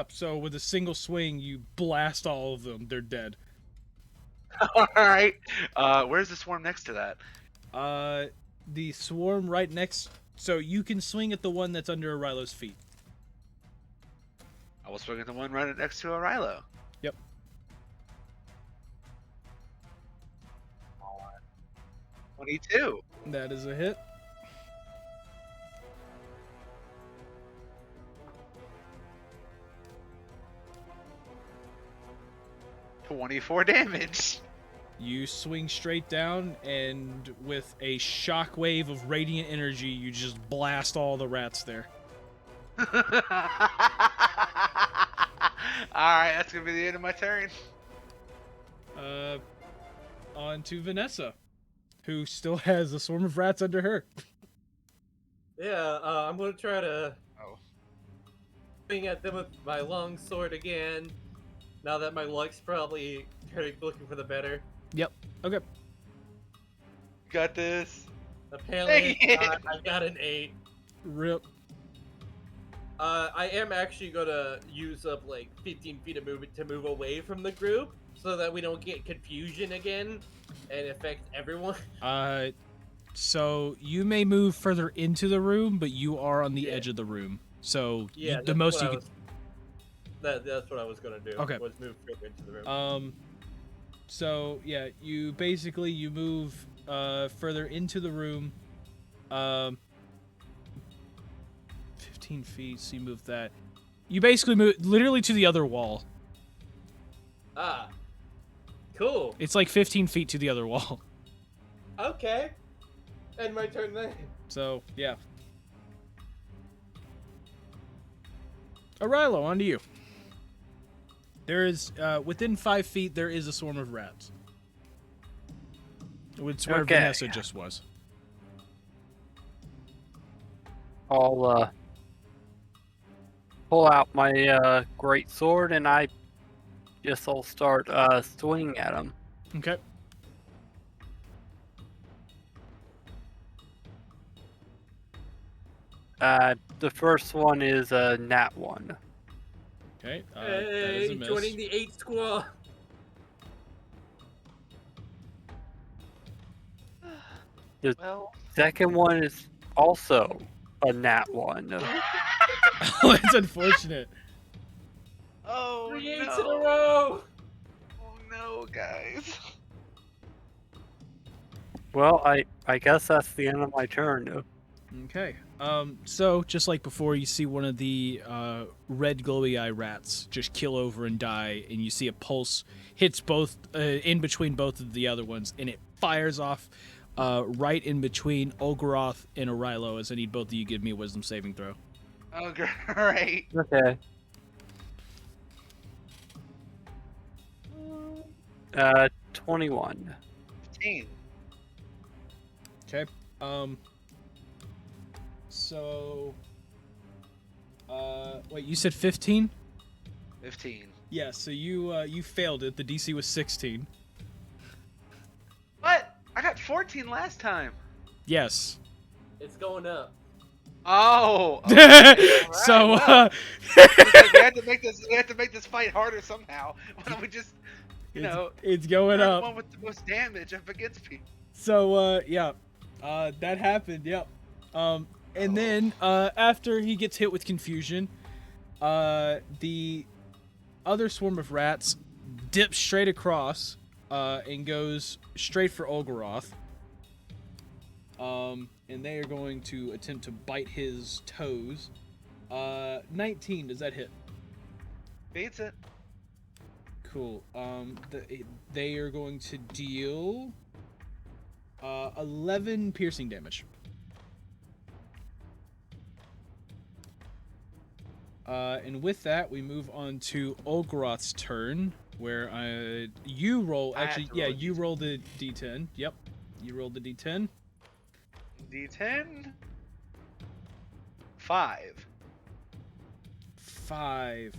so with a single swing, you blast all of them. They're dead. All right. Where's the swarm next to that? The swarm right next... So you can swing at the one that's under Arilo's feet. I will swing at the one right next to Arilo. Yep. 22. That is a hit. $24 damage. You swing straight down, and with a shockwave of radiant energy, you just blast all the rats there. Alright, that's gonna be the end of my turn. On to Vanessa, who still has a swarm of rats under her. Yeah, I'm gonna try to Oh. swing at them with my long sword again. Now that my luck's probably looking for the better. Yep. Okay. Got this. Apparently, Dang it. I got an 8. Rip. I am actually gonna use up like 15 feet of movement to move away from the group so that we don't get confusion again and affect everyone. So you may move further into the room, but you are on the Yeah. edge of the room. So Yeah, the most you could. That's what I was gonna do. Okay. Was move further into the room. So yeah, you move further into the room. 15 feet, so you move that. You basically move literally to the other wall. Ah. Cool. It's like 15 feet to the other wall. Okay. And my turn then. So yeah. Arilo, on to you. There is, within 5 feet, there is a swarm of rats. It's where Okay. Vanessa just was. I'll pull out my great sword, and I guess I'll start swinging at him. Okay. The first one is a nat 1. Okay. That is a Hey, miss. joining the 8 squad. Well, Second one is also a nat 1. Oh, it's unfortunate. oh 3 8s no. in a row. Oh no, guys. Well, I guess that's the end of my turn. Okay. So just like before, you see one of the red glowy eye rats just kill over and die, and you see a pulse hits both in between both of the other ones, and it fires off right in between Olgaroth and Arilo. As I need both of you give me a wisdom saving throw. Oh, great. Okay. 21. 15. Okay. So. Wait, you said 15? 15. Yeah. So you failed it. The DC was 16. What? I got 14 last time. Yes. It's going up. Oh. Okay. All right, So well, it's like we have to make this fight harder somehow. Why don't we just, it's going turn the up. one with the most damage up against people? So yeah, that happened. Yep. And then after he gets hit with confusion, the other swarm of rats dips straight across and goes straight for Olgaroth. And they are going to attempt to bite his toes. 19, does that hit? Beats it. Cool. They are going to deal 11 piercing damage. And with that, we move on to Olgaroth's turn, where you roll. Actually, yeah, you roll the d10. Yep, you roll the d10. D10. 5. 5.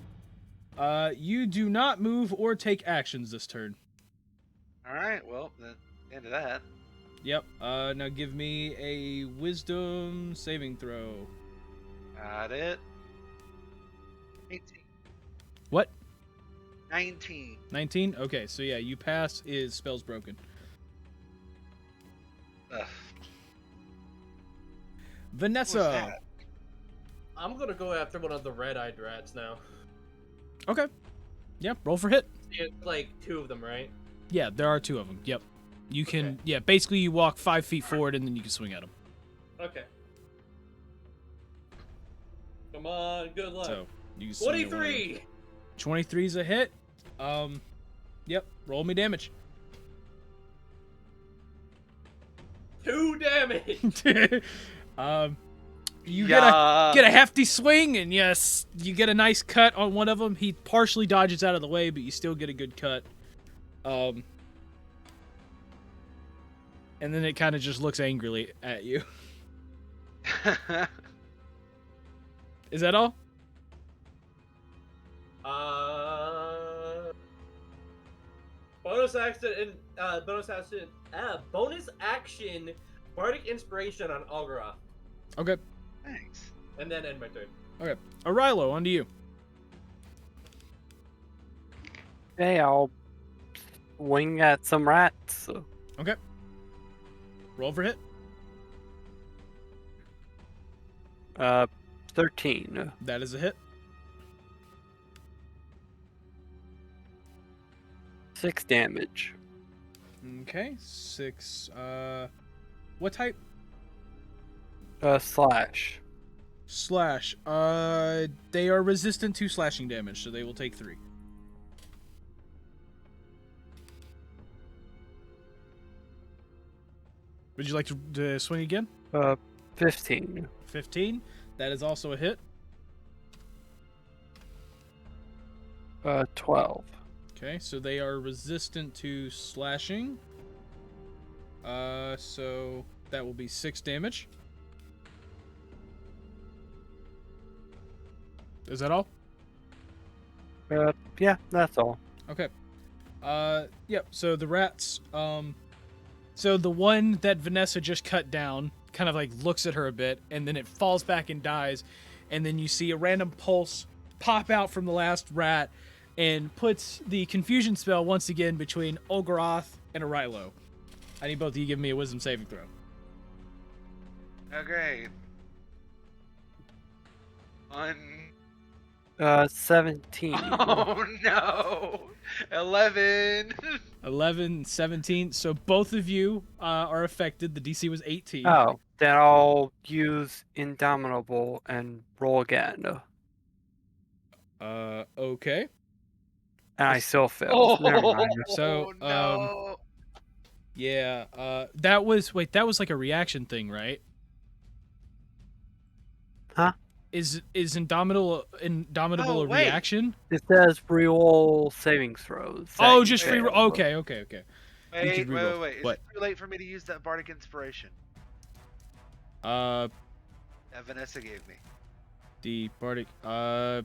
You do not move or take actions this turn. All right. Well, then end of that. Yep. Now give me a wisdom saving throw. Got it. 18. What? 19. 19? Okay, so yeah, you pass. His spell's broken. Ugh. Vanessa. What's that? I'm gonna go after one of the red-eyed rats now. Okay. Yep, roll for hit. It's like 2 of them, right? Yeah, there are 2 of them. Yep. You can, Okay. yeah, basically you walk 5 feet forward and then you can swing at them. Okay. Come on, good luck. So, you can swing at one of them. 23! 23 is a hit. Yep, roll me damage. 2 damage! You get a hefty swing, and yes, you get a nice cut on one of them. He partially dodges out of the way, but you still get a good cut. And then it kind of just looks angrily at you. Is that all? Bonus action, Bardic Inspiration on Olgaroth. Okay. Thanks. And then end my turn. Okay. Arilo, on to you. Hey, I'll swing at some rats. Okay. Roll for hit. 13. That is a hit. 6 damage. Okay. 6. What type? Slash. Slash. They are resistant to slashing damage, so they will take 3. Would you like to swing again? 15. 15. That is also a hit. 12. Okay, so they are resistant to slashing. So that will be 6 damage. Is that all? Yeah, that's all. Okay. Yep, so the rats, so the one that Vanessa just cut down kind of like looks at her a bit, and then it falls back and dies, and then you see a random pulse pop out from the last rat and puts the confusion spell once again between Olgaroth and Arilo. I need both of you to give me a wisdom saving throw. Okay. 17. Oh no. 11. 11, 17. So both of you are affected. The DC was 18. Oh, then I'll use Indomitable and roll again. Okay. And I still failed. Oh, Never mind. So, no. Yeah. That was like a reaction thing, right? Huh? Is Indomitable Oh, a wait. reaction? It says reroll saving throws. Oh, that just you free. failed. Okay. Wait, could reroll. wait. Is What? it too late for me to use that Bardic Inspiration Uh, that Vanessa gave me? the Bardic. That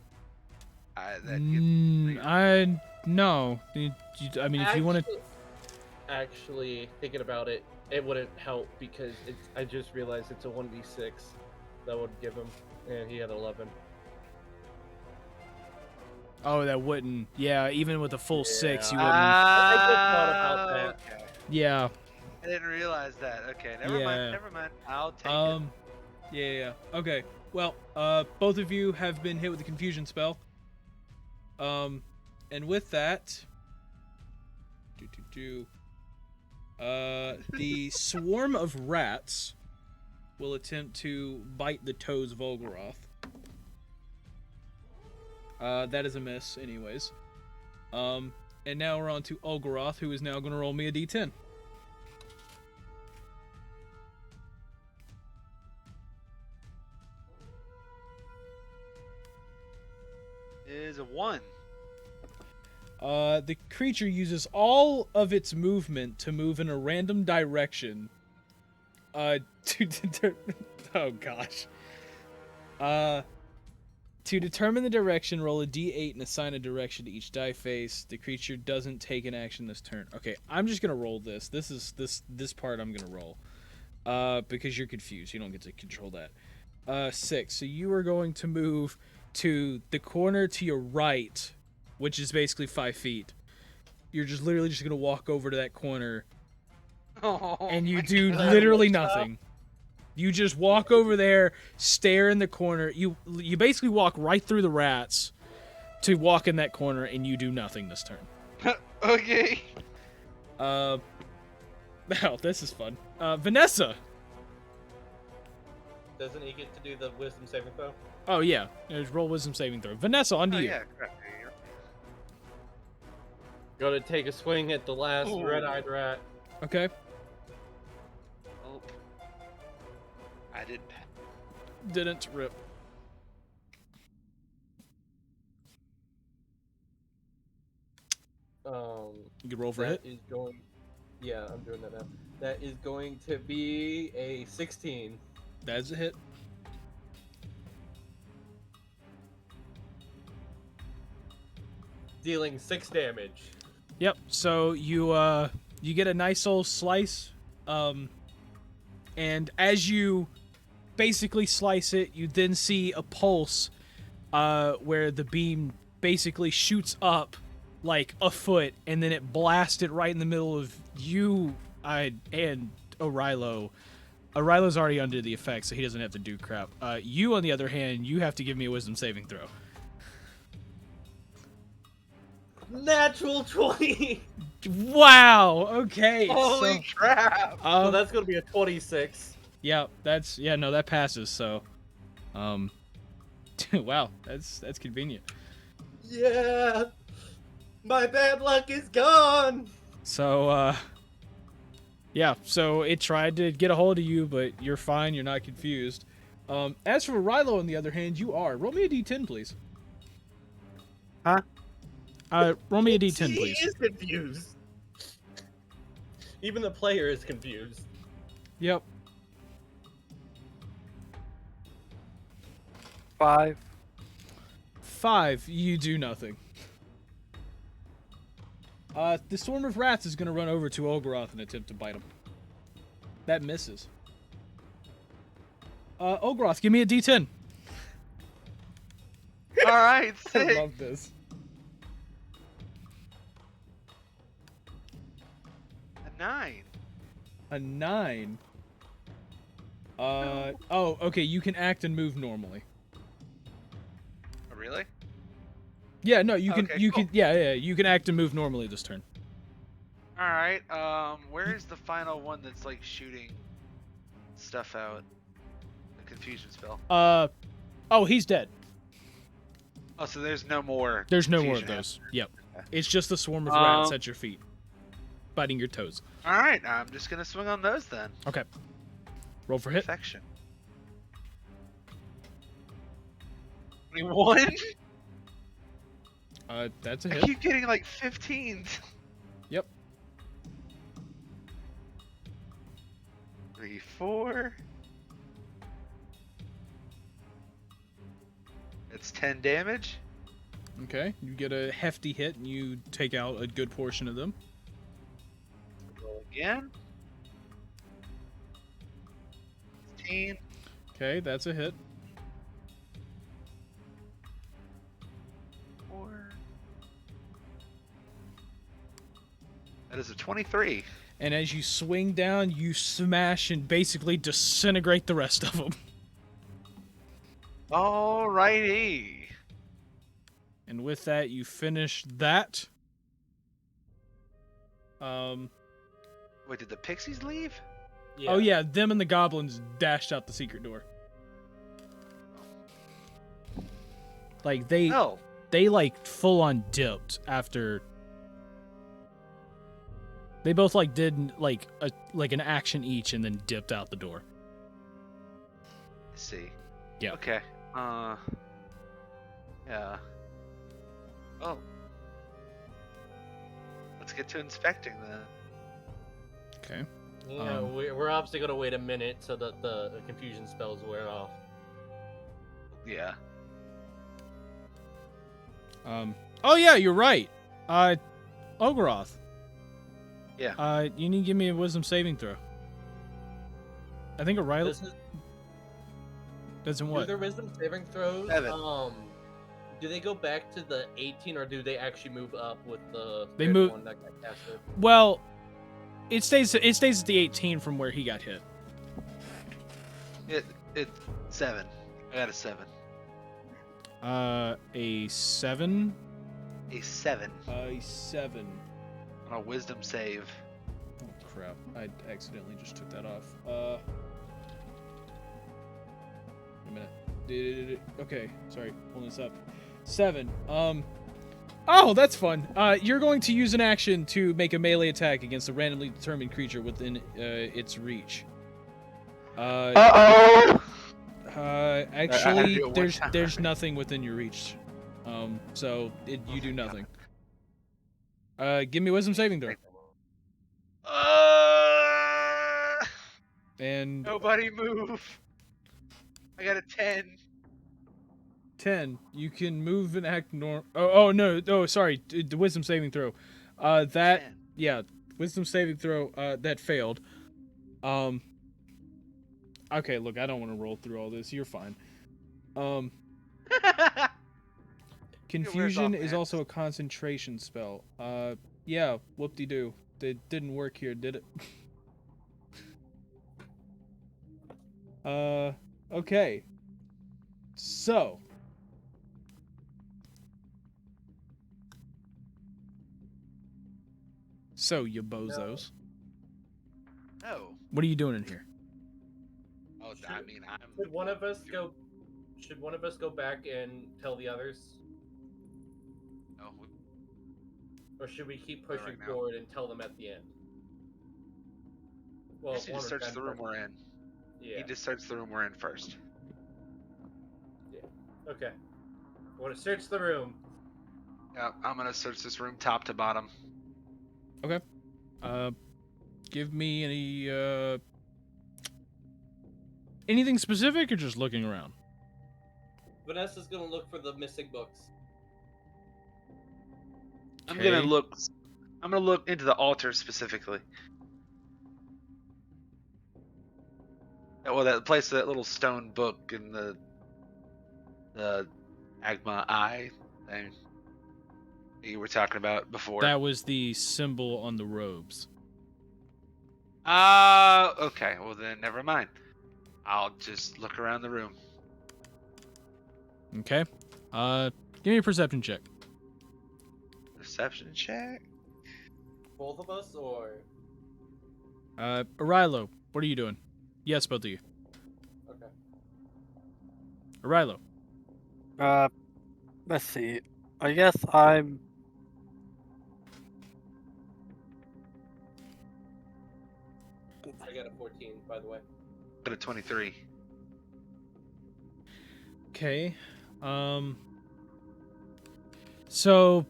No. I mean, if you want to. Actually, thinking about it, it wouldn't help because it's. I just realized it's a 1d6 that would give him, and he had 11. Oh, that wouldn't. Yeah, even with a full 6, you Yeah. wouldn't. I just thought about that. Okay. Yeah. I didn't realize that. Okay, never Yeah. mind. Never mind. I'll take it. Yeah. Okay. Well, both of you have been hit with the confusion spell. And with that, the swarm of rats will attempt to bite the toes of Olgaroth. That is a miss, anyways. And now we're on to Olgaroth, who is now going to roll me a d10. Is a 1. The creature uses all of its movement to move in a random direction. Oh gosh. To determine the direction, roll a d8 and assign a direction to each die face. The creature doesn't take an action this turn. Okay, I'm just gonna roll this. This part I'm gonna roll. Because you're confused. You don't get to control that. 6. So you are going to move to the corner to your right, which is basically 5 feet. You're just literally just gonna walk over to that corner, and you do literally nothing. You just walk over there, stare in the corner. You basically walk right through the rats to walk in that corner, and you do nothing this turn. Okay. Oh, this is fun. Vanessa. Doesn't he get to do the wisdom saving throw? Oh yeah, roll wisdom saving throw. Vanessa, on to you. Yeah, correct. Gonna take a swing at the last Ooh. red-eyed rat. Okay. Oh. I didn't. Didn't rip. You can roll for That hit. is going. Yeah, I'm doing that now. That is going to be a 16. That is a hit. Dealing 6 damage. Yep. So you get a nice old slice, and as you basically slice it, you then see a pulse, where the beam basically shoots up like a foot, and then it blasts it right in the middle of you, and Orilo. Orilo's already under the effect, so he doesn't have to do crap. You, on the other hand, you have to give me a wisdom saving throw. Natural 20! Wow. Okay. Holy so, crap! So that's gonna be a 26. Yeah, that passes. So, wow, that's convenient. Yeah! My bad luck is gone! So, yeah, so it tried to get a hold of you, but you're fine. You're not confused. As for Rilo, on the other hand, you are. Roll me a d10, please. Huh? Roll me a d10, He please. is confused. Even the player is confused. Yep. 5. 5. You do nothing. The swarm of rats is going to run over to Olgaroth and attempt to bite him. That misses. Olgaroth, give me a d10. All right, I sick. love this. A 9. A 9. Oh, okay. You can act and move normally. Oh, really? Yeah, no, you can. Okay, You cool. can. Yeah. You can act and move normally this turn. All right. Where is the final one that's like shooting stuff out? The confusion spell. Oh, he's dead. Oh, so there's no more. There's no more of confusion those. Yep. Okay. It's just a swarm of rats at your feet, biting your toes. All right. I'm just gonna swing on those then. Okay. Roll for hit. Perfection. 21. That's a I hit. keep getting like 15s. Yep. 3, 4. It's 10 damage. Okay. You get a hefty hit, and you take out a good portion of them. Roll again. 19. Okay, that's a hit. That is a 23. And as you swing down, you smash and basically disintegrate the rest of them. Alrighty. And with that, you finish that. Wait, did the pixies leave? Oh yeah, them and the goblins dashed out the secret door. Like they like full on dipped after. They both like did like an action each and then dipped out the door. Let's see. Yeah. Okay. Yeah. Oh. Let's get to inspecting then. Okay. Yeah, we're obviously gonna wait a minute so that the confusion spells wear off. Yeah. Oh yeah, you're right. Ogroth. Yeah. You need to give me a wisdom saving throw. I think O'Reilly doesn't Do what? their wisdom saving throws? 7. Do they go back to the 18 or do they actually move up with the They third move- one that got casted? Well, it stays at the 18 from where he got hit. It's 7. I got a 7. A 7. A 7 A 7. on a wisdom save. Oh crap! I accidentally just took that off. Wait a minute. Okay, sorry, pulling this up. 7. Oh, that's fun. You're going to use an action to make a melee attack against a randomly determined creature within its reach. Uh-oh! I Actually, do it one time. there's nothing within your reach. So you do nothing. Give me a wisdom saving throw. And Nobody move. I got a 10. 10. You can move and act normal. Oh no. Oh, sorry. The wisdom saving throw. That 10. yeah. Wisdom saving throw. That failed. Okay. Look, I don't want to roll through all this. You're fine. Confusion is man. also a concentration spell. Yeah. Whoop-de-doo. It didn't work here, did it? Okay. So. So, you bozos. No. What are you doing in here? Oh, I mean, I'm. Should one of us go? Should one of us go back and tell the others, No, or should we keep Right pushing now. forward and tell them at the end? I Well, guess he just one search the room we're in. Yeah. He just searched the room we're in first. Okay. I want to search the room. Yeah, I'm gonna search this room top to bottom. Give me any, anything specific or just looking around? Vanessa's gonna look for the missing books. I'm Okay. gonna look. I'm gonna look into the altar specifically. Well, that place, that little stone book and the Agma Eye thing that you were talking about before. That was the symbol on the robes. Okay. Well then, never mind. I'll just look around the room. Okay. Give me a perception check. Perception check. Both of us, or Arilo, what are you doing? Yes, both of you. okay. Arilo. Let's see. I guess I'm. I got a 14, by the way. Got a 23. Okay. So,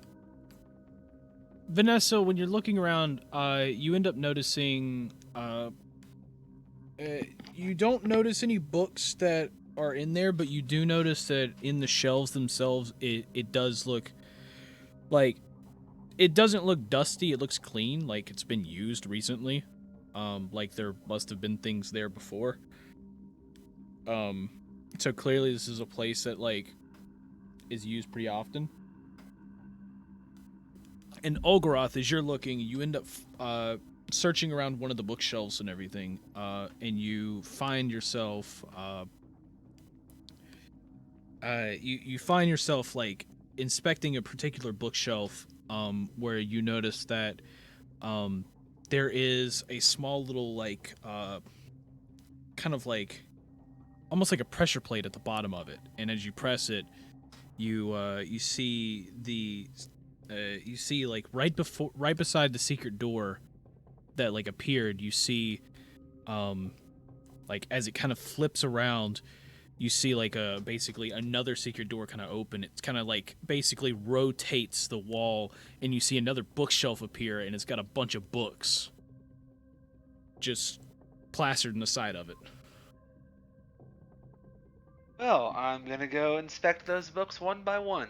Vanessa, when you're looking around, you end up noticing, you don't notice any books that are in there, but you do notice that in the shelves themselves, it does look like, it doesn't look dusty, it looks clean, like it's been used recently. Like there must have been things there before. So clearly this is a place that like is used pretty often. In Olgaroth, as you're looking, you end up searching around one of the bookshelves and everything, and you find yourself you find yourself like inspecting a particular bookshelf, where you notice that there is a small little like kind of like almost like a pressure plate at the bottom of it, and as you press it, you see you see like right beside the secret door that like appeared, you see like as it kind of flips around, you see like a basically another secret door kind of open. It's kind of like basically rotates the wall, and you see another bookshelf appear, and it's got a bunch of books just plastered in the side of it. Well, I'm gonna go inspect those books one by one.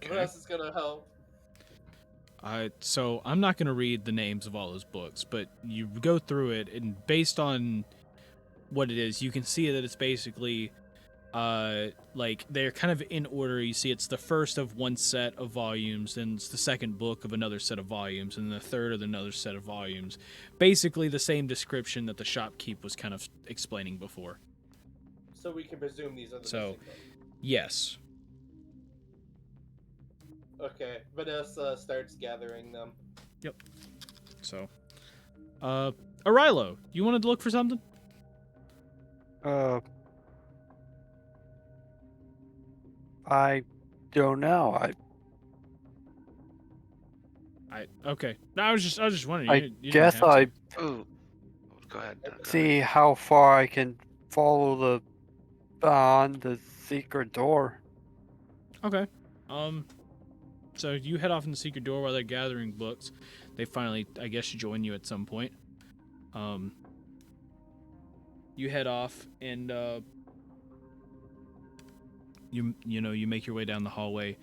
What else is gonna help? So I'm not going to read the names of all those books, but you go through it, and based on what it is, you can see that it's basically like they're kind of in order. You see it's the first of one set of volumes, then it's the second book of another set of volumes, and the third of another set of volumes. Basically the same description that the shopkeep was kind of explaining before. So we can presume these are the So, missing books. yes. Okay, Vanessa starts gathering them. So, Arilo, you wanted to look for something? I don't know. Okay. No, I was just wondering. I You didn't guess have to. I Ooh. Go ahead. Go ahead. see how far I can follow the secret door. Okay. So you head off in the secret door while they're gathering books. They finally, I guess, join you at some point. You head off, and you make your way down the hallway.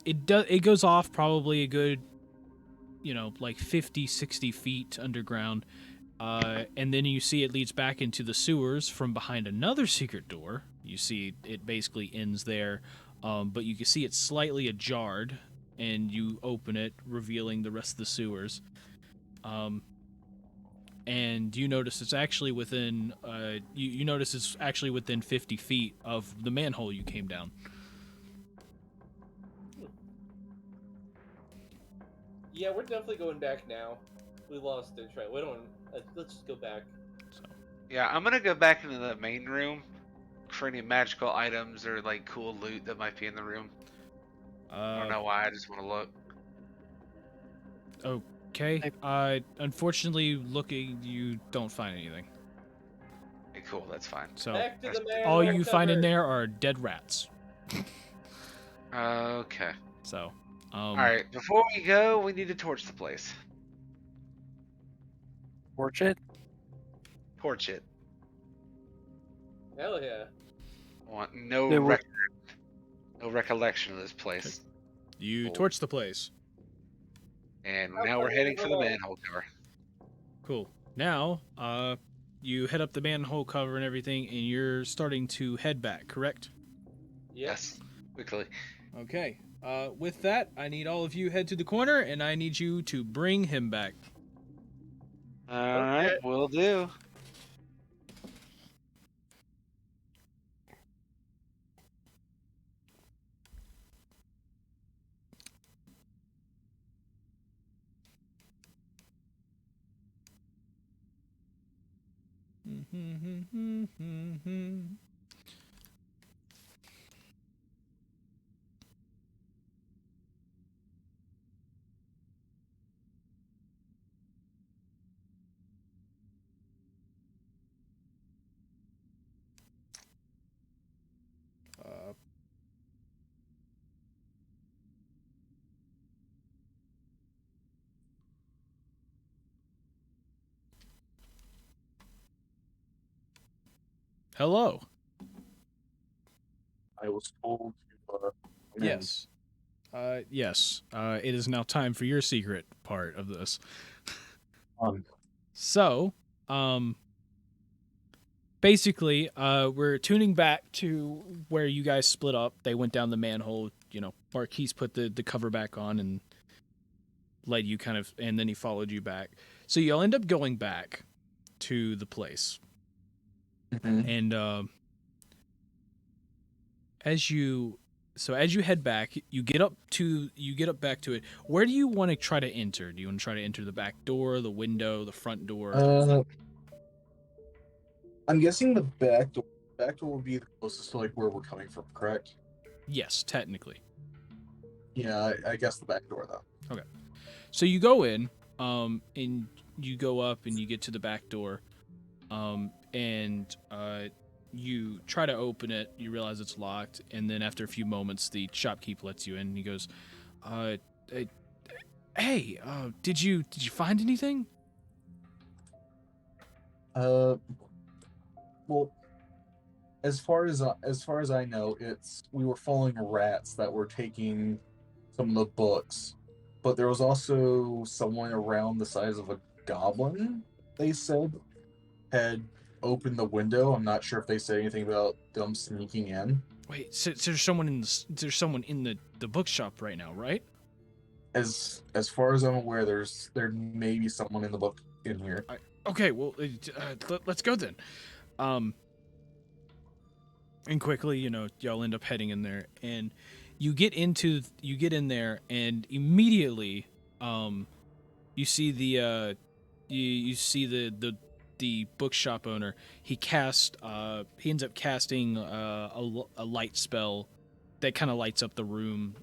It goes off probably a good, like 50, 60 feet underground. And then you see it leads back into the sewers from behind another secret door. You see it basically ends there, but you can see it's slightly ajar, and you open it, revealing the rest of the sewers. And you notice it's actually within you notice it's actually within 50 feet of the manhole you came down. Yeah, we're definitely going back now. We lost it, right? We don't. Let's just go back. So, Yeah, I'm gonna go back into the main room for any magical items or like cool loot that might be in the room. I don't know why. I just want to look. Okay. Unfortunately, looking, you don't find anything. Okay, cool. That's fine. So Back to the man. all you find in there are dead rats. Okay. So, All right. Before we go, we need to torch the place. Torch it? Torch it. Hell yeah. I want no They were- record, no recollection of this place. you Cool. torch the place. And How now far we're is heading it for the away? manhole cover. Cool. Now, you head up the manhole cover and everything, and you're starting to head back, correct? Yes. Quickly. Okay. With that, I need all of you head to the corner, and I need you to bring him back. All right. Will do. Hello. I was told to. come in. Yes. Yes. It is now time for your secret part of this. Um, So, basically, we're tuning back to where you guys split up. They went down the manhole. You know, Marquise put the cover back on and led you kind of, and then he followed you back. So you'll end up going back to the place. Mhm. And as you head back, you get up back to it. Where do you want to try to enter? Do you want to try to enter the back door, the window, the front door? I'm guessing the back door. Back door will be the closest to like where we're coming from, correct? Yes, technically. Yeah, I guess the back door though. Okay. So you go in, and you go up and you get to the back door, and you try to open it. You realize it's locked, and then after a few moments, the shopkeep lets you in. And he goes, "Hey, did you find anything?" Well, as far as I know, we were following rats that were taking some of the books, but there was also someone around the size of a goblin. They said had opened the window. I'm not sure if they said anything about them sneaking in. Wait, so there's someone in the bookshop right now, right? As far as I'm aware, there may be someone in the book in here. Okay, well, let's go then. And quickly, y'all end up heading in there, and you get in there, and immediately, you see you see the bookshop owner. He ends up casting a light spell that kind of lights up the room.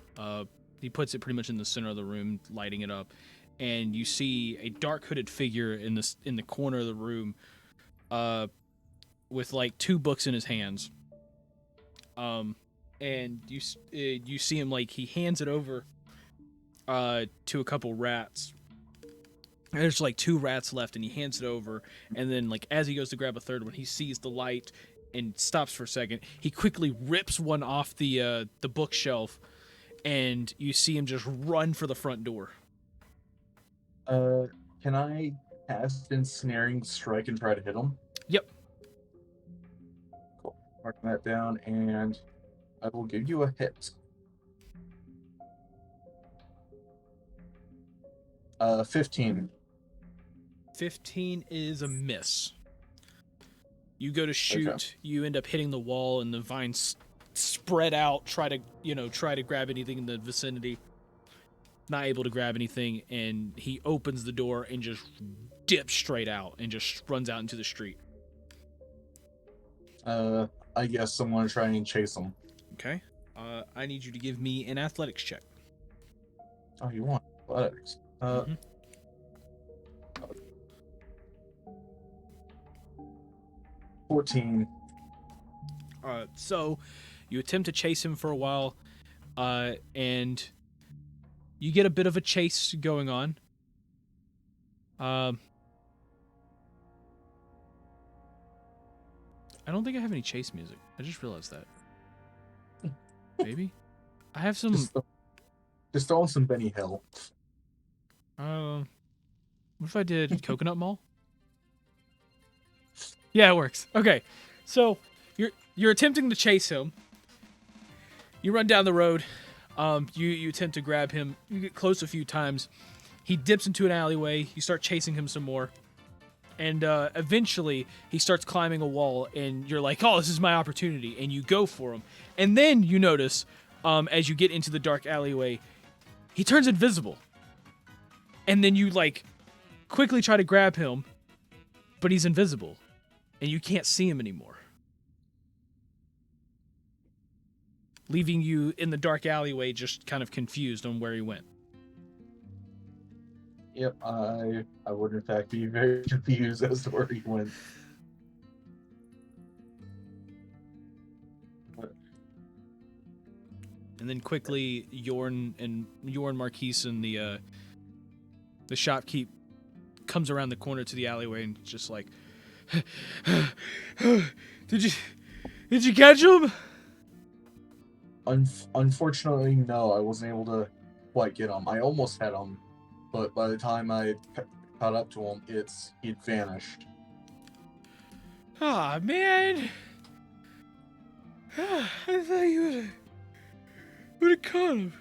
He puts it pretty much in the center of the room, lighting it up, and you see a dark hooded figure in the corner of the room, with like two books in his hands. And you see him, like, he hands it over to a couple rats. There's like two rats left, and he hands it over, and then, like, as he goes to grab a third one, he sees the light and stops for a second. He quickly rips one off the bookshelf, and you see him just run for the front door. Can I cast Ensnaring Strike and try to hit him? Yep. Cool. Marking that down, and I will give you a hit. 15. 15 is a miss. You go to shoot, Okay. You end up hitting the wall, and the vines spread out, try to grab anything in the vicinity. Not able to grab anything, and he opens the door and just dips straight out and just runs out into the street. I guess I'm gonna try and chase him. Okay. I need you to give me an athletics check. Oh, you want athletics? Mhm. 14. So you attempt to chase him for a while, and you get a bit of a chase going on. I don't think I have any chase music. I just realized that. Maybe I have some. Just throw on some Benny Hill. What if I did Coconut Mall? Yeah, it works. Okay, so you're attempting to chase him. You run down the road. You attempt to grab him. You get close a few times. He dips into an alleyway. You start chasing him some more, and eventually he starts climbing a wall. And you're like, "Oh, this is my opportunity!" And you go for him. And then you notice, as you get into the dark alleyway, he turns invisible. And then you, like, quickly try to grab him, but he's invisible, and you can't see him anymore, leaving you in the dark alleyway just kind of confused on where he went. Yep, I would in fact be very confused as to where he went. And then quickly, Yorn Marquise and the shopkeep comes around the corner to the alleyway and just like, did you catch him? Unfortunately, no, I wasn't able to quite get him. I almost had him, but by the time I caught up to him, he'd vanished. Ah, man. I thought you would have caught him.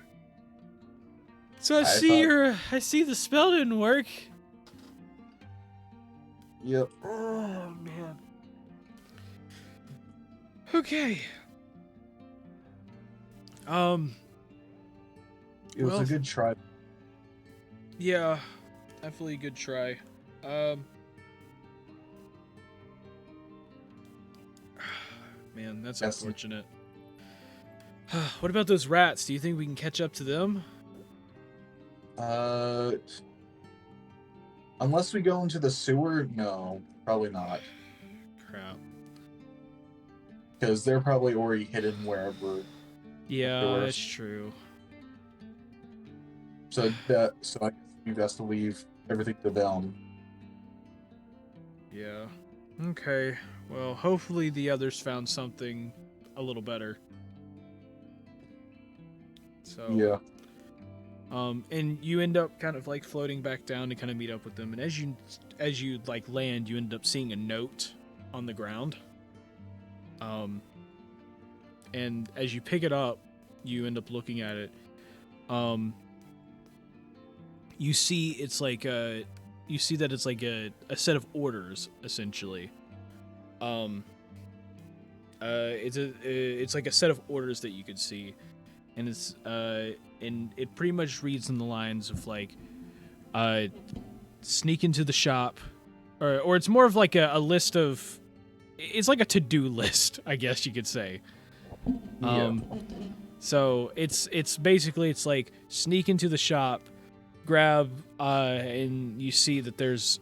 So I see the spell didn't work. Yep. Oh, man. Okay. It was Well, a good try. Yeah, definitely a good try. Man, that's Yes. unfortunate. What about those rats? Do you think we can catch up to them? Unless we go into the sewer, no, probably not. Crap. Because they're probably already hidden wherever. Yeah, Doors. that's true. So I guess we best to leave everything to them. Yeah. Okay. Well, hopefully the others found something a little better. So. Yeah. And you end up kind of like floating back down to kind of meet up with them. And as you like land, you end up seeing a note on the ground. And as you pick it up, you end up looking at it. You see it's like you see that it's like a set of orders essentially. It's like a set of orders that you could see, and it's and it pretty much reads in the lines of like sneak into the shop, or it's more of like a list of, it's like a to-do list, I guess you could say. So it's basically, it's like sneak into the shop, grab and you see that there's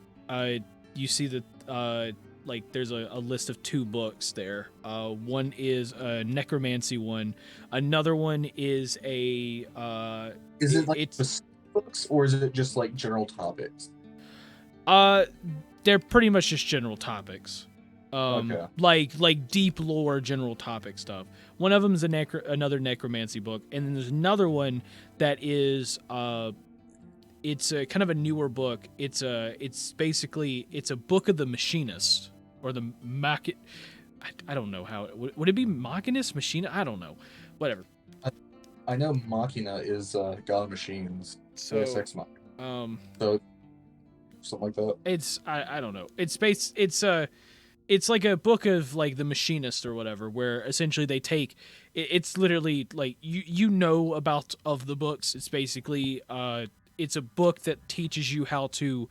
like there's a list of 2 books there. One is a necromancy one. Another one is a Is it like specific books, or is it just like general topics? They're pretty much just general topics. Okay. Like deep lore, general topic stuff. One of them is another necromancy book, and then there's another one that is it's a kind of a newer book. It's basically a book of the machinist, or the I don't know how would it be machinist, machina? I don't know. Whatever. I know Machina is God of Machines. So Sex Machina. So something like that. It's I don't know. It's like a book of like the machinist or whatever, where essentially they take it's literally like you know about of the books. It's basically it's a book that teaches you how to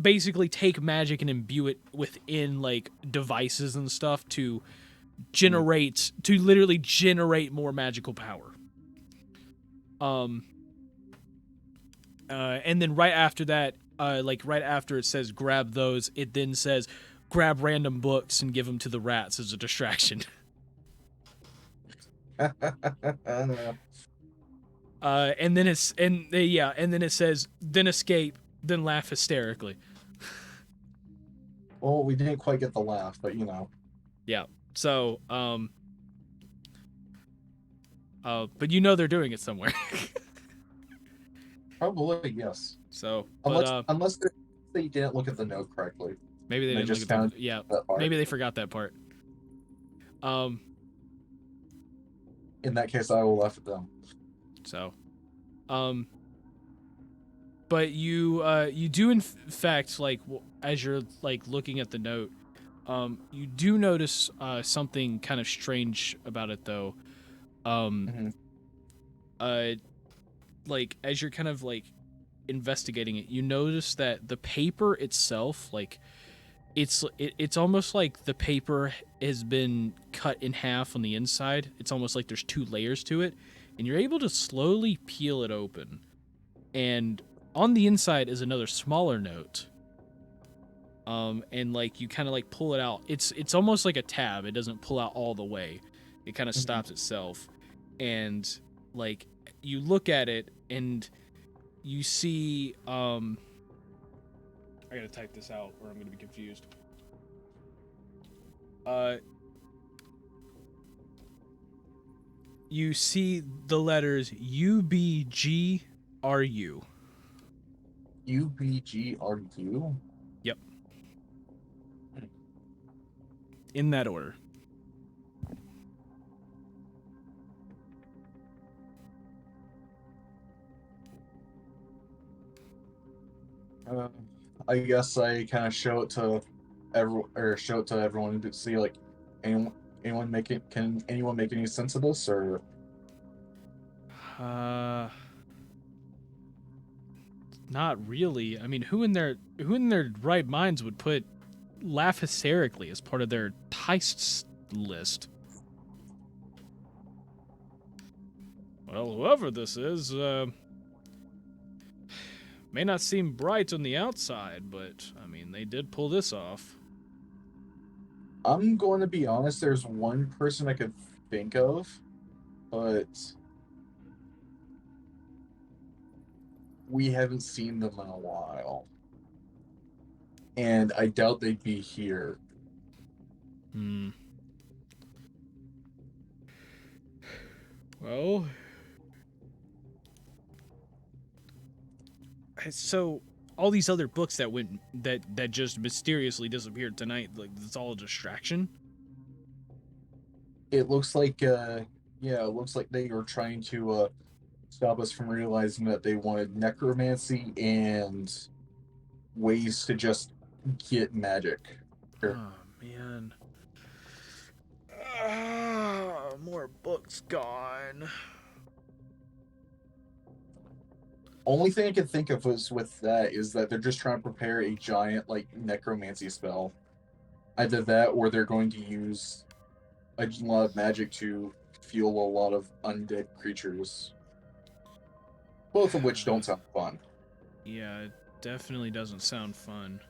basically take magic and imbue it within like devices and stuff to literally generate more magical power. And then right after that, right after it says grab those, it then says grab random books and give them to the rats as a distraction. And then it says then escape, then laugh hysterically. Well, we didn't quite get the laugh, but you know. Yeah. So but you know they're doing it somewhere. Probably yes. So unless they didn't look at the note correctly. Maybe they didn't just look at found that. Yeah. that part. Maybe they forgot that part. In that case, I will laugh at them. So, but you do in fact, like as you're like looking at the note, you do notice something kind of strange about it though. Like as you're kind of like investigating it, you notice that the paper itself, like it's almost like the paper has been cut in half on the inside. It's almost like there's 2 layers to it, and you're able to slowly peel it open. And on the inside is another smaller note. And like you kind of like pull it out. It's almost like a tab. It doesn't pull out all the way. It kind of stops itself. And like you look at it and you see I gotta type this out or I'm gonna be confused. You see the letters UBGRU. UBGRU? Yep. in that order. I guess I kind of show it to everyone to see like anyone can anyone make any sense of this or Not really. I mean, who in their right minds would put laugh hysterically as part of their heists list? Well, whoever this is, may not seem bright on the outside, but I mean, they did pull this off. I'm going to be honest, there's one person I could think of, but we haven't seen them in a while. And I doubt they'd be here. Well, so all these other books that just mysteriously disappeared tonight, like it's all a distraction. It looks like it looks like they were trying to stop us from realizing that they wanted necromancy and ways to just get magic. Oh man. More books gone. Only thing I could think of was with that is that they're just trying to prepare a giant like necromancy spell. Either that or they're going to use a lot of magic to fuel a lot of undead creatures. Both of which don't sound fun. Yeah, it definitely doesn't sound fun.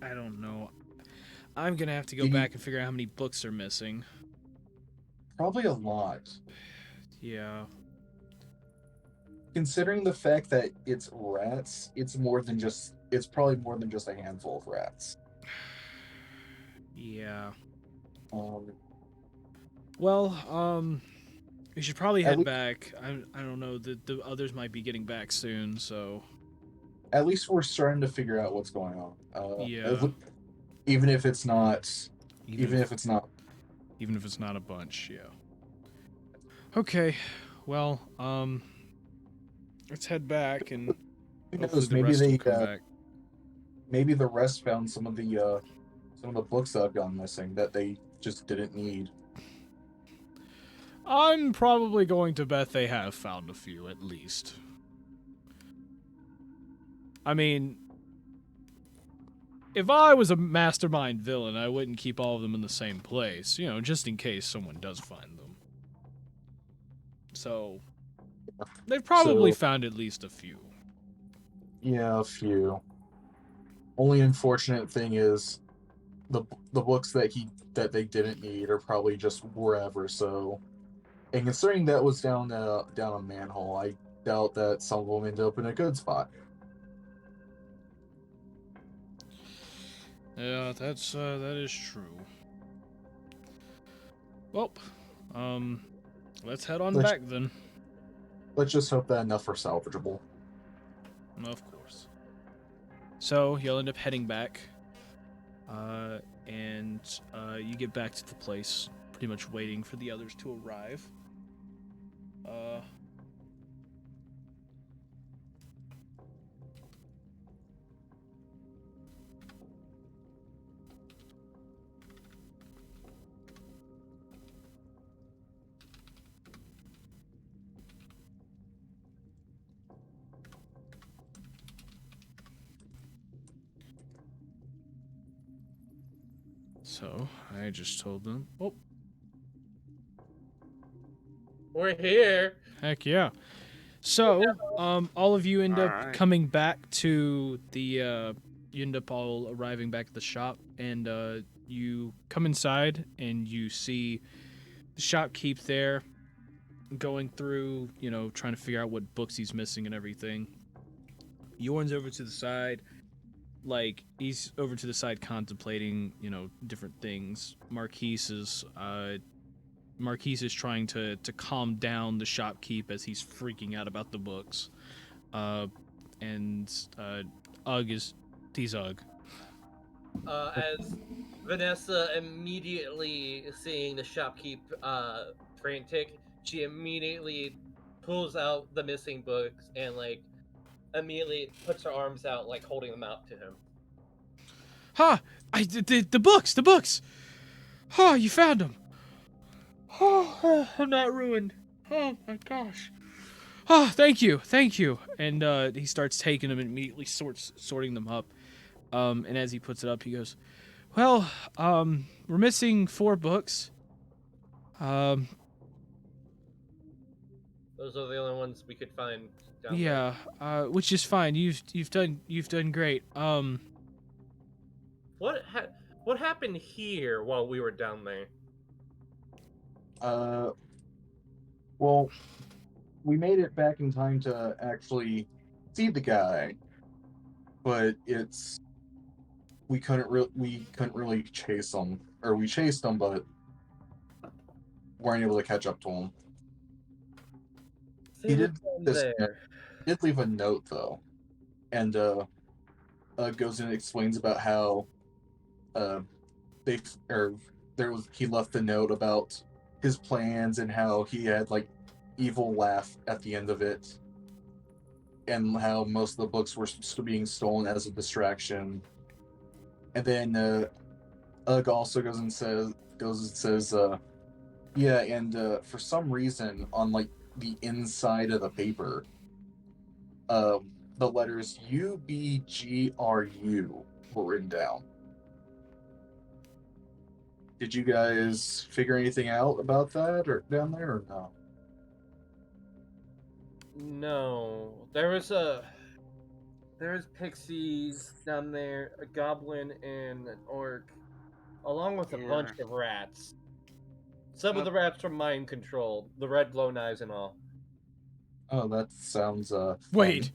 I don't know. I'm gonna have to go back and figure out how many books are missing. Probably a lot. Yeah. Considering the fact that it's rats, it's probably more than just a handful of rats. Yeah. Well, we should probably head back. I don't know. The others might be getting back soon, so. At least we're starting to figure out what's going on. Yeah. Even if it's not. Even if it's not a bunch, yeah. Okay. Well, let's head back and who hopefully knows, the maybe rest they will come back. maybe the rest found some of the books that have gone missing that they just didn't need. I'm probably going to bet they have found a few at least. I mean, if I was a mastermind villain, I wouldn't keep all of them in the same place, just in case someone does find them. So, they've probably found at least a few. Yeah, a few. Only unfortunate thing is the books that they didn't need are probably just wherever, so. And considering that was down a manhole, I doubt that some of them end up in a good spot. Yeah, that is true. Well, let's head on back then. Let's just hope that enough are salvageable. Of course. So you'll end up heading back, and you get back to the place, pretty much waiting for the others to arrive. So I just told them, oh, we're here. Heck yeah. So, all of you end up Alright. coming back to the, you end up all arriving back at the shop, and you come inside, and you see the shopkeep there, going through, trying to figure out what books he's missing and everything. Yorn's over to the side, like he's over to the side contemplating, different things. Marquise is trying to calm down the shopkeep as he's freaking out about the books. And he's Ugg. As Vanessa immediately seeing the shopkeep frantic, she immediately pulls out the missing books and like immediately puts her arms out, like holding them out to him. Ha! The books, the books. Oh, you found them. Oh, I'm not ruined. Oh my gosh. Oh, thank you. And he starts taking them and immediately sorting them up. And as he puts it up, he goes, "Well, we're missing 4 books. Those are the only ones we could find down Yeah, which is fine. You've done great. there. What happened here while we were down there? Well, we made it back in time to actually see the guy, but we couldn't really chase him, or we chased him, but weren't able to catch up to him. He did did leave a note though, and goes and explains about how he left a note about his plans and how he had like evil laugh at the end of it, and how most of the books were being stolen as a distraction. And then Ugg also goes and says, yeah, and for some reason on like the inside of the paper, the letters UBGRU were written down. Did you guys figure anything out about that or down there or no? No, there's pixies down there, a goblin and an orc, along with a bunch of rats. Some of the rats were mind controlled, the red glowing eyes and all. Oh, that sounds Wait. fun.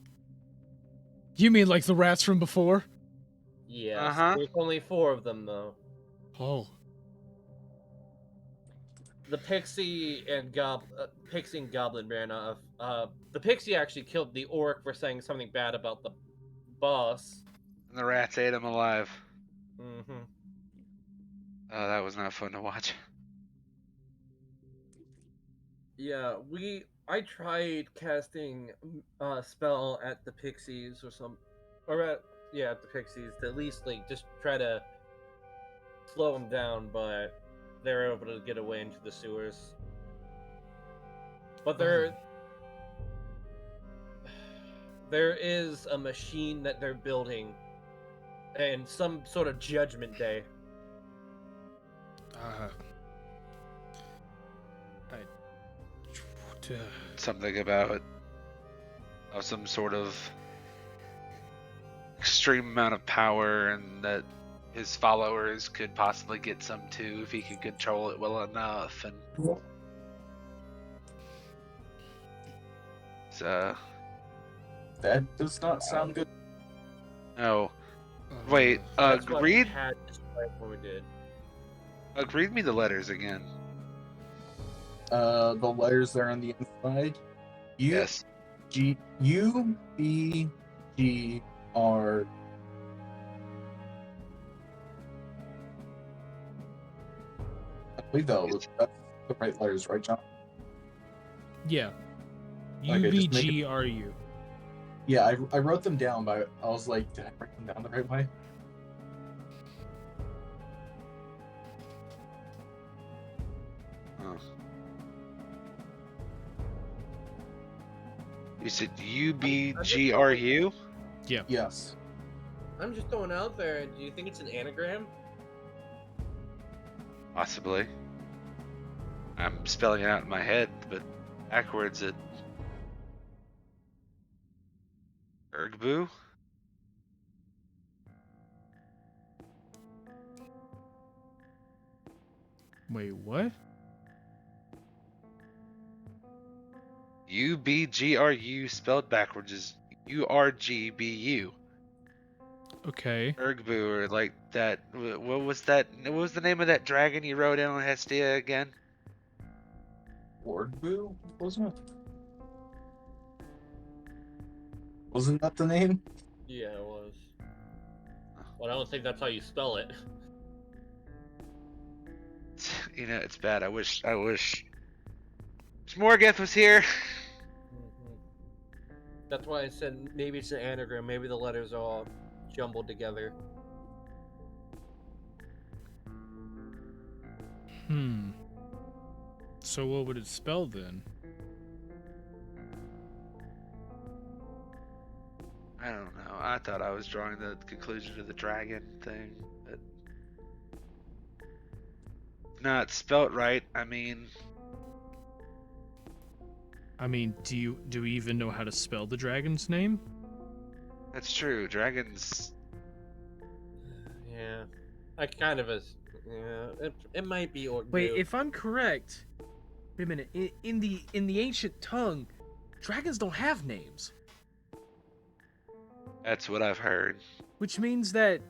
You mean like the rats from before? Yes, there's only 4 of them though. Oh. The pixie and goblin ran off. The pixie actually killed the orc for saying something bad about the boss. And the rats ate him alive. Mm-hmm. Oh, that was not fun to watch. Yeah, I tried casting a spell at the pixies at the pixies to at least like just try to slow them down, but they were able to get away into the sewers. But there is a machine that they're building, and some sort of judgment day. Something about some sort of extreme amount of power, and that his followers could possibly get some too if he could control it well enough. And that does not sound good. No. Wait, That's what we read had when we did. read me the letters again. The letters there on the inside. Yes. UBGR. I believe that's the right letters, right, John? Yeah. Okay, just make it- UBGRU. Yeah, I wrote them down, but I was like, did I write them down the right way? Oh. You said UBGRU? Yes. I'm just throwing out there. Do you think it's an anagram? Possibly. I'm spelling it out in my head, but backwards it. Ergboo? Wait, what? UBGRU spelled backwards is URGBU. Okay. Urgbu, or like that. What was that? What was the name of that dragon you rode in on Hestia again? Lord Boo, wasn't it? Wasn't that the name? Yeah, it was. Well, I don't think that's how you spell it. You know, it's bad. I wish Smorgeth was here. That's why I said maybe it's an anagram. Maybe the letters are all jumbled together. So what would it spell then? I don't know. I thought I was drawing the conclusion to the dragon thing, but not spelt right. I mean, Do we even know how to spell the dragon's name? that's true. Dragons. Yeah, I kind of yeah. It might be Orc. Wait, if I'm correct, wait a minute. In the ancient tongue, dragons don't have names, That's what I've heard. which means that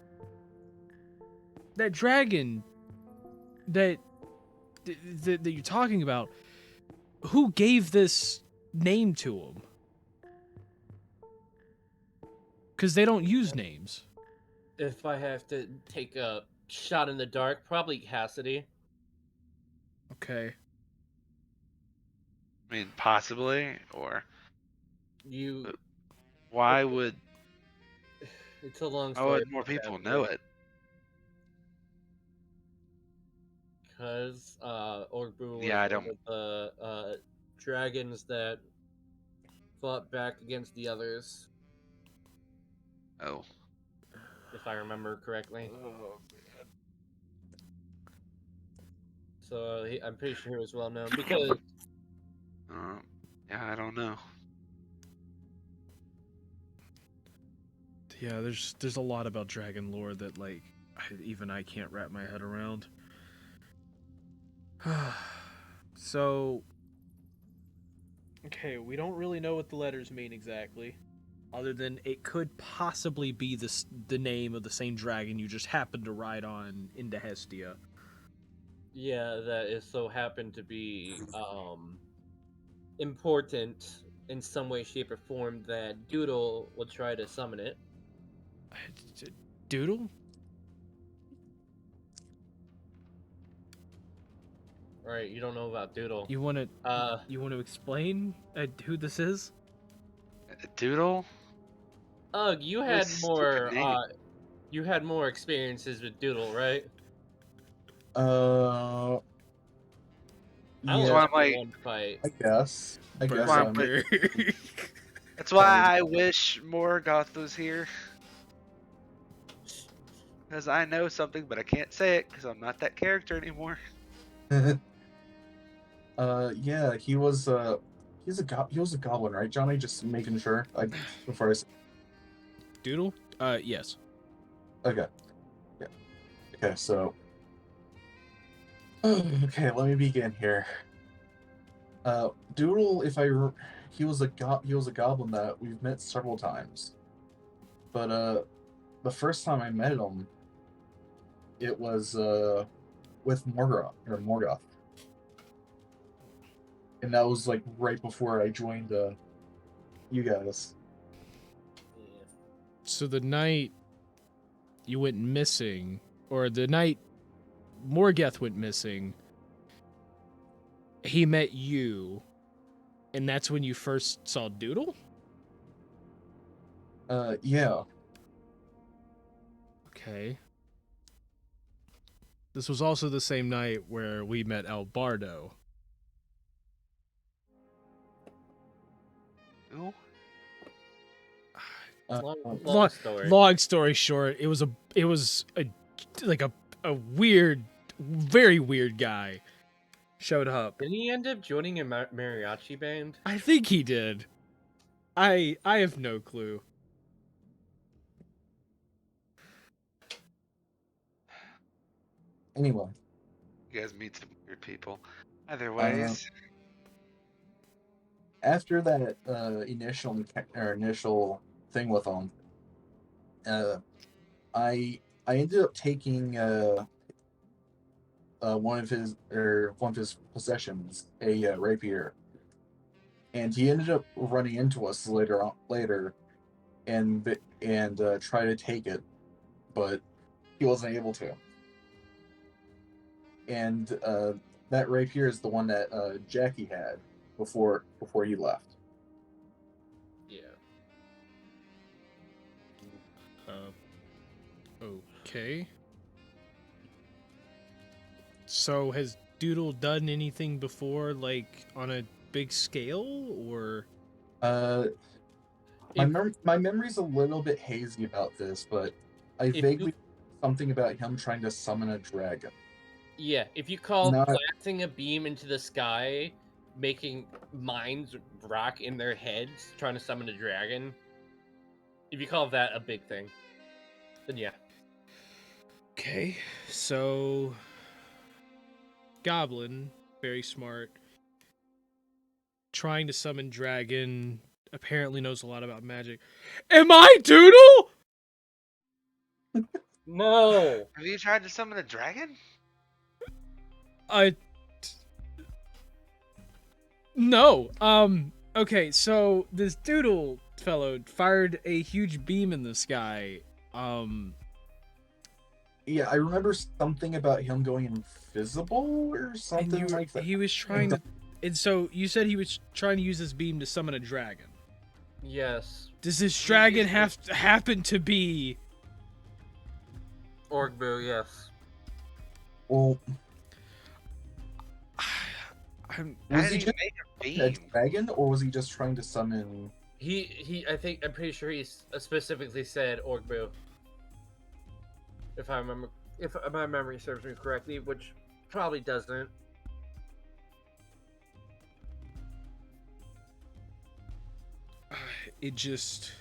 dragon that that you're talking about, who gave this name to him? Because they don't use names. If I have to take a shot in the dark, probably Cassidy. Okay. I mean, possibly, or You. why would It's a long why story. would more people know it? Because Orgbu was Yeah, I one don't. of the dragons that fought back against the others, Oh, if I remember correctly. Oh, So I'm pretty sure he was well known because yeah, I don't know. Yeah, there's a lot about dragon lore that like even I can't wrap my head around. So, okay, we don't really know what the letters mean exactly, other than it could possibly be the name of the same dragon you just happened to ride on into Hestia. yeah, that is so happened to be important in some way, shape, or form that Doodle will try to summon it. Doodle? Right, you don't know about Doodle. You want to explain who this is? Doodle? Ugh, you What a had stupid name. more experiences with Doodle, right? Uh, I only So yeah, I'm had like, one fight. I guess. I guess Wow, I'm. but- that's why I wish Morgoth was here. Because I know something, but I can't say it because I'm not that character anymore. Yeah, he was he was a goblin, right, Johnny? Just making sure. Before I say, Doodle? Yes. okay, yeah, okay. So, okay, let me begin here. Doodle, he was a goblin that we've met several times, but the first time I met him, it was with Morgoth, and that was like right before I joined you guys. So the night you went missing, or the night Morgoth went missing, he met you, and that's when you first saw Doodle? Yeah. Okay. This was also the same night where we met Albardo. Who? Long story short, it was a weird, very weird guy showed up. Did he end up joining a mariachi band? I think he did. I have no clue. Anyway, You guys meet some weird people. Either ways. after that initial thing with him, I ended up taking one of his possessions, a rapier, and he ended up running into us later, and try to take it, but he wasn't able to. And that rapier is the one that Jackie had before he left. Yeah. Okay. So has Doodle done anything before, like on a big scale, or? My memory's a little bit hazy about this, but I vaguely something about him trying to summon a dragon. Yeah, if you call Not- blasting a beam into the sky, making minds rock in their heads, trying to summon a dragon, if you call that a big thing, then yeah. Okay, so Goblin, very smart, trying to summon dragon, apparently knows a lot about magic. Am I Doodle? No! Have you tried to summon a dragon? No. Okay, so this Doodle fellow fired a huge beam in the sky. Yeah, I remember something about him going invisible or something like that. He was trying to, and so you said he was trying to use this beam to summon a dragon. Yes. Does this dragon happen to be? Orgbu, yes. Well, I'm was he How just did he make a a beam? dragon, or was he just trying to summon? I'm pretty sure he specifically said Orgbu. If my memory serves me correctly, which probably doesn't. It just.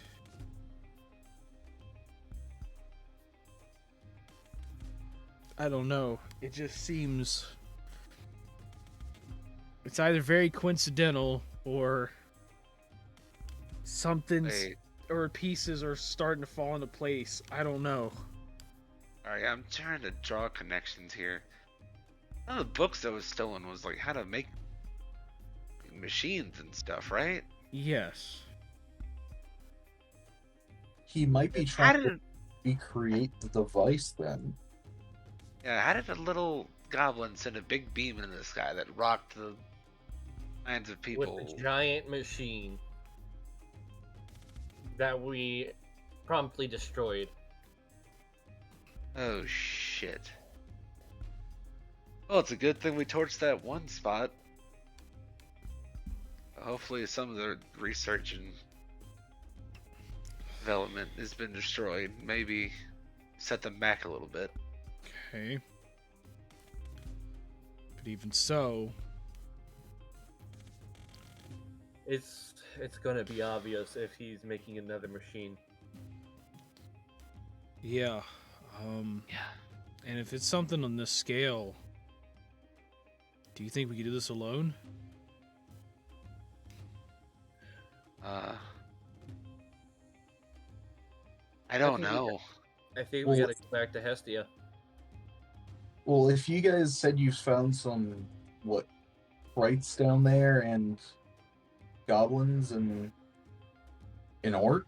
I don't know. It just seems. It's either very coincidental or something's. Wait. Or pieces are starting to fall into place. I don't know. Alright, I'm trying to draw connections here. One of the books that was stolen was like how to make machines and stuff, right? Yes. He might be How trying did to recreate the device then. how did a little goblin send a big beam into the sky that rocked the minds of people? With a giant machine that we promptly destroyed. Oh shit. Well, it's a good thing we torched that one spot. Hopefully some of the research and development has been destroyed. Maybe set them back a little bit. Okay. But even so. It's gonna be obvious if he's making another machine. Yeah. Yeah. And if it's something on this scale, do you think we could do this alone? I don't think we know. I think we Well, gotta go back to Hestia. Well, if you guys said you found some sprites down there and goblins and an orc,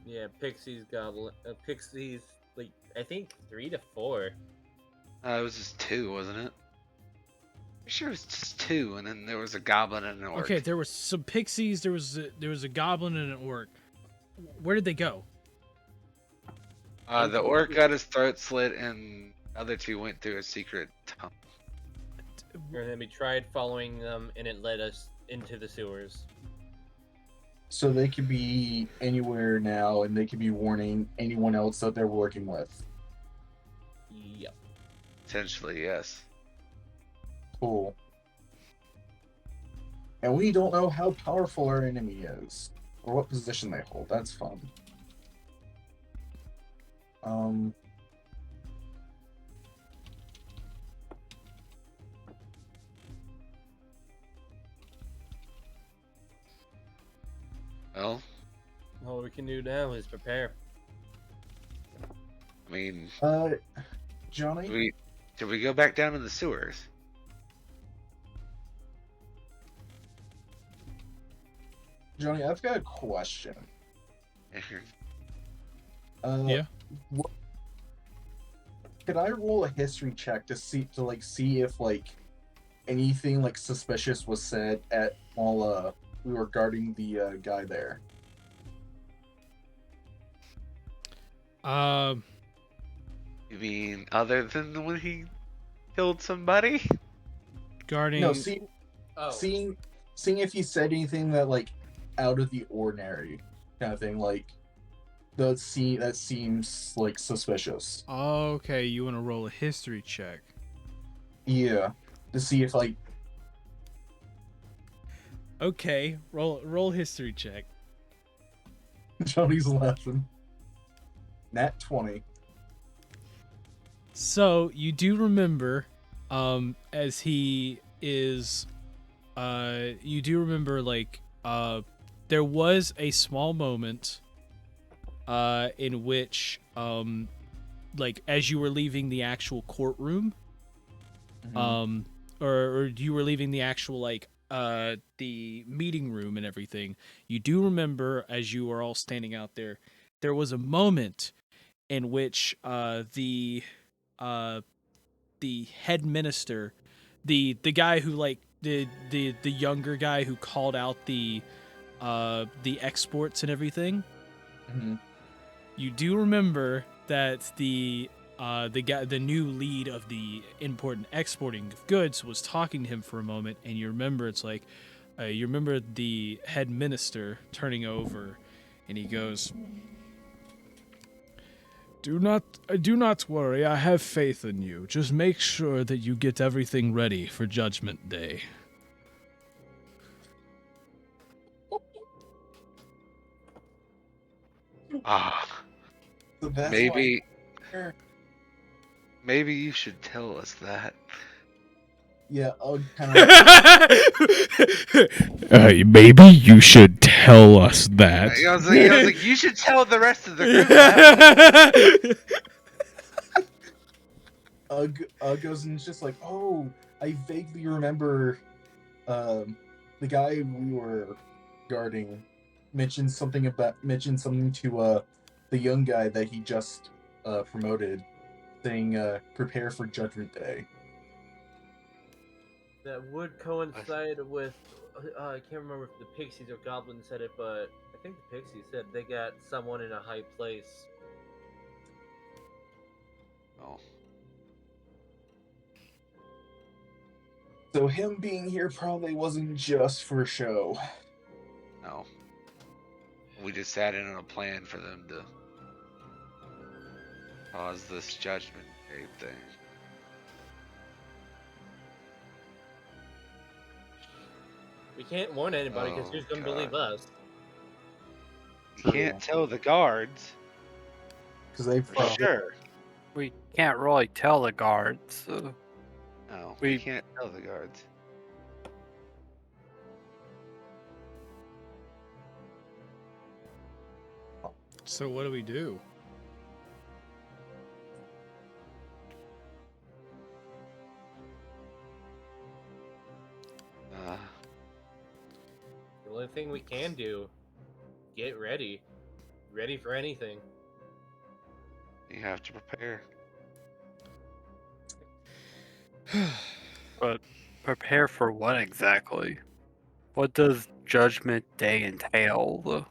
Yeah, Pixies, like I think 3 to 4. It was just 2, wasn't it? I'm sure it was just 2, and then there was a goblin and an orc. Okay, there were some pixies. There was a goblin and an orc. Where did they go? The orc got his throat slit, and the other 2 went through a secret tunnel. And then we tried following them, and it led us into the sewers. so they could be anywhere now, and they could be warning anyone else that they're working with. Yep. Potentially, yes. Cool. And we don't know how powerful our enemy is, or what position they hold. That's fun. Well, All we can do now is prepare. mean, Johnny, should we go back down in the sewers? Johnny, I've got a question. Yeah. Could I roll a history check to see if anything like suspicious was said at while we were guarding the guy there? You mean other than when he killed somebody? Guarding. No, Oh, seeing if he said anything that like out of the ordinary kind of thing, like that seems like suspicious. Okay, you want to roll a history check? Yeah, to see if like Okay, roll history check. Johnny's laughing. Nat 20. So you do remember, as he is, you do remember there was a small moment, in which, as you were leaving the actual courtroom, Mhm. or you were leaving the actual the meeting room and everything. You do remember as you were all standing out there, there was a moment in which the head minister, the guy who the younger guy who called out the exports and everything. Mhm. You do remember that the guy, the new lead of the import and exporting of goods, was talking to him for a moment, and you remember you remember the head minister turning over, and he goes, do not worry. I have faith in you. Just make sure that you get everything ready for Judgment Day. Ah, So that's maybe why. maybe you should tell us that. Yeah, I'll kind of. Maybe you should tell us that. I was like, you should tell the rest of the group that. Goes and is just like, oh, I vaguely remember, the guy we were guarding mentioned something to the young guy that he just promoted, saying prepare for Judgment Day. that would coincide with. I can't remember if the pixies or goblins said it, but I think the pixies said they got someone in a high place. Oh, So him being here probably wasn't just for show. no. We just sat in on a plan for them to cause this Judgment Day thing. We can't warn anybody because Oh, who's gonna God. believe us? You can't tell the guards, Because they for probably. sure. We can't really tell the guards. No, We- we can't tell the guards. So what do we do? The only thing we can do, get ready. Ready for anything. You have to prepare. But prepare for what exactly? What does Judgment Day entail?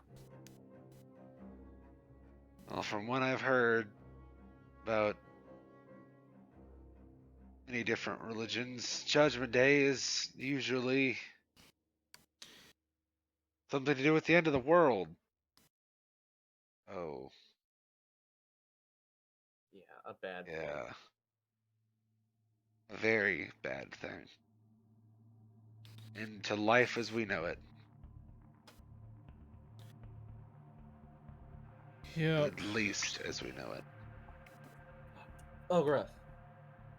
Well, from what I've heard about many different religions, Judgment Day is usually something to do with the end of the world. Oh, Yeah, a bad thing. yeah. A very bad thing. Into life as we know it. Yeah. At least as we know it. Oh, Gruff.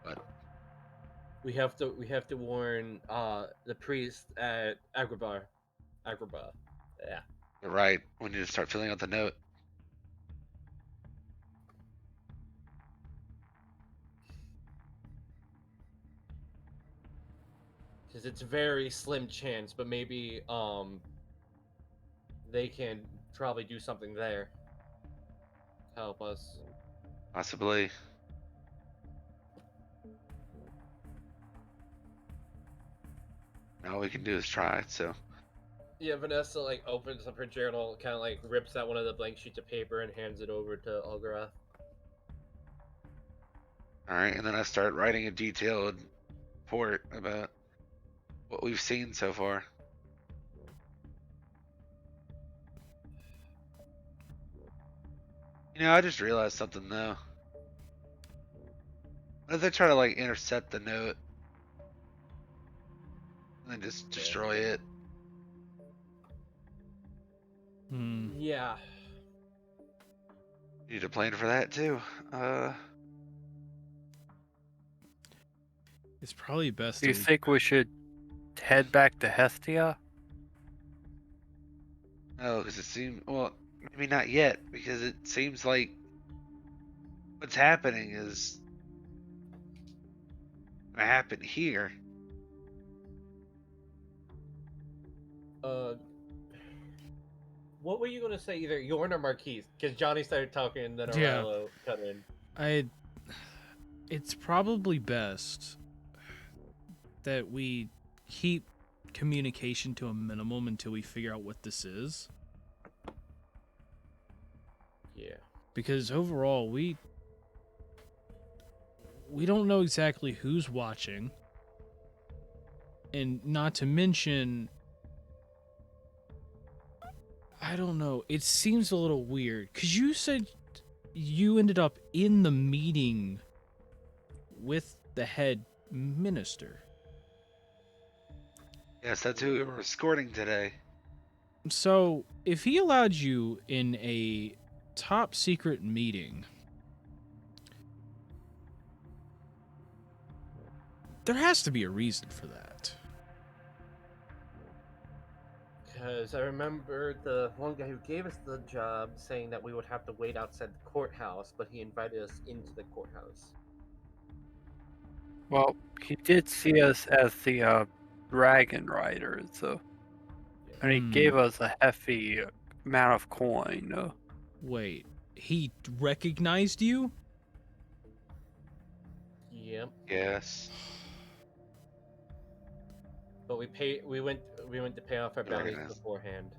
But We have to warn the priest at Agrabah. Yeah. you're right. We need to start filling out the note. because it's very slim chance, but maybe they can probably do something there. Help us. Possibly. All we can do is try. So Yeah, Vanessa like opens up her journal, kind of like rips out one of the blank sheets of paper and hands it over to Algarath. all right, and then I start writing a detailed report about what we've seen so far. You know, I just realized something though. What if they try to like intercept the note and then just destroy it? Hmm. Yeah. You need a plan for that too. It's probably best Do you to think we should head back to Hestia? No, because it seems well, maybe not yet, because it seems like what's happening is gonna happen here. Uh, what were you gonna say? Either Yorn or Marquise? Because Johnny started talking, and then Yeah. Arilo cut in. It's probably best that we keep communication to a minimum until we figure out what this is. Yeah. Because overall, we don't know exactly who's watching. And not to mention, I don't know, it seems a little weird. Because you said you ended up in the meeting with the head minister. Yes, that's who we were escorting today. So, if he allowed you in a top secret meeting, there has to be a reason for that. Because I remember the one guy who gave us the job saying that we would have to wait outside the courthouse, but he invited us into the courthouse. Well, he did see us as the dragon rider, so and he gave us a hefty amount of coin. Wait, he recognized you? Yep. Yes. But we went to pay off our You bounties recognize. beforehand.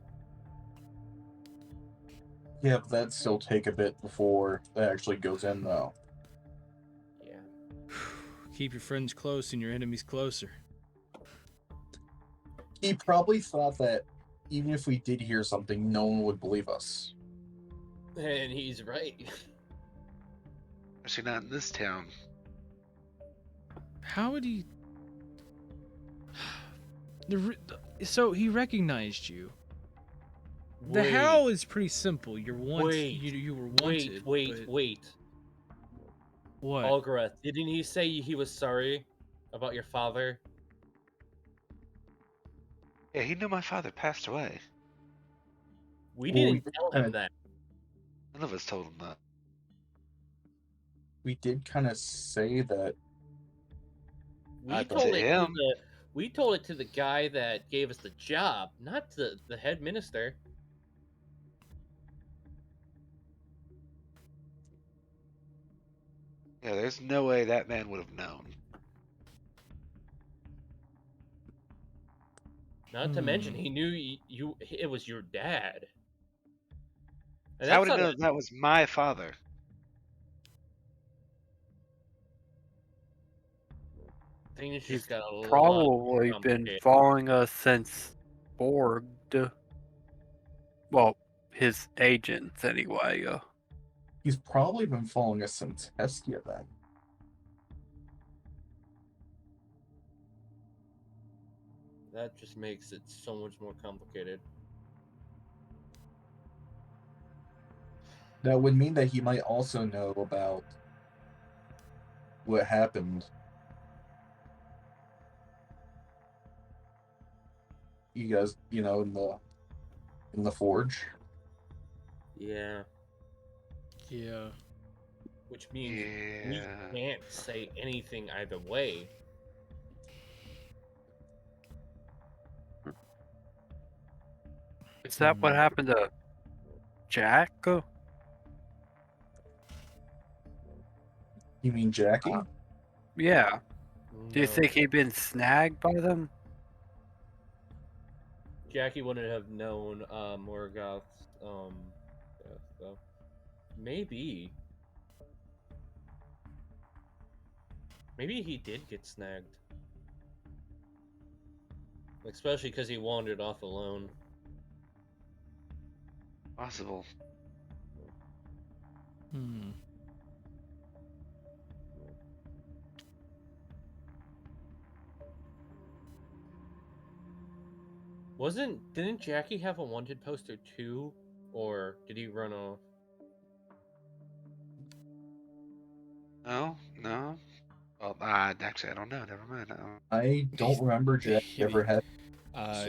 Yeah, but that'd still take a bit before that actually goes in, though. Yeah. Keep your friends close and your enemies closer. He probably thought that even if we did hear something, no one would believe us. And he's right. Especially not in this town. How would he... So he recognized you. The Wait, how is pretty simple. You're Wait. you were wanted. but wait. What? Algarath, didn't he say he was sorry about your father? Yeah, he knew my father passed away. We Well, didn't tell him that. None of us told him that. We did kind of say that. We Not told to it him. to the we told it to the guy that gave us the job, not to the head minister. Yeah, there's no way that man would have known. Not to mention he knew you it was your dad. And How would that's he not know that was my father? things He's just got a lot probably been complicated. following us since Borg. Well, his agents anyway. He's probably been following us since Hestia then. That just makes it so much more complicated. That would mean that he might also know about what happened. You guys, in the forge. Yeah. Yeah. Which means we Yeah. can't say anything either way. Is that what happened to Jack? You mean Jackie? Yeah. Do you No. think he'd been snagged by them? Jackie wouldn't have known Morgoth's death, though. Maybe. Maybe he did get snagged. Especially because he wandered off alone. Possible. Hmm. Didn't Jackie have a wanted poster too? Or did he run off? No, no. Well, actually, I don't know. Never mind. I don't remember Jackie ever had. Uh,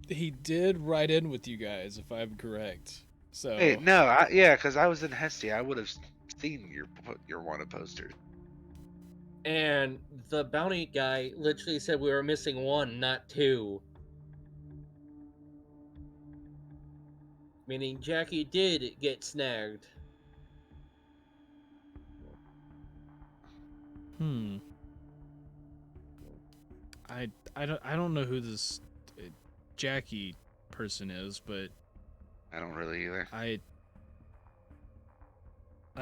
he did write in with you guys, if I'm correct. So Hey, no, yeah, because I was in Hestia. I would have seen your wanted posters. And the bounty guy literally said we were missing one, not two. Meaning Jackie did get snagged. hmm. I don't know who this Jackie person is, but I don't really either. I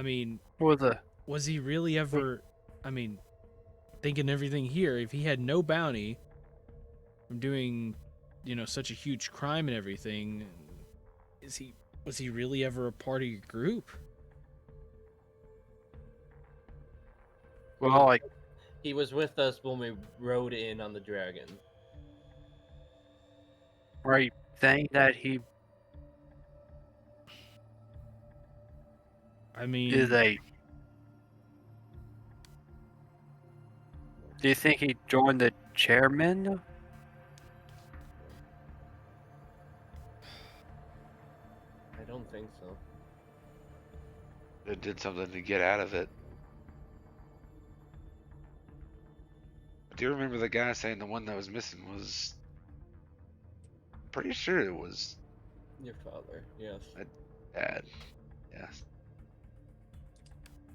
mean, Was was he really ever? I mean, thinking everything here, if he had no bounty from doing, such a huge crime and everything, was he really ever a part of your group? well, like, He was with us when we rode in on the dragon. are you saying that he I mean, is a? Do you think he joined the chairman? I don't think so. It did something to get out of it. I do remember the guy saying the one that was missing was. Pretty sure it was Your father, yes. my dad. Yes.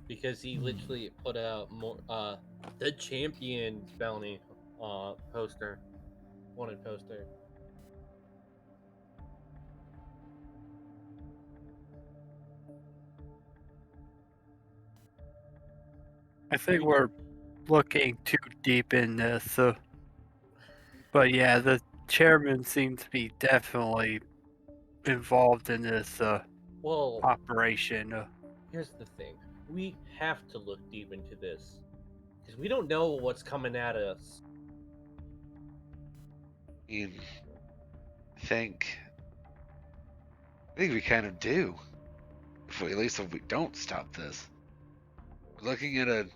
Because he literally put out more the champion bounty poster. Wanted poster. I think we're looking too deep in this. But yeah, the chairman seems to be definitely involved in this Well, operation. here's the thing. We have to look deep into this. Because we don't know what's coming at us. I mean, I think we kind of do. At least if we don't stop this. We're looking at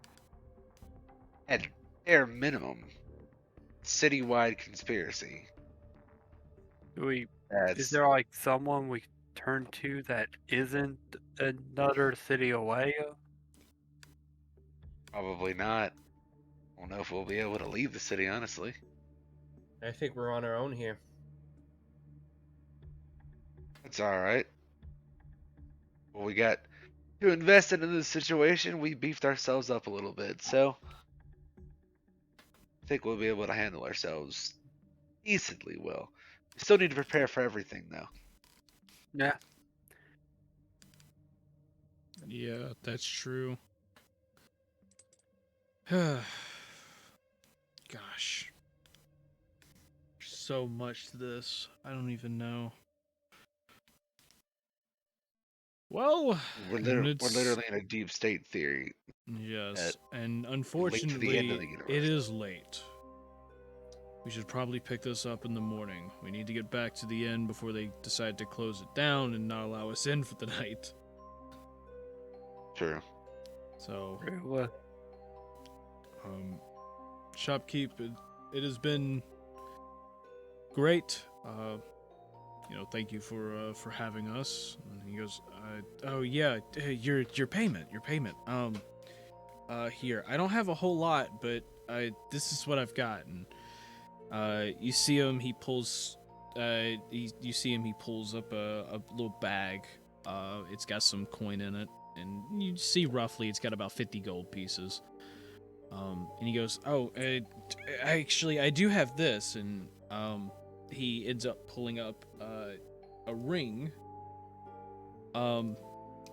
bare minimum, citywide conspiracy. Is That's there like someone we turn to that isn't another city away? probably not. I don't know if we'll be able to leave the city, honestly. I think we're on our own here. That's alright. Well, we got to invest into this situation. We beefed ourselves up a little bit, so I think we'll be able to handle ourselves decently well. We still need to prepare for everything, though. Yeah. yeah, that's true. Gosh. So much to this. I don't even know. Well, We're literally in a deep state theory. yes, and Late to the end of unfortunately, the universe. it is late. We should probably pick this up in the morning. We need to get back to the inn before they decide to close it down and not allow us in for the night. True. So, Well, shopkeep, it has been great. Thank you for having us. And he goes, oh yeah, your payment. Here, I don't have a whole lot, but this is what I've got. And you see him, he pulls you see him. He pulls up a little bag. It's got some coin in it, and you see roughly it's got about 50 gold pieces. And he goes, "Oh, actually, I do have this," and he ends up pulling up a ring.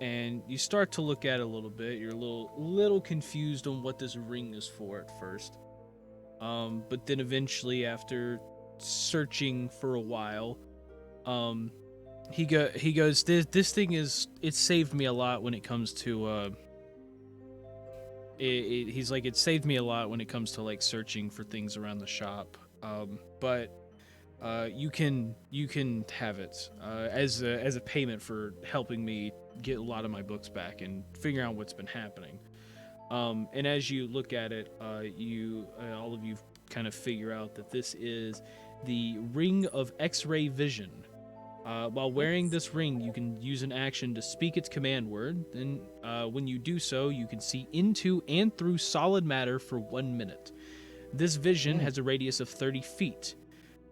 And you start to look at it a little bit. You're a little confused on what this ring is for at first. But then eventually, after searching for a while, he goes, this thing it saved me a lot when it comes to he's like, it saved me a lot when it comes to like searching for things around the shop. But you can have it as a payment for helping me get a lot of my books back and figure out what's been happening. And as you look at it, you all of you kind of figure out that this is the Ring of X-Ray Vision. While wearing this ring, you can use an action to speak its command word. Then, when you do so, you can see into and through solid matter for 1 minute. This vision has a radius of 30 feet.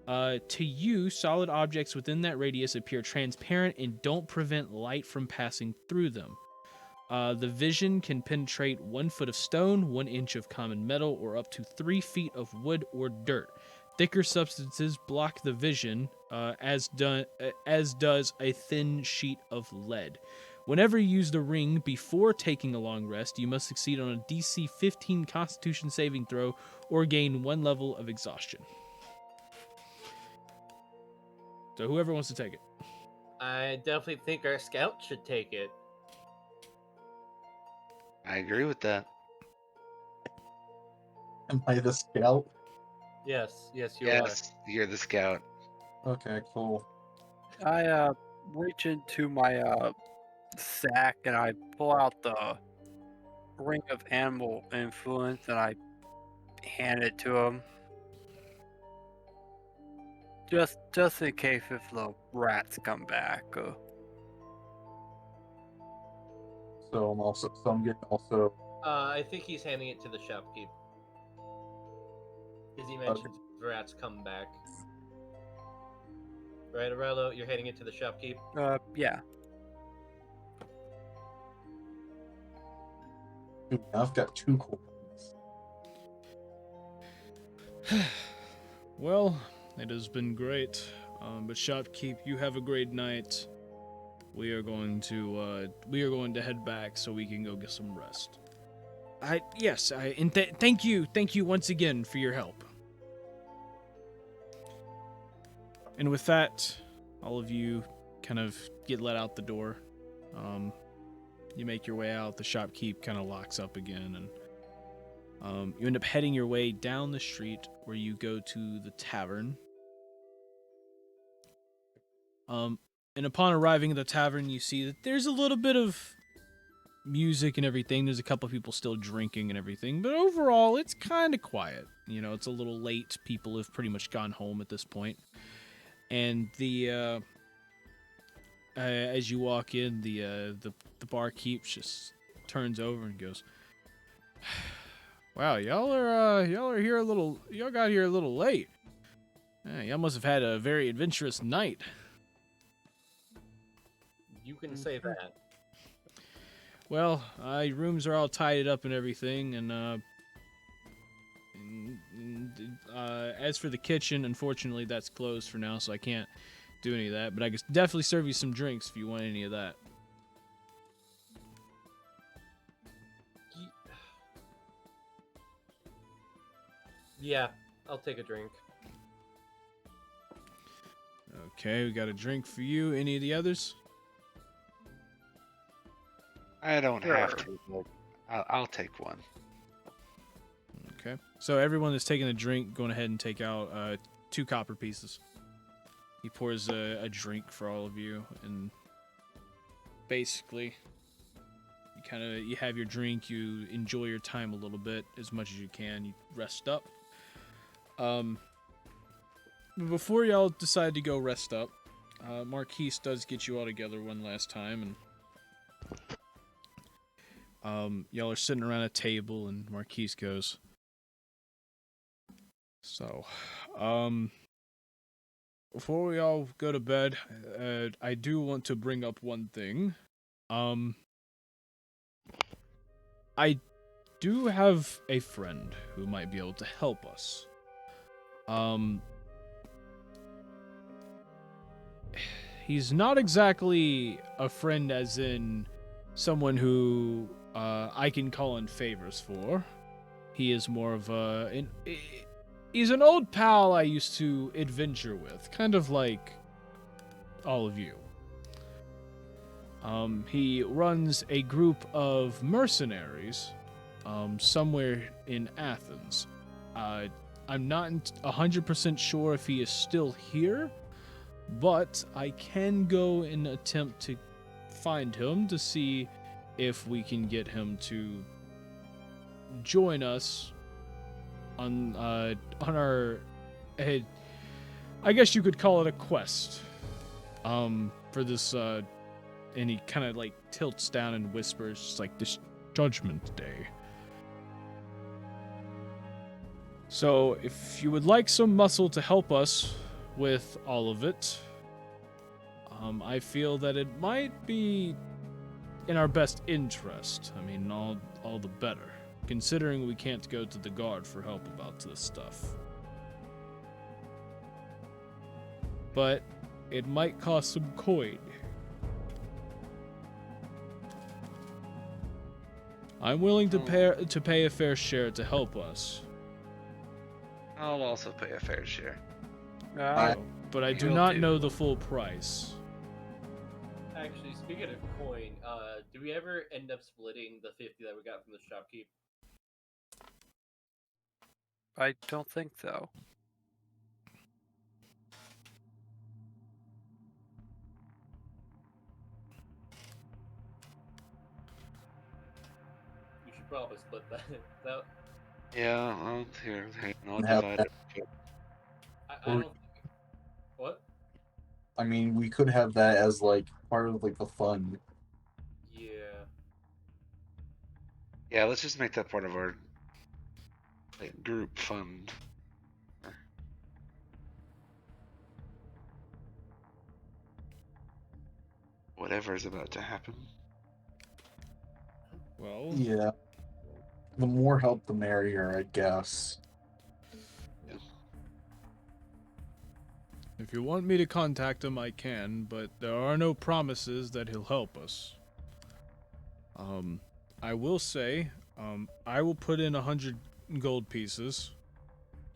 To you, solid objects within that radius appear transparent and don't prevent light from passing through them. The vision can penetrate 1 foot of stone, 1 inch of common metal, or up to 3 feet of wood or dirt. Thicker substances block the vision, as does a thin sheet of lead. Whenever you use the ring before taking a long rest, you must succeed on a DC 15 Constitution saving throw or gain 1 level of exhaustion. So whoever wants to take it. I definitely think our scout should take it. I agree with that. Am I the scout? Yes, you Yes, you're the scout. Okay, cool. I reach into my sack and I pull out the ring of animal influence and I hand it to him. Just in case if the rats come back. So I'm getting also. I think he's handing it to the shopkeep. Because he mentioned rats come back. Right, Aurelio, you're handing it to the shopkeep? Yeah. Dude, I've got 2 cool ones. Well, it has been great. But shopkeep, you have a great night. We are going to head back so we can go get some rest. Thank you once again for your help. And with that, all of you kind of get let out the door. You make your way out. The shopkeep kind of locks up again, and you end up heading your way down the street where you go to the tavern. And upon arriving at the tavern, you see that there's a little bit of music and everything. There's a couple of people still drinking and everything, but overall, it's kind of quiet. You know, it's a little late. People have pretty much gone home at this point. And as you walk in, the barkeep just turns over and goes, "Wow, y'all are here y'all got here a little late. Y'all must have had a very adventurous night." You can say that. Well, rooms are all tied up and everything, and as for the kitchen, unfortunately, that's closed for now, so I can't do any of that. But I can definitely serve you some drinks if you want any of that. Yeah, I'll take a drink. Okay, we got a drink for you. Any of the others? I don't have to, but I'll take one. Okay. So everyone that's taking a drink, going ahead and take out 2 copper pieces. He pours a drink for all of you, and basically, you have your drink. You enjoy your time a little bit as much as you can. You rest up. Before y'all decide to go rest up, Marquise does get you all together one last time, and y'all are sitting around a table, and Marquise goes, "So, before we all go to bed, I do want to bring up one thing. I do have a friend who might be able to help us. He's not exactly a friend as in someone who I can call in favors for. He is more of he's an old pal I used to adventure with, kind of like all of you. He runs a group of mercenaries somewhere in Athens. I'm not 100% sure if he is still here, but I can go and attempt to find him to see if we can get him to join us on our I guess you could call it a quest for this and he kind of like tilts down and whispers, just like, this Judgment Day. So if you would like some muscle to help us with all of it, I feel that it might be in our best interest. I mean, all the better, considering we can't go to the guard for help about this stuff. But it might cost some coin. I'm willing to pay a fair share to help us. I'll also pay a fair share. But I do Will not do. know the full price. Actually, speaking of coin, do we ever end up splitting the 50 that we got from the shopkeep? I don't think so. We should probably split that. that Yeah, I'll Have divide that. it. I don't think. What? I mean, we could have that as like part of like the fun. Yeah. Yeah, let's just make that part of our like, group fund. Whatever is about to happen. Well, Yeah. The more help, the merrier, I guess. if you want me to contact him, I can, but there are no promises that he'll help us. I will say, I will put in 100 gold pieces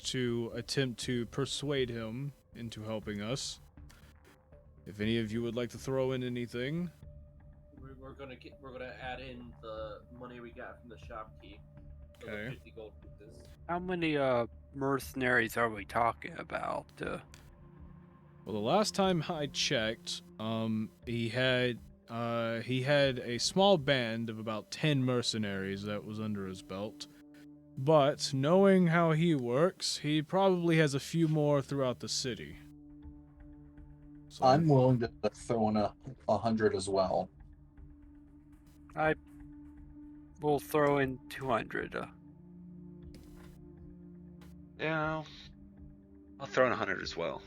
to attempt to persuade him into helping us. If any of you would like to throw in anything, We're gonna add in the money we got from the shopkeep. So Okay. the 50 gold pieces. How many mercenaries are we talking about? well, the last time I checked, he had a small band of about 10 mercenaries that was under his belt. But knowing how he works, he probably has a few more throughout the city. So I'm willing to throw in 100 as well. I will throw in 200. Yeah, I'll throw in 100 as well.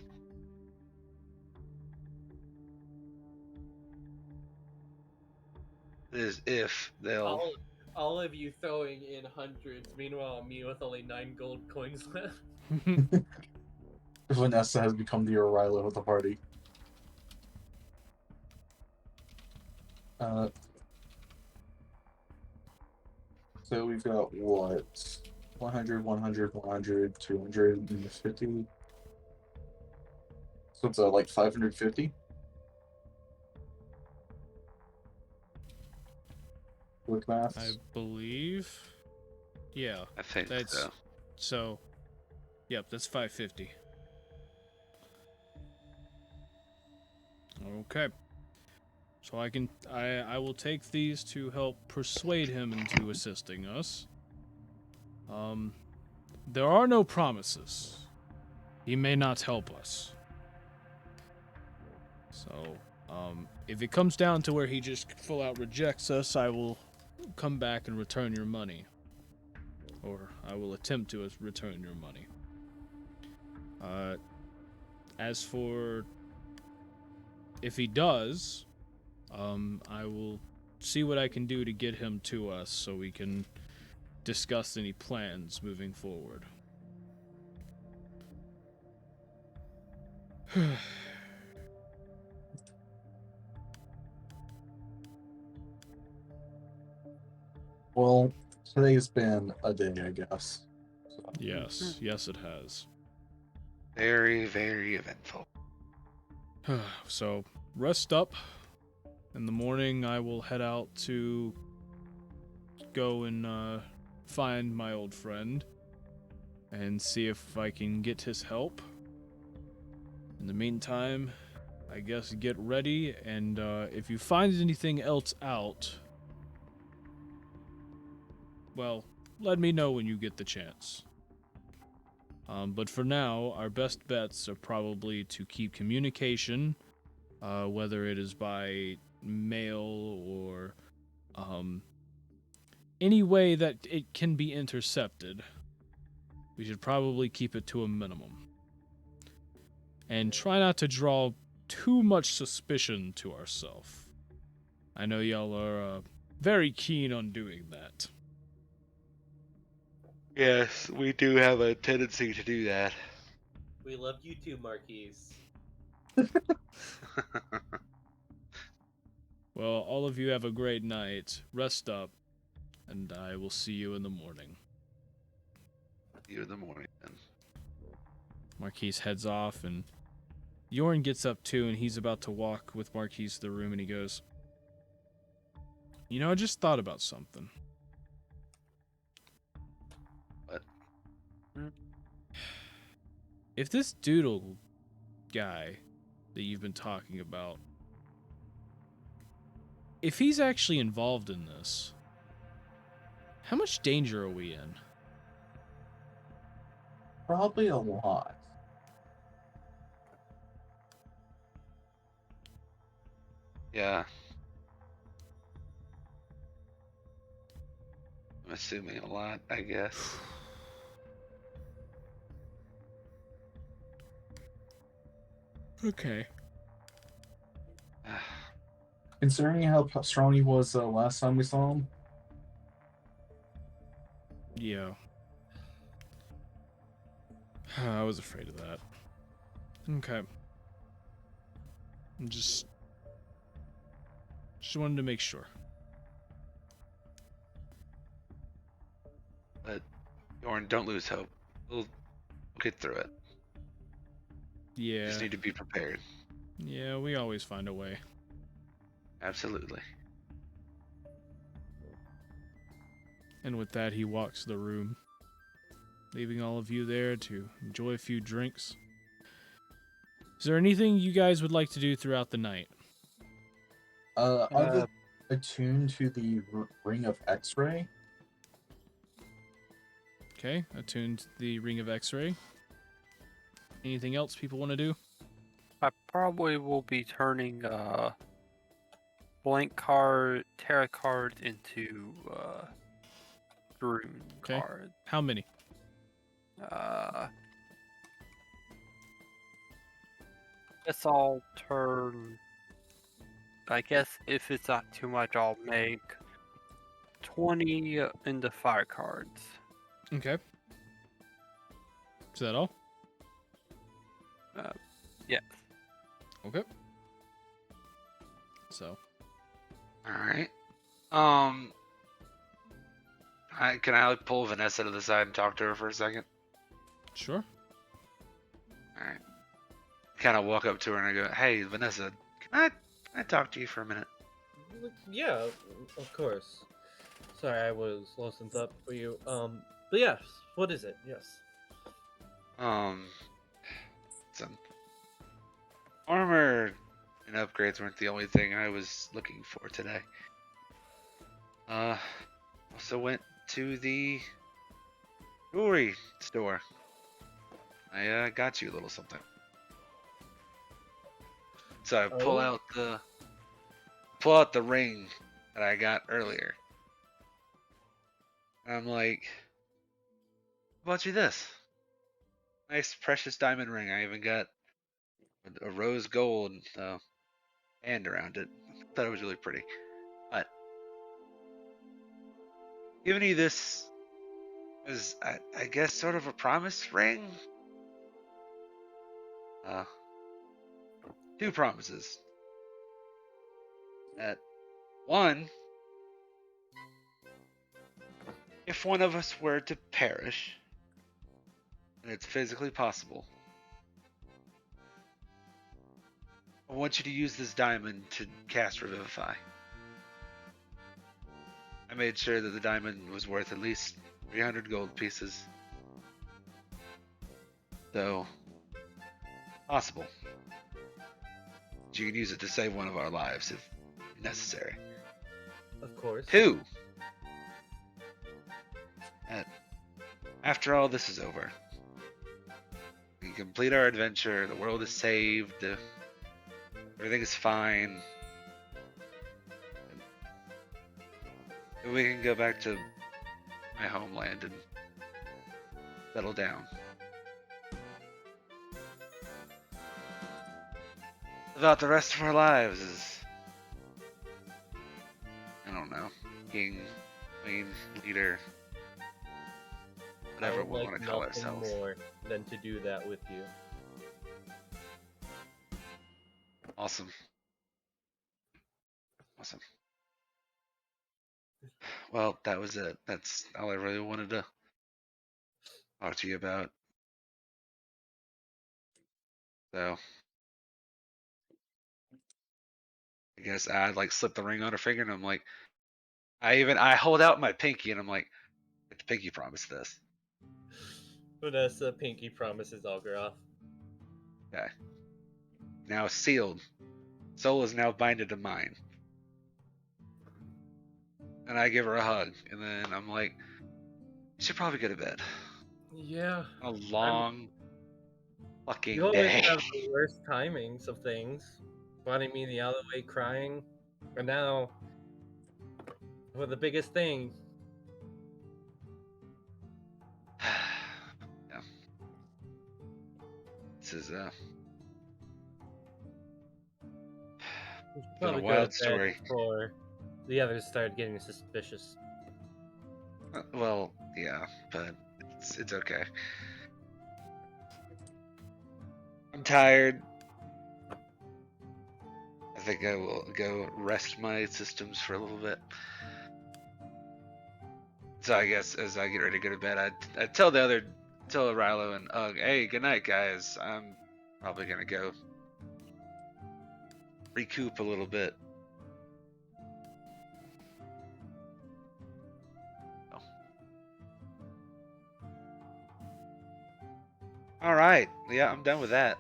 This is if they'll. All of you throwing in hundreds. Meanwhile, me with only 9 gold coins left. Vanessa has become the O'Reilly of the party. So we've got what? 100, 100, 100, 250. So it's like 550? Quick math. I believe. Yeah, I think that's so. so. Yep, that's 550. Okay. So I will take these to help persuade him into assisting us. There are no promises. He may not help us. So, if it comes down to where he just full out rejects us, I will come back and return your money. Or I will attempt to return your money. As for if he does, I will see what I can do to get him to us so we can discuss any plans moving forward. Well, today's been a day, I guess. So, Yes, yes, it has. Very, very eventful. So, rest up. In the morning, I will head out to go and find my old friend and see if I can get his help. In the meantime, I guess get ready, and if you find anything else out, well, let me know when you get the chance. But for now, our best bets are probably to keep communication, whether it is by mail or any way that it can be intercepted. We should probably keep it to a minimum. And try not to draw too much suspicion to ourselves. I know y'all are very keen on doing that. Yes, we do have a tendency to do that. We love you too, Marquise. Well, all of you have a great night. Rest up, and I will see you in the morning. You in the morning then. Marquise heads off, and Yorn gets up too, and he's about to walk with Marquise to the room, and he goes, "You know, I just thought about something." What? If this doodle guy that you've been talking about, if he's actually involved in this, how much danger are we in? probably a lot. Yeah. I'm assuming a lot, I guess. Okay. Considering how strong he was last time we saw him, Yeah. I was afraid of that. Okay. I'm just wanted to make sure. But Yorn, don't lose hope. We'll get through it. Yeah. Just need to be prepared. Yeah, we always find a way. Absolutely. And with that, he walks the room, leaving all of you there to enjoy a few drinks. Is there anything you guys would like to do throughout the night? other attuned to the ring of X-ray. Okay, attuned to the Ring of X-Ray. Anything else people want to do? I probably will be turning blank card, tarot cards into rune Okay. cards. How many? Guess I'll turn. I guess if it's not too much, I'll make 20 into fire cards. Okay. Is that all? Yes. Okay. So, Alright. Can I pull Vanessa to the side and talk to her for a second? sure. Alright. Kind of walk up to her and I go, "Hey, Vanessa, can I talk to you for a minute?" Yeah, of course. Sorry, I was lost in thought for you. But yes, what is it? Yes. Some armor and upgrades weren't the only thing I was looking for today. Also went to the jewelry store. I got you a little something. So I pull Oh? out the ring that I got earlier. And I'm like, "I bought you this nice precious diamond ring. I even got a rose gold band around it. I thought it was really pretty. But giving you this is, I guess, sort of a promise ring. Two promises. That one, if one of us were to perish, and it's physically possible, I want you to use this diamond to cast Revivify. I made sure that the diamond was worth at least 300 gold pieces. So, possible. You can use it to save one of our lives if necessary. Of course. Two, after all this is over, we complete our adventure, the world is saved, everything is fine, and we can go back to my homeland and settle down. About the rest of our lives is, I don't know, king, queen, leader, whatever I would we like want to call nothing ourselves. more than to do that with you. Awesome. Awesome. Well, that was it. That's all I really wanted to talk to you about. So, I guess I'd like slip the ring on her finger, and I'm like, I hold out my pinky, and I'm like, the pinky promised this. Vanessa pinky promises Algaroth. Okay. Now sealed. Soul is now binded to mine. And I give her a hug, and then I'm like, you should probably go to bed. Yeah. A long fucking You always day. have the worst timings of things. Finding me the other way crying. And now, for the biggest thing. Yeah. This is been a Probably go wild to bed story. before the others start getting suspicious. Well, yeah, but it's okay. I'm tired. I think I will go rest my systems for a little bit. So I guess as I get ready to go to bed, I'd tell Rilo and Ugg, hey, good night, guys. I'm probably gonna go recoup a little bit. Oh. All right, yeah, I'm done with that.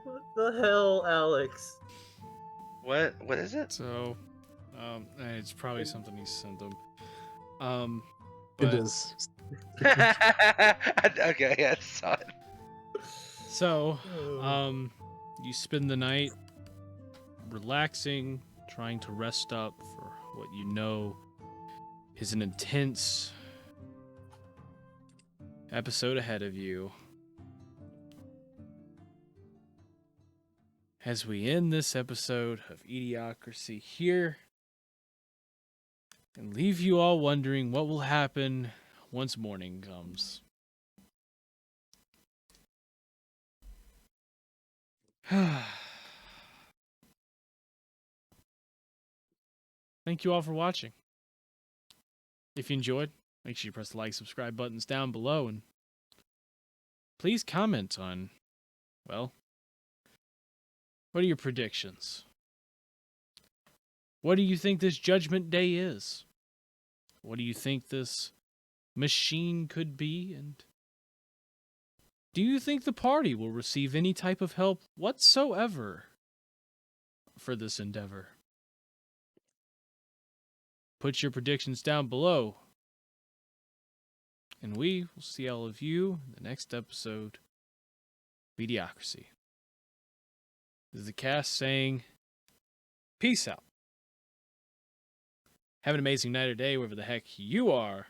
What the hell, Alex? What is it? So, it's probably something he sent them. It But is. Okay, yeah, I saw it. so, you spend the night relaxing, trying to rest up for what you know is an intense episode ahead of you. As we end this episode of eDIOCRACY here, and leave you all wondering what will happen once morning comes. Thank you all for watching. If you enjoyed, make sure you press the like, subscribe buttons down below, and please comment on, well, what are your predictions? What do you think this Judgment Day is? What do you think this machine could be? And do you think the party will receive any type of help whatsoever for this endeavor? Put your predictions down below. And we will see all of you in the next episode of eDIOCRACY. This is the cast saying, peace out. Have an amazing night or day, wherever the heck you are.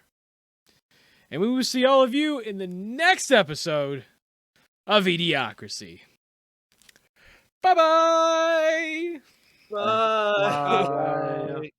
And we will see all of you in the next episode of eDIOCRACY. Bye-bye! Bye. Bye.